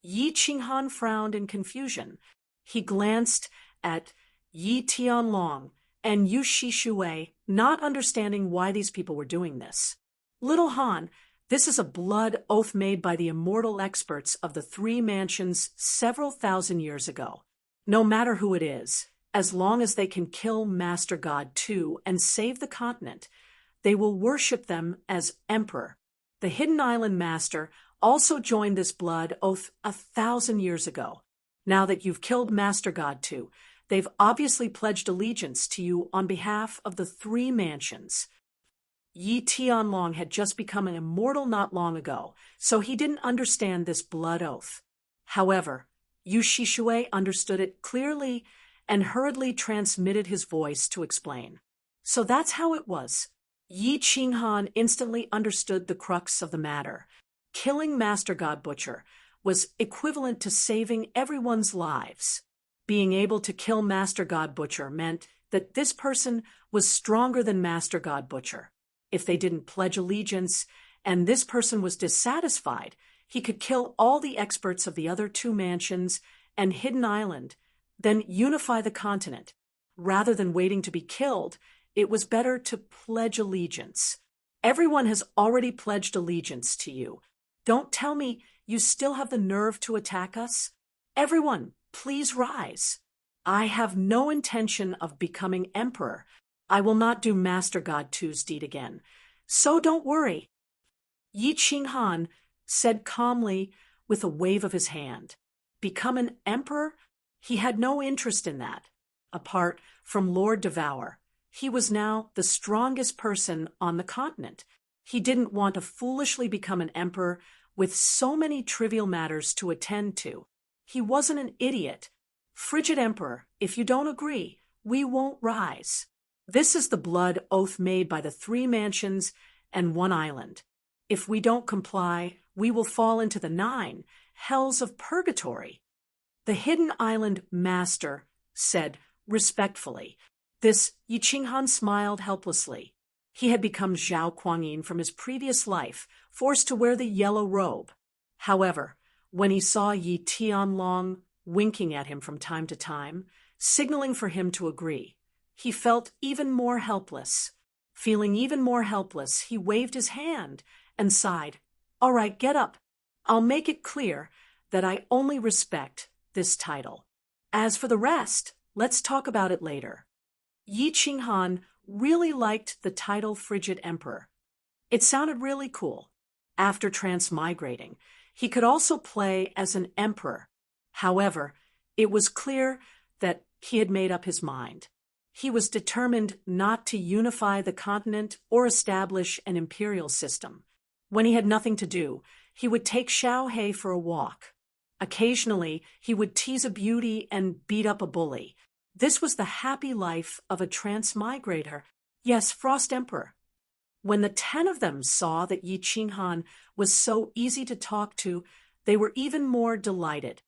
Yi Qinghan frowned in confusion. He glanced at Yi Tianlong and Yu Shishui, not understanding why these people were doing this. Little Han, this is a blood oath made by the immortal experts of the three mansions several thousand years ago. No matter who it is, as long as they can kill Master God too and save the continent, they will worship them as emperor. The Hidden Island Master also joined this blood oath 1,000 years ago. Now that you've killed Master God too, they've obviously pledged allegiance to you on behalf of the three mansions. Yi Tianlong had just become an immortal not long ago, so he didn't understand this blood oath. However, Yu Shishui understood it clearly and hurriedly transmitted his voice to explain. So that's how it was. Yi Qinghan instantly understood the crux of the matter. Killing Master God Butcher was equivalent to saving everyone's lives. Being able to kill Master God Butcher meant that this person was stronger than Master God Butcher. If they didn't pledge allegiance and this person was dissatisfied, he could kill all the experts of the other two mansions and Hidden Island, then unify the continent. Rather than waiting to be killed, it was better to pledge allegiance. Everyone has already pledged allegiance to you. Don't tell me you still have the nerve to attack us. Everyone, please rise. I have no intention of becoming emperor. I will not do Master God Two's deed again. So don't worry. Yi Qinghan said calmly with a wave of his hand. Become an emperor? He had no interest in that. Apart from Lord Devour, he was now the strongest person on the continent. He didn't want to foolishly become an emperor with so many trivial matters to attend to. He wasn't an idiot. Frigid Emperor, if you don't agree, we won't rise. This is the blood oath made by the three mansions and one island. If we don't comply, we will fall into the 9 hells of purgatory. The Hidden Island Master said respectfully. This Yi Qinghan smiled helplessly. He had become Zhao Kuangyin from his previous life, forced to wear the yellow robe. However, when he saw Yi Tianlong winking at him from time to time, signaling for him to agree, he felt even more helpless. Feeling even more helpless, he waved his hand and sighed. All right, get up. I'll make it clear that I only respect this title. As for the rest, let's talk about it later. Yi Qinghan really liked the title Frigid Emperor. It sounded really cool. After transmigrating, he could also play as an emperor. However, it was clear that he had made up his mind. He was determined not to unify the continent or establish an imperial system. When he had nothing to do, he would take Xiao He for a walk. Occasionally, he would tease a beauty and beat up a bully. This was the happy life of a transmigrator. Yes, Frost Emperor. When the 10 of them saw that Yi Qinghan was so easy to talk to, they were even more delighted.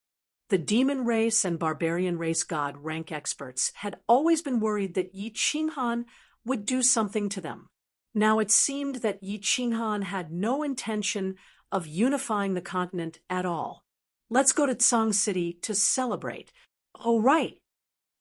The demon race and barbarian race god rank experts had always been worried that Yi Qinghan would do something to them. Now it seemed that Yi Qinghan had no intention of unifying the continent at all. Let's go to Tsang City to celebrate. Oh, right.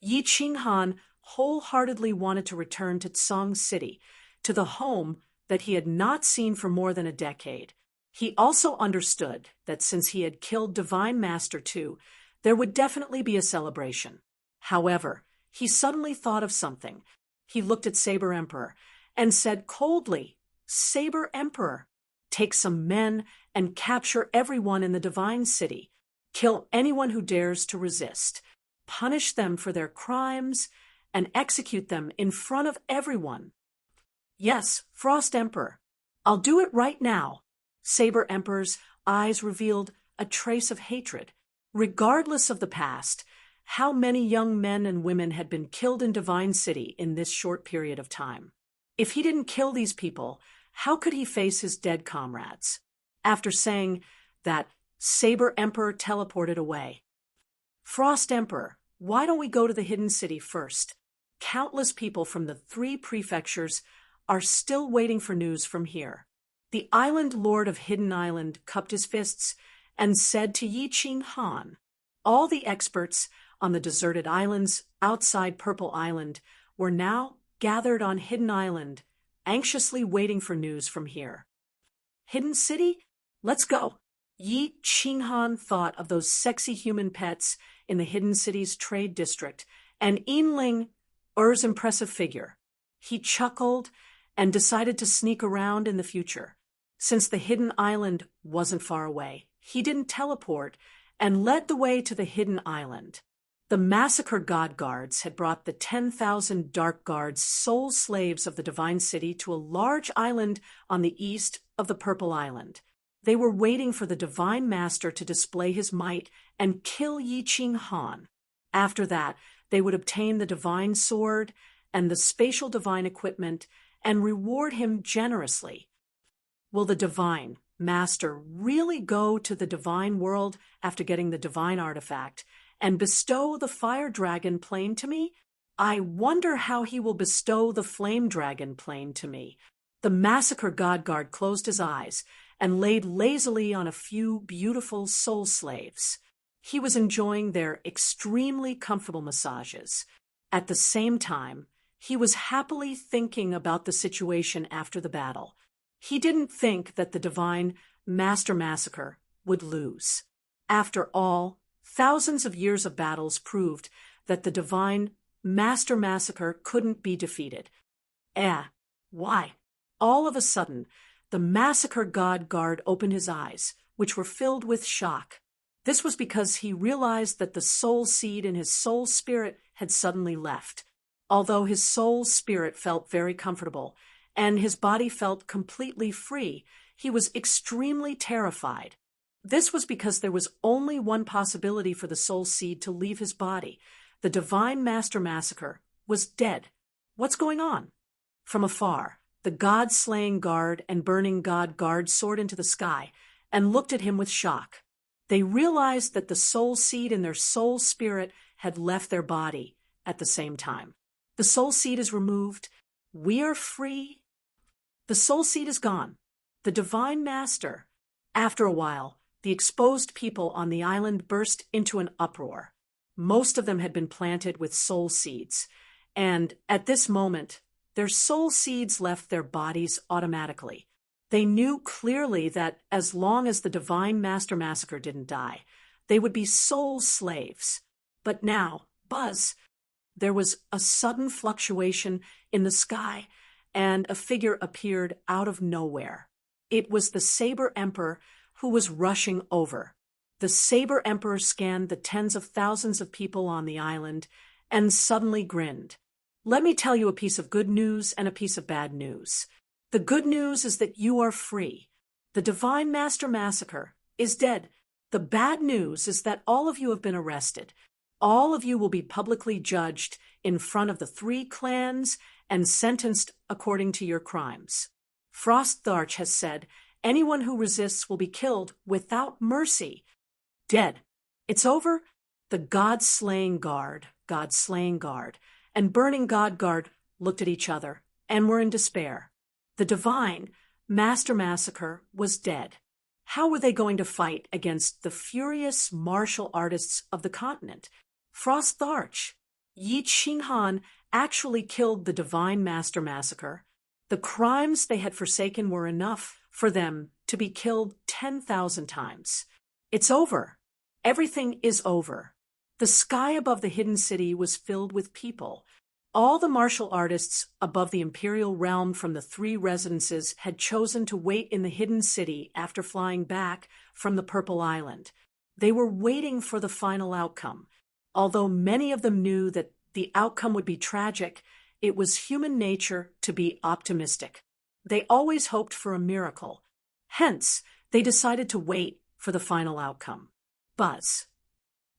Yi Qinghan wholeheartedly wanted to return to Tsang City, to the home that he had not seen for more than a decade. He also understood that since he had killed Divine Master too, there would definitely be a celebration. However, he suddenly thought of something. He looked at Saber Emperor and said coldly, Saber Emperor, take some men and capture everyone in the Divine City. Kill anyone who dares to resist. Punish them for their crimes and execute them in front of everyone. Yes, Frost Emperor. I'll do it right now. Saber Emperor's eyes revealed a trace of hatred. Regardless of the past, how many young men and women had been killed in Divine City in this short period of time? If he didn't kill these people, how could he face his dead comrades? after saying that Saber Emperor teleported away. Frost Emperor, why don't we go to the Hidden City first? Countless people from the 3 prefectures are still waiting for news from here. The Island Lord of Hidden Island cupped his fists and said to Yi Ching Han, all the experts on the deserted islands outside Purple Island were now gathered on Hidden Island, anxiously waiting for news from here. Hidden City? Let's go. Yi Ching Han thought of those sexy human pets in the Hidden City's trade district and Yin Er's impressive figure. He chuckled and decided to sneak around in the future. Since the hidden island wasn't far away, he didn't teleport and led the way to the hidden island. The massacre god guards had brought the 10,000 dark guards, soul slaves of the divine city, to a large island on the east of the Purple Island. They were waiting for the divine master to display his might and kill Yi Ching Han. After that, they would obtain the divine sword and the spatial divine equipment and reward him generously. Will the divine master really go to the divine world after getting the divine artifact and bestow the fire dragon plane to me? I wonder how he will bestow the flame dragon plane to me. The massacre god guard closed his eyes and laid lazily on a few beautiful soul slaves. He was enjoying their extremely comfortable massages. At the same time, he was happily thinking about the situation after the battle. He didn't think that the divine Master Massacre would lose. After all, thousands of years of battles proved that the divine Master Massacre couldn't be defeated. Why? All of a sudden, the massacre god guard opened his eyes, which were filled with shock. This was because he realized that the soul seed in his soul spirit had suddenly left. Although his soul spirit felt very comfortable, and his body felt completely free, he was extremely terrified. This was because there was only one possibility for the soul seed to leave his body. The divine Master Massacre was dead. What's going on? From afar, the god-slaying guard and burning god guard soared into the sky and looked at him with shock. They realized that the soul seed in their soul spirit had left their body at the same time. The soul seed is removed. We are free. The soul seed is gone. The divine master. After a while, the exposed people on the island burst into an uproar. Most of them had been planted with soul seeds, and at this moment, their soul seeds left their bodies automatically. They knew clearly that as long as the divine Master Massacre didn't die, they would be soul slaves. But now, buzz! There was a sudden fluctuation in the sky, and a figure appeared out of nowhere. It was the Saber Emperor who was rushing over. The Saber Emperor scanned the tens of thousands of people on the island and suddenly grinned. Let me tell you a piece of good news and a piece of bad news. The good news is that you are free. The divine Master Massacre is dead. The bad news is that all of you have been arrested. All of you will be publicly judged in front of the 3 clans and sentenced according to your crimes. Frost Tharch has said anyone who resists will be killed without mercy. Dead. It's over. The God-slaying guard, and burning god guard looked at each other and were in despair. The divine Master Massacre was dead. How were they going to fight against the furious martial artists of the continent? Frost Tharch, Yi Ching Han actually killed the divine Master Massacre. The crimes they had forsaken were enough for them to be killed 10,000 times. It's over. Everything is over. The sky above the hidden city was filled with people. All the martial artists above the imperial realm from the 3 residences had chosen to wait in the hidden city after flying back from the Purple Island. They were waiting for the final outcome. Although many of them knew that the outcome would be tragic, it was human nature to be optimistic. They always hoped for a miracle. Hence, they decided to wait for the final outcome. Buzz.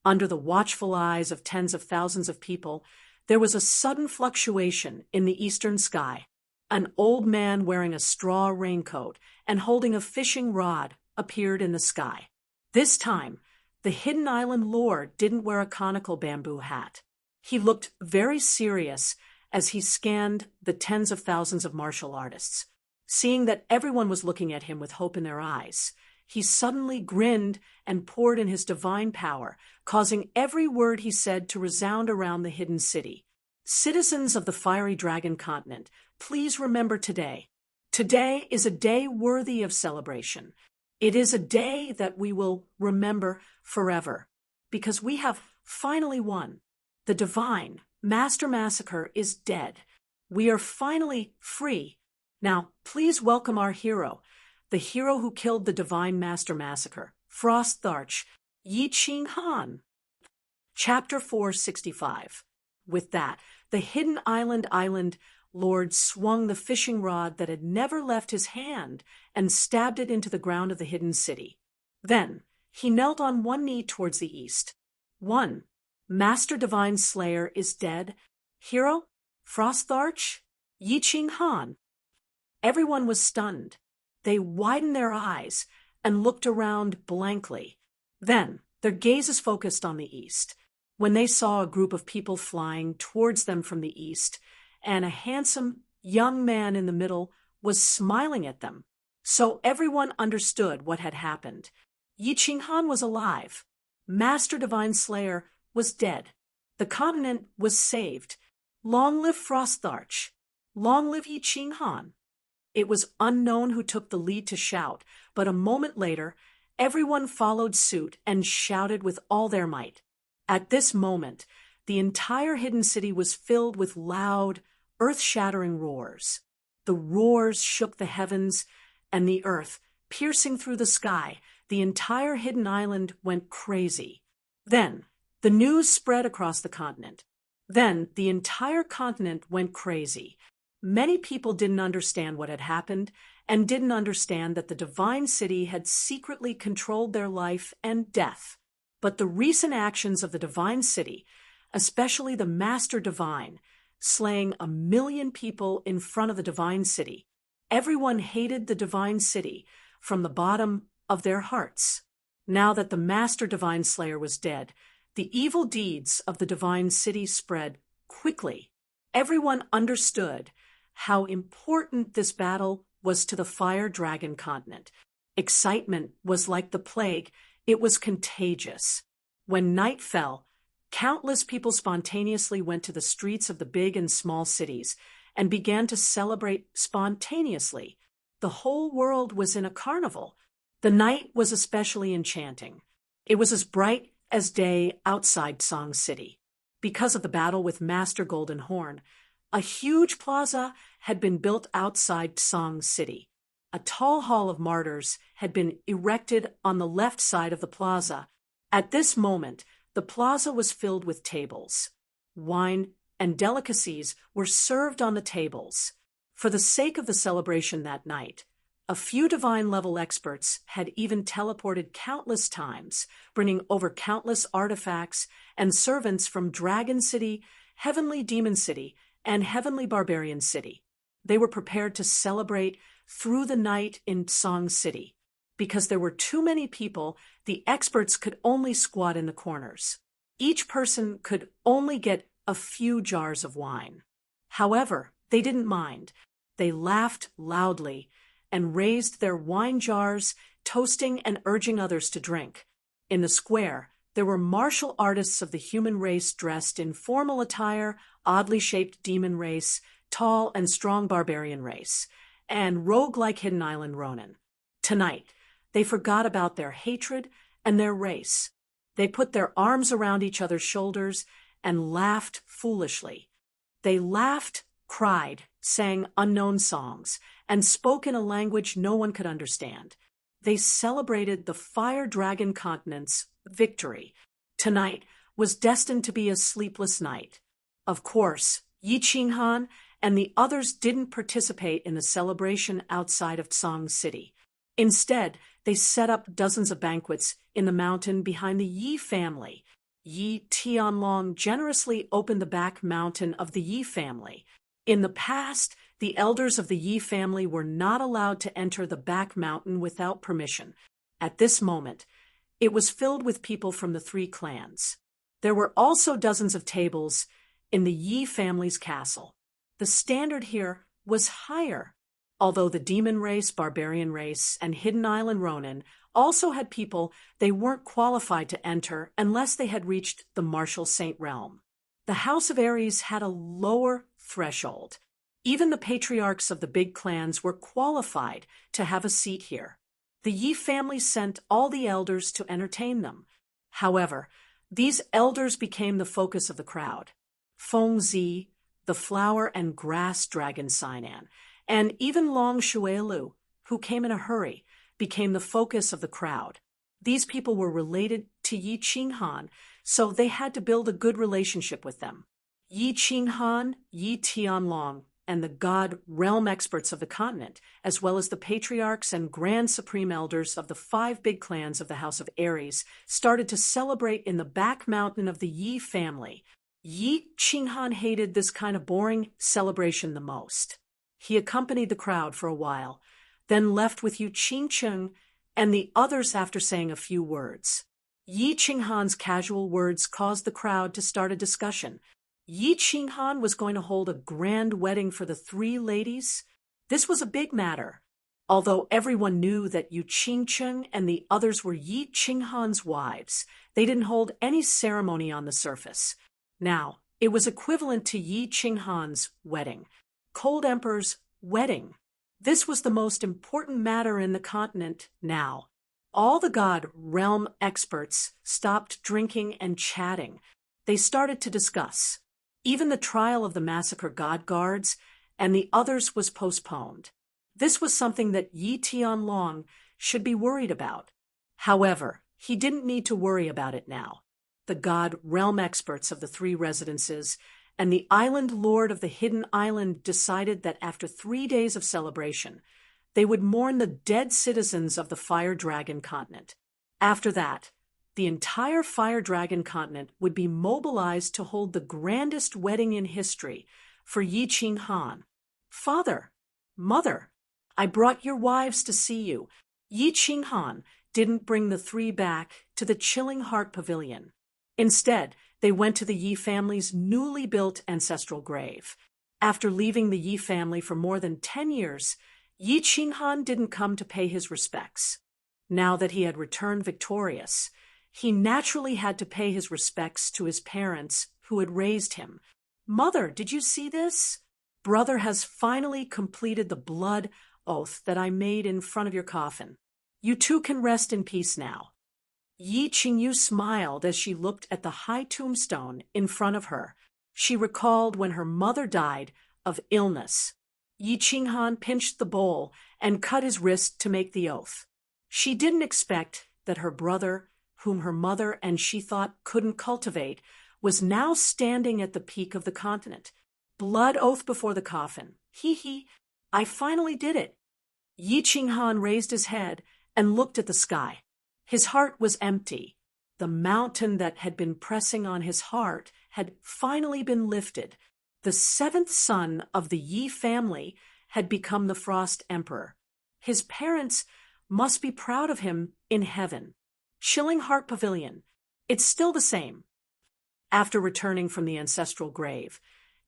Under the watchful eyes of tens of thousands of people, there was a sudden fluctuation in the eastern sky. An old man wearing a straw raincoat and holding a fishing rod appeared in the sky. This time, the Hidden Island Lord didn't wear a conical bamboo hat. He looked very serious as he scanned the tens of thousands of martial artists. Seeing that everyone was looking at him with hope in their eyes, he suddenly grinned and poured in his divine power, causing every word he said to resound around the hidden city. Citizens of the fiery dragon continent, please remember today. Today is a day worthy of celebration. It is a day that we will remember forever, because we have finally won. The divine Master Massacre is dead. We are finally free. Now, please welcome our hero, the hero who killed the divine Master Massacre, Frost Tharch, Yi Ching Han. Chapter 465. With that, the Hidden Island Lord swung the fishing rod that had never left his hand and stabbed it into the ground of the hidden city. Then, he knelt on one knee towards the east. 1. Master Divine Slayer is dead. Hero, Frost Tharch, Yi Ching Han. Everyone was stunned. They widened their eyes and looked around blankly. Then, their gazes focused on the east, when they saw a group of people flying towards them from the east, and a handsome young man in the middle was smiling at them. So everyone understood what had happened. Yi Ching Han was alive. Master Divine Slayer was dead. The continent was saved. Long live Frost Tharch. Long live Yi Ching Han. It was unknown who took the lead to shout, but a moment later, everyone followed suit and shouted with all their might. At this moment, the entire hidden city was filled with loud, earth-shattering roars. The roars shook the heavens and the earth, piercing through the sky. The entire hidden island went crazy. Then, the news spread across the continent. Then, the entire continent went crazy. Many people didn't understand what had happened and didn't understand that the divine city had secretly controlled their life and death. But the recent actions of the divine city, especially the Master Divine, slaying 1 million people in front of the divine city, everyone hated the divine city from the bottom of their hearts. Now that the Master Divine Slayer was dead, the evil deeds of the divine city spread quickly. Everyone understood how important this battle was to the Fire Dragon continent. Excitement was like the plague. It was contagious. When night fell, countless people spontaneously went to the streets of the big and small cities and began to celebrate spontaneously. The whole world was in a carnival. The night was especially enchanting. It was as bright as day outside Song City. Because of the battle with Master Golden Horn, a huge plaza had been built outside Song City. A tall hall of martyrs had been erected on the left side of the plaza. At this moment, the plaza was filled with tables. Wine and delicacies were served on the tables. For the sake of the celebration that night, a few divine-level experts had even teleported countless times, bringing over countless artifacts and servants from Dragon City, Heavenly Demon City, and Heavenly Barbarian City. They were prepared to celebrate through the night in Song City. Because there were too many people, the experts could only squat in the corners. Each person could only get a few jars of wine. However, they didn't mind. They laughed loudly and raised their wine jars, toasting and urging others to drink. In the square, there were martial artists of the human race dressed in formal attire, oddly shaped demon race, tall and strong barbarian race, and rogue-like Hidden Island Ronin. Tonight, they forgot about their hatred and their race. They put their arms around each other's shoulders and laughed foolishly. They laughed, cried, sang unknown songs, and spoke in a language no one could understand. They celebrated the Fire Dragon continent's victory. Tonight was destined to be a sleepless night. Of course, Yi Ching Han and the others didn't participate in the celebration outside of Song City. Instead, they set up dozens of banquets in the mountain behind the Yi family. Yi Tianlong generously opened the back mountain of the Yi family. In the past, the elders of the Yi family were not allowed to enter the back mountain without permission. At this moment, it was filled with people from the three clans. There were also dozens of tables in the Yi family's castle. The standard here was higher, although the demon race, barbarian race, and Hidden Island Ronin also had people they weren't qualified to enter unless they had reached the Martial Saint realm. The House of Ares had a lower threshold. Even the patriarchs of the big clans were qualified to have a seat here. The Yi family sent all the elders to entertain them. However, these elders became the focus of the crowd. Feng Zi, the flower and grass dragon Sinan, and even Long Shuelu, who came in a hurry, became the focus of the crowd. These people were related to Yi Qinghan, so they had to build a good relationship with them. Yi Qinghan, Yi Tianlong, and the god realm experts of the continent, as well as the patriarchs and grand supreme elders of the 5 big clans of the House of Ares, started to celebrate in the back mountain of the Yi family. Yi Qinghan hated this kind of boring celebration the most. He accompanied the crowd for a while, then left with Yu Qingcheng and the others after saying a few words. Yi Qinghan's casual words caused the crowd to start a discussion. Yi Qinghan was going to hold a grand wedding for the 3 ladies. This was a big matter. Although everyone knew that Yu Qingcheng and the others were Yi Qinghan's wives, they didn't hold any ceremony on the surface. Now, it was equivalent to Yi Qinghan's wedding, Cold Emperor's wedding. This was the most important matter in the continent now. All the god realm experts stopped drinking and chatting. They started to discuss. Even the trial of the massacre god guards and the others was postponed. This was something that Yi Tianlong should be worried about. However, he didn't need to worry about it now. The god realm experts of the 3 residences and the island lord of the hidden island decided that after 3 days of celebration, they would mourn the dead citizens of the Fire Dragon continent. After that, the entire Fire Dragon continent would be mobilized to hold the grandest wedding in history for Yi Qinghan. Father, mother, I brought your wives to see you. Yi Qinghan didn't bring the 3 back to the Chilling Heart Pavilion. Instead, they went to the Yi family's newly built ancestral grave. After leaving the Yi family for more than 10 years, Yi Qinghan didn't come to pay his respects. Now that he had returned victorious, he naturally had to pay his respects to his parents who had raised him. Mother, did you see this? Brother has finally completed the blood oath that I made in front of your coffin. You 2 can rest in peace now. Yi Qingyu smiled as she looked at the high tombstone in front of her. She recalled when her mother died of illness. Yi Qinghan pinched the bowl and cut his wrist to make the oath. She didn't expect that her brother, whom her mother and she thought couldn't cultivate, was now standing at the peak of the continent. Blood oath before the coffin. He, I finally did it. Yi Qinghan raised his head and looked at the sky. His heart was empty. The mountain that had been pressing on his heart had finally been lifted. The 7th son of the Yi family had become the Frost Emperor. His parents must be proud of him in heaven. Chilling Heart Pavilion. It's still the same. After returning from the ancestral grave,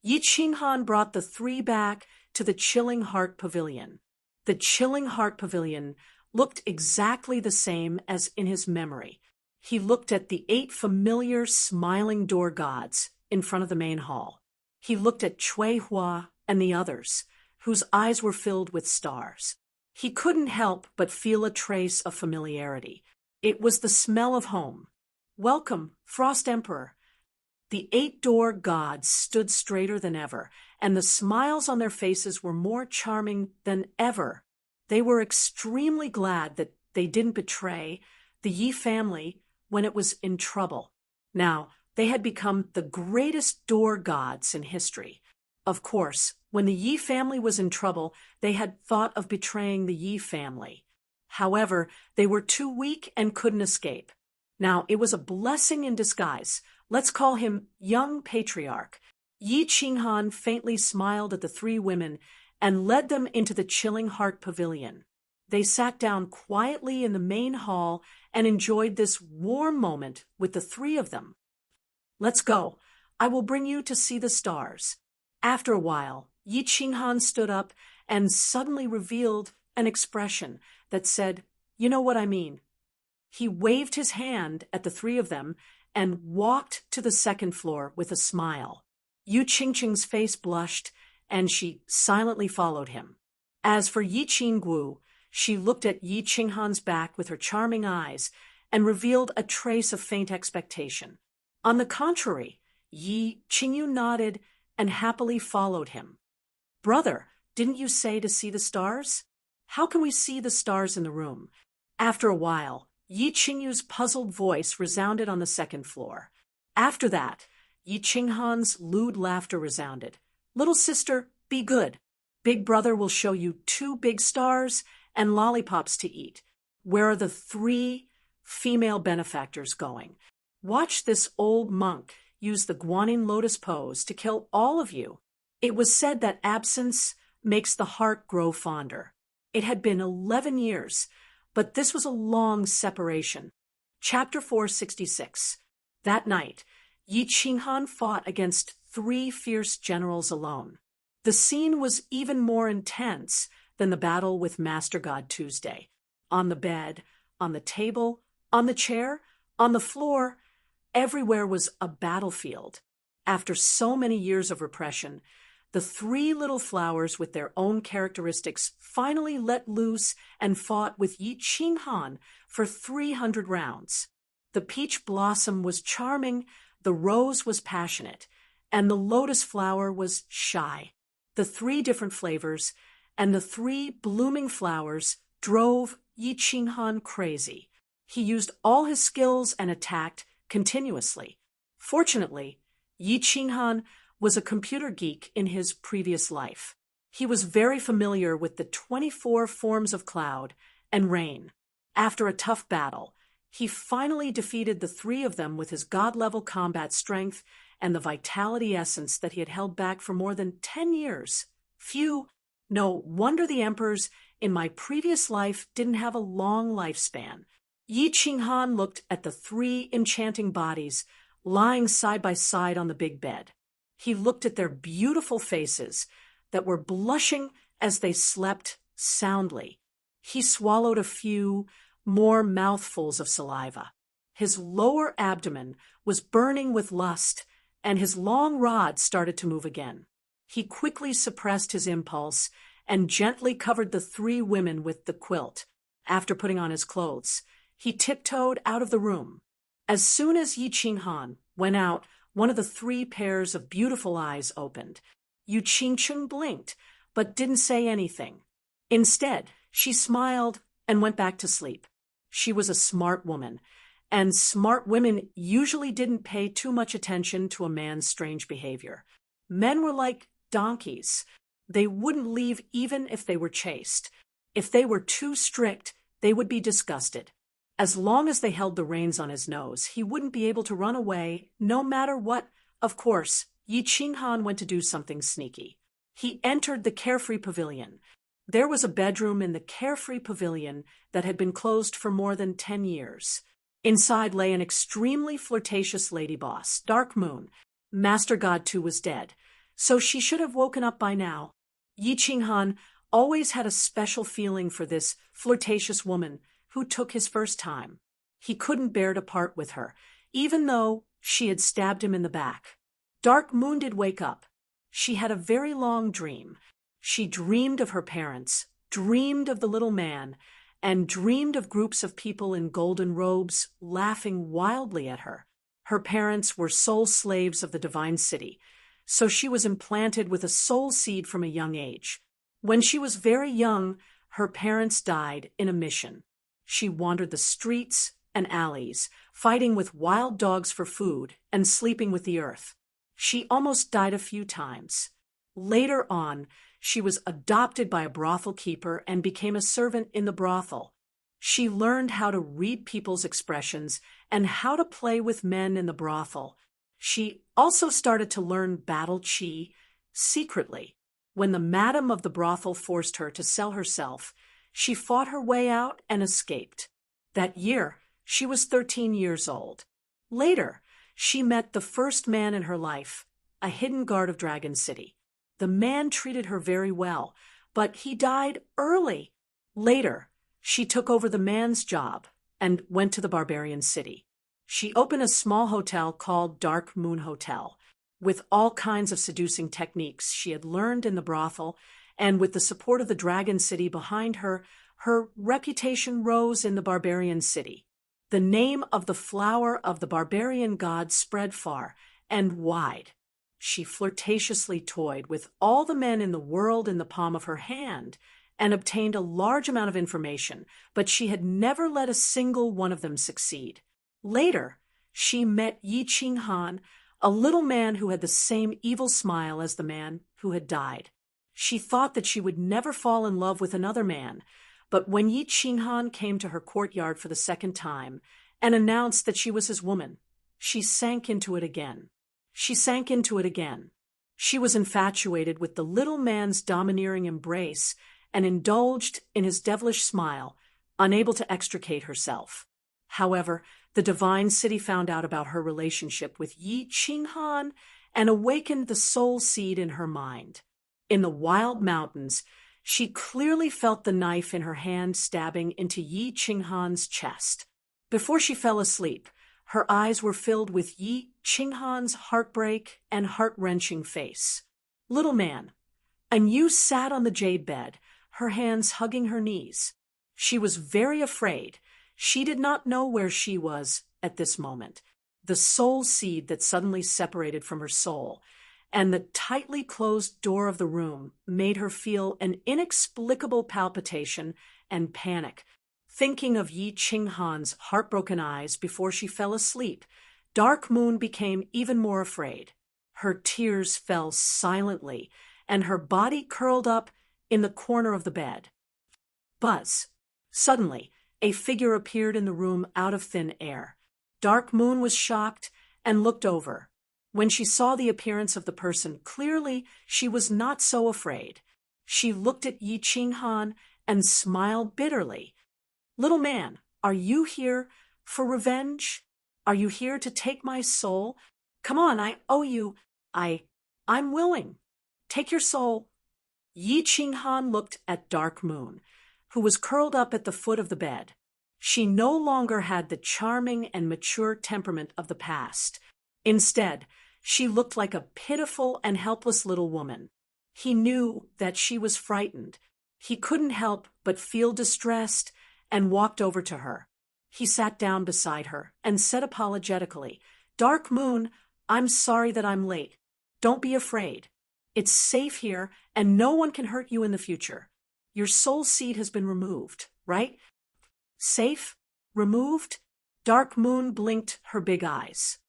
Yi Qinghan brought the 3 back to the Chilling Heart Pavilion. The Chilling Heart Pavilion looked exactly the same as in his memory. He looked at the 8 familiar smiling door gods in front of the main hall. He looked at Cui Hua and the others, whose eyes were filled with stars. He couldn't help but feel a trace of familiarity. It was the smell of home. Welcome, Frost Emperor. The 8 door gods stood straighter than ever, and the smiles on their faces were more charming than ever. They were extremely glad that they didn't betray the Yi family when it was in trouble. Now, they had become the greatest door gods in history. Of course, when the Yi family was in trouble, they had thought of betraying the Yi family. However, they were too weak and couldn't escape. Now, it was a blessing in disguise. Let's call him Young Patriarch. Yi Qinghan faintly smiled at the 3 women and led them into the Chilling Heart Pavilion. They sat down quietly in the main hall and enjoyed this warm moment with the three of them. "Let's go. I will bring you to see the stars." After a while, Yi Qinghan stood up and suddenly revealed an expression that said, "You know what I mean." He waved his hand at the three of them and walked to the second floor with a smile. Yu Qingqing's face blushed, and she silently followed him. As for Yi Qingguo, she looked at Yi Qinghan's back with her charming eyes and revealed a trace of faint expectation. On the contrary, Yi Qingyu nodded and happily followed him. "Brother, didn't you say to see the stars?" "How can we see the stars in the room?" After a while, Yi Qingyu's puzzled voice resounded on the second floor. After that, Yi Qinghan's lewd laughter resounded. "Little sister, be good. Big brother will show you 2 big stars and lollipops to eat. Where are the 3 female benefactors going? Watch this old monk use the Guanyin lotus pose to kill all of you." It was said that absence makes the heart grow fonder. It had been 11 years, but this was a long separation. Chapter 466. That night, Yi Qinghan fought against 3 fierce generals alone. The scene was even more intense than the battle with Master God Tuesday. On the bed, on the table, on the chair, on the floor, everywhere was a battlefield. After so many years of repression, the 3 little flowers with their own characteristics finally let loose and fought with Yi Qinghan for 300 rounds. The peach blossom was charming, the rose was passionate, and the lotus flower was shy. The 3 different flavors and the 3 blooming flowers drove Yi Qinghan crazy. He used all his skills and attacked continuously. Fortunately, Yi Qinghan was a computer geek in his previous life. He was very familiar with the 24 forms of cloud and rain. After a tough battle, he finally defeated the 3 of them with his god-level combat strength and the vitality essence that he had held back for more than 10 years. No wonder the emperors in my previous life didn't have a long lifespan. Yi Qinghan looked at the 3 enchanting bodies lying side by side on the big bed. He looked at their beautiful faces that were blushing as they slept soundly. He swallowed a few more mouthfuls of saliva. His lower abdomen was burning with lust, and his long rod started to move again. He quickly suppressed his impulse and gently covered the 3 women with the quilt. After putting on his clothes, he tiptoed out of the room. As soon as Yi Qinghan went out, one of the 3 pairs of beautiful eyes opened. Yu Qingqing blinked, but didn't say anything. Instead, she smiled and went back to sleep. She was a smart woman, and smart women usually didn't pay too much attention to a man's strange behavior. Men were like donkeys. They wouldn't leave even if they were chased. If they were too strict, they would be disgusted. As long as they held the reins on his nose, he wouldn't be able to run away, no matter what. Of course, Yi Qinghan went to do something sneaky. He entered the Carefree Pavilion. There was a bedroom in the Carefree Pavilion that had been closed for more than 10 years. Inside lay an extremely flirtatious lady boss, Dark Moon. Master God too was dead, so she should have woken up by now. Yi Qinghan always had a special feeling for this flirtatious woman who took his first time. He couldn't bear to part with her, even though she had stabbed him in the back. Dark Moon did wake up. She had a very long dream. She dreamed of her parents, dreamed of the little man, and dreamed of groups of people in golden robes laughing wildly at her. Her parents were soul slaves of the divine city, so she was implanted with a soul seed from a young age. When she was very young, her parents died in a mission. She wandered the streets and alleys, fighting with wild dogs for food and sleeping with the earth. She almost died a few times. Later on, she was adopted by a brothel keeper and became a servant in the brothel. She learned how to read people's expressions and how to play with men in the brothel. She also started to learn battle chi secretly. When the madam of the brothel forced her to sell herself, She fought her way out and escaped. That year, she was 13 years old. Later, she met the first man in her life, a hidden guard of Dragon City. The man treated her very well, but he died early. Later, she took over the man's job and went to the barbarian city. She opened a small hotel called Dark Moon Hotel, with all kinds of seducing techniques she had learned in the brothel, and with the support of the Dragon City behind her, her reputation rose in the barbarian city. The name of the flower of the barbarian god spread far and wide. She flirtatiously toyed with all the men in the world in the palm of her hand and obtained a large amount of information, but she had never let a single one of them succeed. Later, she met Yi Qinghan, a little man who had the same evil smile as the man who had died. She thought that she would never fall in love with another man, but when Yi Qinghan came to her courtyard for the second time and announced that she was his woman, she sank into it again. She sank into it again. She was infatuated with the little man's domineering embrace and indulged in his devilish smile, unable to extricate herself. However, the divine city found out about her relationship with Yi Qinghan and awakened the soul seed in her mind. In the wild mountains, she clearly felt the knife in her hand stabbing into Yi Qinghan's chest. Before she fell asleep, her eyes were filled with Yi Qinghan's heartbreak and heart-wrenching face. Little man, and you sat on the jade bed, her hands hugging her knees. She was very afraid. She did not know where she was at this moment. The soul seed that suddenly separated from her soul, and the tightly closed door of the room made her feel an inexplicable palpitation and panic. Thinking of Yi Qinghan's heartbroken eyes before she fell asleep, Dark Moon became even more afraid. Her tears fell silently, and her body curled up in the corner of the bed. Buzz! Suddenly, a figure appeared in the room out of thin air. Dark Moon was shocked and looked over. When she saw the appearance of the person clearly, she was not so afraid. She looked at Yi Qinghan and smiled bitterly. Little man, are you here for revenge? Are you here to take my soul? Come on, I owe you. I'm willing. Take your soul. Yi Qinghan looked at Dark Moon, who was curled up at the foot of the bed. She no longer had the charming and mature temperament of the past. Instead, she looked like a pitiful and helpless little woman. He knew that she was frightened. He couldn't help but feel distressed and walked over to her. He sat down beside her and said apologetically, "Dark Moon, I'm sorry that I'm late. Don't be afraid. It's safe here and no one can hurt you in the future. Your soul seed has been removed, right?" Safe? Removed? Dark Moon blinked her big eyes.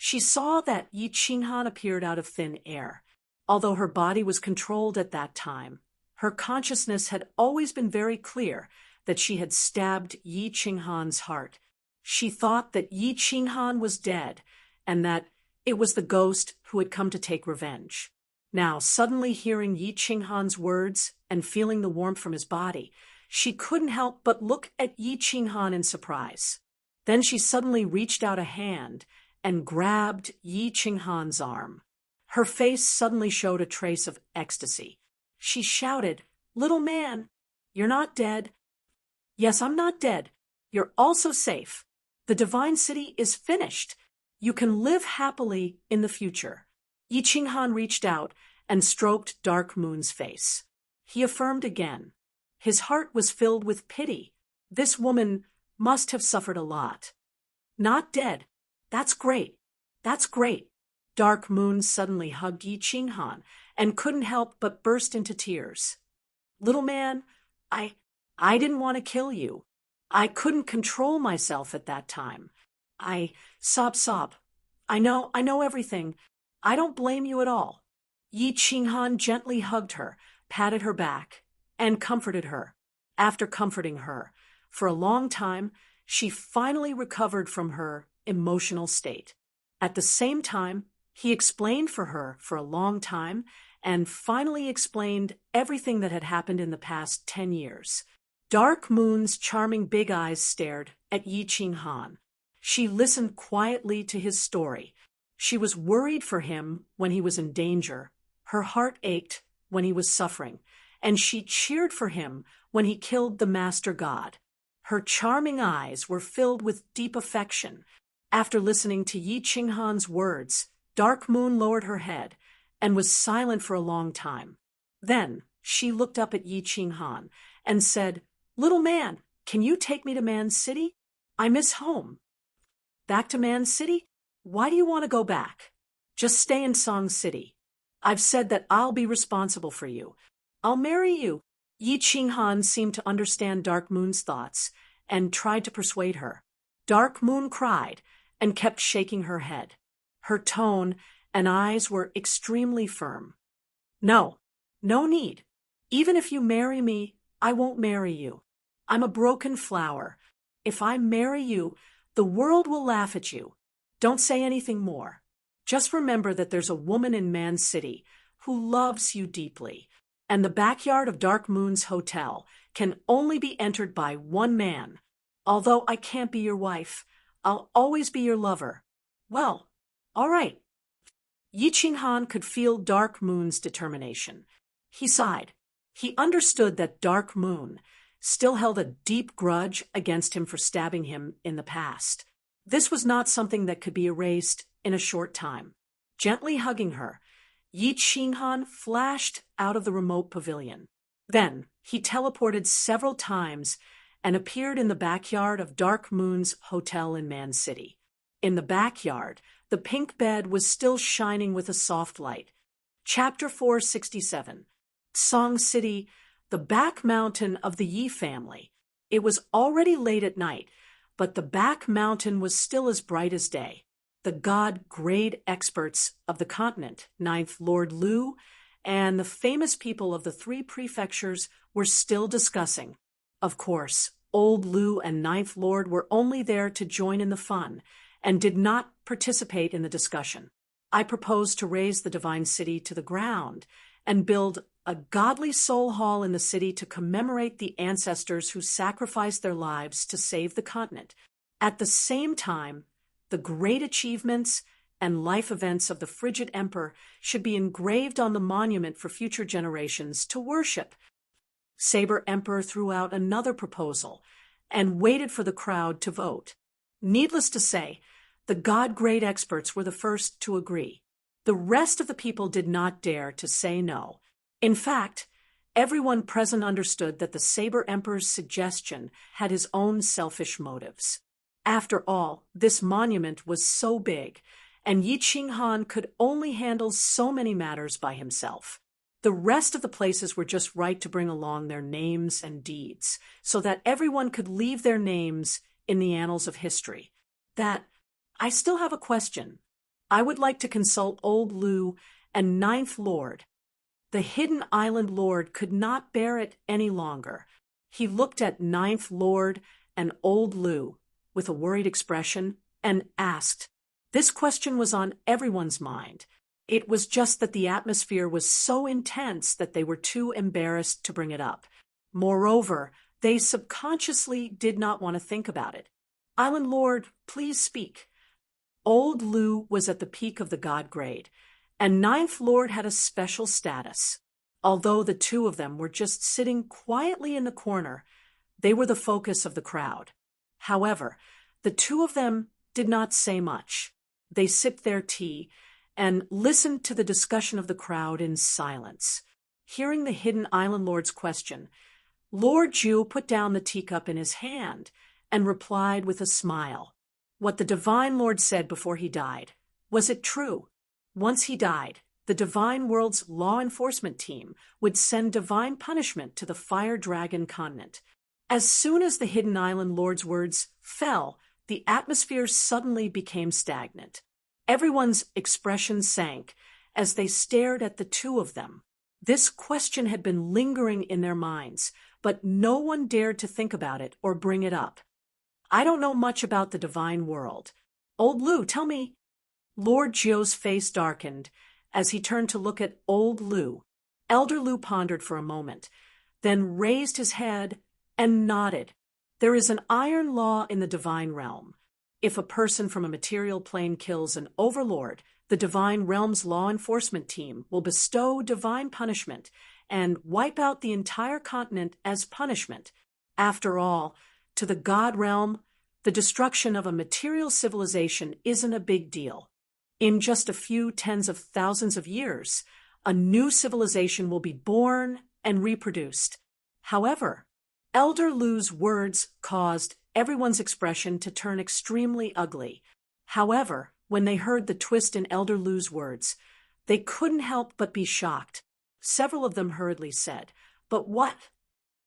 She saw that Yi Qinghan appeared out of thin air. Although her body was controlled at that time, her consciousness had always been very clear that she had stabbed Yi Qinghan's heart. She thought that Yi Qinghan was dead and that it was the ghost who had come to take revenge. Now, suddenly hearing Yi Qinghan's words and feeling the warmth from his body, she couldn't help but look at Yi Qinghan in surprise. Then she suddenly reached out a hand and grabbed Yi Qinghan's arm. Her face suddenly showed a trace of ecstasy. She shouted, "Little man, you're not dead." "Yes, I'm not dead. You're also safe. The divine city is finished. You can live happily in the future." Yi Qinghan reached out and stroked Dark Moon's face. He affirmed again. His heart was filled with pity. This woman must have suffered a lot. "Not dead. That's great. That's great." Dark Moon suddenly hugged Yi Qinghan and couldn't help but burst into tears. "Little man, I didn't want to kill you. I couldn't control myself at that time. Sob. I know everything. I don't blame you at all." Yi Qinghan gently hugged her, patted her back, and comforted her. After comforting her for a long time, she finally recovered from her emotional state. At the same time, he explained for her for a long time and finally explained everything that had happened in the past 10 years. Dark Moon's charming big eyes stared at Yi Ching Han. She listened quietly to his story. She was worried for him when he was in danger. Her heart ached when he was suffering, and she cheered for him when he killed the master god. Her charming eyes were filled with deep affection. After listening to Yi Ching Han's words, Dark Moon lowered her head and was silent for a long time. Then she looked up at Yi Ching Han and said, "Little man, can you take me to Man City? I miss home." "Back to Man City? Why do you want to go back? Just stay in Song City. I've said that I'll be responsible for you. I'll marry you." Yi Ching Han seemed to understand Dark Moon's thoughts and tried to persuade her. Dark Moon cried and kept shaking her head. Her tone and eyes were extremely firm. "No, no need. Even if you marry me, I won't marry you. I'm a broken flower. If I marry you, the world will laugh at you. Don't say anything more. Just remember that there's a woman in Man City who loves you deeply, and the backyard of Dark Moon's hotel can only be entered by one man. Although I can't be your wife, I'll always be your lover." "Well, all right." Yi Ching Han could feel Dark Moon's determination. He sighed. He understood that Dark Moon still held a deep grudge against him for stabbing him in the past. This was not something that could be erased in a short time. Gently hugging her, Yi Ching Han flashed out of the remote pavilion. Then he teleported several times and appeared in the backyard of Dark Moon's hotel in Man City. In the backyard, the pink bed was still shining with a soft light. Chapter 467. Song City, the back mountain of the Yi family. It was already late at night, but the back mountain was still as bright as day. The god-grade experts of the continent, Ninth Lord Lu, and the famous people of the three prefectures were still discussing. Of course, Old Lu and Ninth Lord were only there to join in the fun and did not participate in the discussion. "I propose to raise the Divine City to the ground and build a godly soul hall in the city to commemorate the ancestors who sacrificed their lives to save the continent. At the same time, the great achievements and life events of the Frigid Emperor should be engraved on the monument for future generations to worship." Saber Emperor threw out another proposal and waited for the crowd to vote. Needless to say, the god-grade experts were the first to agree. The rest of the people did not dare to say no. In fact, everyone present understood that the Saber Emperor's suggestion had his own selfish motives. After all, this monument was so big, and Yi Ching Han could only handle so many matters by himself. The rest of the places were just right to bring along their names and deeds, so that everyone could leave their names in the annals of history. I still have a question. I would like to consult Old Lu and Ninth Lord. The Hidden Island Lord could not bear it any longer. He looked at Ninth Lord and Old Lu with a worried expression and asked. This question was on everyone's mind. It was just that the atmosphere was so intense that they were too embarrassed to bring it up. Moreover, they subconsciously did not want to think about it. "Island Lord, please speak." Old Lu was at the peak of the god grade, and Ninth Lord had a special status. Although the two of them were just sitting quietly in the corner, they were the focus of the crowd. However, the two of them did not say much. They sipped their tea and listened to the discussion of the crowd in silence. Hearing the Hidden Island Lord's question, Lord Ju put down the teacup in his hand and replied with a smile. What the Divine Lord said before he died, was it true? Once he died, the Divine World's law enforcement team would send divine punishment to the Fire Dragon continent. As soon as the Hidden Island Lord's words fell, the atmosphere suddenly became stagnant. Everyone's expression sank as they stared at the two of them. This question had been lingering in their minds, but no one dared to think about it or bring it up. "I don't know much about the Divine World. Old Lu, tell me." Lord Jio's face darkened as he turned to look at Old Lu. Elder Lu pondered for a moment, then raised his head and nodded. There is an iron law in the divine realm. If a person from a material plane kills an overlord, the divine realm's law enforcement team will bestow divine punishment and wipe out the entire continent as punishment. After all, to the God realm, the destruction of a material civilization isn't a big deal. In just a few tens of thousands of years, a new civilization will be born and reproduced. However, Elder Lu's words caused everyone's expression to turn extremely ugly. However, when they heard the twist in Elder Lu's words, they couldn't help but be shocked. Several of them hurriedly said, "But what?"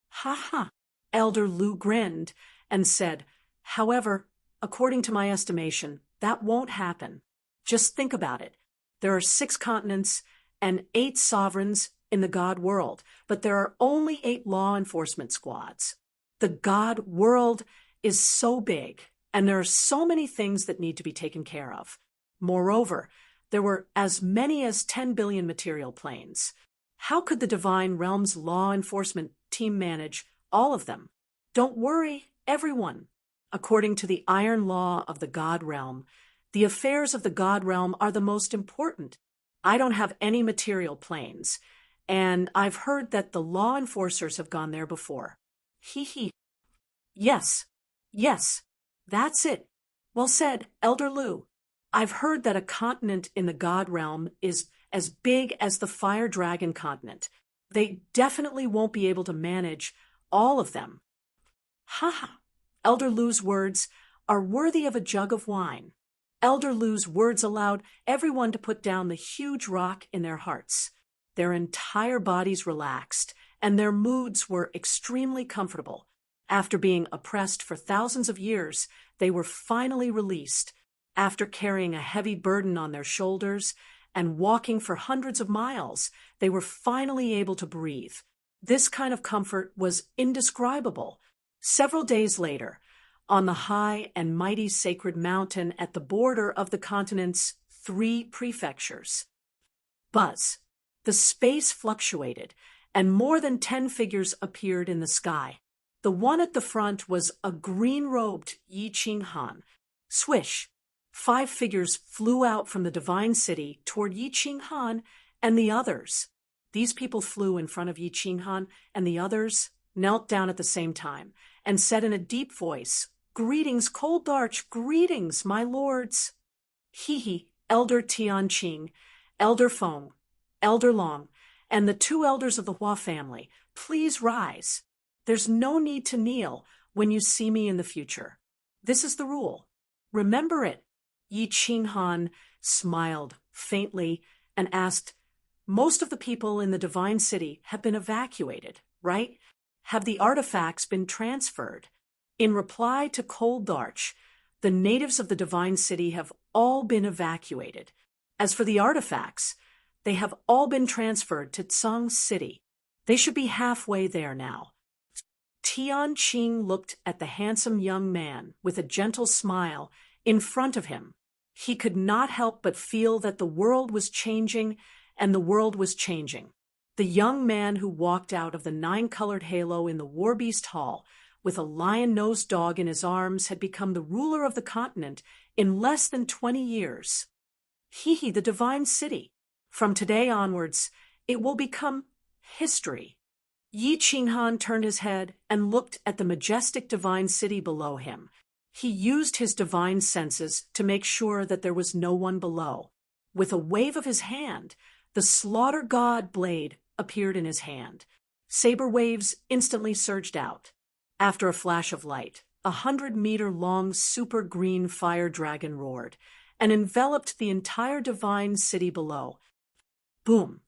"Ha ha." Elder Lu grinned and said, "However, according to my estimation, that won't happen. Just think about it. There are 6 continents and 8 sovereigns in the God world, but there are only 8 law enforcement squads. The God world is so big, and there are so many things that need to be taken care of. Moreover, there were as many as 10 billion material planes. How could the divine realm's law enforcement team manage all of them? Don't worry, everyone. According to the iron law of the God realm, the affairs of the God realm are the most important. I don't have any material planes, and I've heard that the law enforcers have gone there before." "Hee hee." Yes, that's it. Well said, Elder Lu. I've heard that a continent in the God realm is as big as the Fire Dragon continent. They definitely won't be able to manage all of them. Ha ha. Elder Lu's words are worthy of a jug of wine. Elder Lu's words allowed everyone to put down the huge rock in their hearts. Their entire bodies relaxed, and their moods were extremely comfortable. After being oppressed for thousands of years, they were finally released. After carrying a heavy burden on their shoulders and walking for hundreds of miles, they were finally able to breathe. This kind of comfort was indescribable. Several days later, on the high and mighty sacred mountain at the border of the continent's 3 prefectures, buzz, the space fluctuated, and more than 10 figures appeared in the sky. The one at the front was a green-robed Yi Qing Han. Swish! 5 figures flew out from the divine city toward Yi Qing Han and the others. These people flew in front of Yi Qing Han, and the others knelt down at the same time and said in a deep voice, "Greetings, Cold Arch, greetings, my lords." Hee hee, Elder Tianqing, Elder Feng, Elder Long, and the 2 elders of the Hua family, please rise. There's no need to kneel when you see me in the future. This is the rule. Remember it. Yi Qing Han smiled faintly and asked, "Most of the people in the divine city have been evacuated, right? Have the artifacts been transferred?" In reply to Cold Arch, the natives of the divine city have all been evacuated. As for the artifacts, they have all been transferred to Tsang City. They should be halfway there now. Tianqing looked at the handsome young man with a gentle smile in front of him. He could not help but feel that the world was changing, and the world was changing. The young man who walked out of the 9-colored halo in the Warbeast Hall with a lion-nosed dog in his arms had become the ruler of the continent in less than 20 years. Hee hee, the divine city. From today onwards, it will become history. Yi Qing Han turned his head and looked at the majestic divine city below him. He used his divine senses to make sure that there was no one below. With a wave of his hand, the slaughter god blade appeared in his hand. Saber waves instantly surged out. After a flash of light, 100-meter-long super green fire dragon roared and enveloped the entire divine city below. Boom!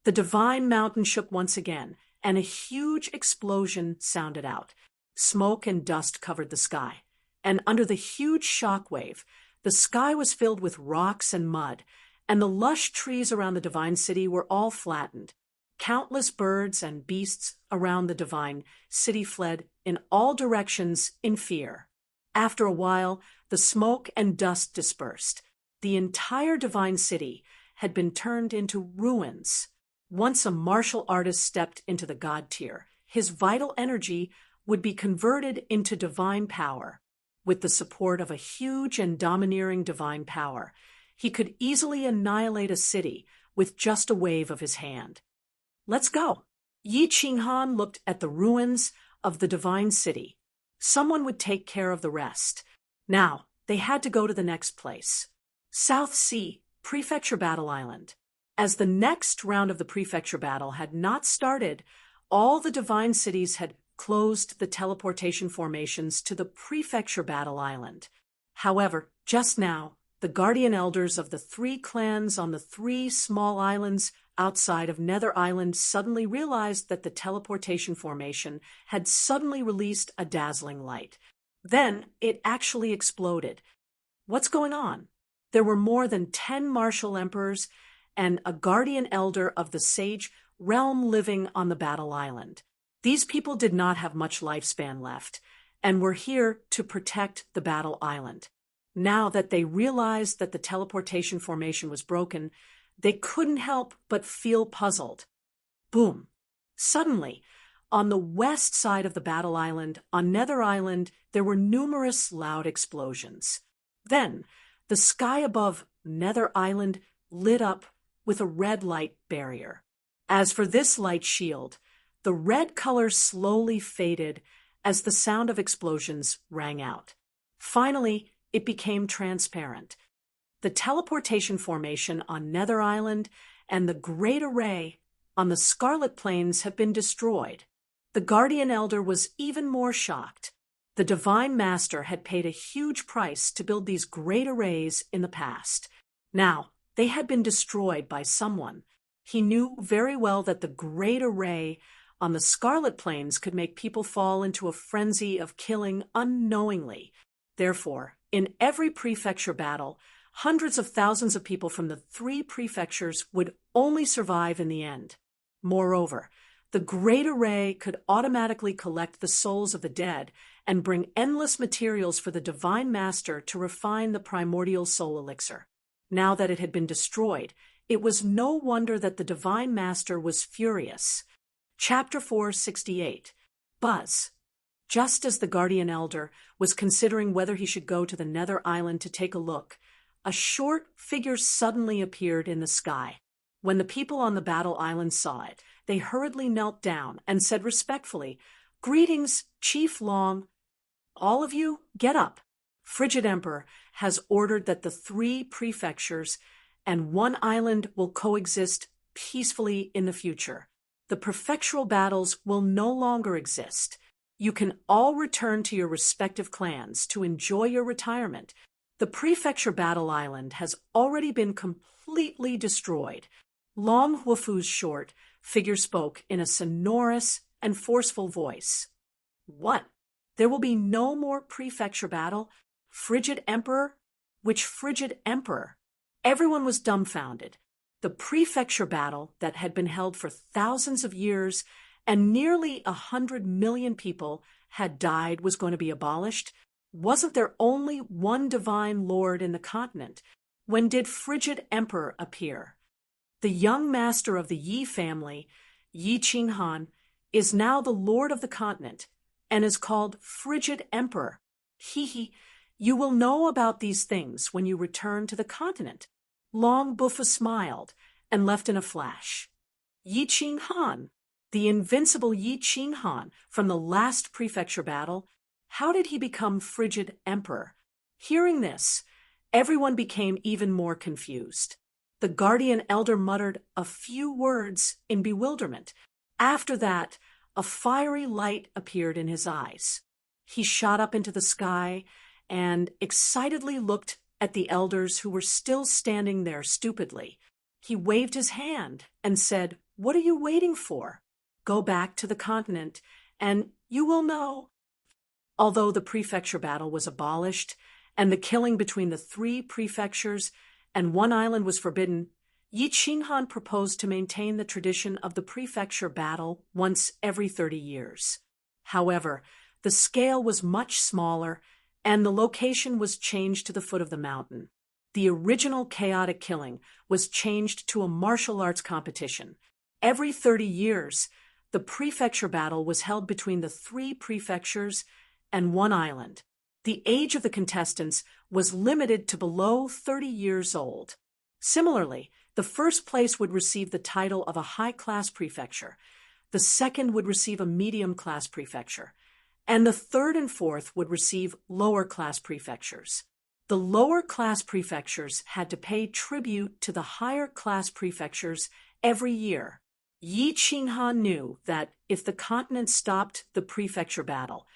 The divine mountain shook once again, and a huge explosion sounded out. Smoke and dust covered the sky, and under the huge shock wave, the sky was filled with rocks and mud, and the lush trees around the divine city were all flattened. Countless birds and beasts around the divine city fled in all directions in fear. After a while, the smoke and dust dispersed. The entire divine city had been turned into ruins. Once a martial artist stepped into the god tier. His vital energy would be converted into divine power. With the support of a huge and domineering divine power, he could easily annihilate a city with just a wave of his hand. Let's go. Yi Qinghan looked at the ruins of the divine city. Someone would take care of the rest. Now, they had to go to the next place. South Sea, Prefecture Battle Island. As the next round of the prefecture battle had not started, all the divine cities had closed the teleportation formations to the Prefecture Battle Island. However, just now, the guardian elders of the 3 clans on the 3 small islands outside of Nether Island suddenly realized that the teleportation formation had suddenly released a dazzling light. Then it actually exploded. What's going on? There were more than 10 martial emperors and a guardian elder of the Sage realm living on the Battle Island. These people did not have much lifespan left, and were here to protect the Battle Island. Now that they realized that the teleportation formation was broken, they couldn't help but feel puzzled. Boom! Suddenly, on the west side of the Battle Island, on Nether Island, there were numerous loud explosions. Then, the sky above Nether Island lit up with a red light barrier. As for this light shield, the red color slowly faded as the sound of explosions rang out. Finally, it became transparent. The teleportation formation on Nether Island and the Great Array on the Scarlet Plains have been destroyed. The Guardian Elder was even more shocked. The Divine Master had paid a huge price to build these great arrays in the past. Now, they had been destroyed by someone. He knew very well that the Great Array on the Scarlet Plains could make people fall into a frenzy of killing unknowingly. Therefore, in every prefecture battle, hundreds of thousands of people from the 3 prefectures would only survive in the end. Moreover, the Great Array could automatically collect the souls of the dead and bring endless materials for the Divine Master to refine the primordial soul elixir. Now that it had been destroyed, it was no wonder that the Divine Master was furious. Chapter 468. Buzz. Just as the Guardian Elder was considering whether he should go to the Nether Island to take a look, a short figure suddenly appeared in the sky. When the people on the Battle Island saw it, they hurriedly knelt down and said respectfully, "Greetings, Chief Long. All of you, get up. Frigid Emperor has ordered that the 3 prefectures and 1 island will coexist peacefully in the future. The prefectural battles will no longer exist. You can all return to your respective clans to enjoy your retirement. The Prefecture Battle Island has already been completely destroyed." Long Wufu's short figure spoke in a sonorous and forceful voice. "What? There will be no more prefecture battle? Frigid Emperor? Which Frigid Emperor?" Everyone was dumbfounded. The prefecture battle that had been held for thousands of years and nearly 100 million people had died was going to be abolished. Wasn't there only one divine lord in the continent? When did Frigid Emperor appear? The young master of the Yi family, Yi Qinghan, is now the lord of the continent and is called Frigid Emperor. You will know about these things when you return to the continent. Long Buffa smiled and left in a flash. Yi Qinghan, the invincible Yi Qinghan from the last prefecture battle, how did he become Frigid Emperor? Hearing this, everyone became even more confused. The Guardian Elder muttered a few words in bewilderment. After that, a fiery light appeared in his eyes. He shot up into the sky and excitedly looked at the elders who were still standing there stupidly. He waved his hand and said, "What are you waiting for? Go back to the continent, and you will know." Although the prefecture battle was abolished, and the killing between the 3 prefectures and 1 island was forbidden, Yi Qinghan proposed to maintain the tradition of the prefecture battle once every 30 years. However, the scale was much smaller, and the location was changed to the foot of the mountain. The original chaotic killing was changed to a martial arts competition. Every 30 years, The prefecture battle was held between the 3 prefectures and 1 island. The age of the contestants was limited to below 30 years old. Similarly, the first place would receive the title of a high-class prefecture, the second would receive a medium-class prefecture, and the third and fourth would receive lower-class prefectures. The lower-class prefectures had to pay tribute to the higher-class prefectures every year. Yi Qinghan knew that if the continent stopped the prefecture battle,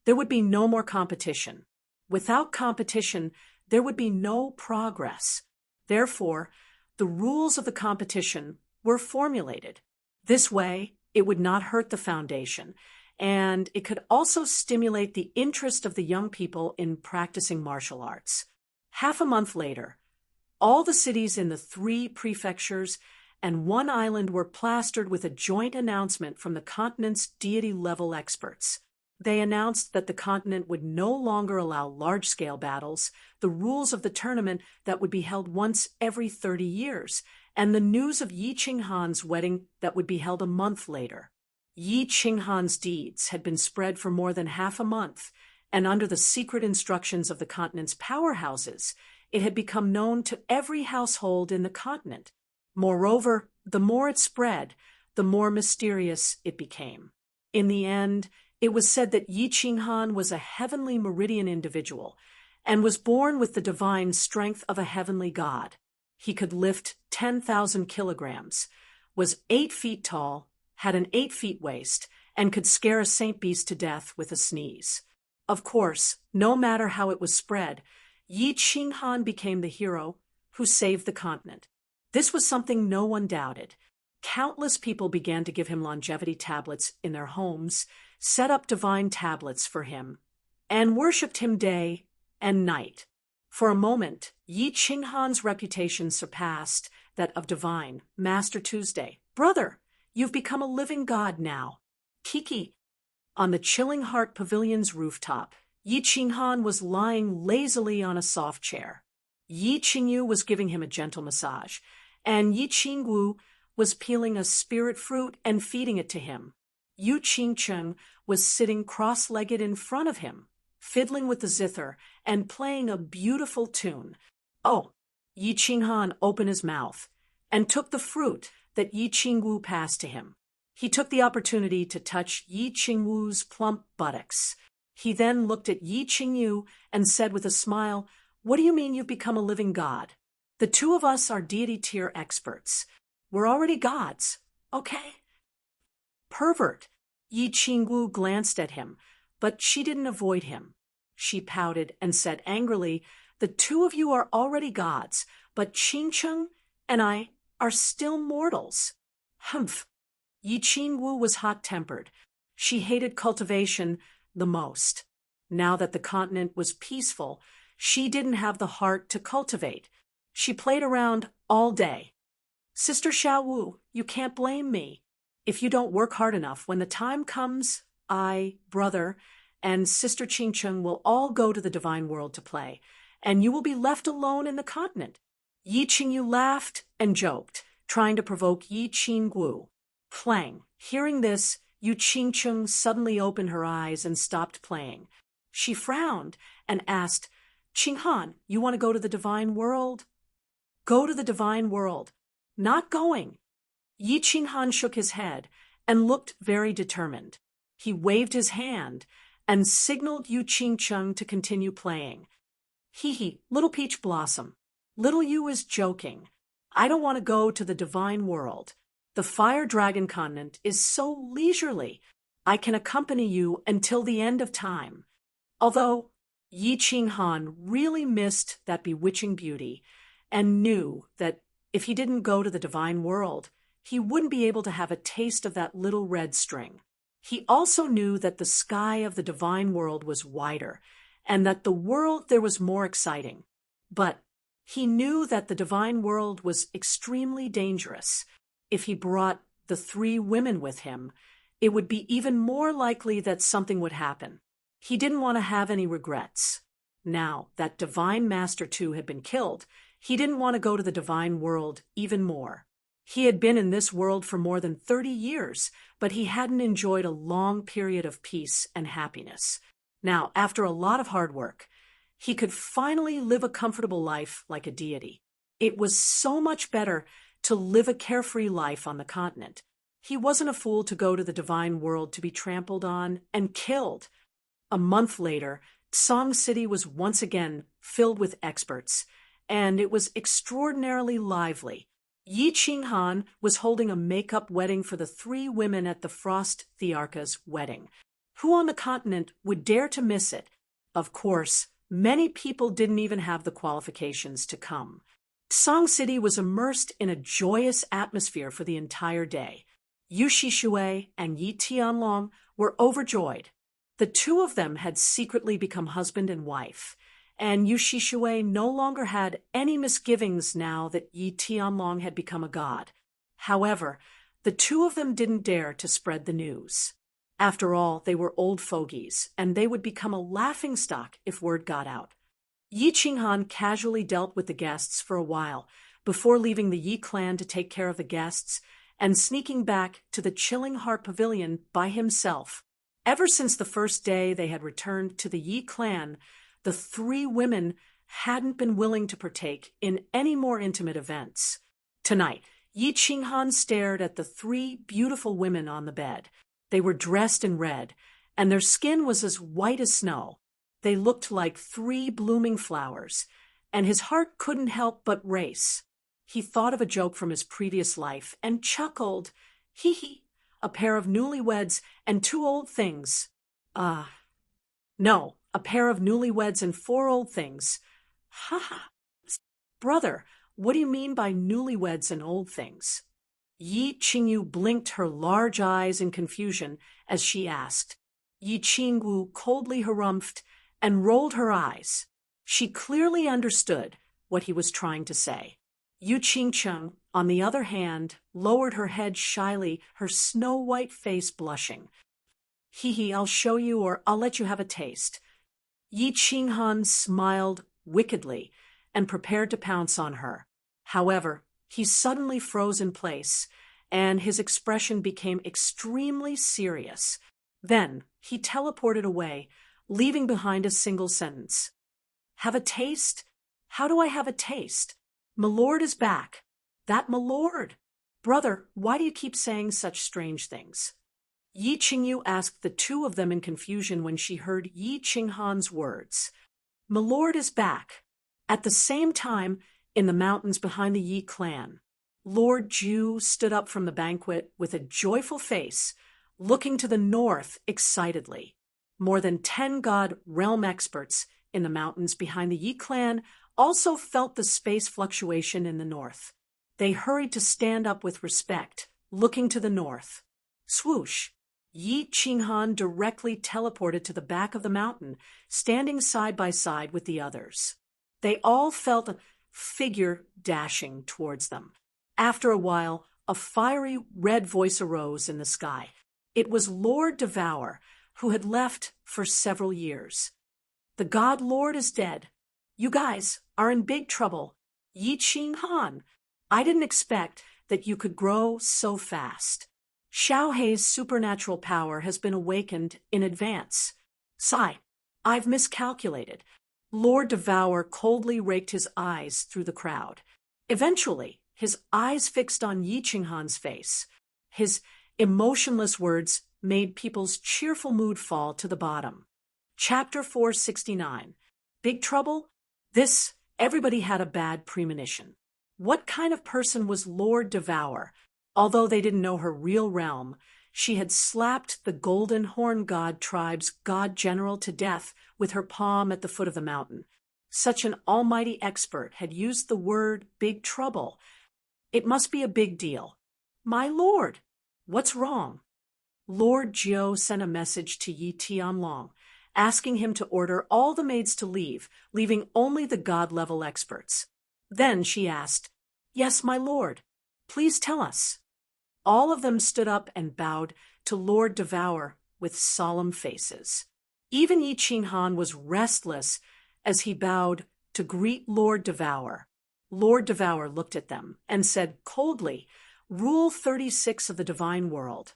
there would be no more competition. Without competition, there would be no progress. Therefore, the rules of the competition were formulated. This way, it would not hurt the foundation, and it could also stimulate the interest of the young people in practicing martial arts. Half a month later, all the cities in the 3 prefectures and 1 island were plastered with a joint announcement from the continent's deity-level experts. They announced that the continent would no longer allow large-scale battles, the rules of the tournament that would be held once every 30 years, and the news of Yi Qinghan's wedding that would be held a month later. Yi Qinghan's deeds had been spread for more than half a month, and under the secret instructions of the continent's powerhouses, it had become known to every household in the continent. Moreover, the more it spread, the more mysterious it became. In the end, it was said that Yi Qinghan was a heavenly meridian individual and was born with the divine strength of a heavenly god. He could lift 10,000 kilograms, was 8 feet tall, had an 8 feet waist, and could scare a saint beast to death with a sneeze. Of course, no matter how it was spread, Yi Qinghan became the hero who saved the continent. This was something no one doubted. Countless people began to give him longevity tablets in their homes, set up divine tablets for him, and worshipped him day and night. For a moment, Yi Qinghan's reputation surpassed that of divine Master Tuesday. "Brother, you've become a living god now." Kiki. On the Chilling Heart Pavilion's rooftop, Yi Qinghan was lying lazily on a soft chair. Yi Qingyu was giving him a gentle massage, and Yi Qingwu was peeling a spirit fruit and feeding it to him. Yu Qingcheng was sitting cross-legged in front of him, fiddling with the zither and playing a beautiful tune. Oh, Yi Qinghan opened his mouth and took the fruit that Yi Qingwu passed to him. He took the opportunity to touch Yi Qingwu's plump buttocks. He then looked at Yi Qingyu and said with a smile, "What do you mean you've become a living god? The 2 of us are deity tier experts. We're already gods, okay?" "Pervert." Yi Qingwu glanced at him, but she didn't avoid him. She pouted and said angrily, "The 2 of you are already gods, but Qingcheng and I are still mortals." Humph. Yi Qingwu was hot-tempered. She hated cultivation the most. Now that the continent was peaceful, she didn't have the heart to cultivate. She played around all day. "Sister Xiaowu, you can't blame me. If you don't work hard enough, when the time comes, I, brother, and Sister Qingcheng will all go to the divine world to play, and you will be left alone in the continent." Yi Qingyu laughed and joked, trying to provoke Yi Qingwu. Clang. Hearing this, Yu Qingcheng suddenly opened her eyes and stopped playing. She frowned and asked, "Qinghan, you want to go to the divine world?" "Go to the divine world." "Not going." Yi Qinghan shook his head and looked very determined. He waved his hand and signaled Yu Qingcheng to continue playing. "Hee, little peach blossom. Little Yu is joking. I don't want to go to the divine world. The fire dragon continent is so leisurely. I can accompany you until the end of time." Although Yi Qinghan really missed that bewitching beauty and knew that if he didn't go to the divine world, he wouldn't be able to have a taste of that little red string. He also knew that the sky of the divine world was wider and that the world there was more exciting. But he knew that the divine world was extremely dangerous. If he brought the 3 women with him, it would be even more likely that something would happen. He didn't want to have any regrets. Now that Divine Master 2 had been killed, he didn't want to go to the divine world even more. He had been in this world for more than 30 years, but he hadn't enjoyed a long period of peace and happiness. Now, after a lot of hard work, he could finally live a comfortable life like a deity. It was so much better to live a carefree life on the continent. He wasn't a fool to go to the divine world to be trampled on and killed. A month later, Song City was once again filled with experts, and it was extraordinarily lively. Yi Qinghan was holding a make-up wedding for the 3 women at the Frost Thearcha's wedding. Who on the continent would dare to miss it? Of course, many people didn't even have the qualifications to come. Song City was immersed in a joyous atmosphere for the entire day. Yu Shishui and Yi Tianlong were overjoyed. The 2 of them had secretly become husband and wife, and Yu Shishui no longer had any misgivings now that Yi Tianlong had become a god. However, the 2 of them didn't dare to spread the news. After all, they were old fogies, and they would become a laughingstock if word got out. Yi Qinghan casually dealt with the guests for a while, before leaving the Yi clan to take care of the guests and sneaking back to the Chilling Heart Pavilion by himself. Ever since the first day they had returned to the Yi clan, the 3 women hadn't been willing to partake in any more intimate events. Tonight, Yi Qinghan stared at the 3 beautiful women on the bed. They were dressed in red, and their skin was as white as snow. They looked like 3 blooming flowers, and his heart couldn't help but race. He thought of a joke from his previous life and chuckled. Hee hee, a pair of newlyweds and 2 old things. No, a pair of newlyweds and 4 old things. Ha ha. Brother, what do you mean by newlyweds and old things? Yi Qingyu blinked her large eyes in confusion as she asked. Yi Qingwu coldly harumphed and rolled her eyes. She clearly understood what he was trying to say. Yu Qingcheng, on the other hand, lowered her head shyly, her snow-white face blushing. Hee hee, I'll show you, or I'll let you have a taste. Yi Qinghan smiled wickedly and prepared to pounce on her. However, he suddenly froze in place, and his expression became extremely serious. Then he teleported away, leaving behind a single sentence. Have a taste? How do I have a taste? Milord is back. That Milord. Brother, why do you keep saying such strange things? Yi Qingyu asked the 2 of them in confusion when she heard Yi Qinghan's words. Milord is back. At the same time, in the mountains behind the Yi clan, Lord Ju stood up from the banquet with a joyful face, looking to the north excitedly. More than 10 god realm experts in the mountains behind the Yi clan also felt the space fluctuation in the north. They hurried to stand up with respect, looking to the north. Swoosh! Yi Qinghan directly teleported to the back of the mountain, standing side by side with the others. They all felt a figure dashing towards them. After a while, a fiery red voice arose in the sky. It was Lord Devour, who had left for several years. The God Lord is dead. You guys are in big trouble. Yi Qinghan, I didn't expect that you could grow so fast. Xiaohei's supernatural power has been awakened in advance. Sigh, I've miscalculated. Lord Devour coldly raked his eyes through the crowd. Eventually, his eyes fixed on Yi Qinghan's face. His emotionless words made people's cheerful mood fall to the bottom. Chapter 469. Big trouble? Everybody had a bad premonition. What kind of person was Lord Devour? Although they didn't know her real realm, she had slapped the Golden Horn God tribe's god general to death with her palm at the foot of the mountain. Such an almighty expert had used the word big trouble. It must be a big deal. My lord, what's wrong? Lord Jiu sent a message to Yi Tianlong, asking him to order all the maids to leave, leaving only the god-level experts. Then she asked, Yes, my lord, please tell us. All of them stood up and bowed to Lord Devour with solemn faces. Even Yi Qinghan was restless as he bowed to greet Lord Devour. Lord Devour looked at them and said coldly, Rule 36 of the divine world.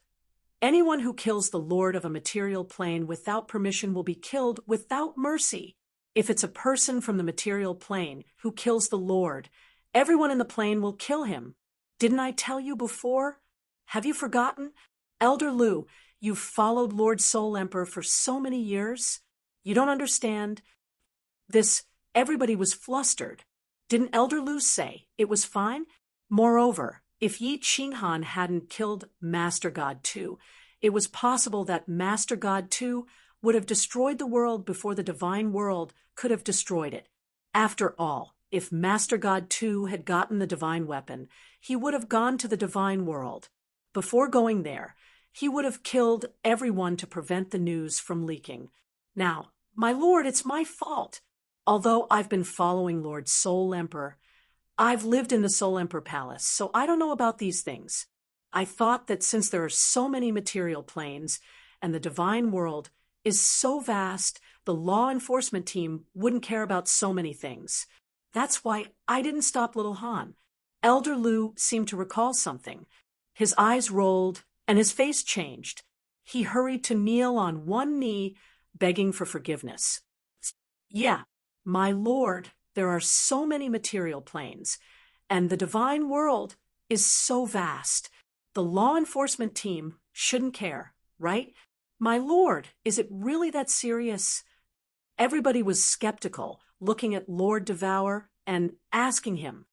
Anyone who kills the lord of a material plane without permission will be killed without mercy. If it's a person from the material plane who kills the lord, everyone in the plane will kill him. Didn't I tell you before? Have you forgotten? Elder Lu, you've followed Lord Soul Emperor for so many years. You don't understand. Everybody was flustered. Didn't Elder Lu say it was fine? Moreover, if Yi Qinghan hadn't killed Master God 2, it was possible that Master God 2 would have destroyed the world before the divine world could have destroyed it. After all, if Master God 2 had gotten the divine weapon, he would have gone to the divine world. Before going there, he would have killed everyone to prevent the news from leaking. Now, my lord, it's my fault. Although I've been following Lord Soul Emperor, I've lived in the Soul Emperor Palace, so I don't know about these things. I thought that since there are so many material planes and the divine world is so vast, the law enforcement team wouldn't care about so many things. That's why I didn't stop little Han. Elder Lu seemed to recall something. His eyes rolled and his face changed. He hurried to kneel on one knee, begging for forgiveness. Yeah, my lord, there are so many material planes, and the divine world is so vast. The law enforcement team shouldn't care, right? My lord, is it really that serious? Everybody was skeptical, looking at Lord Devour and asking him,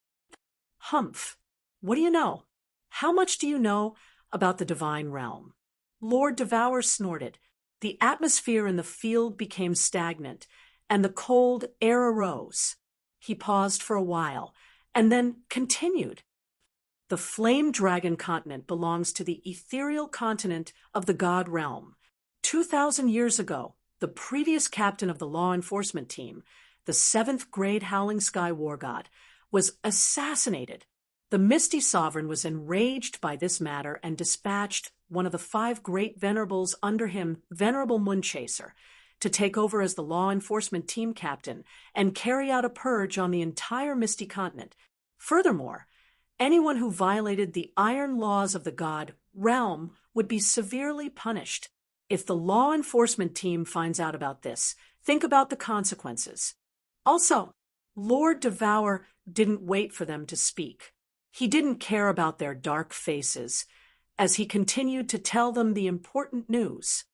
Humph, what do you know? How much do you know about the divine realm? Lord Devour snorted. The atmosphere in the field became stagnant, and the cold air arose. He paused for a while, and then continued. The flame dragon continent belongs to the ethereal continent of the god realm. 2,000 years ago, the previous captain of the law enforcement team, the 7th grade Howling Sky War God, was assassinated. The Misty Sovereign was enraged by this matter and dispatched one of the 5 great venerables under him, Venerable Moonchaser, to take over as the law enforcement team captain and carry out a purge on the entire Misty continent. Furthermore, anyone who violated the iron laws of the god realm would be severely punished. If the law enforcement team finds out about this, think about the consequences. Also, Lord Devour didn't wait for them to speak. He didn't care about their dark faces, as he continued to tell them the important news.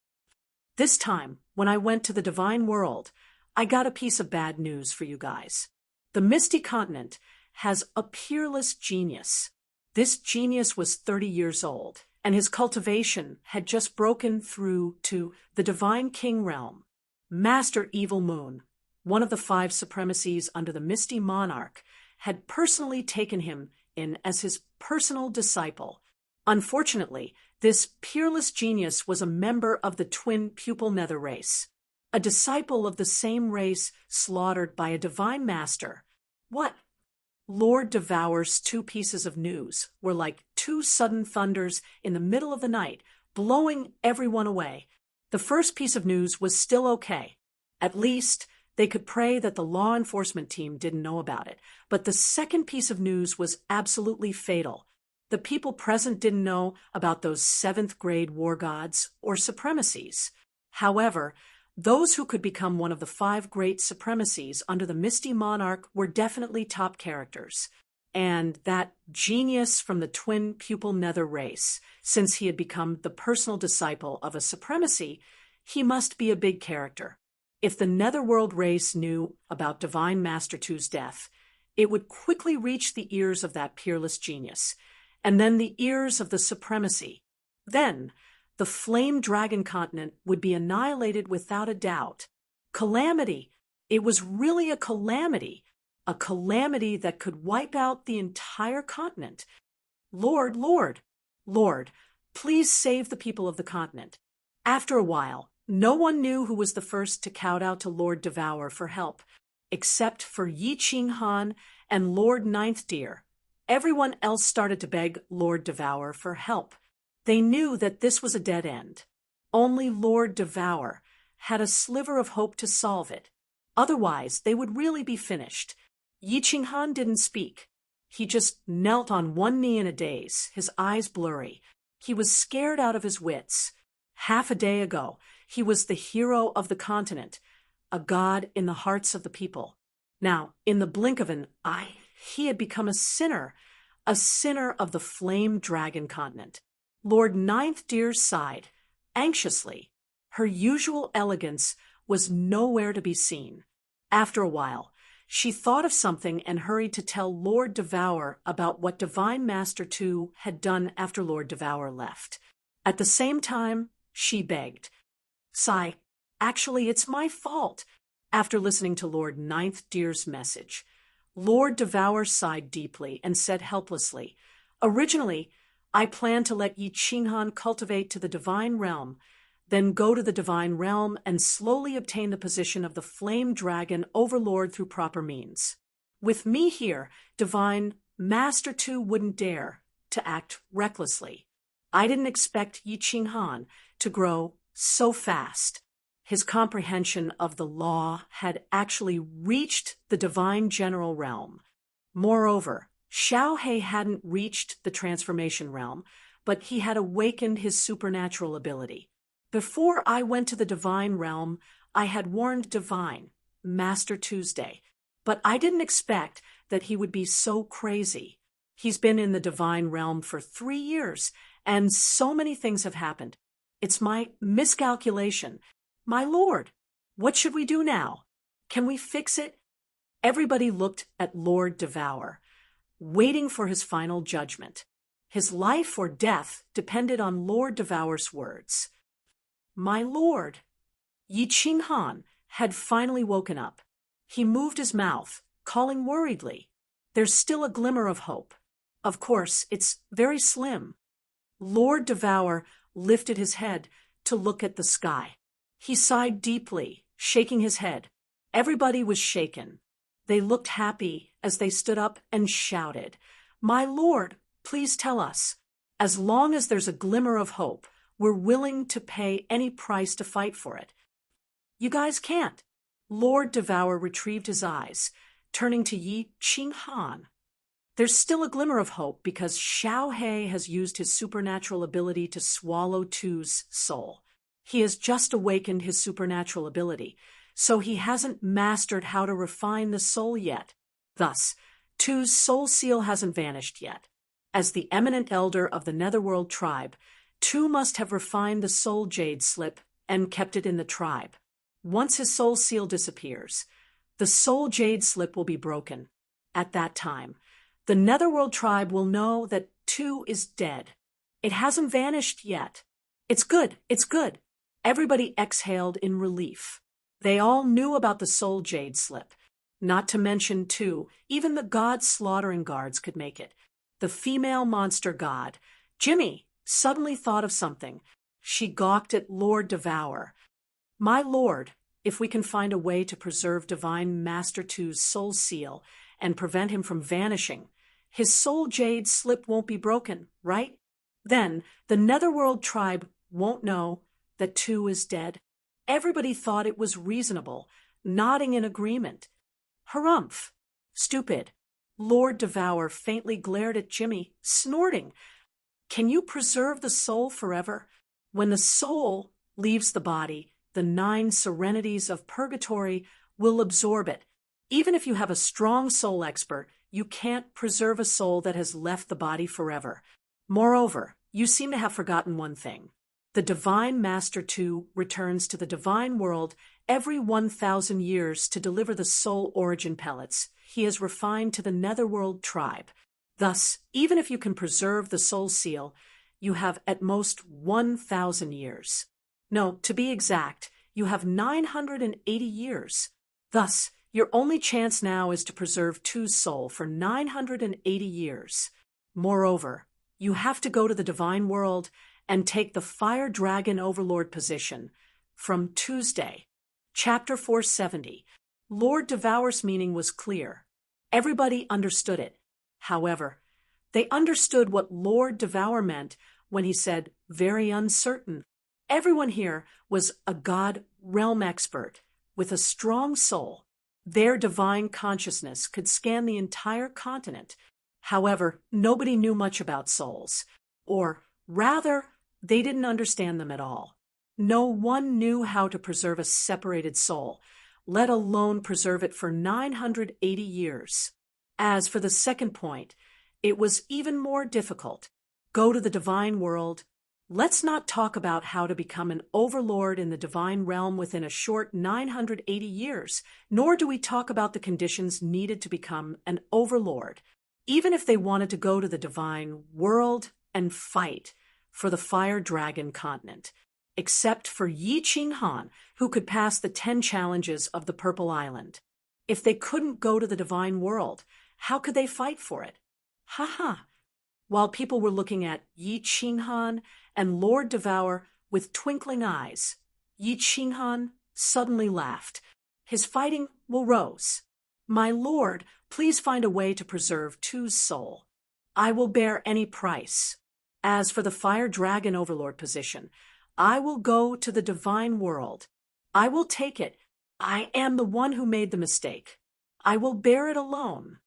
This time, when I went to the divine world, I got a piece of bad news for you guys. The Misty Continent has a peerless genius. This genius was 30 years old, and his cultivation had just broken through to the divine king realm. Master Evil Moon, one of the 5 supremacies under the Misty Monarch, had personally taken him in as his personal disciple. Unfortunately, this peerless genius was a member of the twin pupil nether race, a disciple of the same race slaughtered by a divine master. What? Lord Devour's 2 pieces of news were like 2 sudden thunders in the middle of the night, blowing everyone away. The first piece of news was still okay. At least, they could pray that the law enforcement team didn't know about it. But the second piece of news was absolutely fatal. The people present didn't know about those 7th grade war gods or supremacies. However, those who could become one of the 5 great supremacies under the Misty Monarch were definitely top characters. And that genius from the twin pupil nether race, since he had become the personal disciple of a supremacy, he must be a big character. If the Netherworld race knew about Divine Master 2's death, it would quickly reach the ears of that peerless genius, and then the ears of the supremacy. Then, the Flame Dragon Continent would be annihilated without a doubt. Calamity. It was really a calamity that could wipe out the entire continent. Lord, please save the people of the continent. After a while, no one knew who was the first to shout out to Lord Devour for help, except for Yi Qinghan and Lord Ninth Deer. Everyone else started to beg Lord Devour for help. They knew that this was a dead end. Only Lord Devour had a sliver of hope to solve it. Otherwise, they would really be finished. Yi Qinghan didn't speak. He just knelt on one knee in a daze, his eyes blurry. He was scared out of his wits. Half a day ago, he was the hero of the continent, a god in the hearts of the people. Now, in the blink of an eye, he had become a sinner of the flame dragon continent. Lord Ninth Deer sighed, anxiously. Her usual elegance was nowhere to be seen. After a while, she thought of something and hurried to tell Lord Devour about what Divine Master 2 had done after Lord Devour left. At the same time, she begged, "Sigh, actually, it's my fault." After listening to Lord Ninth Deer's message, Lord Devour sighed deeply and said helplessly, "Originally, I planned to let Yi Qinghan cultivate to the divine realm, then go to the divine realm and slowly obtain the position of the flame dragon overlord through proper means. With me here, Divine Master 2 wouldn't dare to act recklessly. I didn't expect Yi Qinghan to grow so fast." His comprehension of the law had actually reached the divine general realm. Moreover, Xiao He hadn't reached the transformation realm, but he had awakened his supernatural ability. Before I went to the divine realm, I had warned Divine Master Tuesday, but I didn't expect that he would be so crazy. He's been in the divine realm for 3 years, and so many things have happened. It's my miscalculation. My lord, what should we do now? Can we fix it? Everybody looked at Lord Devour, waiting for his final judgment. His life or death depended on Lord Devour's words. My lord, Yi Qinghan had finally woken up. He moved his mouth, calling worriedly. There's still a glimmer of hope. Of course, it's very slim. Lord Devour lifted his head to look at the sky. He sighed deeply, shaking his head. Everybody was shaken. They looked happy as they stood up and shouted, "My lord, please tell us. As long as there's a glimmer of hope, we're willing to pay any price to fight for it." "You guys can't." Lord Devour retrieved his eyes, turning to Yi Qinghan. "There's still a glimmer of hope because Xiao He has used his supernatural ability to swallow Tu's soul. He has just awakened his supernatural ability, so he hasn't mastered how to refine the soul yet. Thus, Tu's soul seal hasn't vanished yet. As the eminent elder of the Netherworld tribe, Tu must have refined the soul jade slip and kept it in the tribe. Once his soul seal disappears, the soul jade slip will be broken. At that time, the Netherworld tribe will know that Tu is dead. It hasn't vanished yet. It's good, it's good." Everybody exhaled in relief. They all knew about the soul jade slip. Not to mention, too, even the god slaughtering guards could make it. The female monster god, Jimmy, suddenly thought of something. She gawked at Lord Devour. "My lord, if we can find a way to preserve Divine Master 2's soul seal and prevent him from vanishing, his soul jade slip won't be broken, right? Then the Netherworld tribe won't know that Tu is dead." Everybody thought it was reasonable, nodding in agreement. "Harumph! Stupid!" Lord Devour faintly glared at Jimmy, snorting. "Can you preserve the soul forever? When the soul leaves the body, the 9 serenities of purgatory will absorb it. Even if you have a strong soul expert, you can't preserve a soul that has left the body forever. Moreover, you seem to have forgotten one thing. The Divine Master 2 returns to the divine world every 1,000 years to deliver the soul origin pellets he has refined to the Netherworld tribe. Thus, even if you can preserve the soul seal, you have at most 1,000 years. No, to be exact, you have 980 years. Thus, your only chance now is to preserve Tu's soul for 980 years. Moreover, you have to go to the divine world and take the Fire Dragon Overlord position from Tuesday. Chapter 470. Lord Devour's meaning was clear. Everybody understood it. However, they understood what Lord Devour meant when he said, "very uncertain." Everyone here was a god realm expert with a strong soul. Their divine consciousness could scan the entire continent. However, nobody knew much about souls. Or, rather, they didn't understand them at all. No one knew how to preserve a separated soul, let alone preserve it for 980 years. As for the second point, it was even more difficult. Go to the divine world. Let's not talk about how to become an overlord in the divine realm within a short 980 years, nor do we talk about the conditions needed to become an overlord, even if they wanted to go to the divine world and fight for the fire dragon continent, except for Yi Qinghan, who could pass the 10 challenges of the Purple Island. If they couldn't go to the divine world, how could they fight for it? Ha. While people were looking at Yi Qinghan and Lord Devour with twinkling eyes, Yi Qinghan suddenly laughed. His fighting will rose. "My lord, please find a way to preserve Tu's soul. I will bear any price. As for the fire dragon overlord position, I will go to the divine world. I will take it. I am the one who made the mistake. I will bear it alone."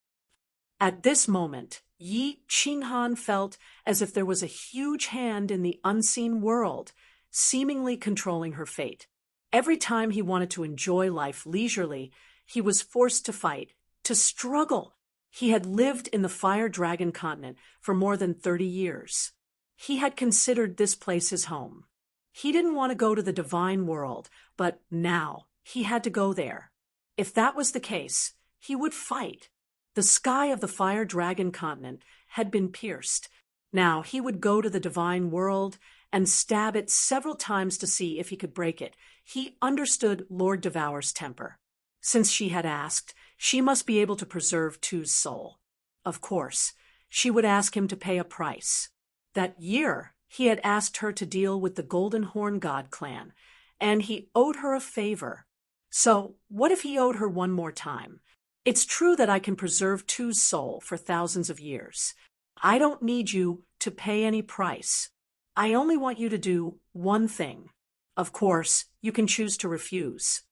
At this moment, Yi Qinghan felt as if there was a huge hand in the unseen world, seemingly controlling her fate. Every time he wanted to enjoy life leisurely, he was forced to fight, to struggle. He had lived in the Fire Dragon continent for more than 30 years. He had considered this place his home. He didn't want to go to the divine world, but now he had to go there. If that was the case, he would fight. The sky of the Fire Dragon continent had been pierced. Now he would go to the divine world and stab it several times to see if he could break it. He understood Lord Devour's temper. Since she had asked, she must be able to preserve Tu's soul. Of course, she would ask him to pay a price. That year, he had asked her to deal with the Golden Horn God clan, and he owed her a favor. So, what if he owed her one more time? It's true that I can preserve Tu's soul for thousands of years. I don't need you to pay any price. I only want you to do one thing. Of course, you can choose to refuse.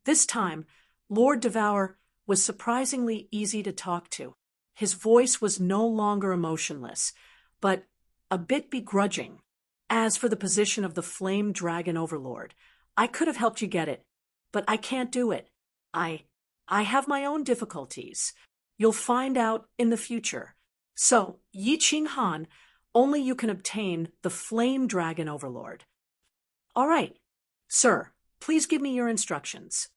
This time, Lord Devour was surprisingly easy to talk to. His voice was no longer emotionless, but a bit begrudging. As for the position of the Flame Dragon Overlord, I could have helped you get it, but I can't do it. I have my own difficulties. You'll find out in the future. So, Yi Qinghan, only you can obtain the Flame Dragon Overlord. All right, sir, please give me your instructions.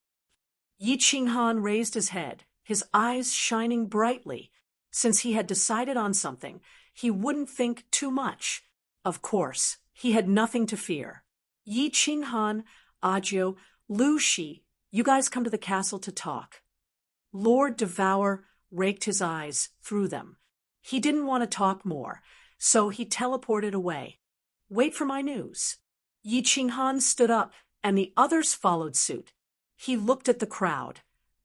Yi Qinghan raised his head, his eyes shining brightly. Since he had decided on something, he wouldn't think too much. Of course, he had nothing to fear. Yi Qinghan, Ajio, Lu Shi, you guys come to the castle to talk. Lord Devour raked his eyes through them. He didn't want to talk more, so he teleported away. Wait for my news. Yi Qinghan stood up, and the others followed suit. He looked at the crowd,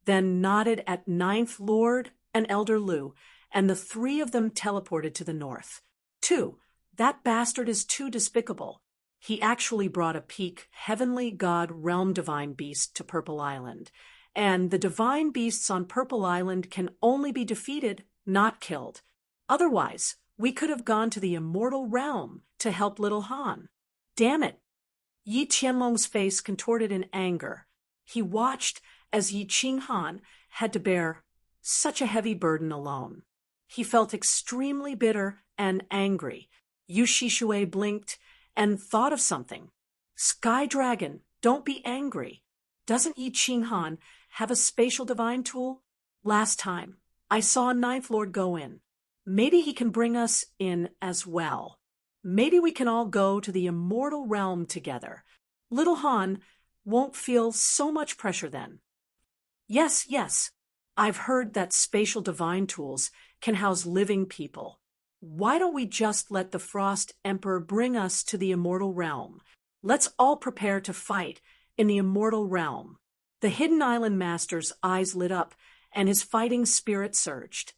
then nodded at Ninth Lord and Elder Lu, and the three of them teleported to the north. 2. That bastard is too despicable. He actually brought a peak heavenly god realm divine beast to Purple Island, and the divine beasts on Purple Island can only be defeated, not killed. Otherwise, we could have gone to the immortal realm to help little Han. Damn it! Yi Qianlong's face contorted in anger. He watched as Yi Qinghan had to bear such a heavy burden alone. He felt extremely bitter and angry. Yu Shishui blinked and thought of something. Sky Dragon, don't be angry. Doesn't Yi Qinghan have a spatial divine tool? Last time, I saw Ninth Lord go in. Maybe he can bring us in as well. Maybe we can all go to the immortal realm together. Little Han won't feel so much pressure then. Yes. I've heard that spatial divine tools can house living people. Why don't we just let the Frost Emperor bring us to the immortal realm? Let's all prepare to fight in the immortal realm. The Hidden Island Master's eyes lit up, and his fighting spirit surged.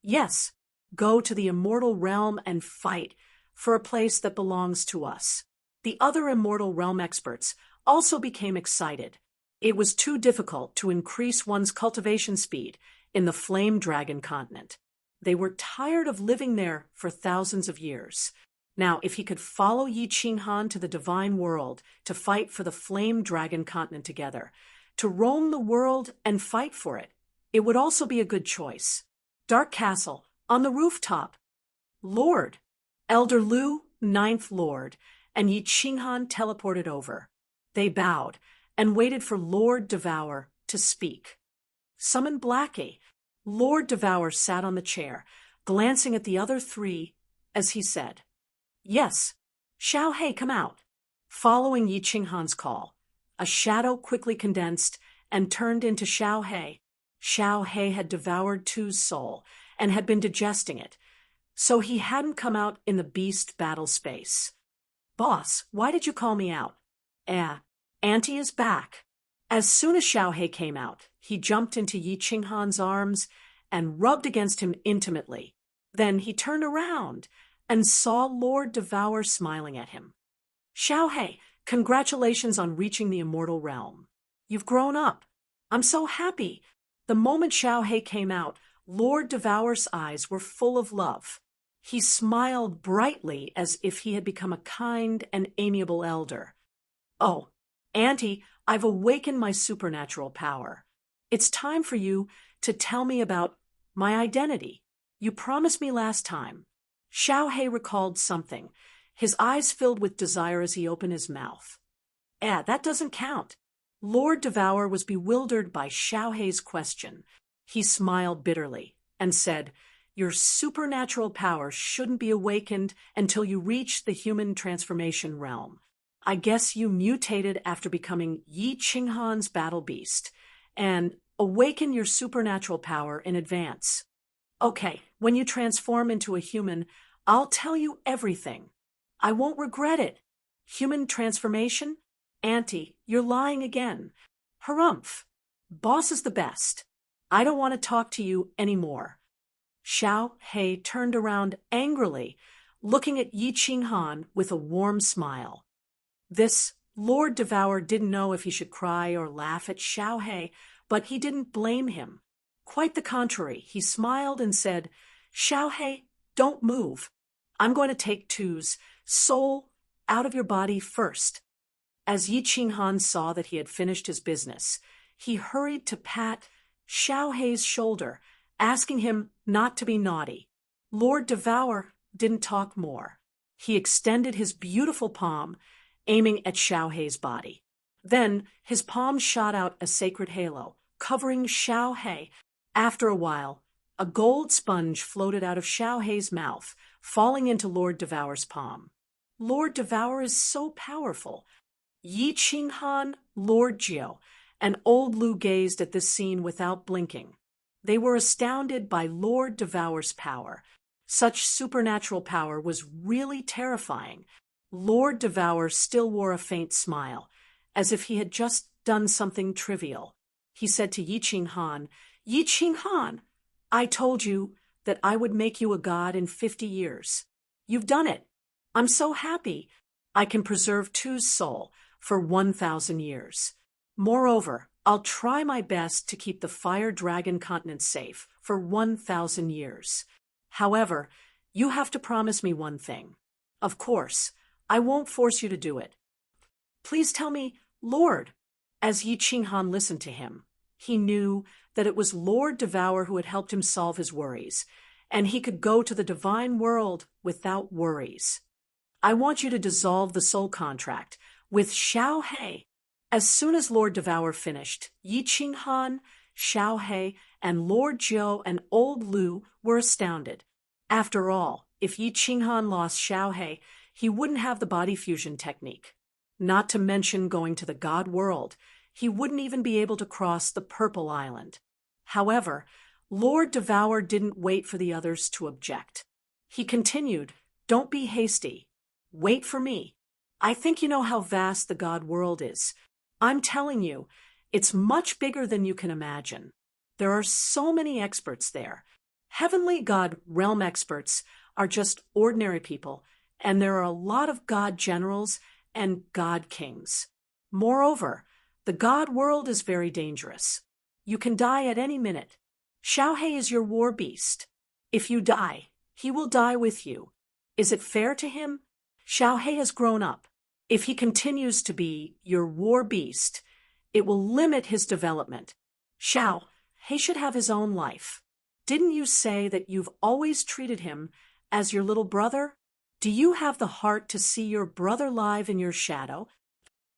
Yes, go to the immortal realm and fight for a place that belongs to us. The other immortal realm experts also became excited. It was too difficult to increase one's cultivation speed in the Flame Dragon continent. They were tired of living there for thousands of years. Now, if he could follow Yi Qinghan to the divine world to fight for the flame dragon continent together, to roam the world and fight for it, it would also be a good choice. Dark Castle, on the rooftop. Lord, Elder Lu, Ninth Lord, and Yi Qinghan teleported over. They bowed and waited for Lord Devour to speak. Summon Blackie. Lord Devour sat on the chair, glancing at the other three as he said, "Yes, Xiao He, come out." Following Yi Qinghan's call, a shadow quickly condensed and turned into Xiao He. Xiao He had devoured Tu's soul and had been digesting it, so he hadn't come out in the beast battle space. "Boss, why did you call me out?" Auntie is back." As soon as Xiao He came out, he jumped into Yi Qinghan's arms and rubbed against him intimately. Then he turned around and saw Lord Devour smiling at him. "Xiao He, congratulations on reaching the immortal realm. You've grown up. I'm so happy." The moment Xiao He came out, Lord Devour's eyes were full of love. He smiled brightly as if he had become a kind and amiable elder. "Oh, Auntie, I've awakened my supernatural power. It's time for you to tell me about my identity. You promised me last time." Xiao He recalled something. His eyes filled with desire as he opened his mouth. That doesn't count." Lord Devour was bewildered by Xiao He's question. He smiled bitterly and said, "Your supernatural power shouldn't be awakened until you reach the human transformation realm. I guess you mutated after becoming Yi Qinghan's battle beast, and awaken your supernatural power in advance. Okay, when you transform into a human, I'll tell you everything. I won't regret it." "Human transformation? Auntie, you're lying again." "Harumph. Boss is the best. I don't want to talk to you anymore." Xiao He turned around angrily, looking at Yi Qinghan with a warm smile. This Lord Devour didn't know if he should cry or laugh at Xiao He, but he didn't blame him. Quite the contrary, he smiled and said, "Xiao He, don't move. I'm going to take Tu's soul out of your body first." As Yi Qinghan saw that he had finished his business, he hurried to pat Xiao He's shoulder, asking him not to be naughty. Lord Devour didn't talk more. He extended his beautiful palm, aiming at Xiao He's body. Then his palm shot out a sacred halo, covering Xiao He. After a while, a gold sponge floated out of Xiao He's mouth, falling into Lord Devour's palm. Lord Devour is so powerful. Yi Qinghan, Lord Jiao, and old Lu gazed at this scene without blinking. They were astounded by Lord Devour's power. Such supernatural power was really terrifying. Lord Devour still wore a faint smile, as if he had just done something trivial. He said to Yi Qinghan, "Yi Qinghan, I told you that I would make you a god in 50 years. You've done it. I'm so happy. I can preserve Tu's soul for 1,000 years. Moreover, I'll try my best to keep the fire dragon continent safe for 1,000 years. However, you have to promise me one thing. Of course, I won't force you to do it." "Please tell me, Lord." As Yi Qinghan listened to him, he knew that it was Lord Devour who had helped him solve his worries, and he could go to the divine world without worries. "I want you to dissolve the soul contract with Xiao He." As soon as Lord Devour finished, Yi Qinghan, Xiao He, and Lord Jiao and old Lu were astounded. After all, if Yi Qinghan lost Xiao He, he wouldn't have the body fusion technique. Not to mention going to the god world, he wouldn't even be able to cross the Purple Island. However, Lord Devour didn't wait for the others to object. He continued, "Don't be hasty. Wait for me. I think you know how vast the god world is. I'm telling you, it's much bigger than you can imagine. There are so many experts there. Heavenly God realm experts are just ordinary people, and there are a lot of god generals and god kings. Moreover, the god world is very dangerous. You can die at any minute. Xiao He is your war beast. If you die, he will die with you. Is it fair to him? Xiao He has grown up. If he continues to be your war beast, it will limit his development. Xiao He should have his own life. Didn't you say that you've always treated him as your little brother? Do you have the heart to see your brother live in your shadow